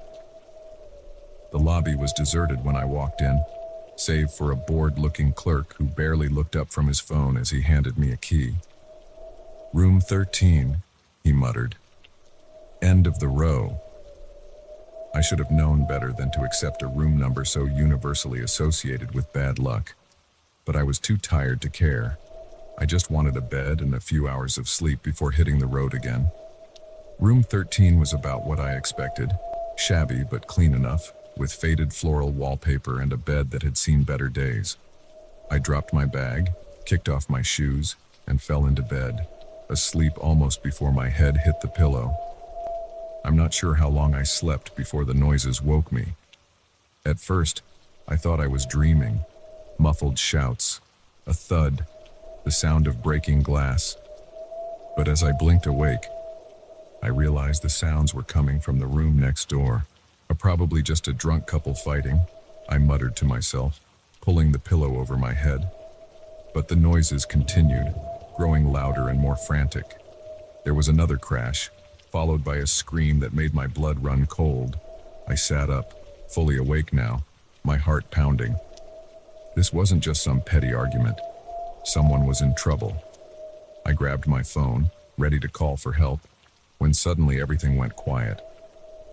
The lobby was deserted when I walked in, save for a bored-looking clerk who barely looked up from his phone as he handed me a key. "Room 13, he muttered. "End of the row." I should have known better than to accept a room number so universally associated with bad luck. But I was too tired to care. I just wanted a bed and a few hours of sleep before hitting the road again. Room 13 was about what I expected, shabby but clean enough, with faded floral wallpaper and a bed that had seen better days. I dropped my bag, kicked off my shoes, and fell into bed, asleep almost before my head hit the pillow. I'm not sure how long I slept before the noises woke me. At first, I thought I was dreaming. Muffled shouts, a thud, the sound of breaking glass. But as I blinked awake, I realized the sounds were coming from the room next door. Probably just a drunk couple fighting, I muttered to myself, pulling the pillow over my head. But the noises continued, growing louder and more frantic. There was another crash, followed by a scream that made my blood run cold. I sat up, fully awake now, my heart pounding. This wasn't just some petty argument. Someone was in trouble. I grabbed my phone, ready to call for help, when suddenly everything went quiet.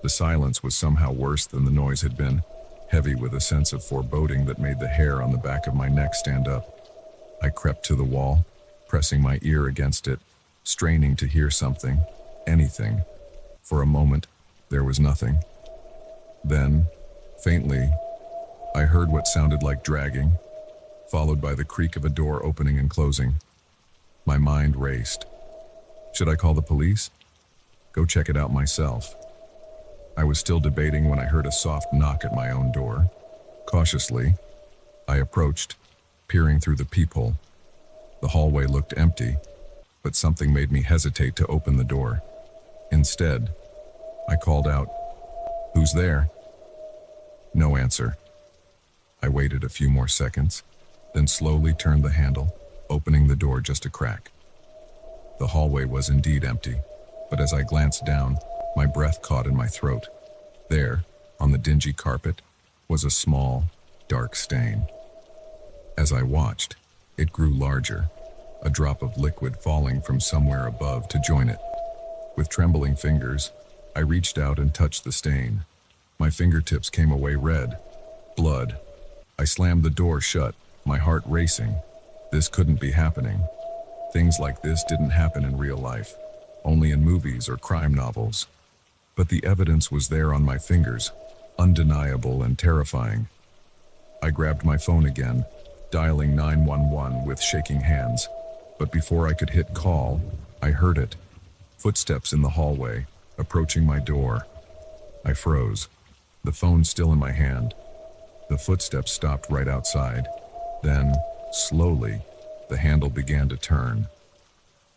The silence was somehow worse than the noise had been, heavy with a sense of foreboding that made the hair on the back of my neck stand up. I crept to the wall, pressing my ear against it, straining to hear something, anything. For a moment, there was nothing. Then, faintly, I heard what sounded like dragging, followed by the creak of a door opening and closing. My mind raced. Should I call the police? Go check it out myself. I was still debating when I heard a soft knock at my own door. Cautiously, I approached, peering through the peephole. The hallway looked empty, but something made me hesitate to open the door. Instead, I called out, "Who's there?" No answer. I waited a few more seconds, then slowly turned the handle, opening the door just a crack. The hallway was indeed empty, but as I glanced down, my breath caught in my throat. There, on the dingy carpet, was a small, dark stain. As I watched, it grew larger, a drop of liquid falling from somewhere above to join it. With trembling fingers, I reached out and touched the stain. My fingertips came away red. Blood. I slammed the door shut, my heart racing. This couldn't be happening. Things like this didn't happen in real life, only in movies or crime novels. But the evidence was there on my fingers, undeniable and terrifying. I grabbed my phone again, dialing 911 with shaking hands. But before I could hit call, I heard it. Footsteps in the hallway, approaching my door. I froze, the phone still in my hand. The footsteps stopped right outside. Then, slowly, the handle began to turn.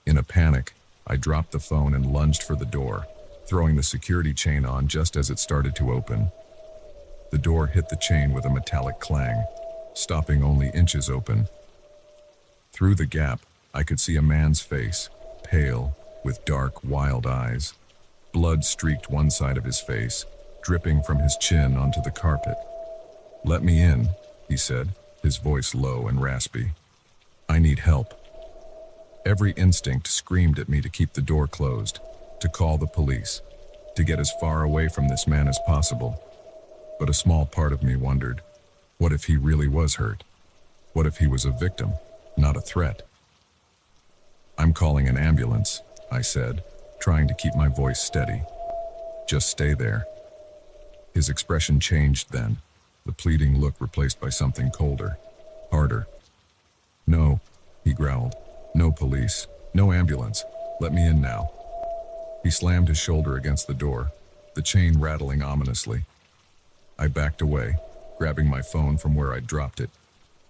In a panic, I dropped the phone and lunged for the door, throwing the security chain on just as it started to open. The door hit the chain with a metallic clang, stopping only inches open. Through the gap, I could see a man's face, pale, with dark, wild eyes. Blood streaked one side of his face, dripping from his chin onto the carpet. "Let me in," he said, his voice low and raspy. "I need help." Every instinct screamed at me to keep the door closed, to call the police, to get as far away from this man as possible. But a small part of me wondered, what if he really was hurt? What if he was a victim, not a threat? "I'm calling an ambulance," I said, trying to keep my voice steady. "Just stay there." His expression changed then, the pleading look replaced by something colder, harder. "No," he growled. "No police, no ambulance. Let me in now." He slammed his shoulder against the door, the chain rattling ominously. I backed away, grabbing my phone from where I'd dropped it.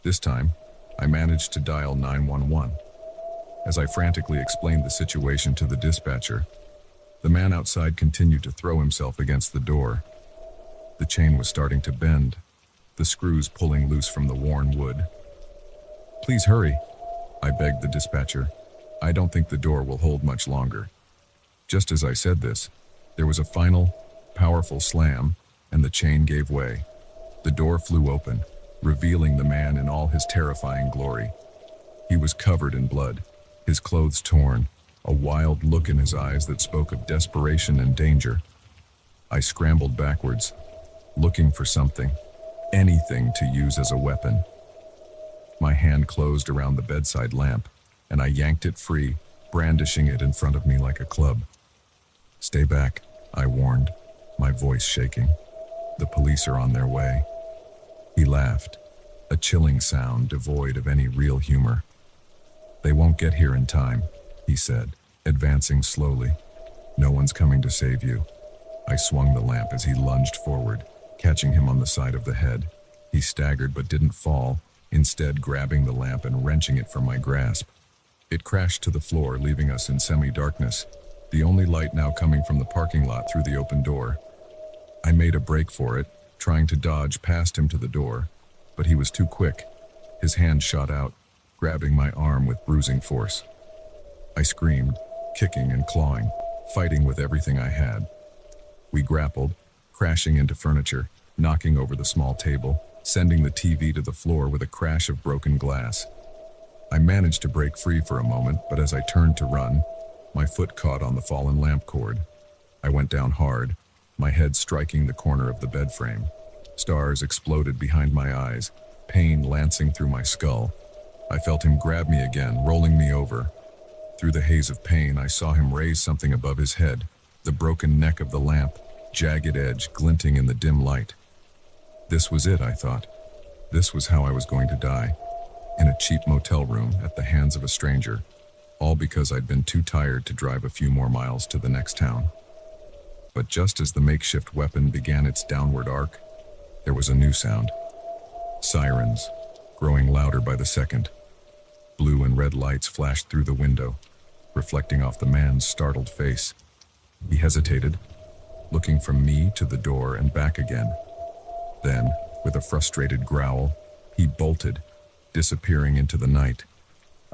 This time, I managed to dial 911. As I frantically explained the situation to the dispatcher, the man outside continued to throw himself against the door. The chain was starting to bend, the screws pulling loose from the worn wood. "Please hurry," I begged the dispatcher. "I don't think the door will hold much longer." Just as I said this, there was a final, powerful slam, and the chain gave way. The door flew open, revealing the man in all his terrifying glory. He was covered in blood, his clothes torn, a wild look in his eyes that spoke of desperation and danger. I scrambled backwards, looking for something, anything to use as a weapon. My hand closed around the bedside lamp, and I yanked it free, brandishing it in front of me like a club. "Stay back," I warned, my voice shaking. "The police are on their way." He laughed, a chilling sound devoid of any real humor. "They won't get here in time," he said, advancing slowly. "No one's coming to save you." I swung the lamp as he lunged forward, catching him on the side of the head. He staggered but didn't fall, instead grabbing the lamp and wrenching it from my grasp. It crashed to the floor, leaving us in semi-darkness, the only light now coming from the parking lot through the open door. I made a break for it, trying to dodge past him to the door, but he was too quick. His hand shot out, grabbing my arm with bruising force. I screamed, kicking and clawing, fighting with everything I had. We grappled, crashing into furniture, knocking over the small table, sending the TV to the floor with a crash of broken glass. I managed to break free for a moment, but as I turned to run, my foot caught on the fallen lamp cord. I went down hard, my head striking the corner of the bed frame. Stars exploded behind my eyes, pain lancing through my skull. I felt him grab me again, rolling me over. Through the haze of pain, I saw him raise something above his head, the broken neck of the lamp, jagged edge glinting in the dim light. This was it, I thought. This was how I was going to die, in a cheap motel room at the hands of a stranger. all because I'd been too tired to drive a few more miles to the next town. But just as the makeshift weapon began its downward arc, there was a new sound. Sirens, growing louder by the second. Blue and red lights flashed through the window, reflecting off the man's startled face. He hesitated, looking from me to the door and back again. Then, with a frustrated growl, he bolted, disappearing into the night.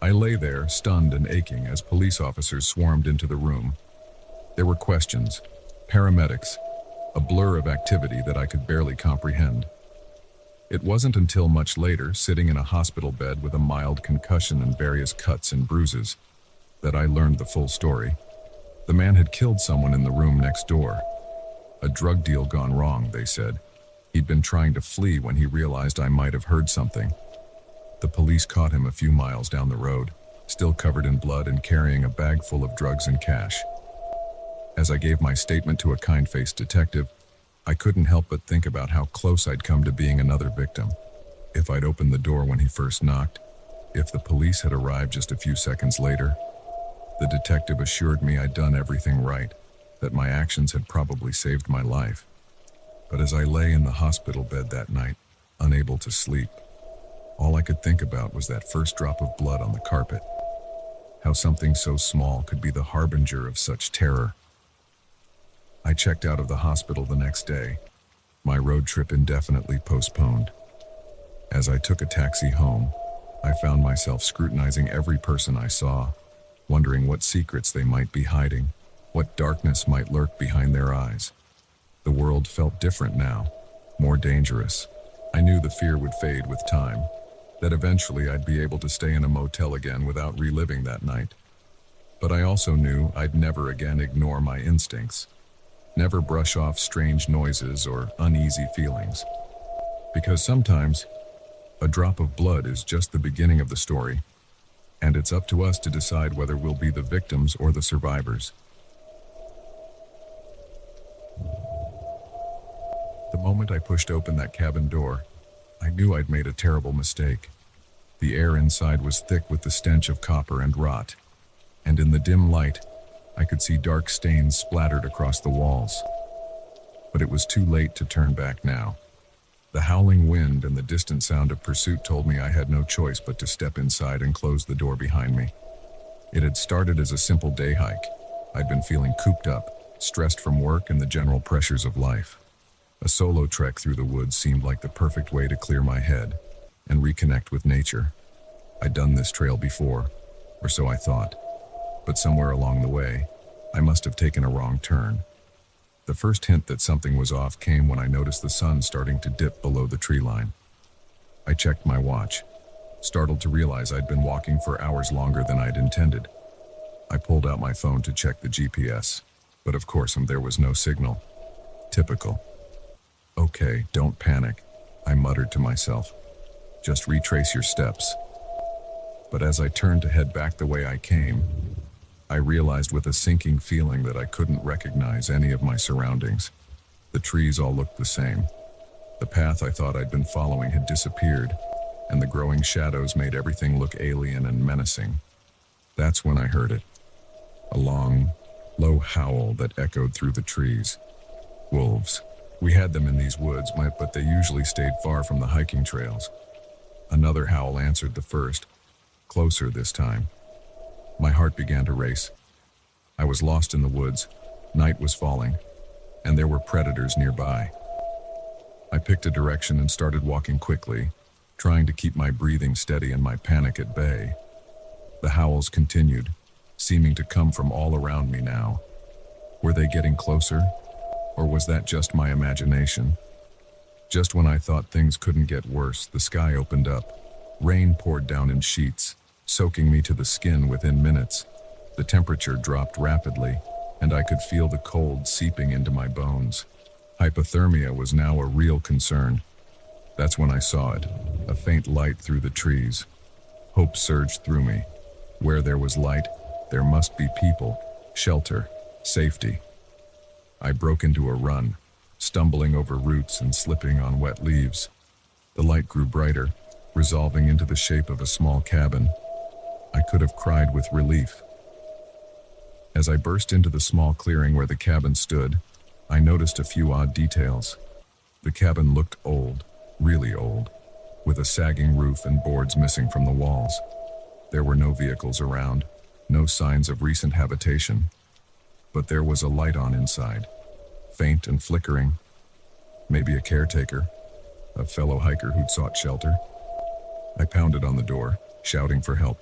I lay there, stunned and aching, as police officers swarmed into the room. There were questions, paramedics, a blur of activity that I could barely comprehend. It wasn't until much later, sitting in a hospital bed with a mild concussion and various cuts and bruises, that I learned the full story. The man had killed someone in the room next door. A drug deal gone wrong, they said. He'd been trying to flee when he realized I might have heard something. The police caught him a few miles down the road, still covered in blood and carrying a bag full of drugs and cash. As I gave my statement to a kind-faced detective, I couldn't help but think about how close I'd come to being another victim. If I'd opened the door when he first knocked, if the police had arrived just a few seconds later. The detective assured me I'd done everything right, that my actions had probably saved my life. But as I lay in the hospital bed that night, unable to sleep, all I could think about was that first drop of blood on the carpet. How something so small could be the harbinger of such terror. I checked out of the hospital the next day, my road trip indefinitely postponed. As I took a taxi home, I found myself scrutinizing every person I saw, wondering what secrets they might be hiding, what darkness might lurk behind their eyes. The world felt different now, more dangerous. I knew the fear would fade with time, that eventually I'd be able to stay in a motel again without reliving that night. But I also knew I'd never again ignore my instincts, never brush off strange noises or uneasy feelings. Because sometimes, a drop of blood is just the beginning of the story, and it's up to us to decide whether we'll be the victims or the survivors. The moment I pushed open that cabin door, I knew I'd made a terrible mistake. The air inside was thick with the stench of copper and rot, and in the dim light, I could see dark stains splattered across the walls. But it was too late to turn back now. The howling wind and the distant sound of pursuit told me I had no choice but to step inside and close the door behind me. It had started as a simple day hike. I'd been feeling cooped up, stressed from work and the general pressures of life. A solo trek through the woods seemed like the perfect way to clear my head and reconnect with nature. I'd done this trail before, or so I thought. But somewhere along the way, I must have taken a wrong turn. The first hint that something was off came when I noticed the sun starting to dip below the tree line. I checked my watch, startled to realize I'd been walking for hours longer than I'd intended. I pulled out my phone to check the GPS, but of course there was no signal. Typical. Okay, don't panic, I muttered to myself. Just retrace your steps. But as I turned to head back the way I came, I realized with a sinking feeling that I couldn't recognize any of my surroundings. The trees all looked the same. The path I thought I'd been following had disappeared, and the growing shadows made everything look alien and menacing. That's when I heard it. A long, low howl that echoed through the trees. Wolves. We had them in these woods, but they usually stayed far from the hiking trails. Another howl answered the first, closer this time. My heart began to race. I was lost in the woods, night was falling, and there were predators nearby. I picked a direction and started walking quickly, trying to keep my breathing steady and my panic at bay. The howls continued, seeming to come from all around me now. Were they getting closer, or was that just my imagination? Just when I thought things couldn't get worse, the sky opened up. Rain poured down in sheets, soaking me to the skin within minutes. The temperature dropped rapidly, and I could feel the cold seeping into my bones. Hypothermia was now a real concern. That's when I saw it, a faint light through the trees. Hope surged through me. Where there was light, there must be people, shelter, safety. I broke into a run, stumbling over roots and slipping on wet leaves. The light grew brighter, resolving into the shape of a small cabin. I could have cried with relief. As I burst into the small clearing where the cabin stood, I noticed a few odd details. The cabin looked old, really old, with a sagging roof and boards missing from the walls. There were no vehicles around, no signs of recent habitation. But there was a light on inside, faint and flickering. Maybe a caretaker, a fellow hiker who'd sought shelter. I pounded on the door, shouting for help.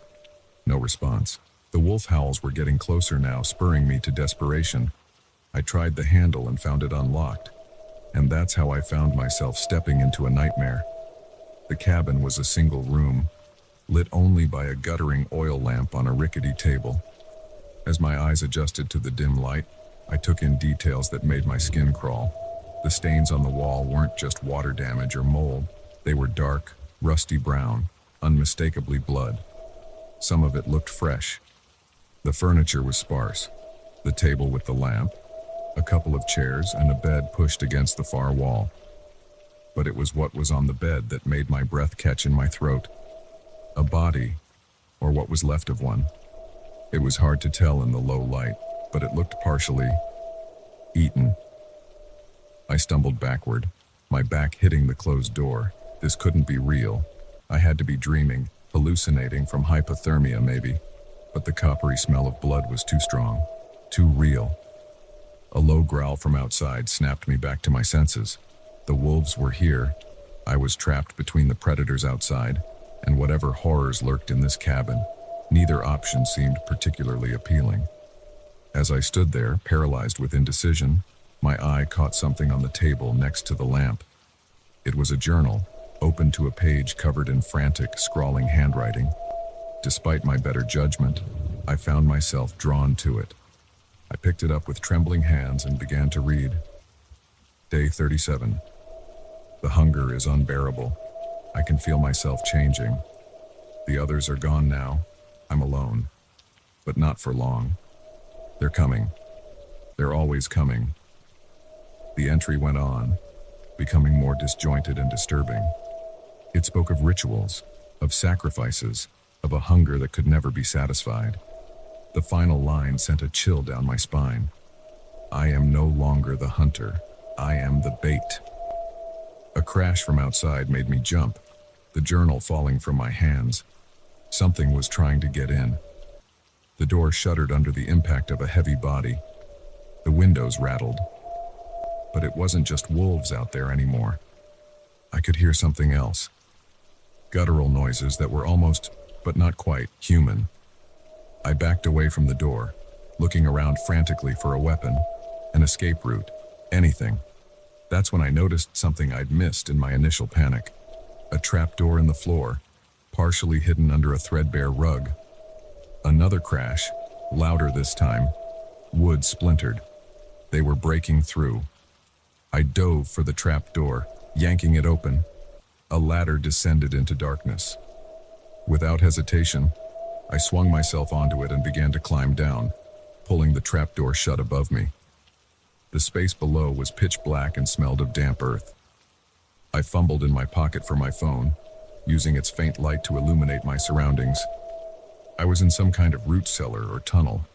No response. The wolf howls were getting closer now, spurring me to desperation. I tried the handle and found it unlocked. And that's how I found myself stepping into a nightmare. The cabin was a single room, lit only by a guttering oil lamp on a rickety table. As my eyes adjusted to the dim light, I took in details that made my skin crawl. The stains on the wall weren't just water damage or mold. They were dark, rusty brown, unmistakably blood. Some of it looked fresh. The furniture was sparse. The table with the lamp, a couple of chairs, and a bed pushed against the far wall. But it was what was on the bed that made my breath catch in my throat. A body, or what was left of one. It was hard to tell in the low light, but it looked partially eaten. I stumbled backward, my back hitting the closed door. This couldn't be real. I had to be dreaming, hallucinating from hypothermia maybe. But the coppery smell of blood was too strong, too real. A low growl from outside snapped me back to my senses. The wolves were here. I was trapped between the predators outside and whatever horrors lurked in this cabin. Neither option seemed particularly appealing. As I stood there, paralyzed with indecision, my eye caught something on the table next to the lamp. It was a journal, open to a page covered in frantic, scrawling handwriting. Despite my better judgment, I found myself drawn to it. I picked it up with trembling hands and began to read. Day 37. The hunger is unbearable. I can feel myself changing. The others are gone now. I'm alone. But not for long. They're coming. They're always coming. The entry went on, becoming more disjointed and disturbing. It spoke of rituals, of sacrifices, of a hunger that could never be satisfied. The final line sent a chill down my spine. I am no longer the hunter. I am the bait. A crash from outside made me jump, the journal falling from my hands. Something was trying to get in. The door shuddered under the impact of a heavy body. The windows rattled. But it wasn't just wolves out there anymore. I could hear something else. Guttural noises that were almost, but not quite, human. I backed away from the door, looking around frantically for a weapon, an escape route, anything. That's when I noticed something I'd missed in my initial panic. A trapdoor in the floor, partially hidden under a threadbare rug. Another crash, louder this time. Wood splintered. They were breaking through. I dove for the trapdoor, yanking it open. A ladder descended into darkness. Without hesitation, I swung myself onto it and began to climb down, pulling the trapdoor shut above me. The space below was pitch black and smelled of damp earth. I fumbled in my pocket for my phone, using its faint light to illuminate my surroundings. I was in some kind of root cellar or tunnel.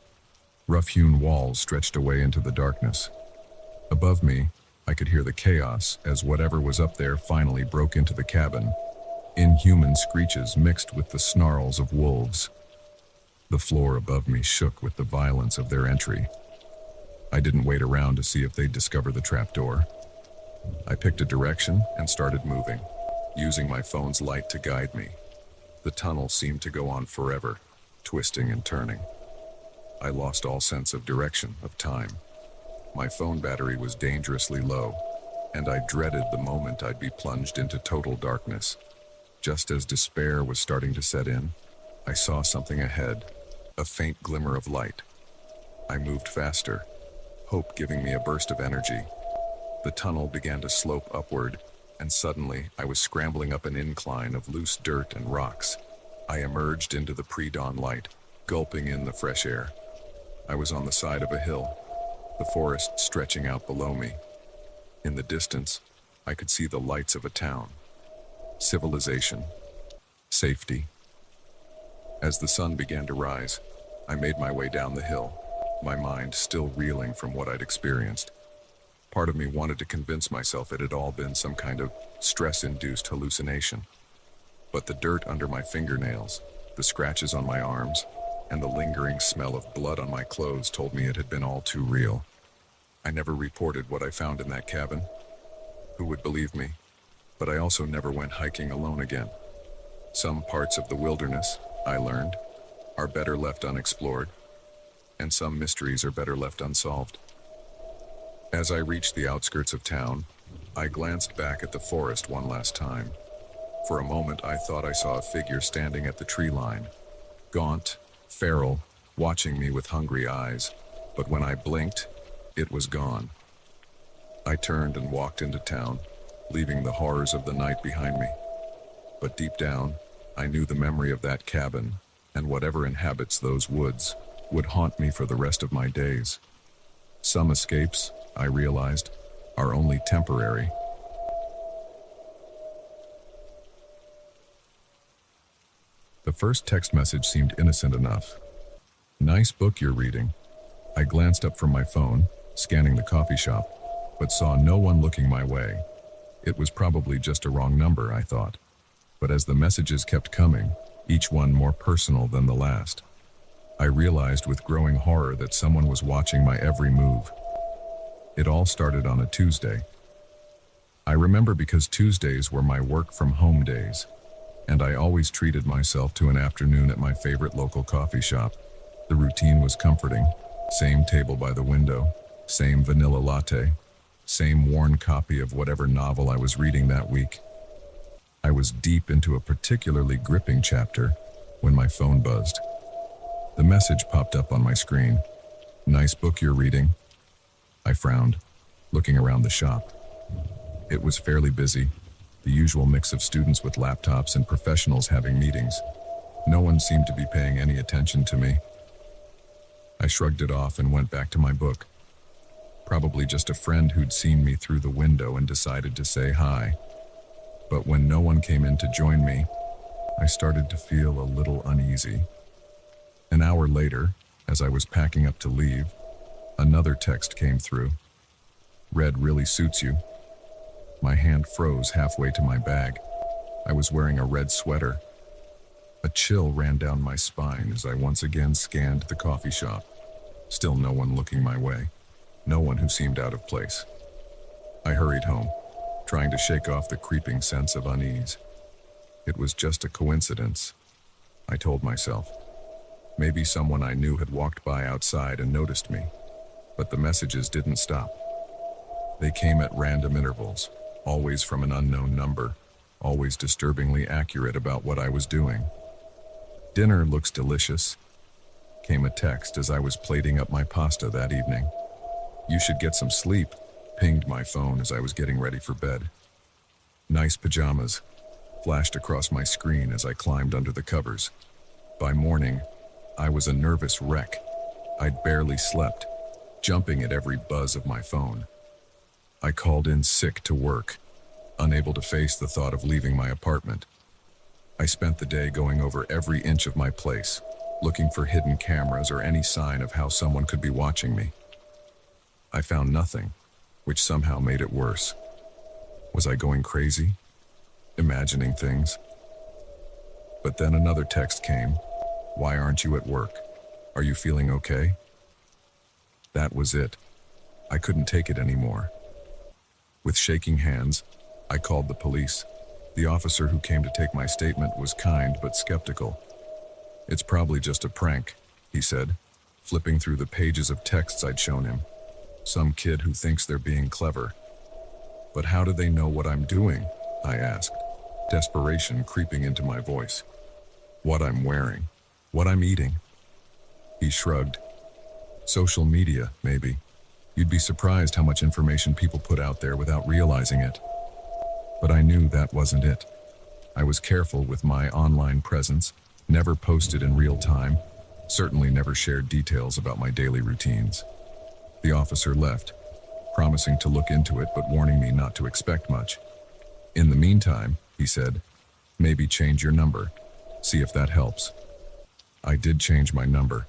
Rough-hewn walls stretched away into the darkness. Above me, I could hear the chaos as whatever was up there finally broke into the cabin. Inhuman screeches mixed with the snarls of wolves. The floor above me shook with the violence of their entry. I didn't wait around to see if they'd discover the trapdoor. I picked a direction and started moving, using my phone's light to guide me. The tunnel seemed to go on forever, twisting and turning. I lost all sense of direction, of time. My phone battery was dangerously low, and I dreaded the moment I'd be plunged into total darkness. Just as despair was starting to set in, I saw something ahead, a faint glimmer of light. I moved faster, hope giving me a burst of energy. The tunnel began to slope upward, and suddenly I was scrambling up an incline of loose dirt and rocks. I emerged into the pre-dawn light, gulping in the fresh air. I was on the side of a hill, the forest stretching out below me. In the distance, I could see the lights of a town. Civilization. Safety. As the sun began to rise, I made my way down the hill, my mind still reeling from what I'd experienced. Part of me wanted to convince myself it had all been some kind of stress-induced hallucination. But the dirt under my fingernails, the scratches on my arms, and the lingering smell of blood on my clothes told me it had been all too real. I never reported what I found in that cabin. Who would believe me? But I also never went hiking alone again. Some parts of the wilderness, I learned, are better left unexplored, and some mysteries are better left unsolved. As I reached the outskirts of town, I glanced back at the forest one last time. For a moment, I thought I saw a figure standing at the tree line, gaunt, feral, watching me with hungry eyes, but when I blinked, it was gone. I turned and walked into town, leaving the horrors of the night behind me. But deep down, I knew the memory of that cabin, and whatever inhabits those woods, would haunt me for the rest of my days. Some escapes, I realized, are only temporary. The first text message seemed innocent enough. "Nice book you're reading." I glanced up from my phone, scanning the coffee shop, but saw no one looking my way. It was probably just a wrong number, I thought. But as the messages kept coming, each one more personal than the last, I realized with growing horror that someone was watching my every move. It all started on a Tuesday. I remember because Tuesdays were my work-from-home days, and I always treated myself to an afternoon at my favorite local coffee shop. The routine was comforting. Same table by the window, same vanilla latte, same worn copy of whatever novel I was reading that week. I was deep into a particularly gripping chapter when my phone buzzed. The message popped up on my screen. "Nice book you're reading." I frowned, looking around the shop. It was fairly busy, the usual mix of students with laptops and professionals having meetings. No one seemed to be paying any attention to me. I shrugged it off and went back to my book. Probably just a friend who'd seen me through the window and decided to say hi. But when no one came in to join me, I started to feel a little uneasy. An hour later, as I was packing up to leave, another text came through. "Red really suits you." My hand froze halfway to my bag. I was wearing a red sweater. A chill ran down my spine as I once again scanned the coffee shop. Still no one looking my way. No one who seemed out of place. I hurried home, trying to shake off the creeping sense of unease. It was just a coincidence, I told myself. Maybe someone I knew had walked by outside and noticed me. But the messages didn't stop. They came at random intervals, always from an unknown number, always disturbingly accurate about what I was doing. "Dinner looks delicious," came a text as I was plating up my pasta that evening. "You should get some sleep," pinged my phone as I was getting ready for bed. "Nice pajamas," flashed across my screen as I climbed under the covers. By morning, I was a nervous wreck. I'd barely slept, jumping at every buzz of my phone. I called in sick to work, unable to face the thought of leaving my apartment. I spent the day going over every inch of my place, looking for hidden cameras or any sign of how someone could be watching me. I found nothing, which somehow made it worse. Was I going crazy? Imagining things? But then another text came. "Why aren't you at work? Are you feeling okay?" That was it. I couldn't take it anymore. With shaking hands, I called the police. The officer who came to take my statement was kind but skeptical. "It's probably just a prank," he said, flipping through the pages of texts I'd shown him. "Some kid who thinks they're being clever." "But how do they know what I'm doing?" I asked, desperation creeping into my voice. "What I'm wearing, what I'm eating." He shrugged. "Social media, maybe. You'd be surprised how much information people put out there without realizing it." But I knew that wasn't it. I was careful with my online presence, never posted in real time, certainly never shared details about my daily routines. The officer left, promising to look into it but warning me not to expect much. "In the meantime," he said, "maybe change your number. See if that helps." I did change my number.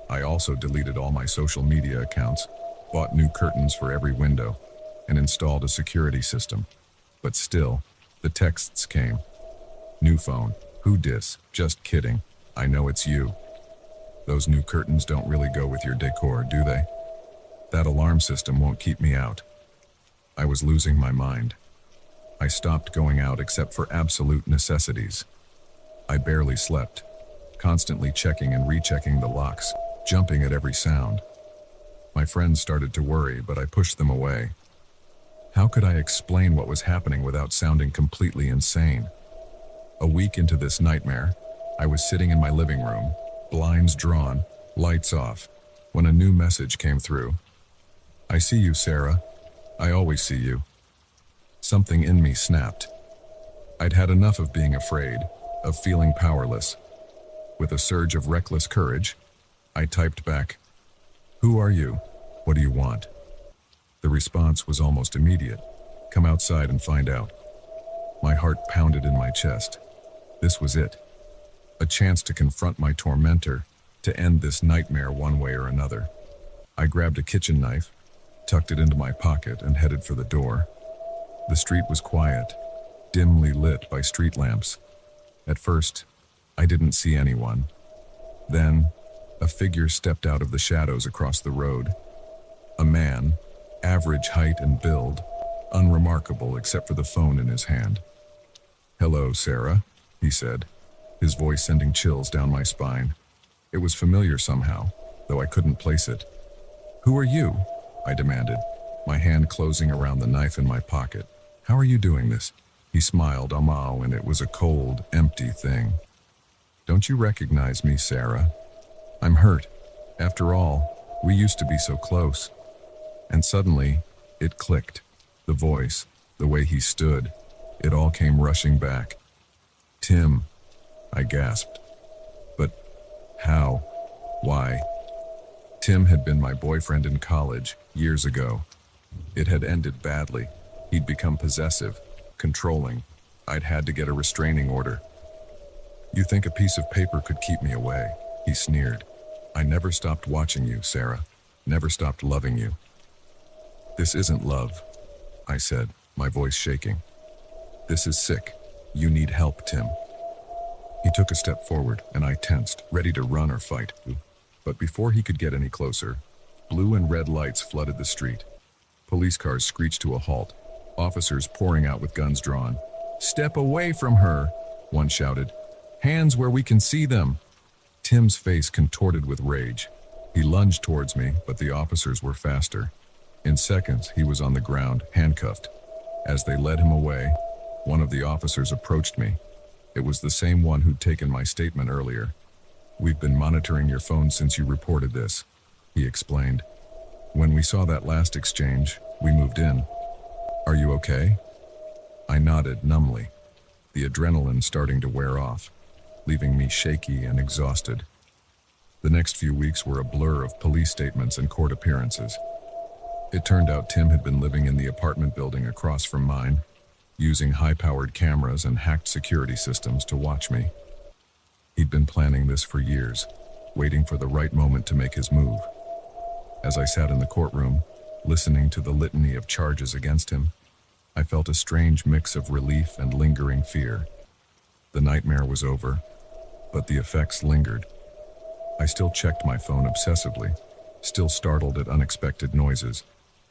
I also deleted all my social media accounts, bought new curtains for every window, and installed a security system. But still, the texts came. New phone. Who dis? Just kidding. I know it's you. Those new curtains don't really go with your decor, do they? That alarm system won't keep me out. I was losing my mind. I stopped going out except for absolute necessities. I barely slept, constantly checking and rechecking the locks, jumping at every sound. My friends started to worry, but I pushed them away. How could I explain what was happening without sounding completely insane? A week into this nightmare, I was sitting in my living room, blinds drawn, lights off, when a new message came through. I see you, Sarah. I always see you. Something in me snapped. I'd had enough of being afraid, of feeling powerless. With a surge of reckless courage, I typed back, "Who are you? What do you want?" The response was almost immediate. "Come outside and find out." My heart pounded in my chest. This was it. A chance to confront my tormentor, to end this nightmare one way or another. I grabbed a kitchen knife, tucked it into my pocket, and headed for the door. The street was quiet, dimly lit by street lamps. At first, I didn't see anyone. Then, a figure stepped out of the shadows across the road. A man, average height and build, unremarkable except for the phone in his hand. "Hello, Sarah," he said, his voice sending chills down my spine. It was familiar somehow, though I couldn't place it. "Who are you?" I demanded, my hand closing around the knife in my pocket. "How are you doing this?" He smiled, and it was a cold, empty thing. "Don't you recognize me, Sarah? I'm hurt. After all, we used to be so close." And suddenly, it clicked. The voice, the way he stood, it all came rushing back. "Tim," I gasped. "But how? Why?" Tim had been my boyfriend in college, years ago. It had ended badly. He'd become possessive, controlling. I'd had to get a restraining order. "You think a piece of paper could keep me away?" he sneered. "I never stopped watching you, Sarah. Never stopped loving you." "This isn't love," I said, my voice shaking. "This is sick. You need help, Tim." He took a step forward, and I tensed, ready to run or fight. But before he could get any closer, blue and red lights flooded the street. Police cars screeched to a halt, officers pouring out with guns drawn. "Step away from her," one shouted. "Hands where we can see them." Tim's face contorted with rage. He lunged towards me, but the officers were faster. In seconds, he was on the ground, handcuffed. As they led him away, one of the officers approached me. It was the same one who'd taken my statement earlier. "We've been monitoring your phone since you reported this," he explained. "When we saw that last exchange, we moved in. Are you okay?" I nodded numbly, the adrenaline starting to wear off, leaving me shaky and exhausted. The next few weeks were a blur of police statements and court appearances. It turned out Tim had been living in the apartment building across from mine, using high-powered cameras and hacked security systems to watch me. He'd been planning this for years, waiting for the right moment to make his move. As I sat in the courtroom, listening to the litany of charges against him, I felt a strange mix of relief and lingering fear. The nightmare was over, but the effects lingered. I still checked my phone obsessively, still startled at unexpected noises,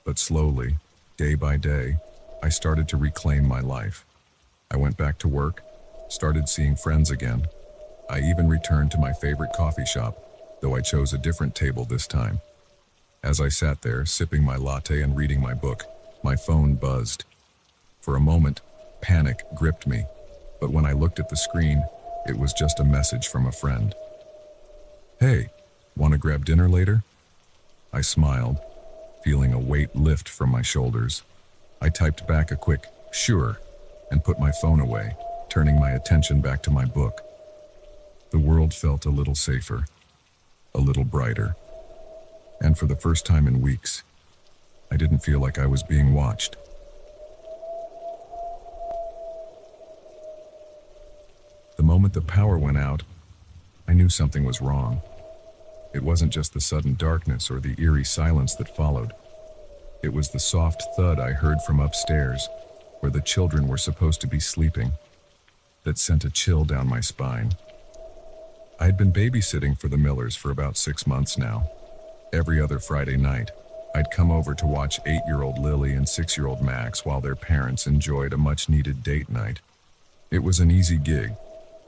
but slowly, day by day, I started to reclaim my life. I went back to work, started seeing friends again. I even returned to my favorite coffee shop, though I chose a different table this time. As I sat there, sipping my latte and reading my book, my phone buzzed. For a moment, panic gripped me, but when I looked at the screen, it was just a message from a friend. "Hey, want to grab dinner later?" I smiled, feeling a weight lift from my shoulders. I typed back a quick, "Sure," and put my phone away, turning my attention back to my book. The world felt a little safer, a little brighter. And for the first time in weeks, I didn't feel like I was being watched. The moment the power went out, I knew something was wrong. It wasn't just the sudden darkness or the eerie silence that followed. It was the soft thud I heard from upstairs, where the children were supposed to be sleeping, that sent a chill down my spine. I had been babysitting for the Millers for about 6 months now. Every other Friday night, I'd come over to watch 8-year-old Lily and 6-year-old Max while their parents enjoyed a much-needed date night. It was an easy gig.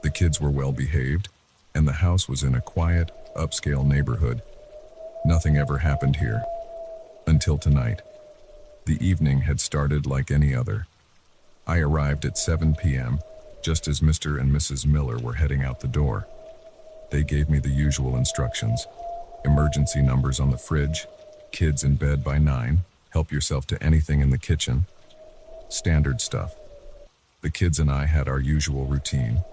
The kids were well behaved, and the house was in a quiet, upscale neighborhood. Nothing ever happened here. Until tonight. The evening had started like any other. I arrived at 7 p.m., just as Mr. and Mrs. Miller were heading out the door. They gave me the usual instructions. Emergency numbers on the fridge, kids in bed by 9, help yourself to anything in the kitchen. Standard stuff. The kids and I had our usual routine.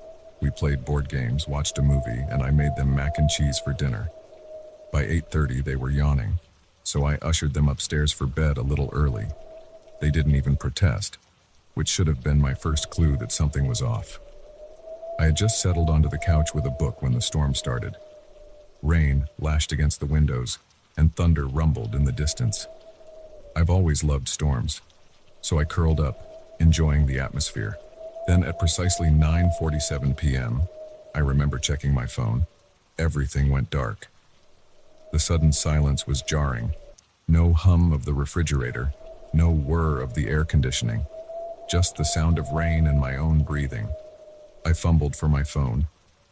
We played board games, watched a movie, and I made them mac and cheese for dinner. By 8:30 they were yawning, so I ushered them upstairs for bed a little early. They didn't even protest, which should have been my first clue that something was off. I had just settled onto the couch with a book when the storm started. Rain lashed against the windows, and thunder rumbled in the distance. I've always loved storms, so I curled up, enjoying the atmosphere. Then at precisely 9:47 p.m., I remember checking my phone. Everything went dark. The sudden silence was jarring. No hum of the refrigerator, no whir of the air conditioning, just the sound of rain and my own breathing. I fumbled for my phone,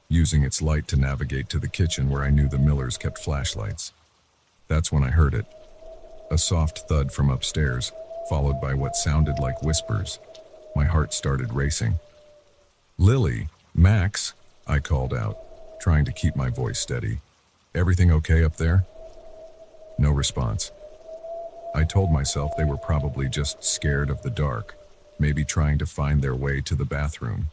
using its light to navigate to the kitchen where I knew the Millers kept flashlights. That's when I heard it. A soft thud from upstairs, followed by what sounded like whispers. My heart started racing. "Lily, Max," I called out, trying to keep my voice steady. "Everything okay up there?" No response. I told myself they were probably just scared of the dark, maybe trying to find their way to the bathroom.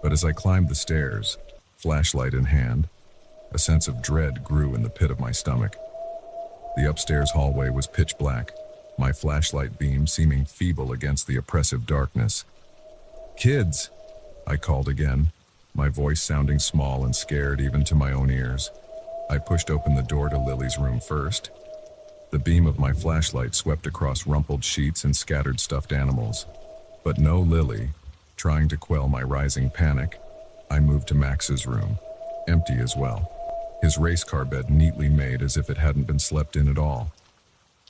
But as I climbed the stairs, flashlight in hand, a sense of dread grew in the pit of my stomach. The upstairs hallway was pitch black, my flashlight beam seeming feeble against the oppressive darkness. "Kids," I called again, my voice sounding small and scared even to my own ears. I pushed open the door to Lily's room first. The beam of my flashlight swept across rumpled sheets and scattered stuffed animals. But no Lily. Trying to quell my rising panic, I moved to Max's room, empty as well. His race car bed neatly made as if it hadn't been slept in at all.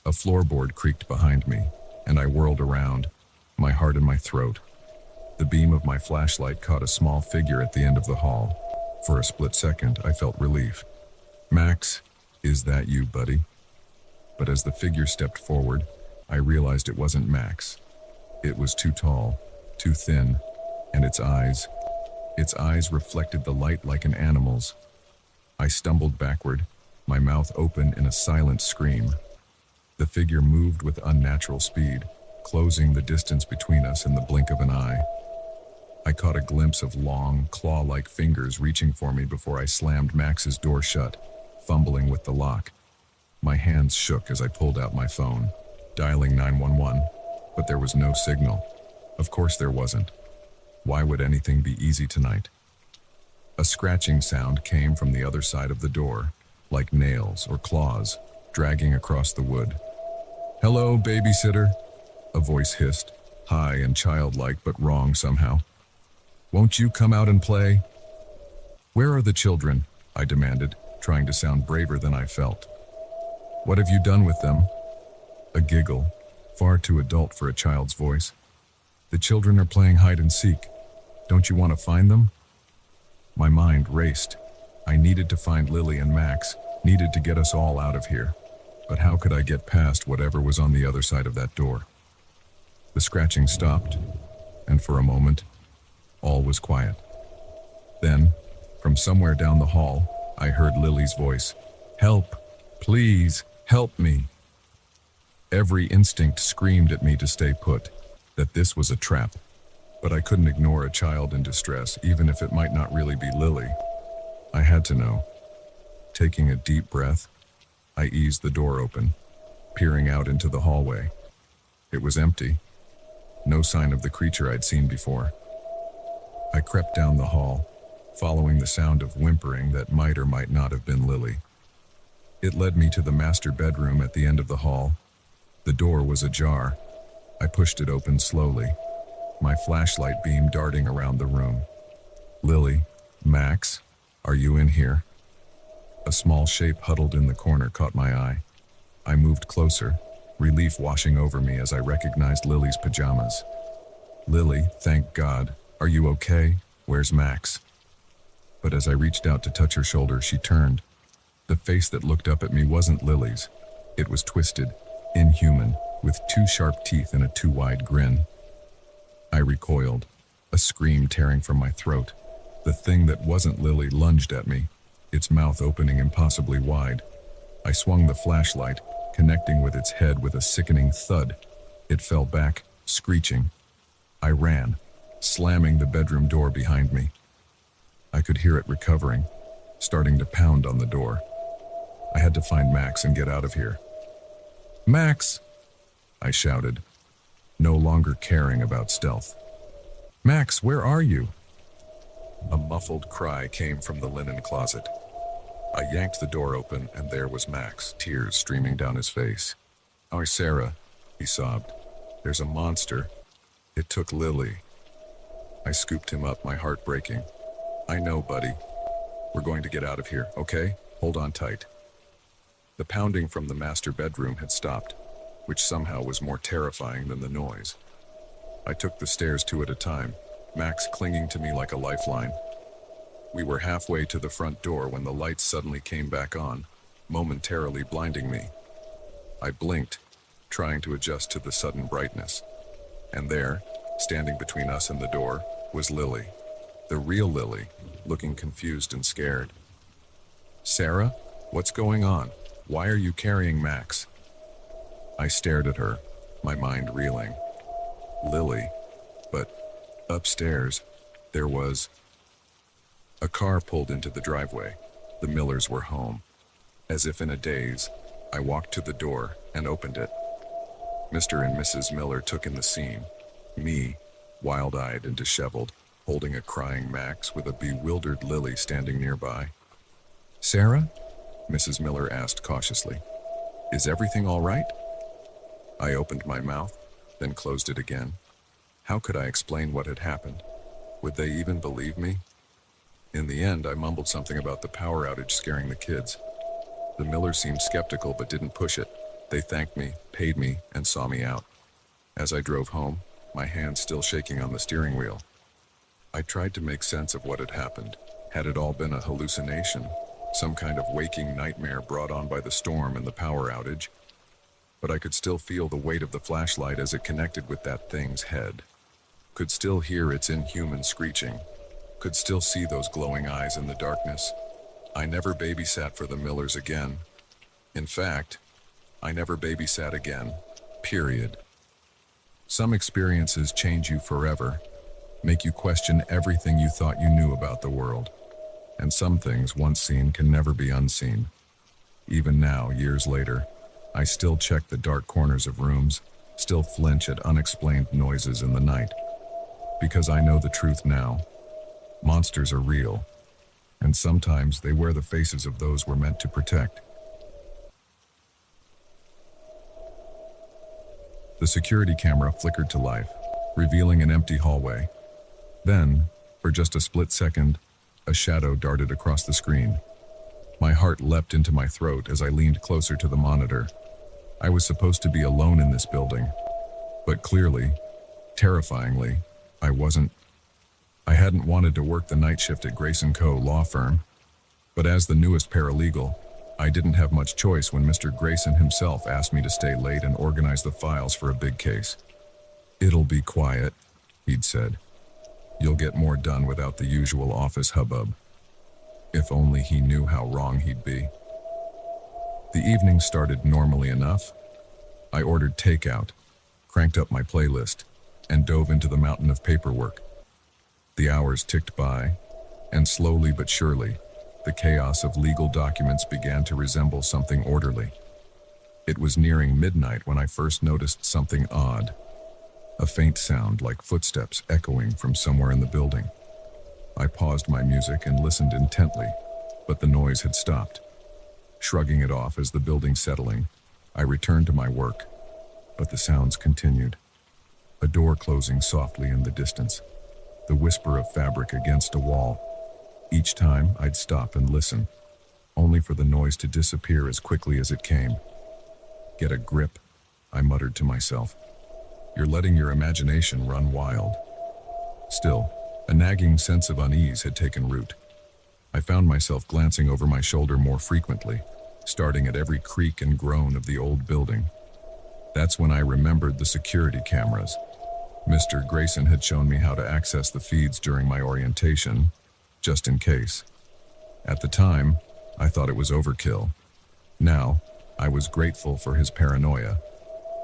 A floorboard creaked behind me, and I whirled around, my heart in my throat. The beam of my flashlight caught a small figure at the end of the hall. For a split second, I felt relief. "Max, is that you, buddy?" But as the figure stepped forward, I realized it wasn't Max. It was too tall, too thin, and its eyes reflected the light like an animal's. I stumbled backward, my mouth open in a silent scream. The figure moved with unnatural speed, closing the distance between us in the blink of an eye. I caught a glimpse of long, claw-like fingers reaching for me before I slammed Max's door shut, fumbling with the lock. My hands shook as I pulled out my phone, dialing 911, but there was no signal. Of course there wasn't. Why would anything be easy tonight? A scratching sound came from the other side of the door, like nails or claws, dragging across the wood. "Hello, babysitter," a voice hissed, high and childlike but wrong somehow. "Won't you come out and play?" "Where are the children?" I demanded, trying to sound braver than I felt. "What have you done with them?" A giggle, far too adult for a child's voice. "The children are playing hide and seek. Don't you want to find them?" My mind raced. I needed to find Lily and Max, needed to get us all out of here. But how could I get past whatever was on the other side of that door? The scratching stopped, and for a moment, all was quiet. Then, from somewhere down the hall, I heard Lily's voice. "Help! Please, help me!" Every instinct screamed at me to stay put, that this was a trap. But I couldn't ignore a child in distress, even if it might not really be Lily. I had to know. Taking a deep breath, I eased the door open, peering out into the hallway. It was empty. No sign of the creature I'd seen before. I crept down the hall, following the sound of whimpering that might or might not have been Lily. It led me to the master bedroom at the end of the hall. The door was ajar. I pushed it open slowly, my flashlight beam darting around the room. "Lily, Max, are you in here?" A small shape huddled in the corner caught my eye. I moved closer, relief washing over me as I recognized Lily's pajamas. "Lily, thank God. Are you okay? Where's Max?" But as I reached out to touch her shoulder, she turned. The face that looked up at me wasn't Lily's. It was twisted, inhuman, with two sharp teeth and a too wide grin. I recoiled, a scream tearing from my throat. The thing that wasn't Lily lunged at me, its mouth opening impossibly wide. I swung the flashlight, connecting with its head with a sickening thud. It fell back, screeching. I ran, slamming the bedroom door behind me. I could hear it recovering, starting to pound on the door. I had to find Max and get out of here. "Max!" I shouted, no longer caring about stealth. "Max, where are you?" A muffled cry came from the linen closet. I yanked the door open, and there was Max, tears streaming down his face. "Oh, Sarah," he sobbed. "There's a monster. It took Lily." I scooped him up, my heart breaking. "I know, buddy. We're going to get out of here, okay? Hold on tight." The pounding from the master bedroom had stopped, which somehow was more terrifying than the noise. I took the stairs two at a time, Max clinging to me like a lifeline. We were halfway to the front door when the lights suddenly came back on, momentarily blinding me. I blinked, trying to adjust to the sudden brightness. And there, standing between us and the door, was Lily. The real Lily, looking confused and scared. "Sarah, what's going on? Why are you carrying Max?" I stared at her, my mind reeling. Lily, but upstairs, there was... A car pulled into the driveway. The Millers were home. As if in a daze, I walked to the door and opened it. Mr. and Mrs. Miller took in the scene. Me, wild-eyed and disheveled, holding a crying Max with a bewildered Lily standing nearby. "Sarah?" Mrs. Miller asked cautiously. "Is everything all right?" I opened my mouth, then closed it again. How could I explain what had happened? Would they even believe me? In the end, I mumbled something about the power outage scaring the kids. The Millers seemed skeptical but didn't push it. They thanked me, paid me, and saw me out. As I drove home, my hands still shaking on the steering wheel, I tried to make sense of what had happened. Had it all been a hallucination? Some kind of waking nightmare brought on by the storm and the power outage? But I could still feel the weight of the flashlight as it connected with that thing's head. Could still hear its inhuman screeching. Could still see those glowing eyes in the darkness. I never babysat for the Millers again. In fact, I never babysat again. Period. Some experiences change you forever, make you question everything you thought you knew about the world. And some things once seen can never be unseen. Even now, years later, I still check the dark corners of rooms, still flinch at unexplained noises in the night. Because I know the truth now. Monsters are real, and sometimes they wear the faces of those we're meant to protect. The security camera flickered to life, revealing an empty hallway. Then, for just a split second, a shadow darted across the screen. My heart leapt into my throat as I leaned closer to the monitor. I was supposed to be alone in this building, but clearly, terrifyingly, I wasn't. I hadn't wanted to work the night shift at Grace & Co. law firm, but as the newest paralegal, I didn't have much choice when Mr. Grayson himself asked me to stay late and organize the files for a big case. "It'll be quiet," he'd said. "You'll get more done without the usual office hubbub." If only he knew how wrong he'd be. The evening started normally enough. I ordered takeout, cranked up my playlist, and dove into the mountain of paperwork. The hours ticked by, and slowly but surely, the chaos of legal documents began to resemble something orderly. It was nearing midnight when I first noticed something odd. A faint sound like footsteps echoing from somewhere in the building. I paused my music and listened intently, but the noise had stopped. Shrugging it off as the building settling, I returned to my work, but the sounds continued. A door closing softly in the distance, the whisper of fabric against a wall. Each time I'd stop and listen, only for the noise to disappear as quickly as it came. Get a grip, I muttered to myself. You're letting your imagination run wild. Still, a nagging sense of unease had taken root. I found myself glancing over my shoulder more frequently, starting at every creak and groan of the old building. That's when I remembered the security cameras. Mr. Grayson had shown me how to access the feeds during my orientation, just in case. At the time, I thought it was overkill. Now, I was grateful for his paranoia.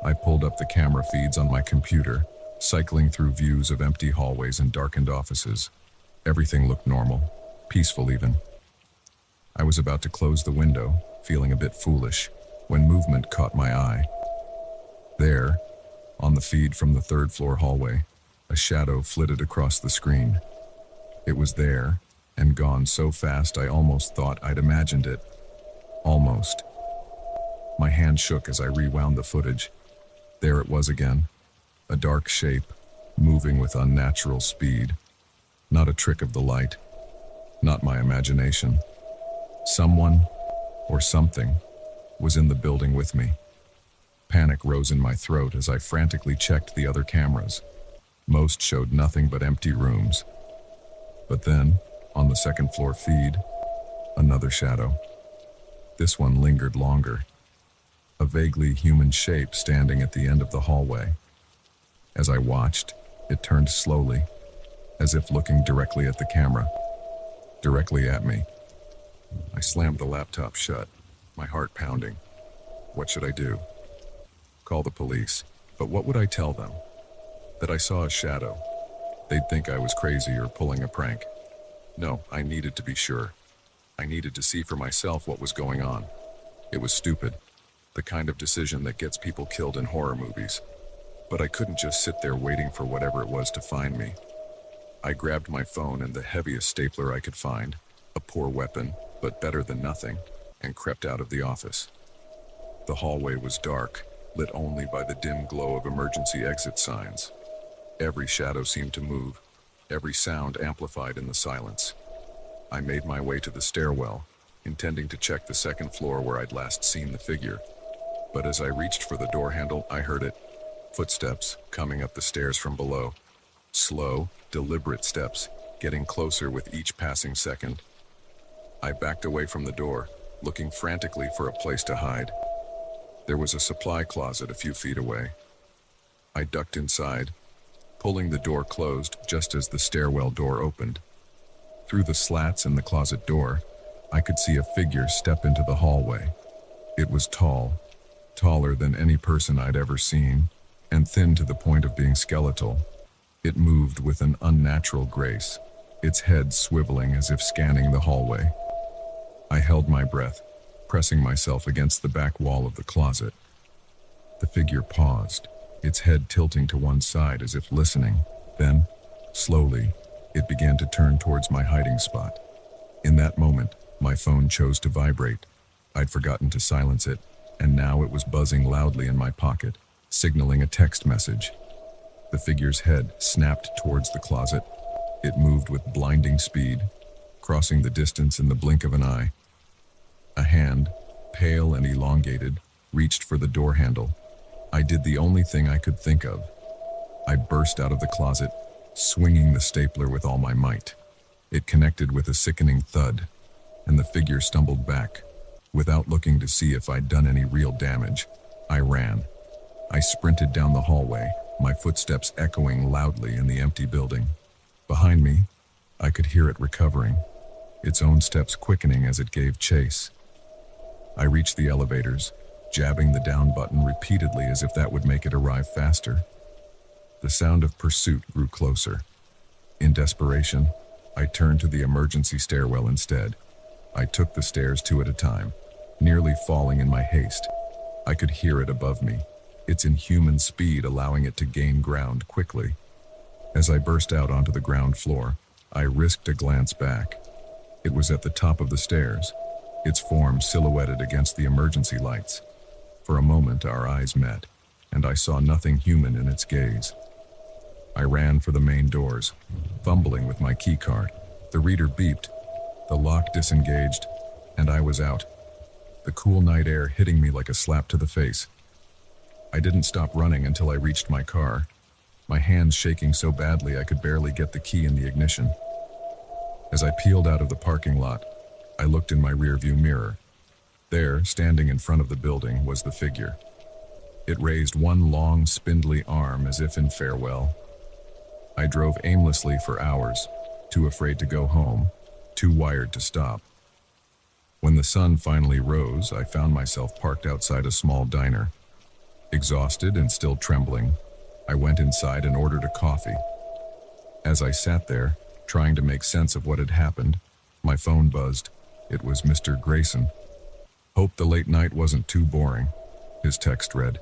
I pulled up the camera feeds on my computer, cycling through views of empty hallways and darkened offices. Everything looked normal, peaceful even. I was about to close the window, feeling a bit foolish, when movement caught my eye. There, on the feed from the third-floor hallway, a shadow flitted across the screen. It was there, and gone so fast I almost thought I'd imagined it. Almost. My hand shook as I rewound the footage. There it was again, a dark shape, moving with unnatural speed. Not a trick of the light, not my imagination. Someone, or something, was in the building with me. Panic rose in my throat as I frantically checked the other cameras. Most showed nothing but empty rooms. But then, on the second-floor feed, another shadow. This one lingered longer. A vaguely human shape standing at the end of the hallway. As I watched, it turned slowly, as if looking directly at the camera. Directly at me. I slammed the laptop shut, my heart pounding. What should I do? Call the police. But what would I tell them? That I saw a shadow. They'd think I was crazy or pulling a prank. No, I needed to be sure. I needed to see for myself what was going on. It was stupid, the kind of decision that gets people killed in horror movies. But I couldn't just sit there waiting for whatever it was to find me. I grabbed my phone and the heaviest stapler I could find, a poor weapon, but better than nothing, and crept out of the office. The hallway was dark, lit only by the dim glow of emergency exit signs. Every shadow seemed to move, every sound amplified in the silence. I made my way to the stairwell, intending to check the second floor where I'd last seen the figure. But as I reached for the door handle, I heard it. Footsteps coming up the stairs from below. Slow, deliberate steps, getting closer with each passing second. I backed away from the door, looking frantically for a place to hide. There was a supply closet a few feet away. I ducked inside, pulling the door closed just as the stairwell door opened. Through the slats in the closet door, I could see a figure step into the hallway. It was tall, taller than any person I'd ever seen, and thin to the point of being skeletal. It moved with an unnatural grace, its head swiveling as if scanning the hallway. I held my breath, pressing myself against the back wall of the closet. The figure paused, its head tilting to one side as if listening. Then, slowly, it began to turn towards my hiding spot. In that moment, my phone chose to vibrate. I'd forgotten to silence it, and now it was buzzing loudly in my pocket, signaling a text message. The figure's head snapped towards the closet. It moved with blinding speed, crossing the distance in the blink of an eye. A hand, pale and elongated, reached for the door handle. I did the only thing I could think of. I burst out of the closet, swinging the stapler with all my might. It connected with a sickening thud, and the figure stumbled back. Without looking to see if I'd done any real damage, I ran. I sprinted down the hallway, my footsteps echoing loudly in the empty building. Behind me, I could hear it recovering, its own steps quickening as it gave chase. I reached the elevators, jabbing the down button repeatedly as if that would make it arrive faster. The sound of pursuit grew closer. In desperation, I turned to the emergency stairwell instead. I took the stairs two at a time, nearly falling in my haste. I could hear it above me, its inhuman speed allowing it to gain ground quickly. As I burst out onto the ground floor, I risked a glance back. It was at the top of the stairs, its form silhouetted against the emergency lights. For a moment, our eyes met, and I saw nothing human in its gaze. I ran for the main doors, fumbling with my key card. The reader beeped, the lock disengaged, and I was out, the cool night air hitting me like a slap to the face. I didn't stop running until I reached my car, my hands shaking so badly I could barely get the key in the ignition. As I peeled out of the parking lot, I looked in my rearview mirror. There, standing in front of the building, was the figure. It raised one long, spindly arm as if in farewell. I drove aimlessly for hours, too afraid to go home, too wired to stop. When the sun finally rose, I found myself parked outside a small diner. Exhausted and still trembling, I went inside and ordered a coffee. As I sat there, trying to make sense of what had happened, my phone buzzed. It was Mr. Grayson. "Hope the late night wasn't too boring," his text read.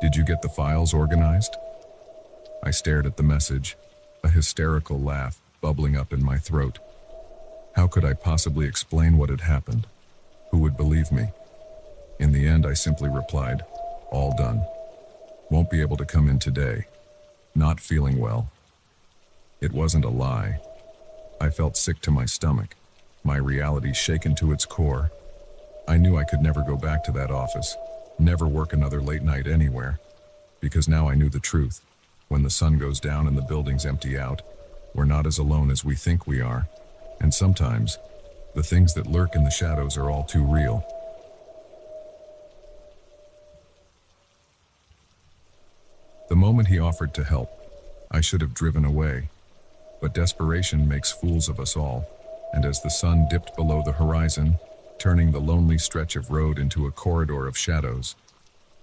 "Did you get the files organized?" I stared at the message, a hysterical laugh bubbling up in my throat. How could I possibly explain what had happened? Who would believe me? In the end, I simply replied, "All done. Won't be able to come in today. Not feeling well." It wasn't a lie. I felt sick to my stomach, my reality shaken to its core. I knew I could never go back to that office, never work another late night anywhere, because now I knew the truth. When the sun goes down and the buildings empty out, we're not as alone as we think we are, and sometimes, the things that lurk in the shadows are all too real. The moment he offered to help, I should have driven away. But desperation makes fools of us all, and as the sun dipped below the horizon, turning the lonely stretch of road into a corridor of shadows,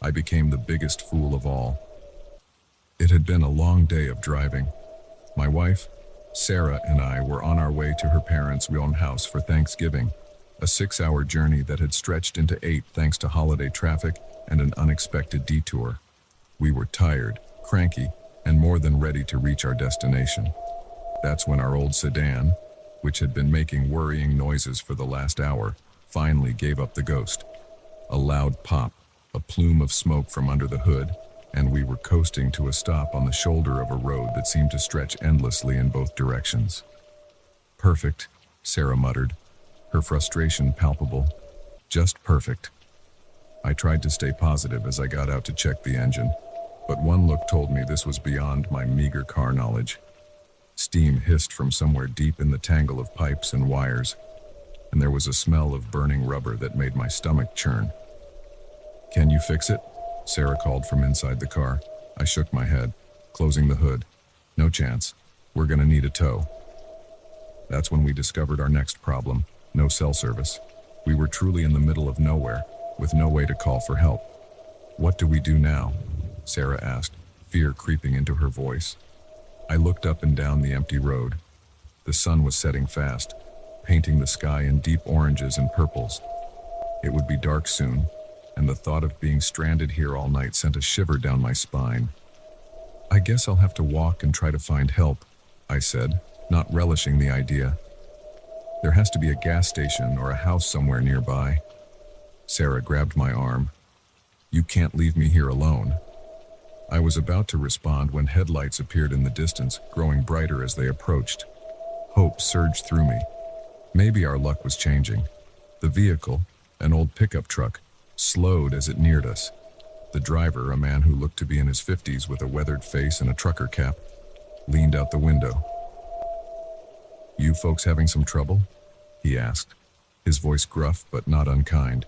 I became the biggest fool of all. It had been a long day of driving. My wife, Sarah, and I were on our way to her parents' own house for Thanksgiving, a 6-hour journey that had stretched into 8 thanks to holiday traffic and an unexpected detour. We were tired, cranky, and more than ready to reach our destination. That's when our old sedan, which had been making worrying noises for the last hour, finally gave up the ghost. A loud pop, a plume of smoke from under the hood, and we were coasting to a stop on the shoulder of a road that seemed to stretch endlessly in both directions. "Perfect," Sarah muttered, her frustration palpable. "Just perfect." I tried to stay positive as I got out to check the engine, but one look told me this was beyond my meager car knowledge. Steam hissed from somewhere deep in the tangle of pipes and wires, and there was a smell of burning rubber that made my stomach churn. "Can you fix it?" Sarah called from inside the car. I shook my head, closing the hood. "No chance. We're gonna need a tow." That's when we discovered our next problem: no cell service. We were truly in the middle of nowhere, with no way to call for help. "What do we do now?" Sarah asked, fear creeping into her voice. I looked up and down the empty road. The sun was setting fast, painting the sky in deep oranges and purples. It would be dark soon, and the thought of being stranded here all night sent a shiver down my spine. "I guess I'll have to walk and try to find help," I said, not relishing the idea. "There has to be a gas station or a house somewhere nearby." Sarah grabbed my arm. "You can't leave me here alone." I was about to respond when headlights appeared in the distance, growing brighter as they approached. Hope surged through me. Maybe our luck was changing. The vehicle, an old pickup truck, slowed as it neared us. The driver, a man who looked to be in his 50s with a weathered face and a trucker cap, leaned out the window. "You folks having some trouble?" he asked, his voice gruff but not unkind.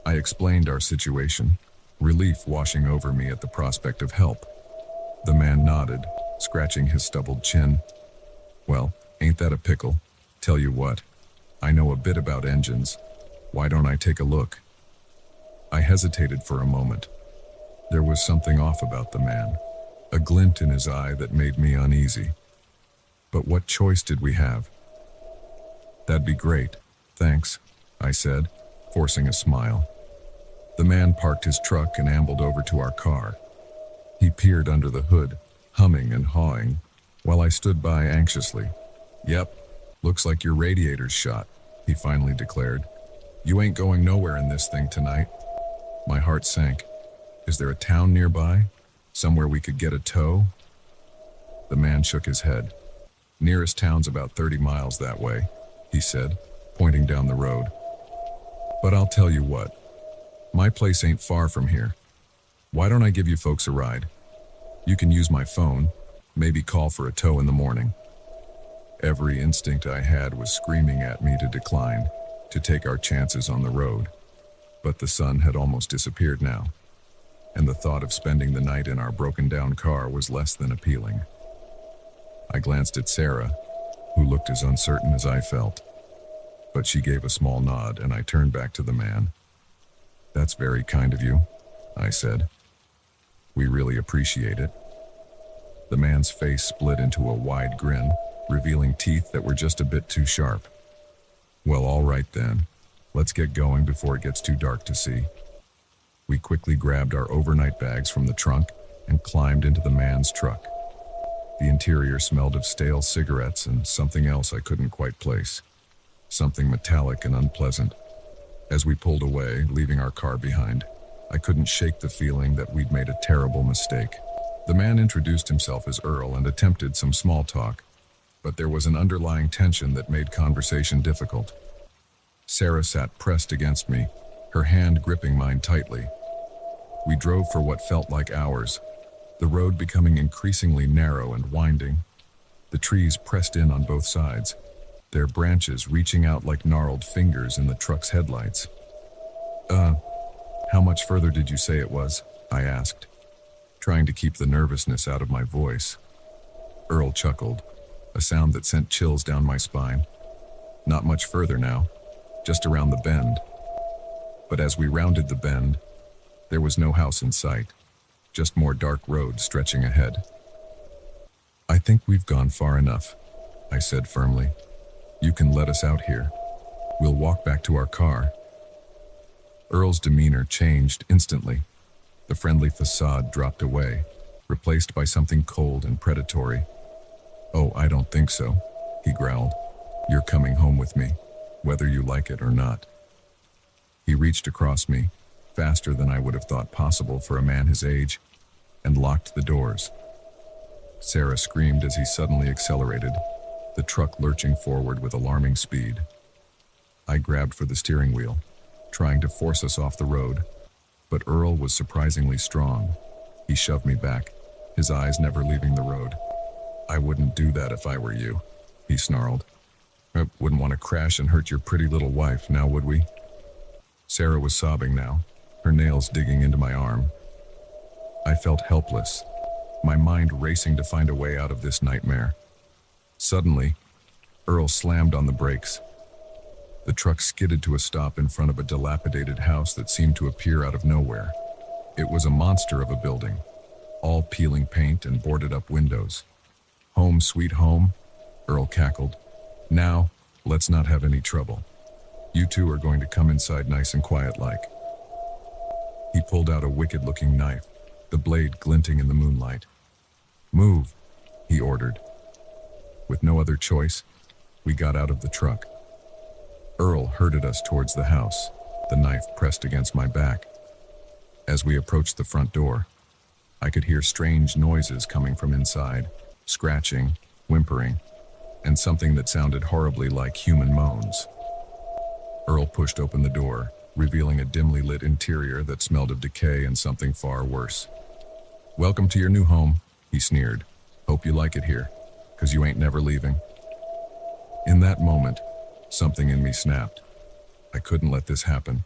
I explained our situation, relief washing over me at the prospect of help. The man nodded, scratching his stubbled chin. "Well, ain't that a pickle? Tell you what, I know a bit about engines. Why don't I take a look?" I hesitated for a moment. There was something off about the man, a glint in his eye that made me uneasy. But what choice did we have? "That'd be great, thanks," I said, forcing a smile. The man parked his truck and ambled over to our car. He peered under the hood, humming and hawing, while I stood by anxiously. "Yep, looks like your radiator's shot," he finally declared. "You ain't going nowhere in this thing tonight." My heart sank. Is there a town nearby? Somewhere we could get a tow? The man shook his head. "Nearest town's about 30 miles that way," he said, pointing down the road. "But I'll tell you what. My place ain't far from here. Why don't I give you folks a ride? You can use my phone, maybe call for a tow in the morning." Every instinct I had was screaming at me to decline, to take our chances on the road. But the sun had almost disappeared now, and the thought of spending the night in our broken-down car was less than appealing. I glanced at Sarah, who looked as uncertain as I felt. But she gave a small nod, and I turned back to the man. "That's very kind of you," I said. "We really appreciate it." The man's face split into a wide grin, revealing teeth that were just a bit too sharp. "Well, all right then. Let's get going before it gets too dark to see." We quickly grabbed our overnight bags from the trunk and climbed into the man's truck. The interior smelled of stale cigarettes and something else I couldn't quite place. Something metallic and unpleasant. As we pulled away, leaving our car behind, I couldn't shake the feeling that we'd made a terrible mistake. The man introduced himself as Earl and attempted some small talk, but there was an underlying tension that made conversation difficult. Sarah sat pressed against me, her hand gripping mine tightly. We drove for what felt like hours, the road becoming increasingly narrow and winding. The trees pressed in on both sides, their branches reaching out like gnarled fingers in the truck's headlights. How much further did you say it was?" I asked, trying to keep the nervousness out of my voice. Earl chuckled, a sound that sent chills down my spine. "Not much further now, just around the bend." But as we rounded the bend, there was no house in sight, just more dark road stretching ahead. "I think we've gone far enough," I said firmly. "You can let us out here. We'll walk back to our car." Earl's demeanor changed instantly. The friendly facade dropped away, replaced by something cold and predatory. "Oh, I don't think so," he growled. "You're coming home with me, whether you like it or not." He reached across me, faster than I would have thought possible for a man his age, and locked the doors. Sarah screamed as he suddenly accelerated, the truck lurching forward with alarming speed. I grabbed for the steering wheel, trying to force us off the road, but Earl was surprisingly strong. He shoved me back, his eyes never leaving the road. "I wouldn't do that if I were you," he snarled. "I wouldn't want to crash and hurt your pretty little wife, now would we?" Sarah was sobbing now, her nails digging into my arm. I felt helpless, my mind racing to find a way out of this nightmare. Suddenly, Earl slammed on the brakes. The truck skidded to a stop in front of a dilapidated house that seemed to appear out of nowhere. It was a monster of a building, all peeling paint and boarded-up windows. "Home sweet home," Earl cackled. "Now, let's not have any trouble. You two are going to come inside nice and quiet like." He pulled out a wicked-looking knife, the blade glinting in the moonlight. "Move," he ordered. With no other choice, we got out of the truck. Earl herded us towards the house, the knife pressed against my back. As we approached the front door, I could hear strange noises coming from inside, scratching, whimpering, and something that sounded horribly like human moans. Earl pushed open the door, revealing a dimly lit interior that smelled of decay and something far worse. "Welcome to your new home," he sneered. "Hope you like it here, 'cause you ain't never leaving." In that moment, something in me snapped. I couldn't let this happen.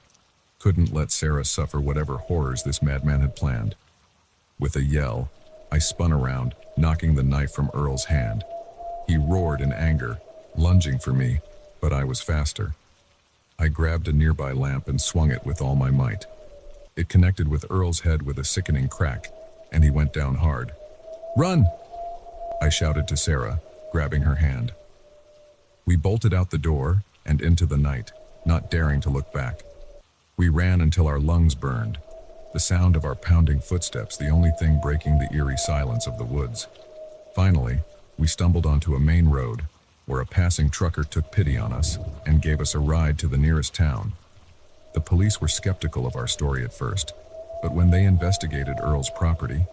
Couldn't let Sarah suffer whatever horrors this madman had planned. With a yell, I spun around, knocking the knife from Earl's hand. He roared in anger, lunging for me, but I was faster. I grabbed a nearby lamp and swung it with all my might. It connected with Earl's head with a sickening crack, and he went down hard. "Run!" I shouted to Sarah, grabbing her hand. We bolted out the door and into the night, not daring to look back. We ran until our lungs burned, the sound of our pounding footsteps the only thing breaking the eerie silence of the woods. Finally, We stumbled onto a main road, where a passing trucker took pity on us and gave us a ride to the nearest town. The police were skeptical of our story at first, but when they investigated Earl's property,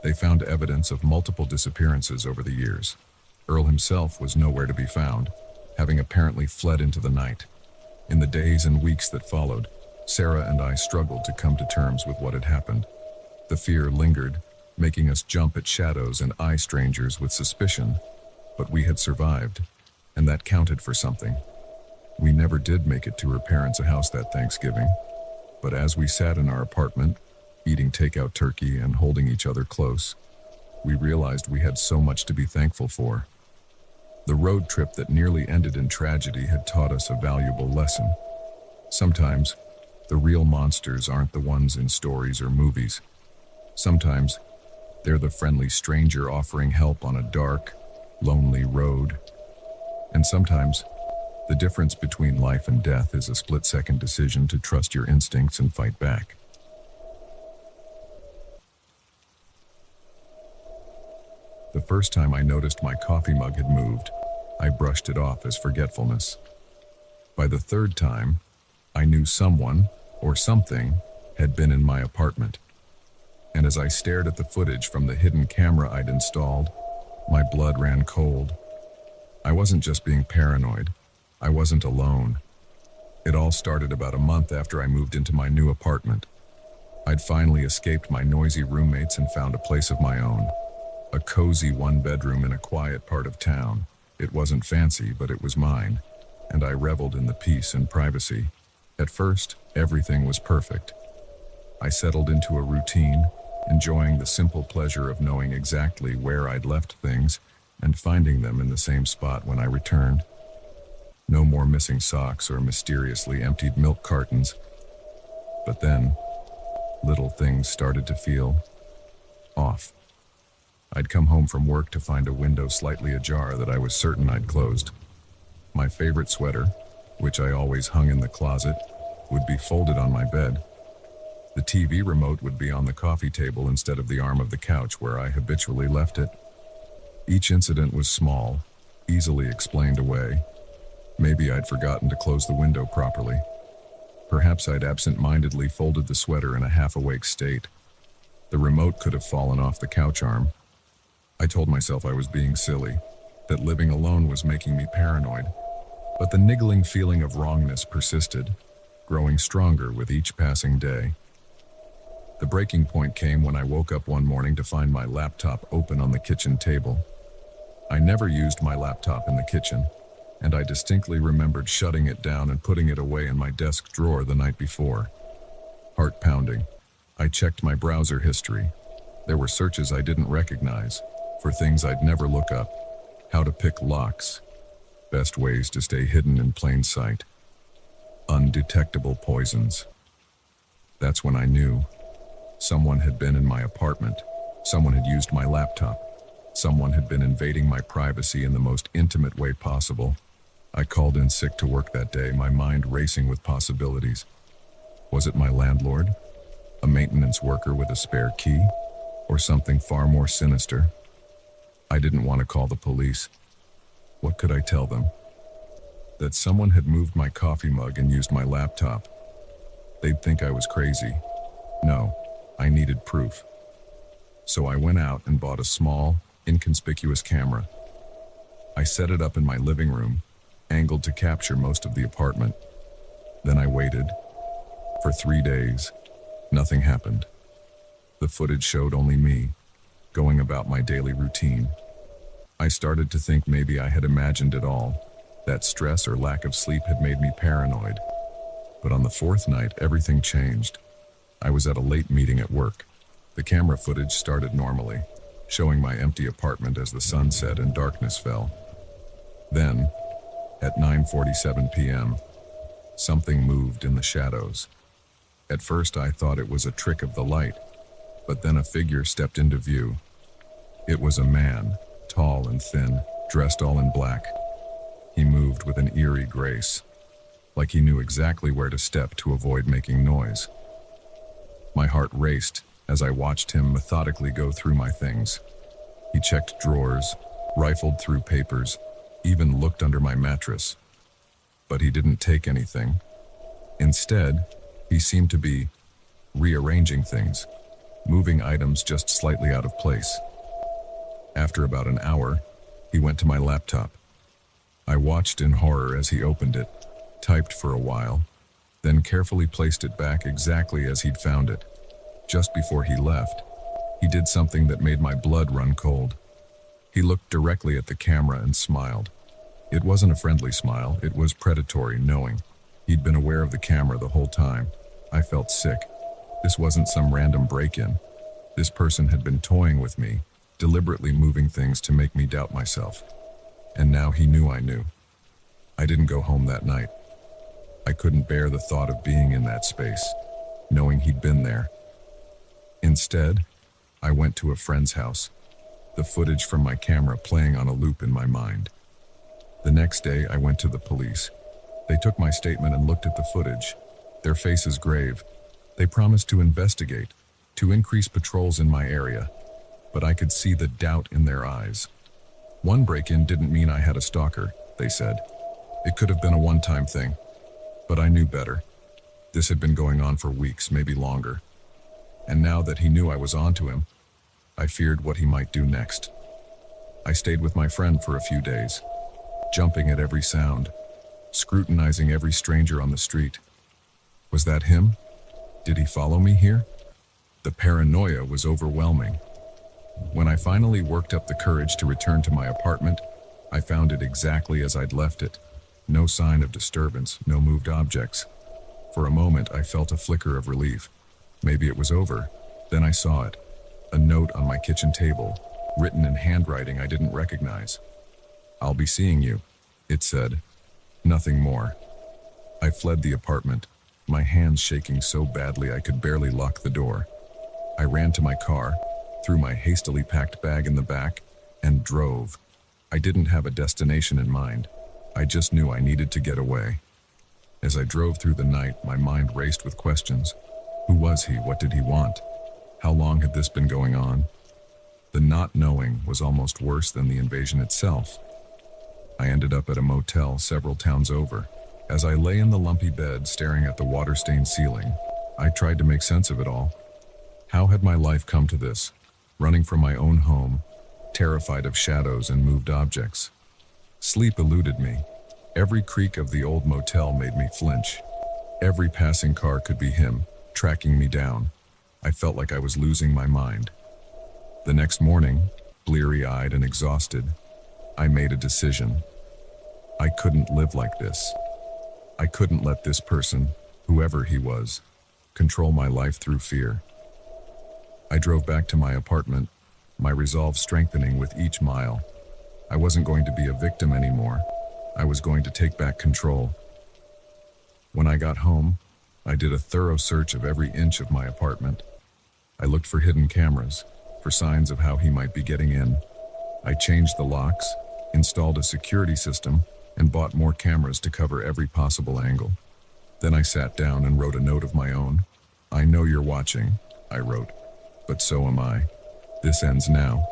they found evidence of multiple disappearances over the years. Earl himself was nowhere to be found, having apparently fled into the night. In the days and weeks that followed, Sarah and I struggled to come to terms with what had happened. The fear lingered, making us jump at shadows and eye strangers with suspicion, but we had survived, and that counted for something. We never did make it to her parents' house that Thanksgiving, but as we sat in our apartment, eating takeout turkey and holding each other close, we realized we had so much to be thankful for. The road trip that nearly ended in tragedy had taught us a valuable lesson. Sometimes, the real monsters aren't the ones in stories or movies. Sometimes, they're the friendly stranger offering help on a dark, lonely road. And sometimes, the difference between life and death is a split-second decision to trust your instincts and fight back. The first time I noticed my coffee mug had moved, I brushed it off as forgetfulness. By the third time, I knew someone, or something, had been in my apartment. And as I stared at the footage from the hidden camera I'd installed, my blood ran cold. I wasn't just being paranoid. I wasn't alone. It all started about a month after I moved into my new apartment. I'd finally escaped my noisy roommates and found a place of my own. A cozy one-bedroom in a quiet part of town. It wasn't fancy, but it was mine, and I reveled in the peace and privacy. At first, everything was perfect. I settled into a routine, enjoying the simple pleasure of knowing exactly where I'd left things and finding them in the same spot when I returned. No more missing socks or mysteriously emptied milk cartons. But then, little things started to feel off. I'd come home from work to find a window slightly ajar that I was certain I'd closed. My favorite sweater, which I always hung in the closet, would be folded on my bed. The TV remote would be on the coffee table instead of the arm of the couch where I habitually left it. Each incident was small, easily explained away. Maybe I'd forgotten to close the window properly. Perhaps I'd absent-mindedly folded the sweater in a half-awake state. The remote could have fallen off the couch arm. I told myself I was being silly, that living alone was making me paranoid. But the niggling feeling of wrongness persisted, growing stronger with each passing day. The breaking point came when I woke up one morning to find my laptop open on the kitchen table. I never used my laptop in the kitchen, and I distinctly remembered shutting it down and putting it away in my desk drawer the night before. Heart pounding, I checked my browser history. There were searches I didn't recognize, for things I'd never look up. How to pick locks. Best ways to stay hidden in plain sight. Undetectable poisons. That's when I knew. Someone had been in my apartment. Someone had used my laptop. Someone had been invading my privacy in the most intimate way possible. I called in sick to work that day, my mind racing with possibilities. Was it my landlord? A maintenance worker with a spare key? Or something far more sinister? I didn't want to call the police. What could I tell them? That someone had moved my coffee mug and used my laptop. They'd think I was crazy. No, I needed proof. So I went out and bought a small, inconspicuous camera. I set it up in my living room, angled to capture most of the apartment. Then I waited. For 3 days, nothing happened. The footage showed only me, going about my daily routine. I started to think maybe I had imagined it all, that stress or lack of sleep had made me paranoid. But on the fourth night, everything changed. I was at a late meeting at work. The camera footage started normally, showing my empty apartment as the sun set and darkness fell. Then, at 9:47 p.m., something moved in the shadows. At first I thought it was a trick of the light, but then a figure stepped into view. It was a man, tall and thin, dressed all in black. He moved with an eerie grace, like he knew exactly where to step to avoid making noise. My heart raced as I watched him methodically go through my things. He checked drawers, rifled through papers, even looked under my mattress. But he didn't take anything. Instead, he seemed to be rearranging things, moving items just slightly out of place. After about an hour, he went to my laptop. I watched in horror as he opened it, typed for a while, then carefully placed it back exactly as he'd found it. Just before he left, he did something that made my blood run cold. He looked directly at the camera and smiled. It wasn't a friendly smile, it was predatory, knowing. He'd been aware of the camera the whole time. I felt sick. This wasn't some random break-in. This person had been toying with me, deliberately moving things to make me doubt myself. And now he knew I knew. I didn't go home that night. I couldn't bear the thought of being in that space, knowing he'd been there. Instead, I went to a friend's house, the footage from my camera playing on a loop in my mind. The next day, I went to the police. They took my statement and looked at the footage, their faces grave. They promised to investigate, to increase patrols in my area, but I could see the doubt in their eyes. One break-in didn't mean I had a stalker, they said. It could have been a one-time thing, but I knew better. This had been going on for weeks, maybe longer. And now that he knew I was onto him, I feared what he might do next. I stayed with my friend for a few days, jumping at every sound, scrutinizing every stranger on the street. Was that him? Did he follow me here? The paranoia was overwhelming. When I finally worked up the courage to return to my apartment, I found it exactly as I'd left it. No sign of disturbance, no moved objects. For a moment, I felt a flicker of relief. Maybe it was over. Then I saw it. A note on my kitchen table, written in handwriting I didn't recognize. "I'll be seeing you," it said. Nothing more. I fled the apartment, my hands shaking so badly I could barely lock the door. I ran to my car, threw my hastily packed bag in the back, and drove. I didn't have a destination in mind. I just knew I needed to get away. As I drove through the night, my mind raced with questions. Who was he? What did he want? How long had this been going on? The not knowing was almost worse than the invasion itself. I ended up at a motel several towns over. As I lay in the lumpy bed staring at the water-stained ceiling, I tried to make sense of it all. How had my life come to this? Running from my own home, terrified of shadows and moved objects. Sleep eluded me. Every creak of the old motel made me flinch. Every passing car could be him, tracking me down. I felt like I was losing my mind. The next morning, bleary-eyed and exhausted, I made a decision. I couldn't live like this. I couldn't let this person, whoever he was, control my life through fear. I drove back to my apartment, my resolve strengthening with each mile. I wasn't going to be a victim anymore. I was going to take back control. When I got home, I did a thorough search of every inch of my apartment. I looked for hidden cameras, for signs of how he might be getting in. I changed the locks, installed a security system, and bought more cameras to cover every possible angle. Then I sat down and wrote a note of my own. "I know you're watching," I wrote, "but so am I. This ends now."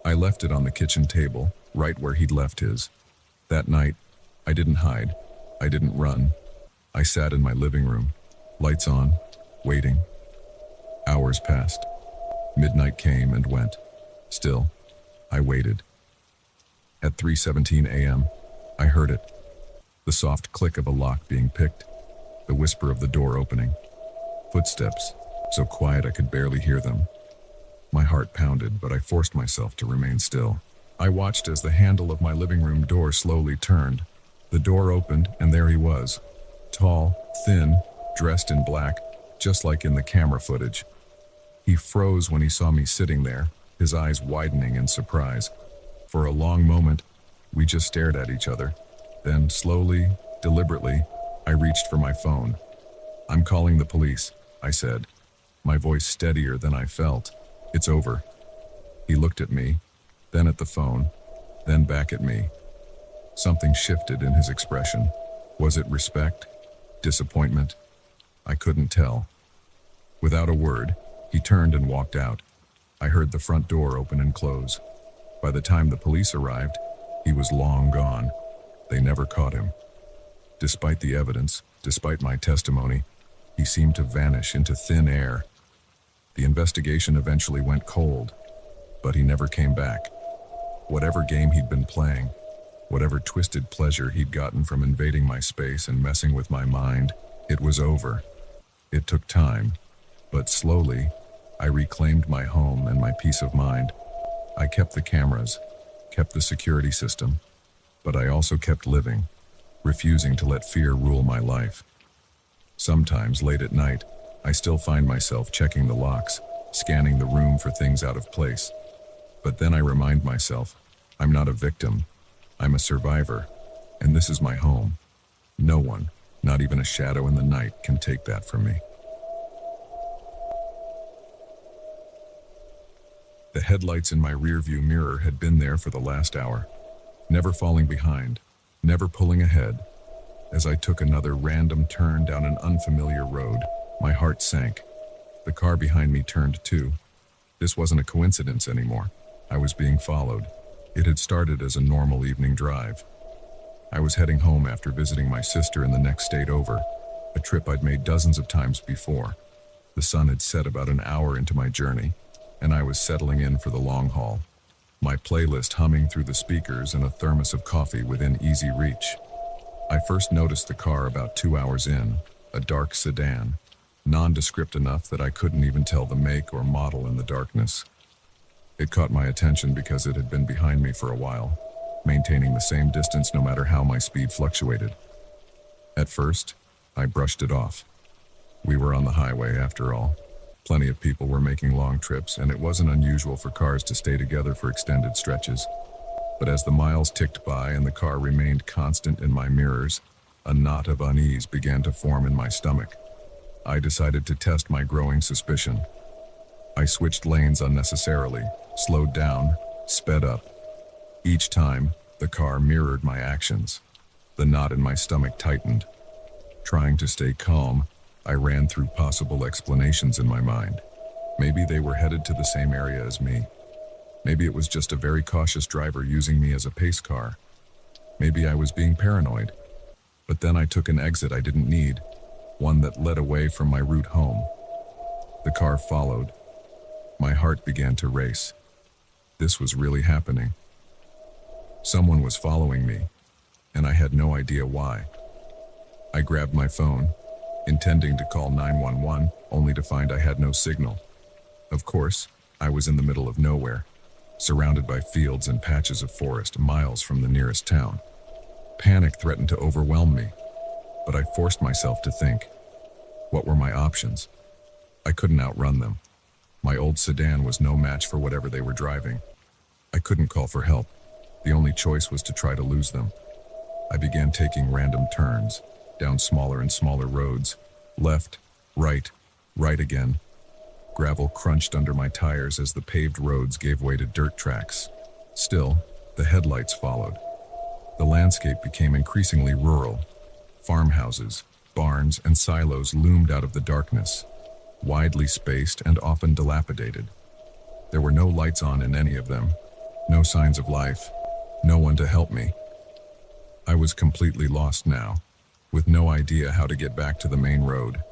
I left it on the kitchen table, right where he'd left his. That night, I didn't hide. I didn't run. I sat in my living room, lights on, waiting. Hours passed. Midnight came and went. Still, I waited. At 3:17 a.m., I heard it. The soft click of a lock being picked, the whisper of the door opening. Footsteps, so quiet I could barely hear them. My heart pounded, but I forced myself to remain still. I watched as the handle of my living room door slowly turned. The door opened, and there he was. Tall, thin, dressed in black, just like in the camera footage. He froze when he saw me sitting there, his eyes widening in surprise. For a long moment, we just stared at each other. Then, slowly, deliberately, I reached for my phone. "I'm calling the police," I said, my voice steadier than I felt. "It's over." He looked at me, then at the phone, then back at me. Something shifted in his expression. Was it respect? Disappointment? I couldn't tell. Without a word, he turned and walked out. I heard the front door open and close. By the time the police arrived, he was long gone. They never caught him. Despite the evidence, despite my testimony, he seemed to vanish into thin air. The investigation eventually went cold, but he never came back. Whatever game he'd been playing, whatever twisted pleasure he'd gotten from invading my space and messing with my mind, it was over. It took time, but slowly, I reclaimed my home and my peace of mind. I kept the cameras, kept the security system, but I also kept living, refusing to let fear rule my life. Sometimes, late at night, I still find myself checking the locks, scanning the room for things out of place. But then I remind myself, I'm not a victim, I'm a survivor, and this is my home. No one, not even a shadow in the night, can take that from me. The headlights in my rearview mirror had been there for the last hour, never falling behind, never pulling ahead. As I took another random turn down an unfamiliar road, my heart sank. The car behind me turned too. This wasn't a coincidence anymore. I was being followed. It had started as a normal evening drive. I was heading home after visiting my sister in the next state over, a trip I'd made dozens of times before. The sun had set about an hour into my journey, and I was settling in for the long haul, my playlist humming through the speakers and a thermos of coffee within easy reach. I first noticed the car about 2 hours in, a dark sedan, nondescript enough that I couldn't even tell the make or model in the darkness. It caught my attention because it had been behind me for a while, maintaining the same distance no matter how my speed fluctuated. At first, I brushed it off. We were on the highway after all. Plenty of people were making long trips, and it wasn't unusual for cars to stay together for extended stretches. But as the miles ticked by and the car remained constant in my mirrors, a knot of unease began to form in my stomach. I decided to test my growing suspicion. I switched lanes unnecessarily, slowed down, sped up. Each time, the car mirrored my actions. The knot in my stomach tightened. Trying to stay calm, I ran through possible explanations in my mind. Maybe they were headed to the same area as me. Maybe it was just a very cautious driver using me as a pace car. Maybe I was being paranoid. But then I took an exit I didn't need, one that led away from my route home. The car followed. My heart began to race. This was really happening. Someone was following me, and I had no idea why. I grabbed my phone, intending to call 911, only to find I had no signal. Of course, I was in the middle of nowhere, surrounded by fields and patches of forest miles from the nearest town. Panic threatened to overwhelm me, but I forced myself to think. What were my options? I couldn't outrun them. My old sedan was no match for whatever they were driving. I couldn't call for help. The only choice was to try to lose them. I began taking random turns, down smaller and smaller roads, left, right again. Gravel crunched under my tires as the paved roads gave way to dirt tracks. Still, the headlights followed. The landscape became increasingly rural. Farmhouses, barns, and silos loomed out of the darkness, widely spaced and often dilapidated. There were no lights on in any of them, no signs of life, no one to help me. I was completely lost now, with no idea how to get back to the main road.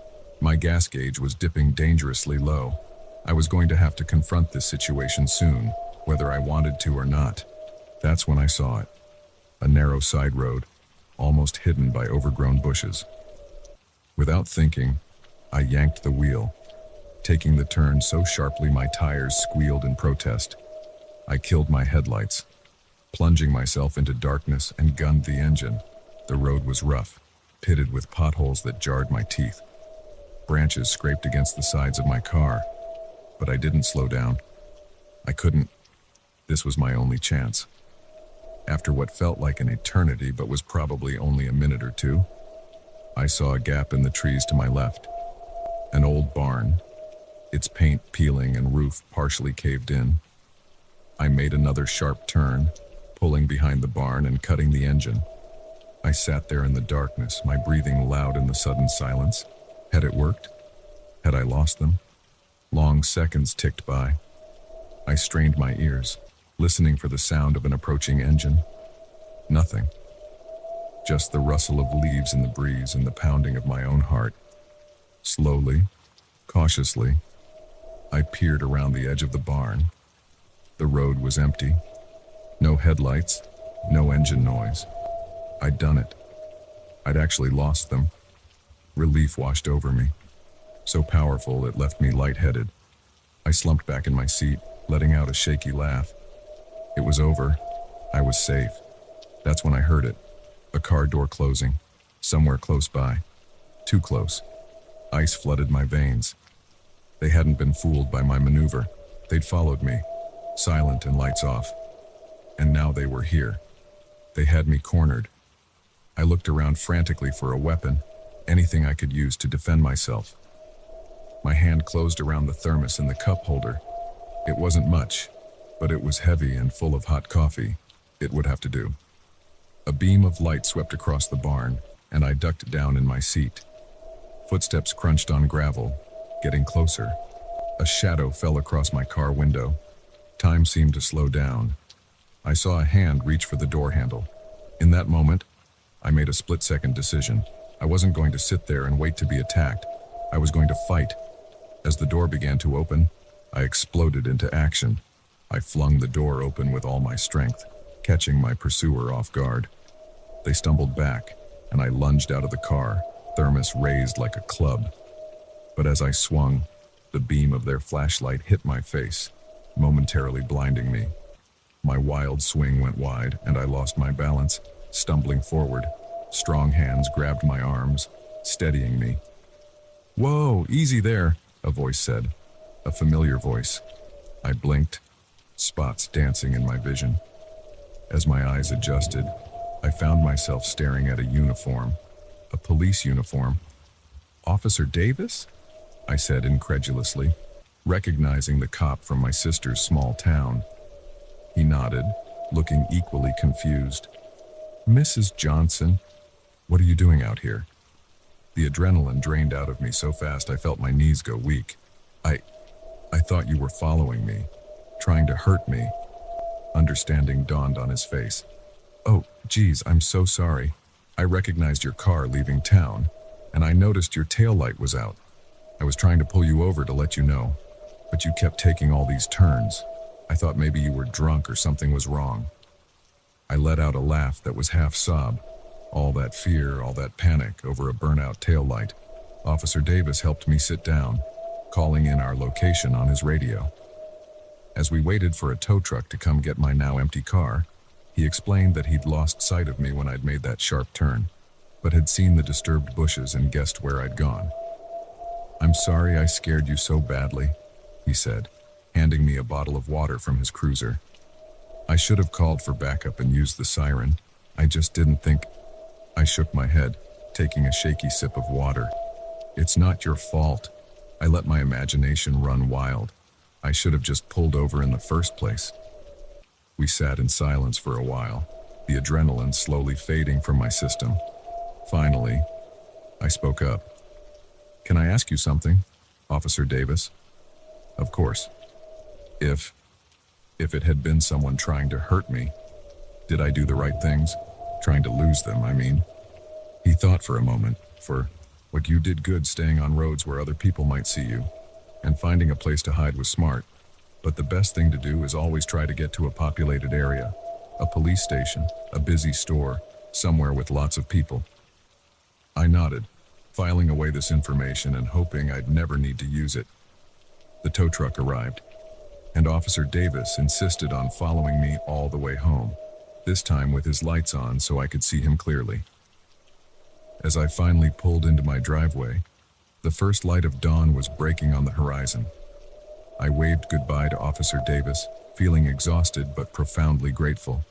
My gas gauge was dipping dangerously low. I was going to have to confront this situation soon, whether I wanted to or not. That's when I saw it. A narrow side road, almost hidden by overgrown bushes. Without thinking, I yanked the wheel, taking the turn so sharply my tires squealed in protest. I killed my headlights, plunging myself into darkness and gunned the engine. The road was rough, pitted with potholes that jarred my teeth. Branches scraped against the sides of my car, but I didn't slow down. I couldn't. This was my only chance. After what felt like an eternity but was probably only a minute or two, I saw a gap in the trees to my left. An old barn, its paint peeling and roof partially caved in. I made another sharp turn, pulling behind the barn and cutting the engine. I sat there in the darkness, my breathing loud in the sudden silence. Had it worked? Had I lost them? Long seconds ticked by. I strained my ears. listening for the sound of an approaching engine. Nothing. Just the rustle of leaves in the breeze and the pounding of my own heart. Slowly, cautiously, I peered around the edge of the barn. The road was empty. No headlights, no engine noise. I'd done it. I'd actually lost them. Relief washed over me, so powerful it left me lightheaded. I slumped back in my seat, letting out a shaky laugh. It was over. I was safe. That's when I heard it. A car door closing, somewhere close by. Too close. Ice flooded my veins. They hadn't been fooled by my maneuver. They'd followed me, silent and lights off. And now they were here. They had me cornered. I looked around frantically for a weapon, anything I could use to defend myself. My hand closed around the thermos in the cup holder. It wasn't much, but it was heavy and full of hot coffee. It would have to do. A beam of light swept across the barn, and I ducked down in my seat. Footsteps crunched on gravel, getting closer. A shadow fell across my car window. Time seemed to slow down. I saw a hand reach for the door handle. In that moment, I made a split-second decision. I wasn't going to sit there and wait to be attacked. I was going to fight. As the door began to open, I exploded into action. I flung the door open with all my strength, catching my pursuer off guard. They stumbled back, and I lunged out of the car, thermos raised like a club. But as I swung, the beam of their flashlight hit my face, momentarily blinding me. My wild swing went wide, and I lost my balance, stumbling forward. Strong hands grabbed my arms, steadying me. "Whoa, easy there," a voice said. A familiar voice. I blinked, spots dancing in my vision. As my eyes adjusted, I found myself staring at a uniform, a police uniform. "Officer Davis?" I said incredulously, recognizing the cop from my sister's small town. He nodded, looking equally confused. "Mrs. Johnson, what are you doing out here?" The adrenaline drained out of me so fast I felt my knees go weak. I thought you were following me, trying to hurt me." Understanding dawned on his face. "Oh, geez, I'm so sorry. I recognized your car leaving town, and I noticed your taillight was out. I was trying to pull you over to let you know, but you kept taking all these turns. I thought maybe you were drunk or something was wrong." I let out a laugh that was half sob. All that fear, all that panic over a burnout taillight. Officer Davis helped me sit down, calling in our location on his radio. As we waited for a tow truck to come get my now empty car, he explained that he'd lost sight of me when I'd made that sharp turn, but had seen the disturbed bushes and guessed where I'd gone. "I'm sorry I scared you so badly," he said, handing me a bottle of water from his cruiser. "I should have called for backup and used the siren. I just didn't think." I shook my head, taking a shaky sip of water. "It's not your fault. I let my imagination run wild. I should have just pulled over in the first place." We sat in silence for a while, the adrenaline slowly fading from my system. Finally, I spoke up. "Can I ask you something, Officer Davis?" "Of course." If it had been someone trying to hurt me, did I do the right things? Trying to lose them, I mean." He thought for a moment. What you did good staying on roads where other people might see you, and finding a place to hide was smart. But the best thing to do is always try to get to a populated area, a police station, a busy store, somewhere with lots of people. I nodded, filing away this information and hoping I'd never need to use it. The tow truck arrived, and Officer Davis insisted on following me all the way home, this time with his lights on so I could see him clearly. As I finally pulled into my driveway, the first light of dawn was breaking on the horizon. I waved goodbye to Officer Davis, feeling exhausted but profoundly grateful.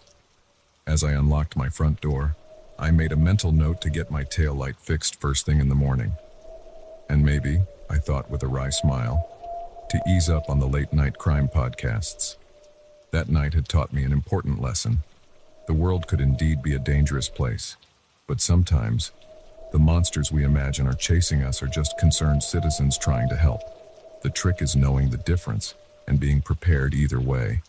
As I unlocked my front door, I made a mental note to get my taillight fixed first thing in the morning. And maybe, I thought with a wry smile, to ease up on the late-night crime podcasts. That night had taught me an important lesson. The world could indeed be a dangerous place, but sometimes, the monsters we imagine are chasing us are just concerned citizens trying to help. The trick is knowing the difference and being prepared either way.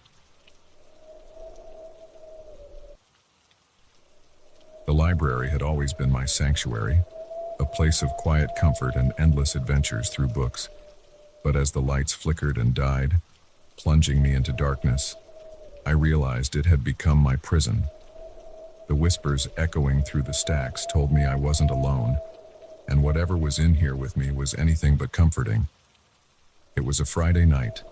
The library had always been my sanctuary, a place of quiet comfort and endless adventures through books. But as the lights flickered and died, plunging me into darkness, I realized it had become my prison. The whispers echoing through the stacks told me I wasn't alone, and whatever was in here with me was anything but comforting. It was a Friday night,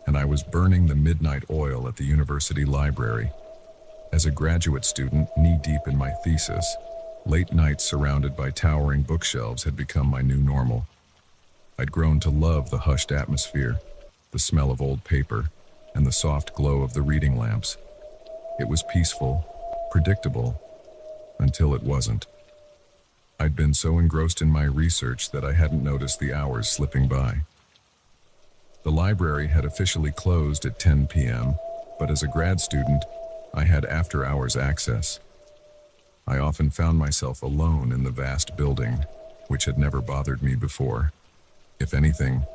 and I was burning the midnight oil at the university library. As a graduate student knee-deep in my thesis, late nights surrounded by towering bookshelves had become my new normal. I'd grown to love the hushed atmosphere, the smell of old paper, and the soft glow of the reading lamps. It was peaceful, predictable, until it wasn't. I'd been so engrossed in my research that I hadn't noticed the hours slipping by. The library had officially closed at 10 p.m., but as a grad student, I had after-hours access. I often found myself alone in the vast building, which had never bothered me before. If anything,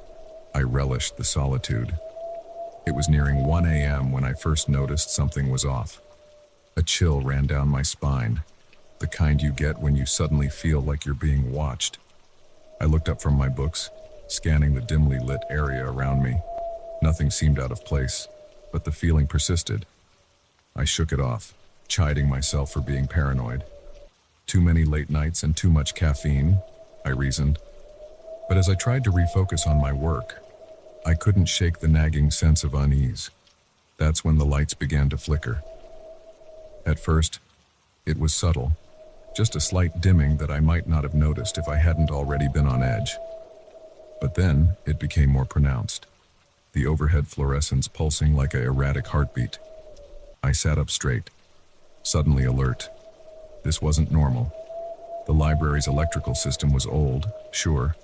I relished the solitude. It was nearing 1 a.m. when I first noticed something was off. A chill ran down my spine, the kind you get when you suddenly feel like you're being watched. I looked up from my books, scanning the dimly lit area around me. Nothing seemed out of place, but the feeling persisted. I shook it off, chiding myself for being paranoid. Too many late nights and too much caffeine, I reasoned. But as I tried to refocus on my work, I couldn't shake the nagging sense of unease. That's when the lights began to flicker. At first, it was subtle, just a slight dimming that I might not have noticed if I hadn't already been on edge. But then it became more pronounced, the overhead fluorescence pulsing like an erratic heartbeat. I sat up straight, suddenly alert. This wasn't normal. The library's electrical system was old, sure,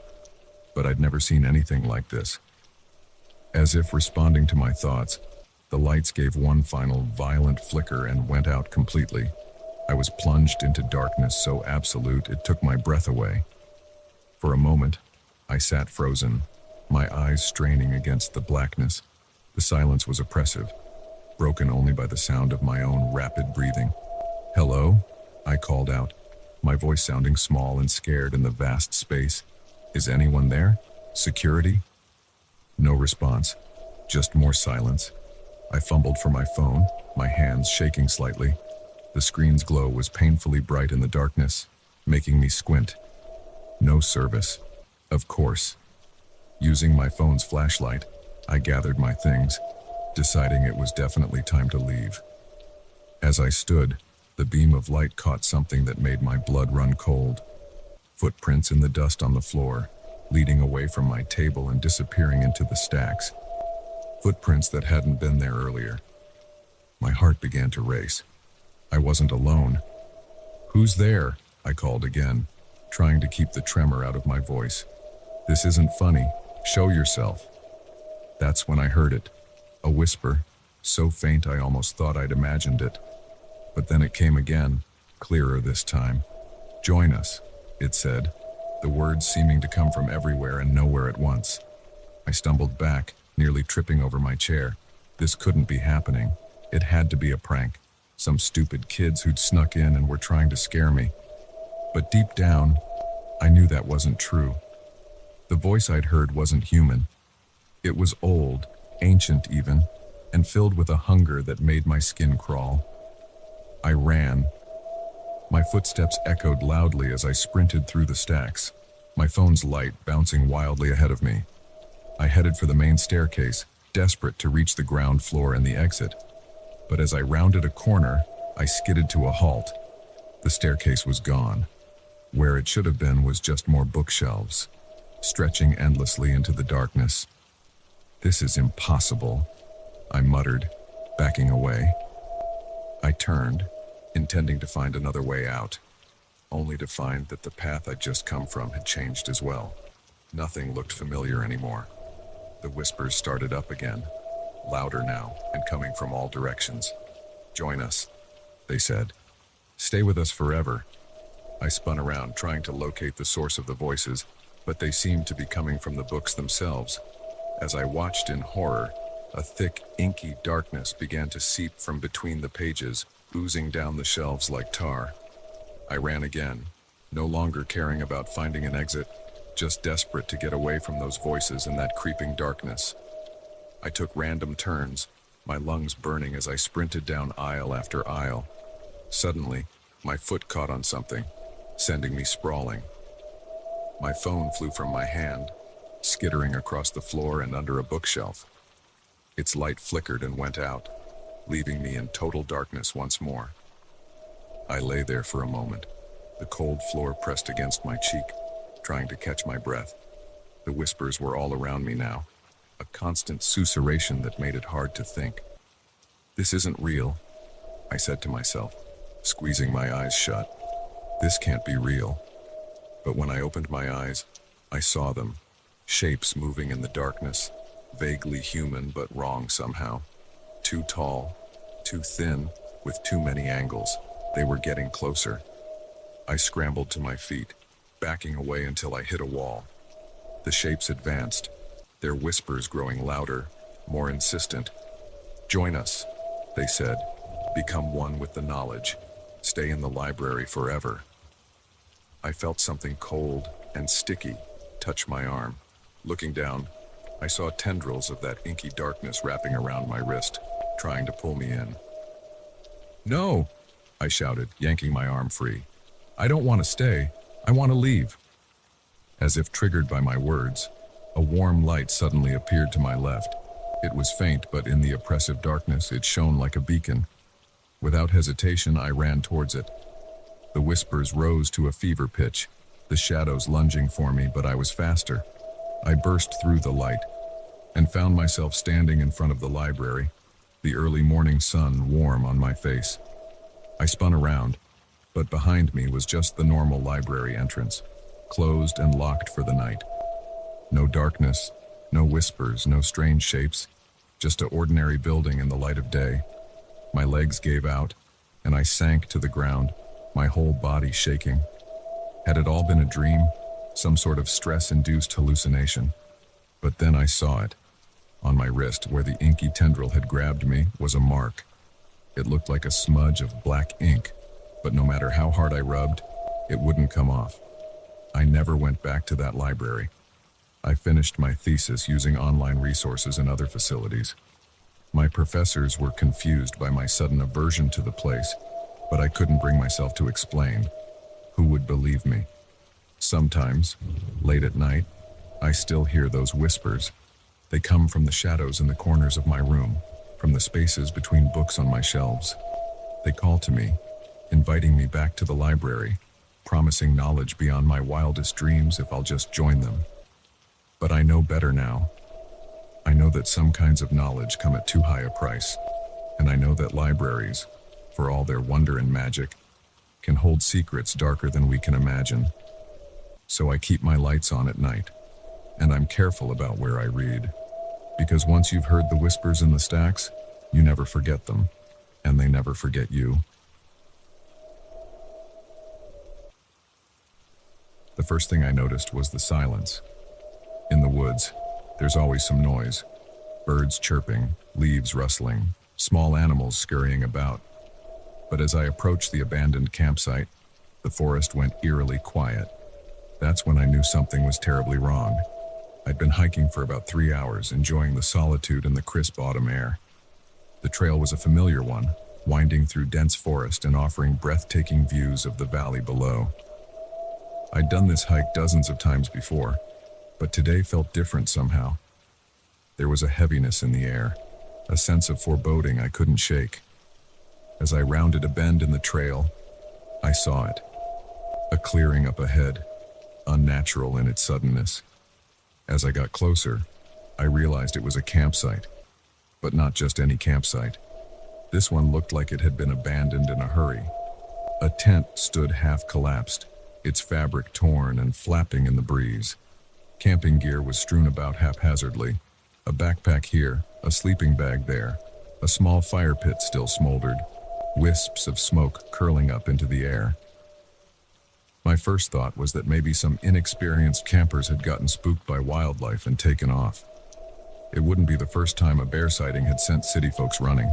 but I'd never seen anything like this. As if responding to my thoughts, the lights gave one final violent flicker and went out completely. I was plunged into darkness so absolute it took my breath away. For a moment, I sat frozen, my eyes straining against the blackness. The silence was oppressive, broken only by the sound of my own rapid breathing. "Hello?" I called out, my voice sounding small and scared in the vast space. "Is anyone there? Security?" No response, just more silence. I fumbled for my phone, my hands shaking slightly. The screen's glow was painfully bright in the darkness, making me squint. No service. Of course. Using my phone's flashlight, I gathered my things, deciding it was definitely time to leave. As I stood, the beam of light caught something that made my blood run cold. Footprints in the dust on the floor, leading away from my table and disappearing into the stacks. Footprints that hadn't been there earlier. My heart began to race. I wasn't alone. "Who's there?" I called again, trying to keep the tremor out of my voice. "This isn't funny. Show yourself." That's when I heard it. A whisper, so faint I almost thought I'd imagined it. But then it came again, clearer this time. "Join us," it said, the words seeming to come from everywhere and nowhere at once. I stumbled back, nearly tripping over my chair. This couldn't be happening. It had to be a prank. Some stupid kids who'd snuck in and were trying to scare me. But deep down, I knew that wasn't true. The voice I'd heard wasn't human. It was old, ancient even, and filled with a hunger that made my skin crawl. I ran. My footsteps echoed loudly as I sprinted through the stacks, my phone's light bouncing wildly ahead of me. I headed for the main staircase, desperate to reach the ground floor and the exit. But as I rounded a corner, I skidded to a halt. The staircase was gone. Where it should have been was just more bookshelves, stretching endlessly into the darkness. "This is impossible," I muttered, backing away. I turned, intending to find another way out, only to find that the path I'd just come from had changed as well. Nothing looked familiar anymore. The whispers started up again, louder now and coming from all directions. "Join us," they said. "Stay with us forever." I spun around, trying to locate the source of the voices, but they seemed to be coming from the books themselves. As I watched in horror, a thick, inky darkness began to seep from between the pages, oozing down the shelves like tar. I ran again, no longer caring about finding an exit, just desperate to get away from those voices and that creeping darkness. I took random turns, my lungs burning as I sprinted down aisle after aisle. Suddenly, my foot caught on something, sending me sprawling. My phone flew from my hand, skittering across the floor and under a bookshelf. Its light flickered and went out, leaving me in total darkness once more. I lay there for a moment, the cold floor pressed against my cheek, trying to catch my breath. The whispers were all around me now, a constant susurration that made it hard to think. "This isn't real," I said to myself, squeezing my eyes shut. "This can't be real." But when I opened my eyes, I saw them, shapes moving in the darkness, vaguely human but wrong somehow. Too tall, too thin, with too many angles. They were getting closer. I scrambled to my feet, backing away until I hit a wall. The shapes advanced, their whispers growing louder, more insistent. "Join us," they said. "Become one with the knowledge. Stay in the library forever." I felt something cold and sticky touch my arm. Looking down, I saw tendrils of that inky darkness wrapping around my wrist, trying to pull me in. "No!" I shouted, yanking my arm free. "I don't want to stay. I want to leave." As if triggered by my words, a warm light suddenly appeared to my left. It was faint, but in the oppressive darkness, it shone like a beacon. Without hesitation, I ran towards it. The whispers rose to a fever pitch, the shadows lunging for me, but I was faster. I burst through the light and found myself standing in front of the library, the early morning sun warm on my face. I spun around, but behind me was just the normal library entrance, closed and locked for the night. No darkness, no whispers, no strange shapes, just an ordinary building in the light of day. My legs gave out, and I sank to the ground, my whole body shaking. Had it all been a dream, some sort of stress-induced hallucination? But then I saw it. On my wrist, where the inky tendril had grabbed me, was a mark. It looked like a smudge of black ink, but no matter how hard I rubbed, it wouldn't come off. I never went back to that library. I finished my thesis using online resources and other facilities. My professors were confused by my sudden aversion to the place, but I couldn't bring myself to explain. Who would believe me? Sometimes, late at night, I still hear those whispers. They come from the shadows in the corners of my room, from the spaces between books on my shelves. They call to me, inviting me back to the library, promising knowledge beyond my wildest dreams if I'll just join them. But I know better now. I know that some kinds of knowledge come at too high a price, and I know that libraries, for all their wonder and magic, can hold secrets darker than we can imagine. So I keep my lights on at night, and I'm careful about where I read. Because once you've heard the whispers in the stacks, you never forget them, and they never forget you. The first thing I noticed was the silence. In the woods, there's always some noise. Birds chirping, leaves rustling, small animals scurrying about. But as I approached the abandoned campsite, the forest went eerily quiet. That's when I knew something was terribly wrong. I'd been hiking for about 3 hours, enjoying the solitude and the crisp autumn air. The trail was a familiar one, winding through dense forest and offering breathtaking views of the valley below. I'd done this hike dozens of times before, but today felt different somehow. There was a heaviness in the air, a sense of foreboding I couldn't shake. As I rounded a bend in the trail, I saw it. A clearing up ahead, unnatural in its suddenness. As I got closer, I realized it was a campsite, but not just any campsite. This one looked like it had been abandoned in a hurry. A tent stood half collapsed, its fabric torn and flapping in the breeze. Camping gear was strewn about haphazardly. A backpack here, a sleeping bag there. A small fire pit still smoldered, wisps of smoke curling up into the air. My first thought was that maybe some inexperienced campers had gotten spooked by wildlife and taken off. It wouldn't be the first time a bear sighting had sent city folks running.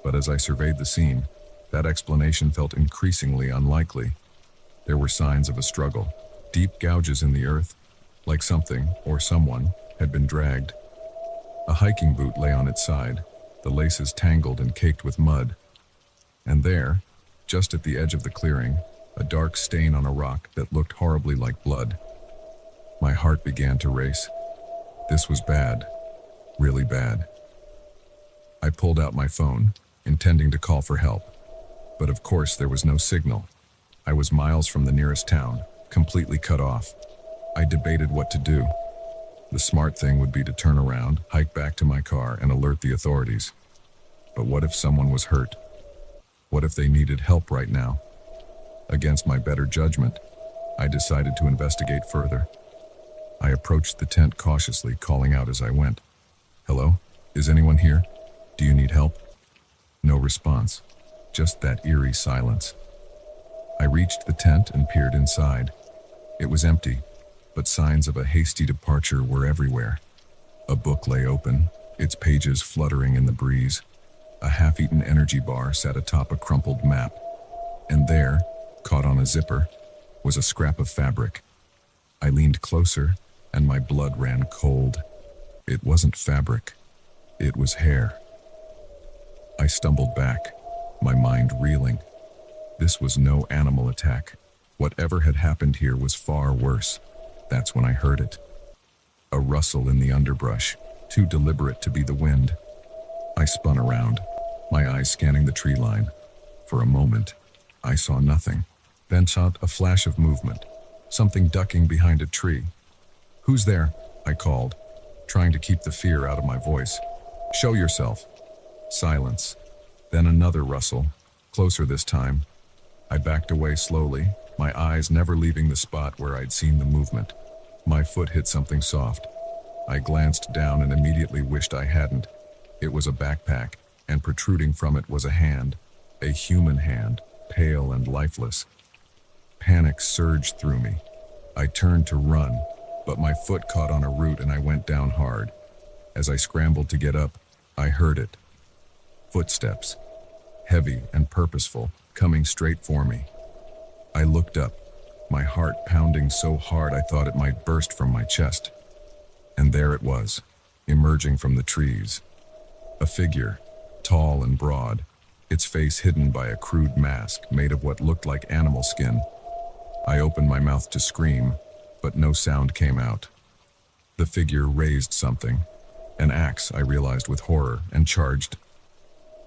But as I surveyed the scene, that explanation felt increasingly unlikely. There were signs of a struggle, deep gouges in the earth, like something or someone had been dragged. A hiking boot lay on its side, the laces tangled and caked with mud. And there, just at the edge of the clearing, a dark stain on a rock that looked horribly like blood. My heart began to race. This was bad, really bad. I pulled out my phone, intending to call for help. But of course there was no signal. I was miles from the nearest town, completely cut off. I debated what to do. The smart thing would be to turn around, hike back to my car, and alert the authorities. But what if someone was hurt? What if they needed help right now? Against my better judgment, I decided to investigate further. I approached the tent cautiously, calling out as I went. "Hello? Is anyone here? Do you need help?" No response, just that eerie silence. I reached the tent and peered inside. It was empty, but signs of a hasty departure were everywhere. A book lay open, its pages fluttering in the breeze. A half-eaten energy bar sat atop a crumpled map. And there, caught on a zipper, was a scrap of fabric. I leaned closer, and my blood ran cold. It wasn't fabric. It was hair. I stumbled back, my mind reeling. This was no animal attack. Whatever had happened here was far worse. That's when I heard it. A rustle in the underbrush, too deliberate to be the wind. I spun around, my eyes scanning the tree line. For a moment, I saw nothing, then saw a flash of movement, something ducking behind a tree. "Who's there?" I called, trying to keep the fear out of my voice. "Show yourself." Silence. Then another rustle, closer this time. I backed away slowly, my eyes never leaving the spot where I'd seen the movement. My foot hit something soft. I glanced down and immediately wished I hadn't. It was a backpack, and protruding from it was a hand, a human hand, pale and lifeless. Panic surged through me. I turned to run, but my foot caught on a root and I went down hard. As I scrambled to get up, I heard it. Footsteps, heavy and purposeful, coming straight for me. I looked up, my heart pounding so hard I thought it might burst from my chest. And there it was, emerging from the trees. A figure, tall and broad, its face hidden by a crude mask made of what looked like animal skin. I opened my mouth to scream, but no sound came out. The figure raised something, an axe, I realized with horror, and charged.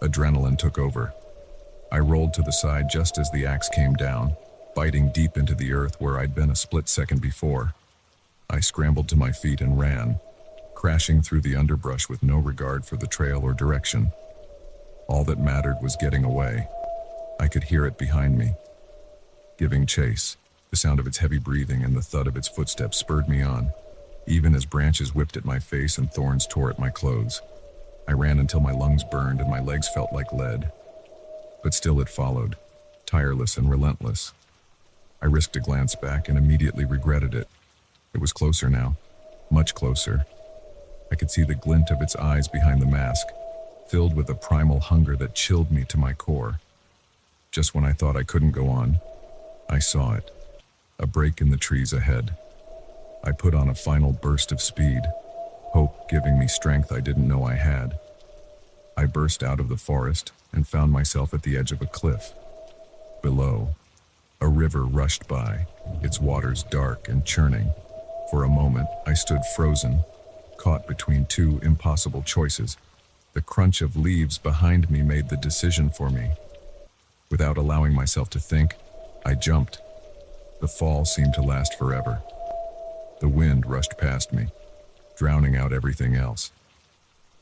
Adrenaline took over. I rolled to the side just as the axe came down, biting deep into the earth where I'd been a split second before. I scrambled to my feet and ran, crashing through the underbrush with no regard for the trail or direction. All that mattered was getting away. I could hear it behind me, giving chase. The sound of its heavy breathing and the thud of its footsteps spurred me on, even as branches whipped at my face and thorns tore at my clothes. I ran until my lungs burned and my legs felt like lead. But still it followed, tireless and relentless. I risked a glance back and immediately regretted it. It was closer now, much closer. I could see the glint of its eyes behind the mask, filled with a primal hunger that chilled me to my core. Just when I thought I couldn't go on, I saw it, a break in the trees ahead. I put on a final burst of speed, hope giving me strength I didn't know I had. I burst out of the forest and found myself at the edge of a cliff. Below, a river rushed by, its waters dark and churning. For a moment, I stood frozen, caught between two impossible choices. The crunch of leaves behind me made the decision for me. Without allowing myself to think, I jumped. The fall seemed to last forever. The wind rushed past me, drowning out everything else.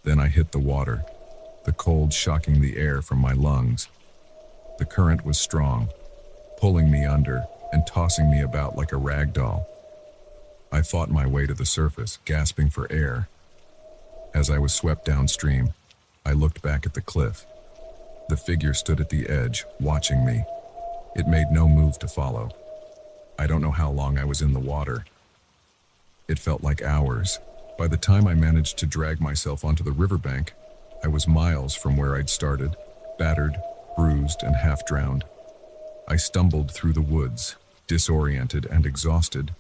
Then I hit the water, the cold shocking the air from my lungs. The current was strong, pulling me under and tossing me about like a rag doll. I fought my way to the surface, gasping for air. As I was swept downstream, I looked back at the cliff. The figure stood at the edge, watching me. It made no move to follow. I don't know how long I was in the water. It felt like hours. By the time I managed to drag myself onto the riverbank, I was miles from where I'd started, battered, bruised, and half drowned. I stumbled through the woods, disoriented and exhausted,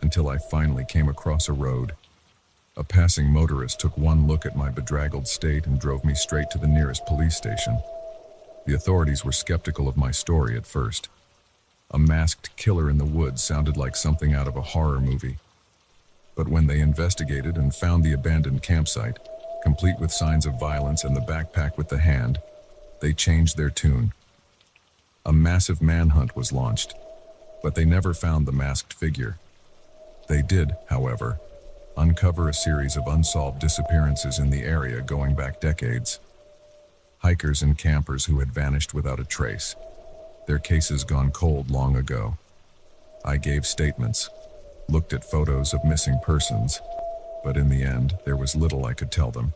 until I finally came across a road. A passing motorist took one look at my bedraggled state and drove me straight to the nearest police station. The authorities were skeptical of my story at first. A masked killer in the woods sounded like something out of a horror movie. But when they investigated and found the abandoned campsite, complete with signs of violence and the backpack with the hand, they changed their tune. A massive manhunt was launched, but they never found the masked figure. They did, however, uncover a series of unsolved disappearances in the area going back decades. Hikers and campers who had vanished without a trace, their cases gone cold long ago. I gave statements, looked at photos of missing persons, but in the end, there was little I could tell them.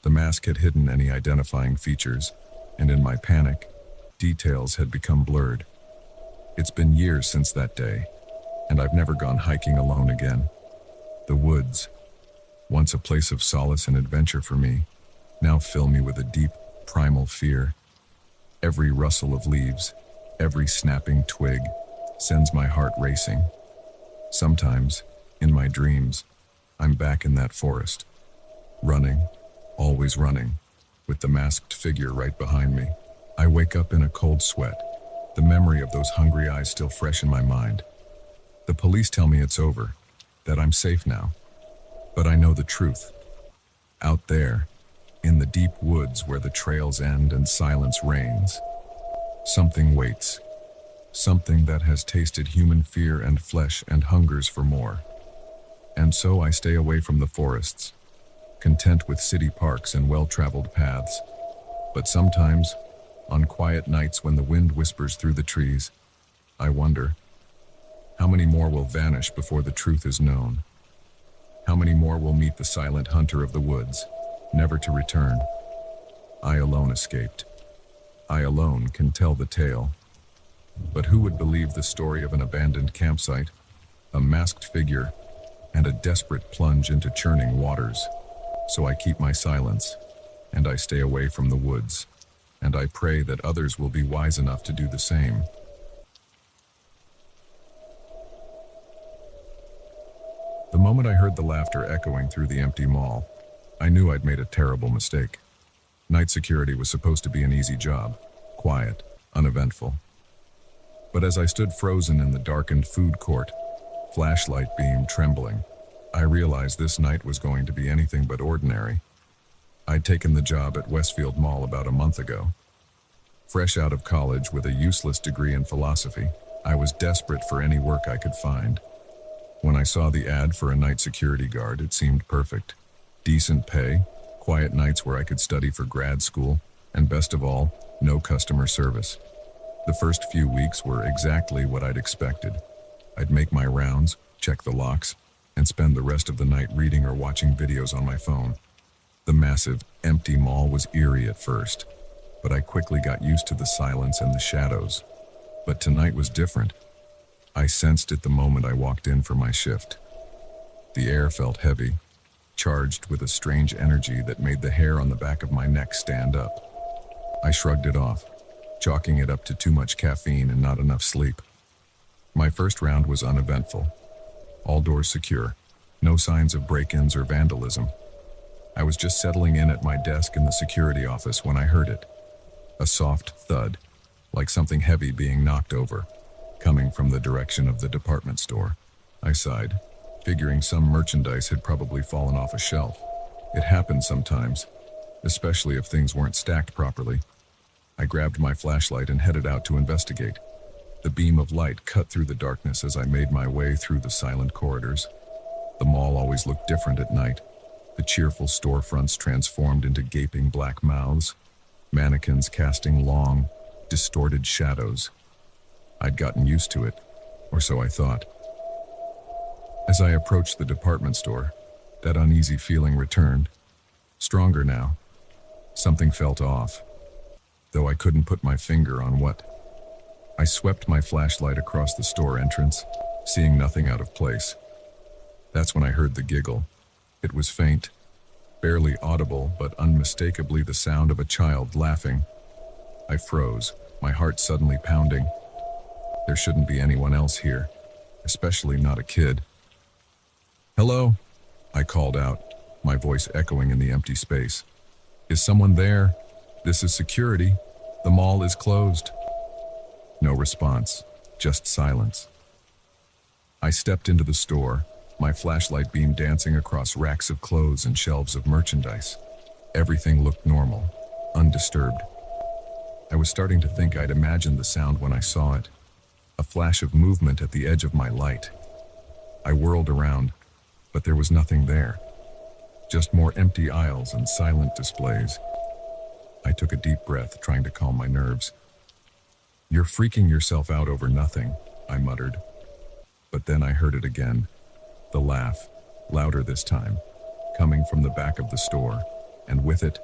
The mask had hidden any identifying features, and in my panic, details had become blurred. It's been years since that day, and I've never gone hiking alone again. The woods, once a place of solace and adventure for me, now fill me with a deep, primal fear. Every rustle of leaves, every snapping twig, sends my heart racing. Sometimes, in my dreams, I'm back in that forest, running, always running, with the masked figure right behind me. I wake up in a cold sweat, the memory of those hungry eyes still fresh in my mind. The police tell me it's over, that I'm safe now. But I know the truth. Out there, in the deep woods where the trails end and silence reigns, something waits. Something that has tasted human fear and flesh and hungers for more. And so I stay away from the forests, content with city parks and well-traveled paths. But sometimes, on quiet nights when the wind whispers through the trees, I wonder, how many more will vanish before the truth is known? How many more will meet the silent hunter of the woods, never to return? I alone escaped. I alone can tell the tale. But who would believe the story of an abandoned campsite, a masked figure, and a desperate plunge into churning waters? So I keep my silence, and I stay away from the woods, and I pray that others will be wise enough to do the same. The moment I heard the laughter echoing through the empty mall, I knew I'd made a terrible mistake. Night security was supposed to be an easy job, quiet, uneventful. But as I stood frozen in the darkened food court, flashlight beam trembling, I realized this night was going to be anything but ordinary. I'd taken the job at Westfield Mall about a month ago. Fresh out of college with a useless degree in philosophy, I was desperate for any work I could find. When I saw the ad for a night security guard, it seemed perfect. Decent pay, quiet nights where I could study for grad school, and best of all, no customer service. The first few weeks were exactly what I'd expected. I'd make my rounds, check the locks, and spend the rest of the night reading or watching videos on my phone. The massive, empty mall was eerie at first, but I quickly got used to the silence and the shadows. But tonight was different. I sensed it the moment I walked in for my shift. The air felt heavy, charged with a strange energy that made the hair on the back of my neck stand up. I shrugged it off, chalking it up to too much caffeine and not enough sleep. My first round was uneventful. All doors secure, no signs of break-ins or vandalism. I was just settling in at my desk in the security office when I heard it. A soft thud, like something heavy being knocked over, coming from the direction of the department store. I sighed, figuring some merchandise had probably fallen off a shelf. It happened sometimes, especially if things weren't stacked properly. I grabbed my flashlight and headed out to investigate. The beam of light cut through the darkness as I made my way through the silent corridors. The mall always looked different at night. The cheerful storefronts transformed into gaping black mouths, mannequins casting long, distorted shadows. I'd gotten used to it, or so I thought. As I approached the department store, that uneasy feeling returned. Stronger now. Something felt off, though I couldn't put my finger on what. I swept my flashlight across the store entrance, seeing nothing out of place. That's when I heard the giggle. It was faint, barely audible, but unmistakably the sound of a child laughing. I froze, my heart suddenly pounding. There shouldn't be anyone else here, especially not a kid. "Hello?" I called out, my voice echoing in the empty space. "Is someone there? This is security. The mall is closed." No response, just silence. I stepped into the store, my flashlight beam dancing across racks of clothes and shelves of merchandise. Everything looked normal, undisturbed. I was starting to think I'd imagined the sound when I saw it. A flash of movement at the edge of my light. I whirled around, but there was nothing there. Just more empty aisles and silent displays. I took a deep breath, trying to calm my nerves. "You're freaking yourself out over nothing," I muttered. But then I heard it again. The laugh, louder this time, coming from the back of the store, and with it,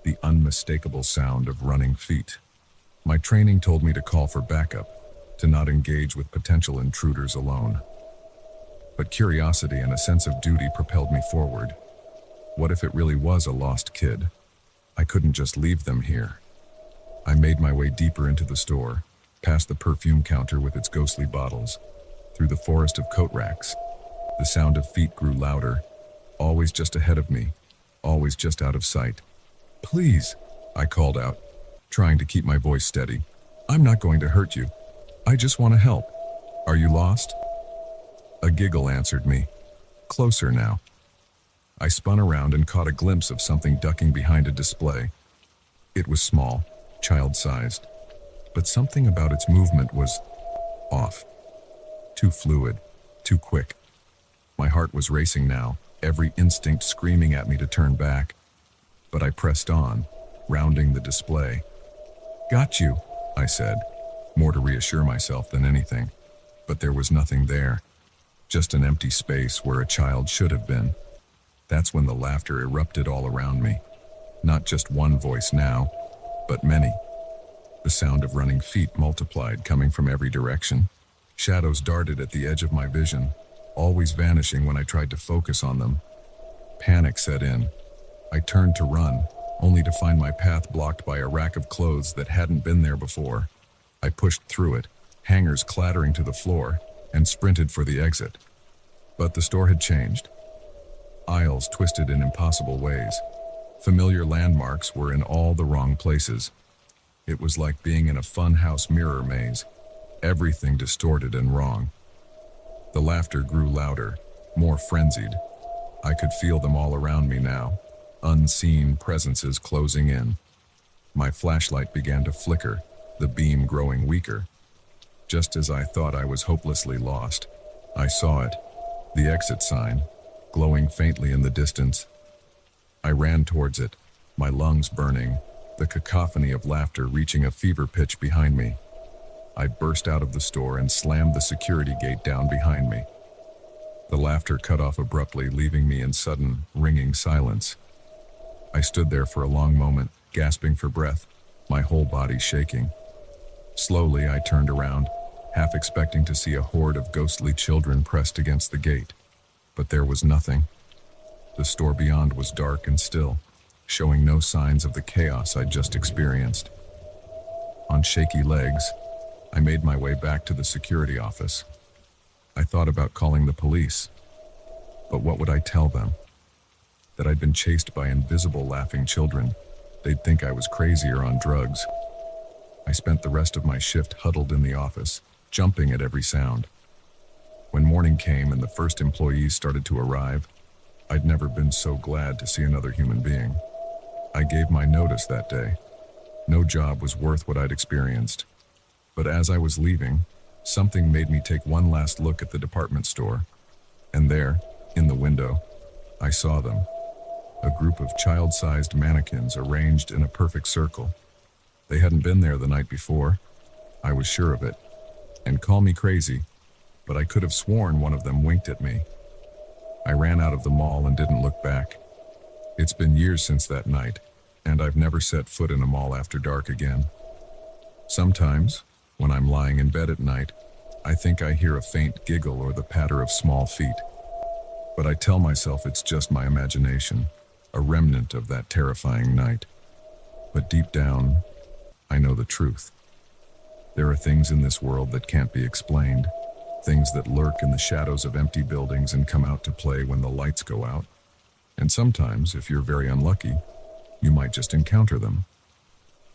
the unmistakable sound of running feet. My training told me to call for backup, to not engage with potential intruders alone. But curiosity and a sense of duty propelled me forward. What if it really was a lost kid? I couldn't just leave them here. I made my way deeper into the store, past the perfume counter with its ghostly bottles, through the forest of coat racks. The sound of feet grew louder, always just ahead of me, always just out of sight. "Please," I called out, trying to keep my voice steady. "I'm not going to hurt you. I just want to help. Are you lost?" A giggle answered me, closer now. I spun around and caught a glimpse of something ducking behind a display. It was small, child-sized, but something about its movement was off. Too fluid, too quick. My heart was racing now, every instinct screaming at me to turn back. But I pressed on, rounding the display. "Got you," I said, more to reassure myself than anything. But there was nothing there, just an empty space where a child should have been. That's when the laughter erupted all around me. Not just one voice now, but many. The sound of running feet multiplied, coming from every direction. Shadows darted at the edge of my vision, always vanishing when I tried to focus on them. Panic set in. I turned to run, only to find my path blocked by a rack of clothes that hadn't been there before. I pushed through it, hangers clattering to the floor, and sprinted for the exit. But the store had changed. Aisles twisted in impossible ways. Familiar landmarks were in all the wrong places. It was like being in a funhouse mirror maze, everything distorted and wrong. The laughter grew louder, more frenzied. I could feel them all around me now, unseen presences closing in. My flashlight began to flicker, the beam growing weaker. Just as I thought I was hopelessly lost, I saw it, the exit sign, glowing faintly in the distance. I ran towards it, my lungs burning, the cacophony of laughter reaching a fever pitch behind me. I burst out of the store and slammed the security gate down behind me. The laughter cut off abruptly, leaving me in sudden, ringing silence. I stood there for a long moment, gasping for breath, my whole body shaking. Slowly, I turned around, half expecting to see a horde of ghostly children pressed against the gate. But there was nothing. The store beyond was dark and still, showing no signs of the chaos I'd just experienced. On shaky legs, I made my way back to the security office. I thought about calling the police, but what would I tell them? That I'd been chased by invisible laughing children. They'd think I was crazy or on drugs. I spent the rest of my shift huddled in the office, jumping at every sound. When morning came and the first employees started to arrive, I'd never been so glad to see another human being. I gave my notice that day. No job was worth what I'd experienced. But as I was leaving, something made me take one last look at the department store. And there, in the window, I saw them. A group of child-sized mannequins arranged in a perfect circle. They hadn't been there the night before. I was sure of it. And call me crazy, but I could have sworn one of them winked at me. I ran out of the mall and didn't look back. It's been years since that night, and I've never set foot in a mall after dark again. Sometimes, when I'm lying in bed at night, I think I hear a faint giggle or the patter of small feet. But I tell myself it's just my imagination, a remnant of that terrifying night. But deep down, I know the truth. There are things in this world that can't be explained, things that lurk in the shadows of empty buildings and come out to play when the lights go out. And sometimes, if you're very unlucky, you might just encounter them.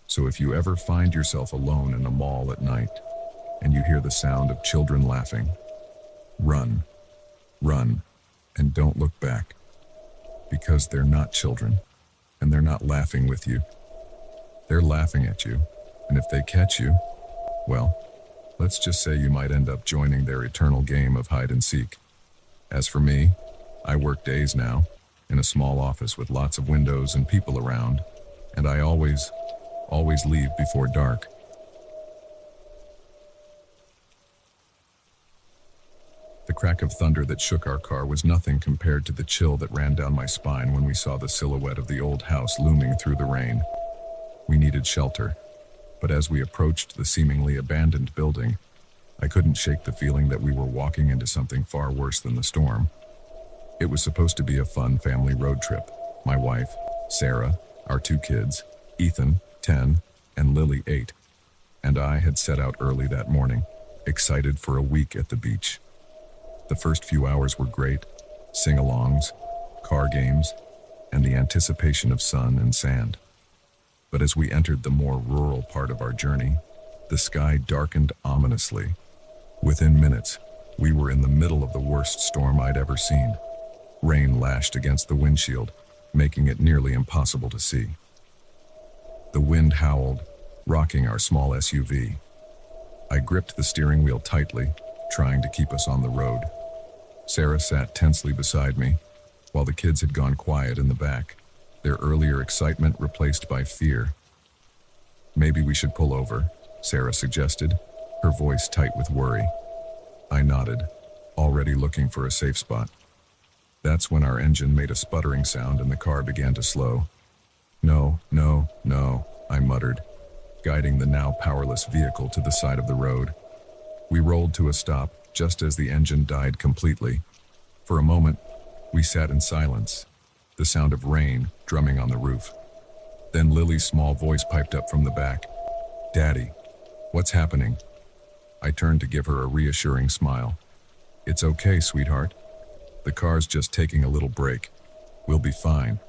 So if you ever find yourself alone in a mall at night and you hear the sound of children laughing, run, run, and don't look back. Because they're not children, and they're not laughing with you. They're laughing at you, and if they catch you, well, let's just say you might end up joining their eternal game of hide and seek. As for me, I work days now, in a small office with lots of windows and people around, and I always leave before dark. The crack of thunder that shook our car was nothing compared to the chill that ran down my spine when we saw the silhouette of the old house looming through the rain. We needed shelter, but as we approached the seemingly abandoned building, I couldn't shake the feeling that we were walking into something far worse than the storm. It was supposed to be a fun family road trip. My wife, Sarah, our 2 kids, Ethan, 10, and Lily, 8, and I had set out early that morning, excited for a week at the beach. The first few hours were great, sing-alongs, car games, and the anticipation of sun and sand. But as we entered the more rural part of our journey, the sky darkened ominously. Within minutes, we were in the middle of the worst storm I'd ever seen. Rain lashed against the windshield, making it nearly impossible to see. The wind howled, rocking our small SUV. I gripped the steering wheel tightly, trying to keep us on the road. Sarah sat tensely beside me, while the kids had gone quiet in the back, their earlier excitement replaced by fear. "Maybe we should pull over," Sarah suggested, her voice tight with worry. I nodded, already looking for a safe spot. That's when our engine made a sputtering sound and the car began to slow. "No, no, no," I muttered, guiding the now powerless vehicle to the side of the road. We rolled to a stop just as the engine died completely. For a moment, we sat in silence, the sound of rain drumming on the roof. Then Lily's small voice piped up from the back. "Daddy, what's happening?" I turned to give her a reassuring smile. "It's okay, sweetheart. The car's just taking a little break. We'll be fine."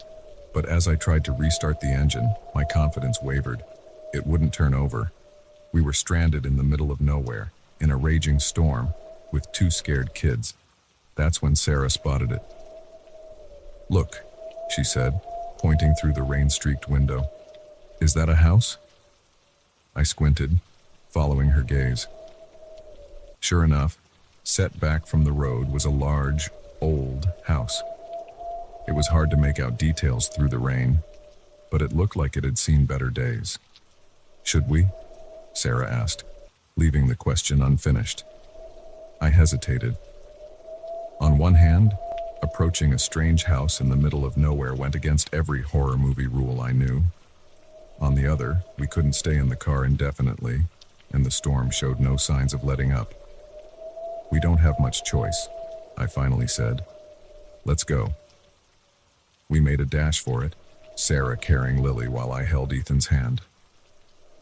But as I tried to restart the engine, my confidence wavered. It wouldn't turn over. We were stranded in the middle of nowhere, in a raging storm, with 2 scared kids. That's when Sarah spotted it. "Look," she said, pointing through the rain-streaked window. "Is that a house?" I squinted, following her gaze. Sure enough, set back from the road was a large, old house. It was hard to make out details through the rain, but it looked like it had seen better days. "Should we?" Sarah asked, leaving the question unfinished. I hesitated. On one hand, approaching a strange house in the middle of nowhere went against every horror movie rule I knew. On the other, we couldn't stay in the car indefinitely, and the storm showed no signs of letting up. "We don't have much choice," I finally said. "Let's go." We made a dash for it, Sarah carrying Lily while I held Ethan's hand.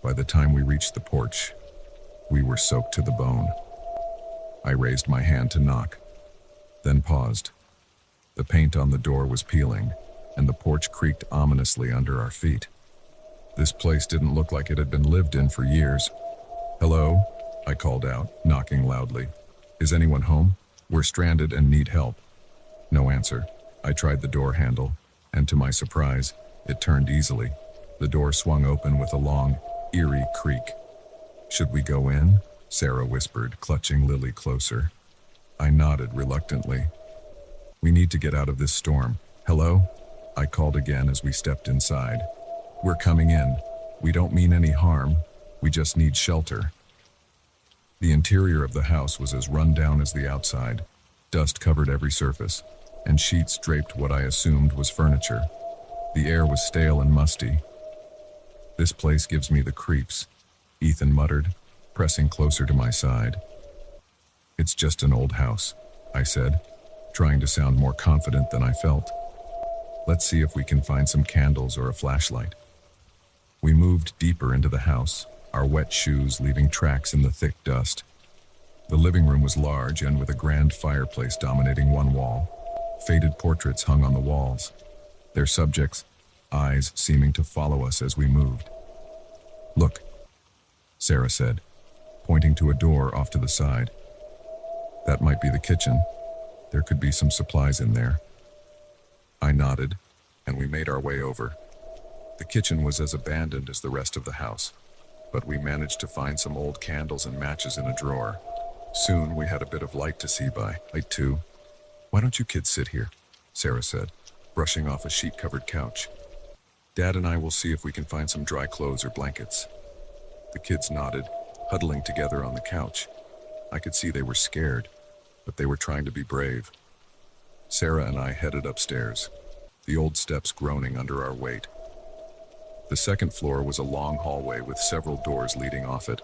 By the time we reached the porch, we were soaked to the bone. I raised my hand to knock, then paused. The paint on the door was peeling, and the porch creaked ominously under our feet. This place didn't look like it had been lived in for years. "Hello?" I called out, knocking loudly. "Is anyone home? We're stranded and need help." No answer. I tried the door handle, and to my surprise, it turned easily. The door swung open with a long, eerie creak. "Should we go in?" Sarah whispered, clutching Lily closer. I nodded reluctantly. "We need to get out of this storm." "Hello?" I called again as we stepped inside. "We're coming in. We don't mean any harm. We just need shelter." The interior of the house was as run down as the outside. Dust covered every surface, and sheets draped what I assumed was furniture. The air was stale and musty. "This place gives me the creeps," Ethan muttered, pressing closer to my side. "It's just an old house," I said, trying to sound more confident than I felt. "Let's see if we can find some candles or a flashlight." We moved deeper into the house, our wet shoes leaving tracks in the thick dust. The living room was large and with a grand fireplace dominating one wall. Faded portraits hung on the walls, their subjects' eyes seeming to follow us as we moved. "Look," Sarah said, pointing to a door off to the side. "That might be the kitchen. There could be some supplies in there." I nodded, and we made our way over. The kitchen was as abandoned as the rest of the house, but we managed to find some old candles and matches in a drawer. Soon we had a bit of light to see by. "Light too. Why don't you kids sit here?" Sarah said, brushing off a sheet-covered couch. "Dad and I will see if we can find some dry clothes or blankets." The kids nodded, huddling together on the couch. I could see they were scared, but they were trying to be brave. Sarah and I headed upstairs, the old steps groaning under our weight. The second floor was a long hallway with several doors leading off it.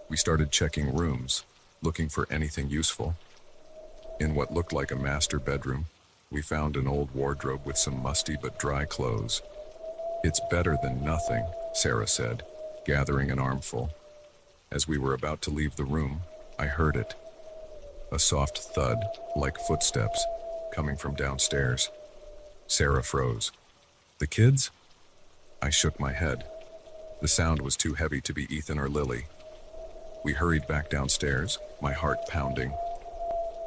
We started checking rooms, looking for anything useful. In what looked like a master bedroom, we found an old wardrobe with some musty but dry clothes. "It's better than nothing," Sarah said, gathering an armful. As we were about to leave the room, I heard it. A soft thud, like footsteps, coming from downstairs. Sarah froze. "The kids?" I shook my head. The sound was too heavy to be Ethan or Lily. We hurried back downstairs, my heart pounding.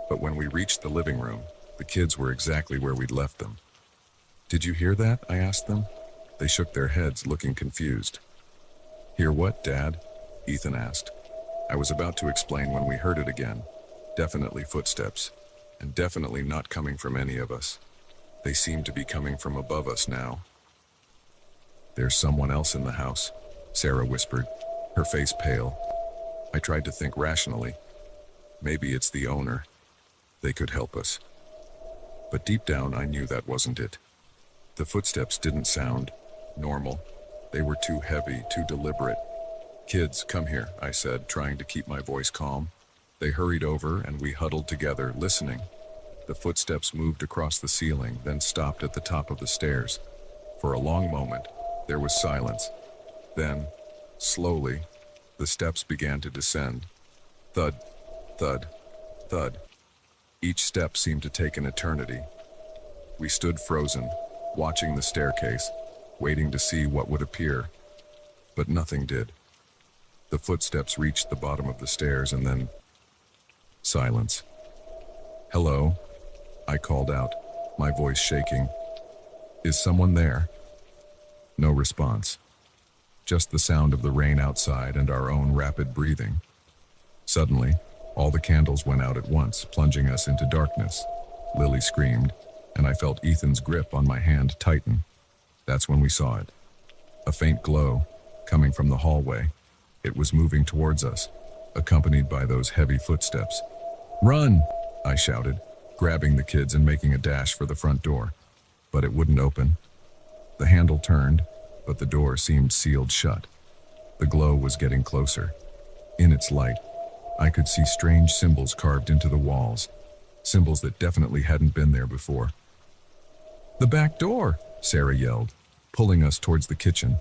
But when we reached the living room, the kids were exactly where we'd left them. "Did you hear that?" I asked them. They shook their heads, looking confused. "Hear what, Dad?" Ethan asked. I was about to explain when we heard it again. Definitely footsteps, and definitely not coming from any of us. They seemed to be coming from above us now. "There's someone else in the house," Sarah whispered, her face pale. I tried to think rationally. Maybe it's the owner. They could help us. But deep down, I knew that wasn't it. The footsteps didn't sound normal. They were too heavy, too deliberate. "Kids, come here," I said, trying to keep my voice calm. They hurried over and we huddled together, listening. The footsteps moved across the ceiling, then stopped at the top of the stairs. For a long moment, there was silence. Then, slowly, the steps began to descend. Thud, thud, thud. Each step seemed to take an eternity. We stood frozen, watching the staircase, waiting to see what would appear. But nothing did. The footsteps reached the bottom of the stairs and then silence. "Hello?" I called out, my voice shaking. "Is someone there?" No response. Just the sound of the rain outside and our own rapid breathing. Suddenly, all the candles went out at once, plunging us into darkness. Lily screamed, and I felt Ethan's grip on my hand tighten. That's when we saw it. A faint glow, coming from the hallway. It was moving towards us, accompanied by those heavy footsteps. "Run!" I shouted, grabbing the kids and making a dash for the front door. But it wouldn't open. The handle turned, but the door seemed sealed shut. The glow was getting closer. In its light, I could see strange symbols carved into the walls, symbols that definitely hadn't been there before. "The back door!" Sarah yelled, pulling us towards the kitchen.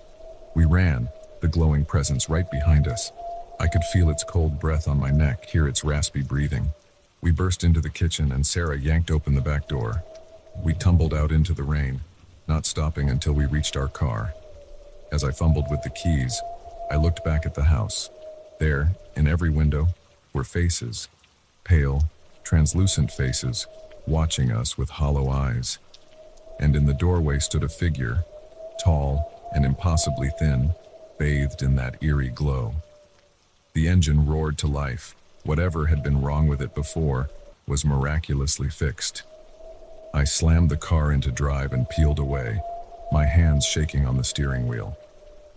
We ran, the glowing presence right behind us. I could feel its cold breath on my neck, hear its raspy breathing. We burst into the kitchen and Sarah yanked open the back door. We tumbled out into the rain, not stopping until we reached our car. As I fumbled with the keys, I looked back at the house. There, in every window, were faces, pale, translucent faces, watching us with hollow eyes. And in the doorway stood a figure, tall and impossibly thin, bathed in that eerie glow. The engine roared to life. Whatever had been wrong with it before was miraculously fixed. I slammed the car into drive and peeled away, my hands shaking on the steering wheel.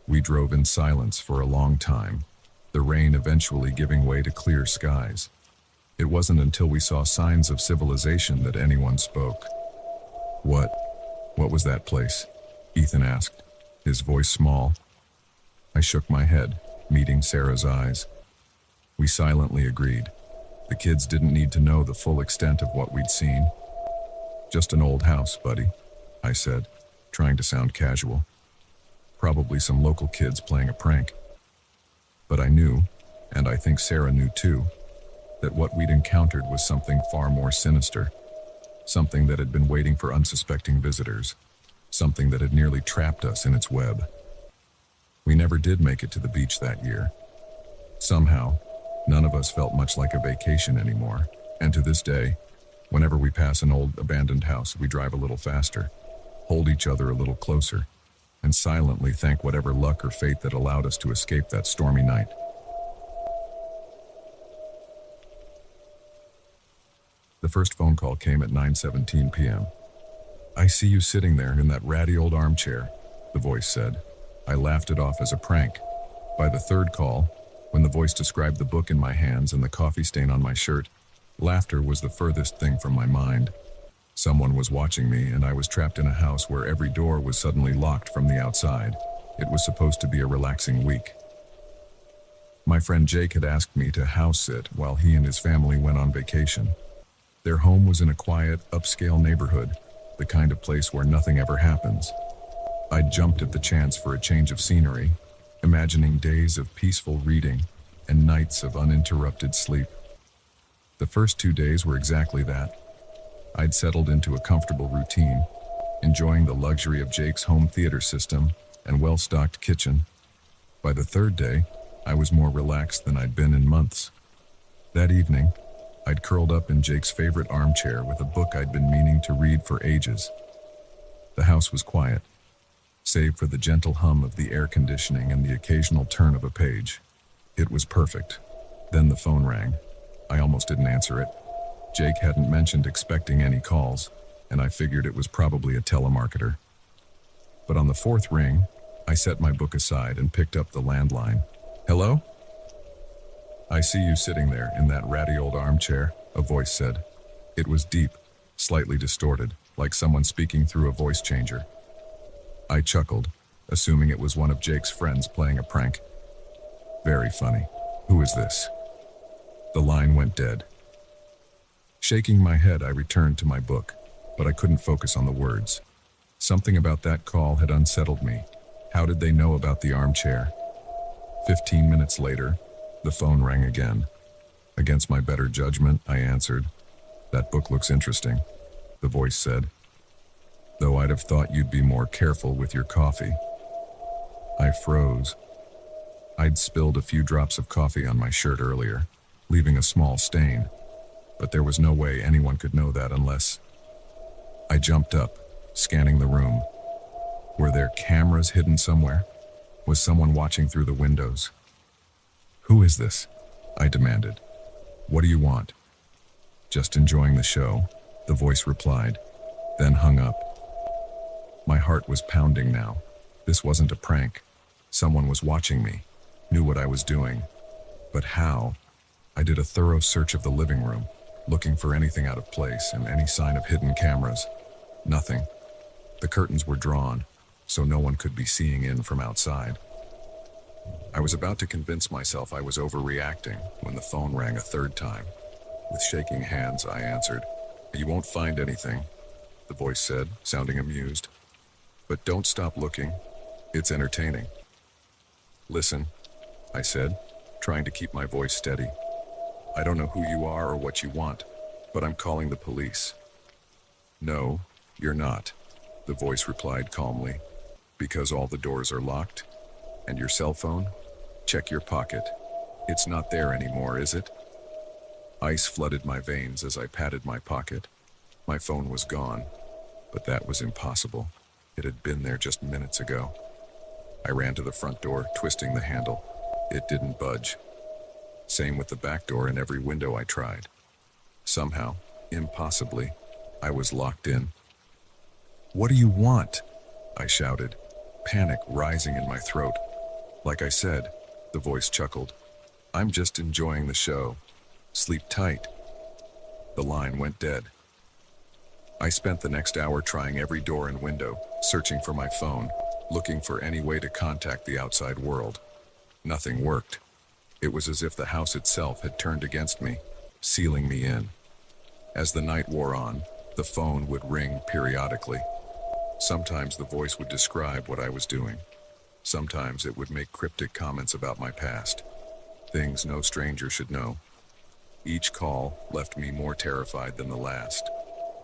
We drove in silence for a long time, the rain eventually giving way to clear skies. It wasn't until we saw signs of civilization that anyone spoke. What was that place?" Ethan asked, his voice small. I shook my head, meeting Sarah's eyes. We silently agreed. The kids didn't need to know the full extent of what we'd seen. "Just an old house, buddy," I said, trying to sound casual. "Probably some local kids playing a prank." But I knew, and I think Sarah knew too, that what we'd encountered was something far more sinister, something that had been waiting for unsuspecting visitors, something that had nearly trapped us in its web. We never did make it to the beach that year. Somehow, none of us felt much like a vacation anymore, and to this day, whenever we pass an old abandoned house, we drive a little faster, hold each other a little closer, and silently thank whatever luck or fate that allowed us to escape that stormy night. The first phone call came at 9:17 p.m. "I see you sitting there in that ratty old armchair," the voice said. I laughed it off as a prank. By the third call, when the voice described the book in my hands and the coffee stain on my shirt, laughter was the furthest thing from my mind. Someone was watching me, and I was trapped in a house where every door was suddenly locked from the outside. It was supposed to be a relaxing week. My friend Jake had asked me to house sit while he and his family went on vacation. Their home was in a quiet, upscale neighborhood, the kind of place where nothing ever happens. I jumped at the chance for a change of scenery, imagining days of peaceful reading and nights of uninterrupted sleep. The first 2 days were exactly that. I'd settled into a comfortable routine, enjoying the luxury of Jake's home theater system and well-stocked kitchen. By the third day, I was more relaxed than I'd been in months. That evening, I'd curled up in Jake's favorite armchair with a book I'd been meaning to read for ages. The house was quiet, save for the gentle hum of the air conditioning and the occasional turn of a page. It was perfect. Then the phone rang. I almost didn't answer it. Jake hadn't mentioned expecting any calls, and I figured it was probably a telemarketer. But on the fourth ring, I set my book aside and picked up the landline. "Hello? I see you sitting there in that ratty old armchair," a voice said. It was deep, slightly distorted, like someone speaking through a voice changer. I chuckled, assuming it was one of Jake's friends playing a prank. "Very funny. Who is this?" The line went dead. Shaking my head, I returned to my book, but I couldn't focus on the words. Something about that call had unsettled me. How did they know about the armchair? 15 minutes later, the phone rang again. Against my better judgment, I answered. "That book looks interesting," the voice said. "Though I'd have thought you'd be more careful with your coffee." I froze. I'd spilled a few drops of coffee on my shirt earlier, leaving a small stain, but there was no way anyone could know that unless... I jumped up, scanning the room. Were there cameras hidden somewhere? Was someone watching through the windows? "Who is this?" I demanded. "What do you want?" "Just enjoying the show," the voice replied, then hung up. My heart was pounding now. This wasn't a prank. Someone was watching me, knew what I was doing. But how? I did a thorough search of the living room, looking for anything out of place and any sign of hidden cameras. Nothing. The curtains were drawn, so no one could be seeing in from outside. I was about to convince myself I was overreacting when the phone rang a third time. With shaking hands, I answered. "You won't find anything," the voice said, sounding amused. "But don't stop looking. It's entertaining." "Listen," I said, trying to keep my voice steady. "I don't know who you are or what you want, but I'm calling the police." "No, you're not," the voice replied calmly. "Because all the doors are locked? And your cell phone? Check your pocket. It's not there anymore, is it?" Ice flooded my veins as I patted my pocket. My phone was gone, but that was impossible. It had been there just minutes ago. I ran to the front door, twisting the handle. It didn't budge. Same with the back door and every window I tried. Somehow, impossibly, I was locked in. "What do you want?" I shouted, panic rising in my throat. "Like I said," the voice chuckled, "I'm just enjoying the show. Sleep tight." The line went dead. I spent the next hour trying every door and window, searching for my phone, looking for any way to contact the outside world. Nothing worked. It was as if the house itself had turned against me, sealing me in. As the night wore on, the phone would ring periodically. Sometimes the voice would describe what I was doing. Sometimes it would make cryptic comments about my past. things no stranger should know. Each call left me more terrified than the last.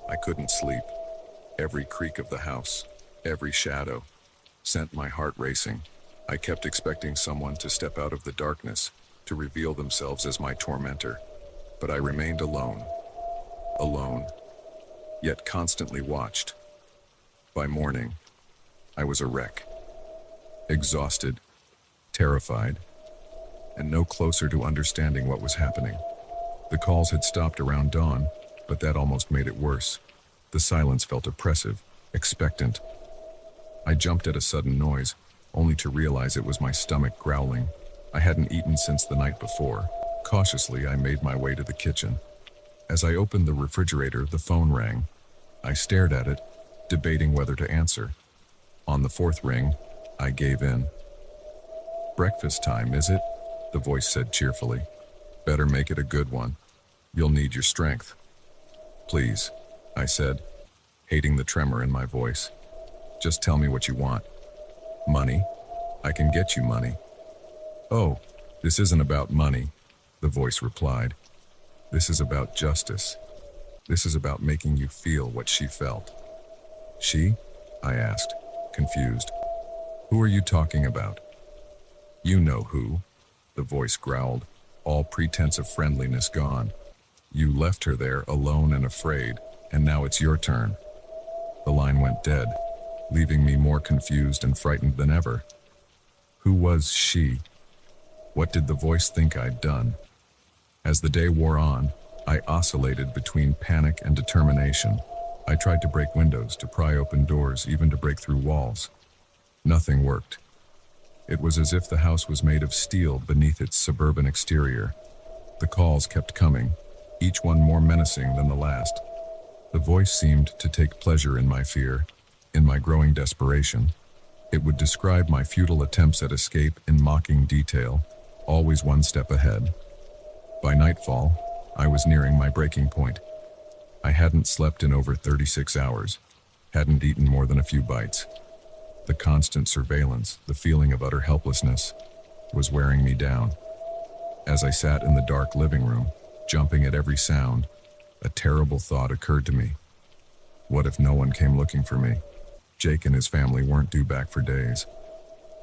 I couldn't sleep. Every creak of the house, every shadow, sent my heart racing. I kept expecting someone to step out of the darkness, to reveal themselves as my tormentor. But I remained alone. Alone, yet constantly watched. By morning, I was a wreck. Exhausted, terrified, and no closer to understanding what was happening. The calls had stopped around dawn, but that almost made it worse. The silence felt oppressive, expectant. I jumped at a sudden noise, only to realize it was my stomach growling. I hadn't eaten since the night before. Cautiously, I made my way to the kitchen. As I opened the refrigerator, the phone rang. I stared at it, debating whether to answer. On the fourth ring, I gave in. "Breakfast time, is it?" the voice said cheerfully. "Better make it a good one. You'll need your strength." "Please," I said, hating the tremor in my voice. "Just tell me what you want." "Money? I can get you money." "Oh, this isn't about money," the voice replied. "This is about justice. This is about making you feel what she felt." "She?" I asked, confused. "Who are you talking about?" "You know who," the voice growled, all pretense of friendliness gone. "You left her there alone and afraid, and now it's your turn." The line went dead, leaving me more confused and frightened than ever. Who was she? What did the voice think I'd done? As the day wore on, I oscillated between panic and determination. I tried to break windows, to pry open doors, even to break through walls. Nothing worked. It was as if the house was made of steel beneath its suburban exterior. The calls kept coming, each one more menacing than the last. The voice seemed to take pleasure in my fear, in my growing desperation. It would describe my futile attempts at escape in mocking detail, always one step ahead. By nightfall, I was nearing my breaking point. I hadn't slept in over 36 hours, hadn't eaten more than a few bites. The constant surveillance, the feeling of utter helplessness, was wearing me down. As I sat in the dark living room, jumping at every sound, a terrible thought occurred to me. What if no one came looking for me? Jake and his family weren't due back for days.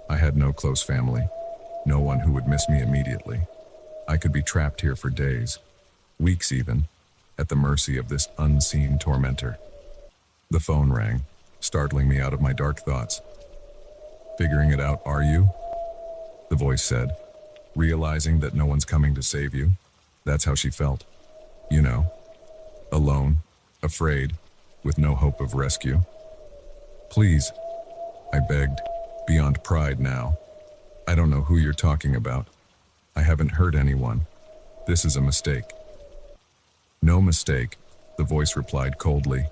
I had no close family, no one who would miss me immediately. I could be trapped here for days, weeks even, at the mercy of this unseen tormentor. The phone rang, startling me out of my dark thoughts. "Figuring it out, are you?" the voice said, realizing that no one's coming to save you. That's how she felt. You know, alone, afraid, with no hope of rescue. "Please," I begged, beyond pride now. "I don't know who you're talking about. I haven't hurt anyone. This is a mistake." "No mistake," the voice replied coldly.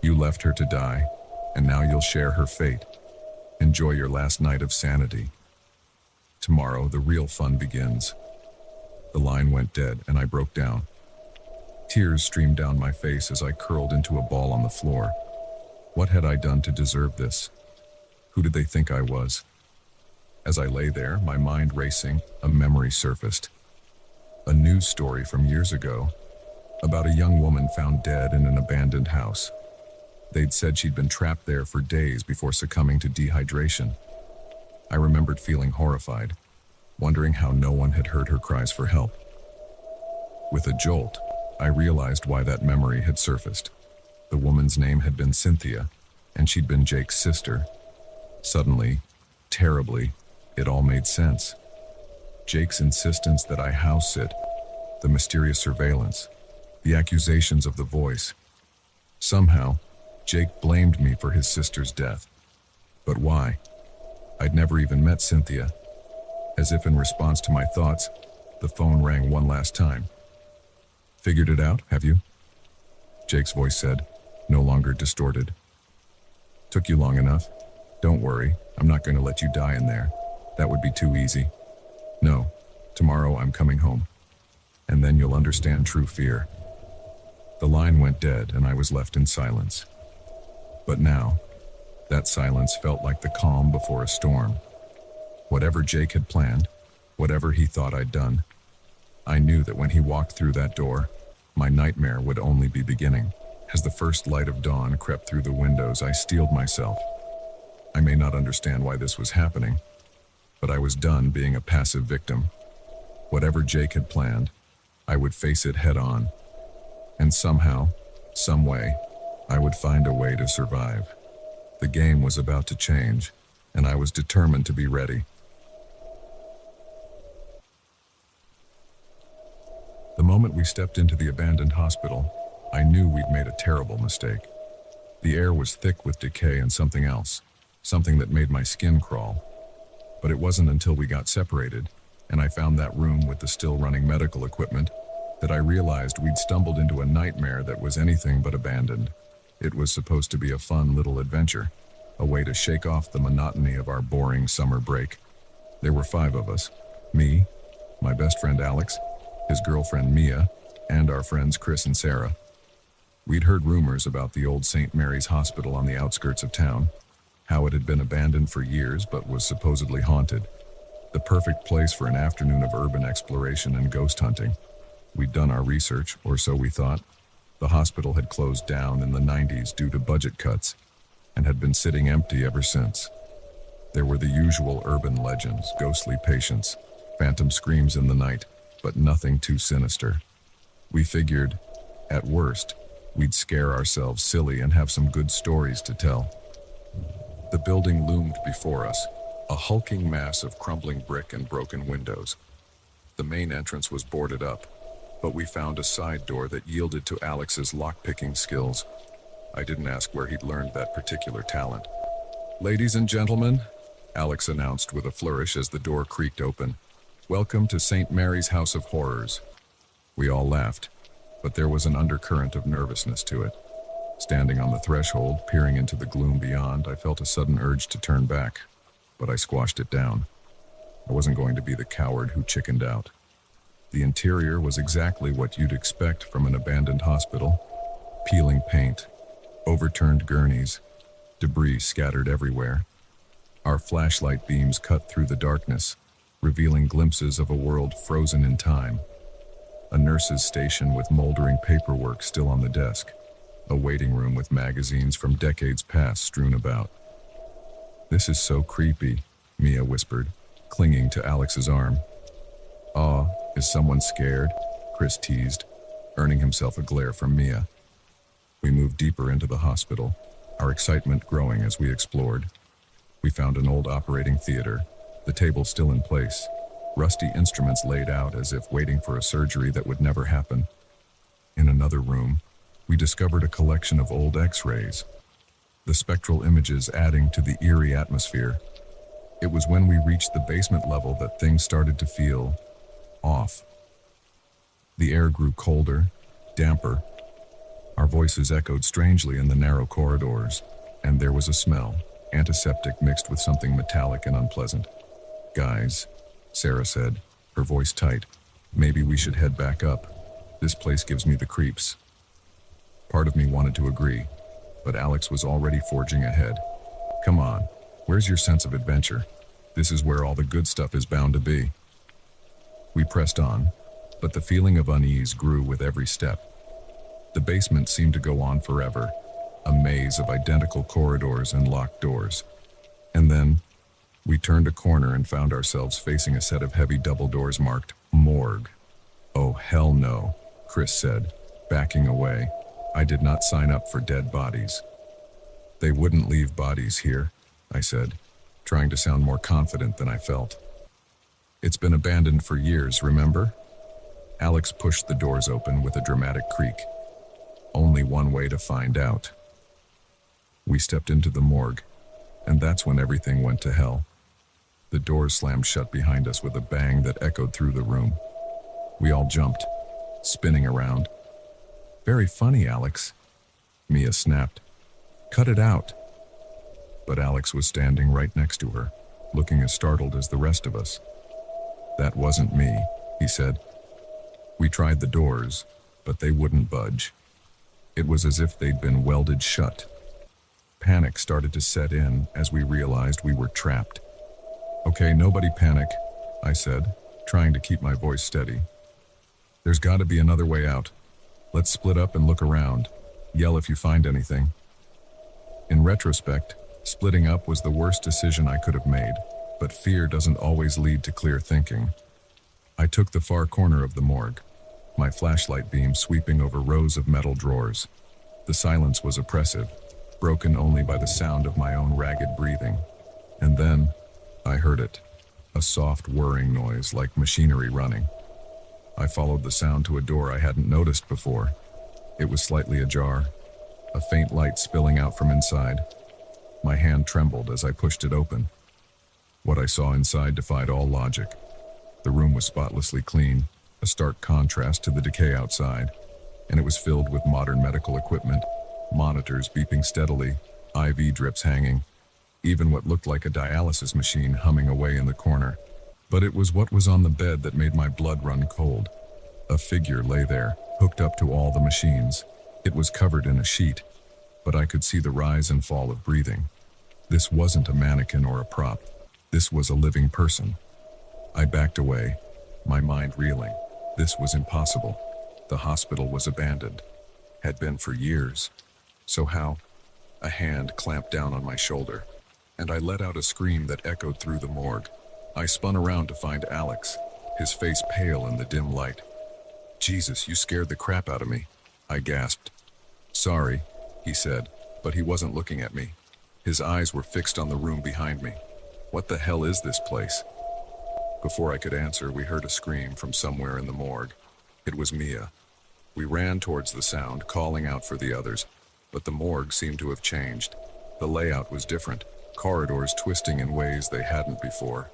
"You left her to die, and now you'll share her fate. Enjoy your last night of sanity. Tomorrow, the real fun begins." The line went dead, and I broke down. Tears streamed down my face as I curled into a ball on the floor. What had I done to deserve this? Who did they think I was? As I lay there, my mind racing, a memory surfaced. A news story from years ago, about a young woman found dead in an abandoned house. They'd said she'd been trapped there for days before succumbing to dehydration. I remembered feeling horrified, wondering how no one had heard her cries for help. With a jolt, I realized why that memory had surfaced. The woman's name had been Cynthia, and she'd been Jake's sister. Suddenly, terribly, it all made sense. Jake's insistence that I house sit, the mysterious surveillance, the accusations of the voice. Somehow, Jake blamed me for his sister's death. But why? I'd never even met Cynthia. As if in response to my thoughts, the phone rang one last time. "Figured it out, have you?" Jake's voice said, no longer distorted. "Took you long enough? Don't worry, I'm not going to let you die in there. That would be too easy. No, tomorrow I'm coming home. And then you'll understand true fear." The line went dead, and I was left in silence. But now, that silence felt like the calm before a storm. Whatever Jake had planned, whatever he thought I'd done. I knew that when he walked through that door, my nightmare would only be beginning. As the first light of dawn crept through the windows, I steeled myself. I may not understand why this was happening, but I was done being a passive victim. Whatever Jake had planned, I would face it head on. And somehow, some way, I would find a way to survive. The game was about to change, and I was determined to be ready. The moment we stepped into the abandoned hospital, I knew we'd made a terrible mistake. The air was thick with decay and something else, something that made my skin crawl. But it wasn't until we got separated, and I found that room with the still running medical equipment, that I realized we'd stumbled into a nightmare that was anything but abandoned. It was supposed to be a fun little adventure, a way to shake off the monotony of our boring summer break. There were 5 of us: me, my best friend Alex, his girlfriend Mia, and our friends Chris and Sarah. We'd heard rumors about the old St. Mary's Hospital on the outskirts of town, how it had been abandoned for years but was supposedly haunted. The perfect place for an afternoon of urban exploration and ghost hunting. We'd done our research, or so we thought. The hospital had closed down in the 90s due to budget cuts, and had been sitting empty ever since. There were the usual urban legends, ghostly patients, phantom screams in the night, but nothing too sinister. We figured, at worst, we'd scare ourselves silly and have some good stories to tell. The building loomed before us, a hulking mass of crumbling brick and broken windows. The main entrance was boarded up, but we found a side door that yielded to Alex's lock-picking skills. I didn't ask where he'd learned that particular talent. "Ladies and gentlemen," Alex announced with a flourish as the door creaked open, "welcome to St. Mary's House of Horrors." We all laughed, but there was an undercurrent of nervousness to it. Standing on the threshold, peering into the gloom beyond, I felt a sudden urge to turn back, but I squashed it down. I wasn't going to be the coward who chickened out. The interior was exactly what you'd expect from an abandoned hospital. Peeling paint, overturned gurneys, debris scattered everywhere. Our flashlight beams cut through the darkness, revealing glimpses of a world frozen in time. A nurse's station with moldering paperwork still on the desk. A waiting room with magazines from decades past strewn about. "This is so creepy," Mia whispered, clinging to Alex's arm. "Aw, is someone scared?" Chris teased, earning himself a glare from Mia. We moved deeper into the hospital, our excitement growing as we explored. We found an old operating theater, the table still in place, rusty instruments laid out as if waiting for a surgery that would never happen. In another room, we discovered a collection of old X-rays, the spectral images adding to the eerie atmosphere. It was when we reached the basement level that things started to feel off. The air grew colder, damper. Our voices echoed strangely in the narrow corridors, and there was a smell, antiseptic mixed with something metallic and unpleasant. "Guys," Sarah said, her voice tight, "maybe we should head back up. This place gives me the creeps." Part of me wanted to agree, but Alex was already forging ahead. "Come on, where's your sense of adventure? This is where all the good stuff is bound to be." We pressed on, but the feeling of unease grew with every step. The basement seemed to go on forever, a maze of identical corridors and locked doors. And then, we turned a corner and found ourselves facing a set of heavy double doors marked "Morgue." "Oh, hell no," Chris said, backing away. "I did not sign up for dead bodies." "They wouldn't leave bodies here," I said, trying to sound more confident than I felt. "It's been abandoned for years, remember?" Alex pushed the doors open with a dramatic creak. "Only one way to find out." We stepped into the morgue, and that's when everything went to hell. The doors slammed shut behind us with a bang that echoed through the room. We all jumped, spinning around. "Very funny, Alex," Mia snapped. "Cut it out." But Alex was standing right next to her, looking as startled as the rest of us. "That wasn't me," he said. We tried the doors, but they wouldn't budge. It was as if they'd been welded shut. Panic started to set in as we realized we were trapped. "Okay, nobody panic," I said, trying to keep my voice steady. There's gotta be another way out. Let's split up and look around. Yell if you find anything. In retrospect, splitting up was the worst decision I could have made, but fear doesn't always lead to clear thinking. I took the far corner of the morgue, my flashlight beam sweeping over rows of metal drawers. The silence was oppressive, broken only by the sound of my own ragged breathing. And then, I heard it, a soft whirring noise like machinery running. I followed the sound to a door I hadn't noticed before. It was slightly ajar, a faint light spilling out from inside. My hand trembled as I pushed it open. What I saw inside defied all logic. The room was spotlessly clean, a stark contrast to the decay outside, and it was filled with modern medical equipment, monitors beeping steadily, IV drips hanging, even what looked like a dialysis machine humming away in the corner. But it was what was on the bed that made my blood run cold. A figure lay there, hooked up to all the machines. It was covered in a sheet, but I could see the rise and fall of breathing. This wasn't a mannequin or a prop. This was a living person. I backed away, my mind reeling. This was impossible. The hospital was abandoned. Had been for years. So how? A hand clamped down on my shoulder, and I let out a scream that echoed through the morgue. I spun around to find Alex, his face pale in the dim light. "Jesus, you scared the crap out of me," I gasped. "Sorry," he said, but he wasn't looking at me. His eyes were fixed on the room behind me. "What the hell is this place?" Before I could answer, we heard a scream from somewhere in the morgue. It was Mia. We ran towards the sound, calling out for the others, but the morgue seemed to have changed. The layout was different, corridors twisting in ways they hadn't before.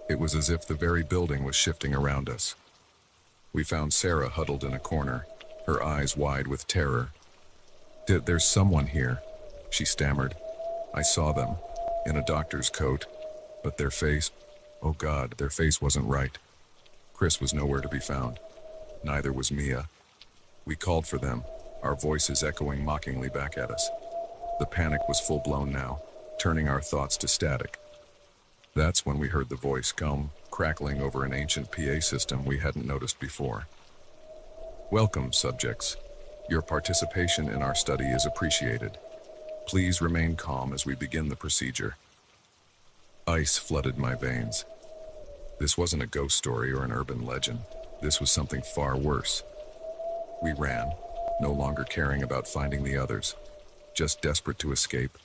It was as if the very building was shifting around us. We found Sarah huddled in a corner, her eyes wide with terror. "There's someone here," she stammered. I saw them, in a doctor's coat, but their face, oh God, their face wasn't right. Chris was nowhere to be found. Neither was Mia. We called for them, our voices echoing mockingly back at us. The panic was full-blown now, turning our thoughts to static. That's when we heard the voice come, crackling over an ancient PA system we hadn't noticed before. "Welcome, subjects. Your participation in our study is appreciated. Please remain calm as we begin the procedure." Ice flooded my veins. This wasn't a ghost story or an urban legend. This was something far worse. We ran, no longer caring about finding the others, just desperate to escape.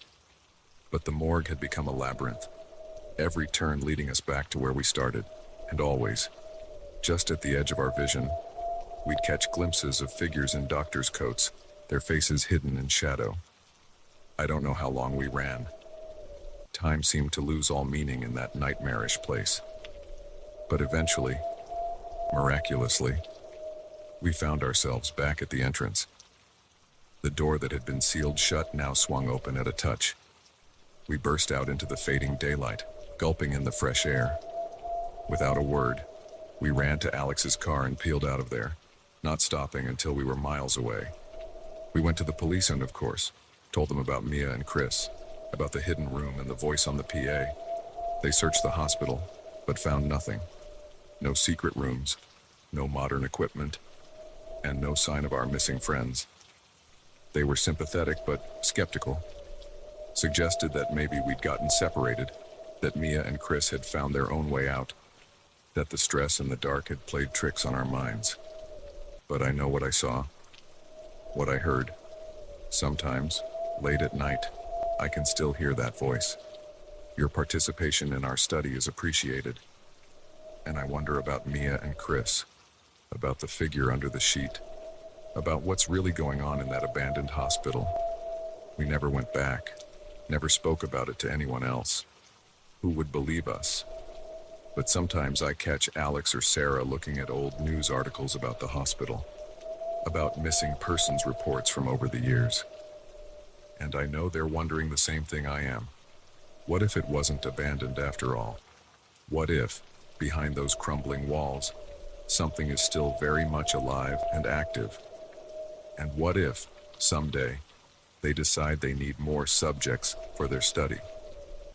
But the morgue had become a labyrinth, every turn leading us back to where we started, and always, just at the edge of our vision, we'd catch glimpses of figures in doctors' coats, their faces hidden in shadow. I don't know how long we ran. Time seemed to lose all meaning in that nightmarish place. But eventually, miraculously, we found ourselves back at the entrance. The door that had been sealed shut now swung open at a touch. We burst out into the fading daylight, gulping in the fresh air. Without a word, we ran to Alex's car and peeled out of there, not stopping until we were miles away. We went to the police and, of course, told them about Mia and Chris, about the hidden room and the voice on the PA. They searched the hospital, but found nothing. No secret rooms, no modern equipment, and no sign of our missing friends. They were sympathetic but skeptical. Suggested that maybe we'd gotten separated, that Mia and Chris had found their own way out, that the stress and the dark had played tricks on our minds. But I know what I saw, what I heard. Sometimes, late at night, I can still hear that voice. Your participation in our study is appreciated. And I wonder about Mia and Chris, about the figure under the sheet, about what's really going on in that abandoned hospital. We never went back, never spoke about it to anyone else. Who would believe us? But sometimes I catch Alex or Sarah looking at old news articles about the hospital, about missing persons reports from over the years. And I know they're wondering the same thing I am. What if it wasn't abandoned after all? What if, behind those crumbling walls, something is still very much alive and active? And what if, someday, they decide they need more subjects for their study?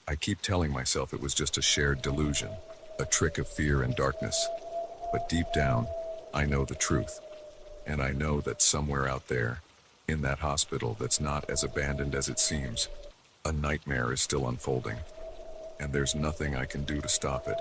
I keep telling myself it was just a shared delusion, a trick of fear and darkness. But deep down, I know the truth. And I know that somewhere out there, in that hospital that's not as abandoned as it seems, a nightmare is still unfolding. And there's nothing I can do to stop it.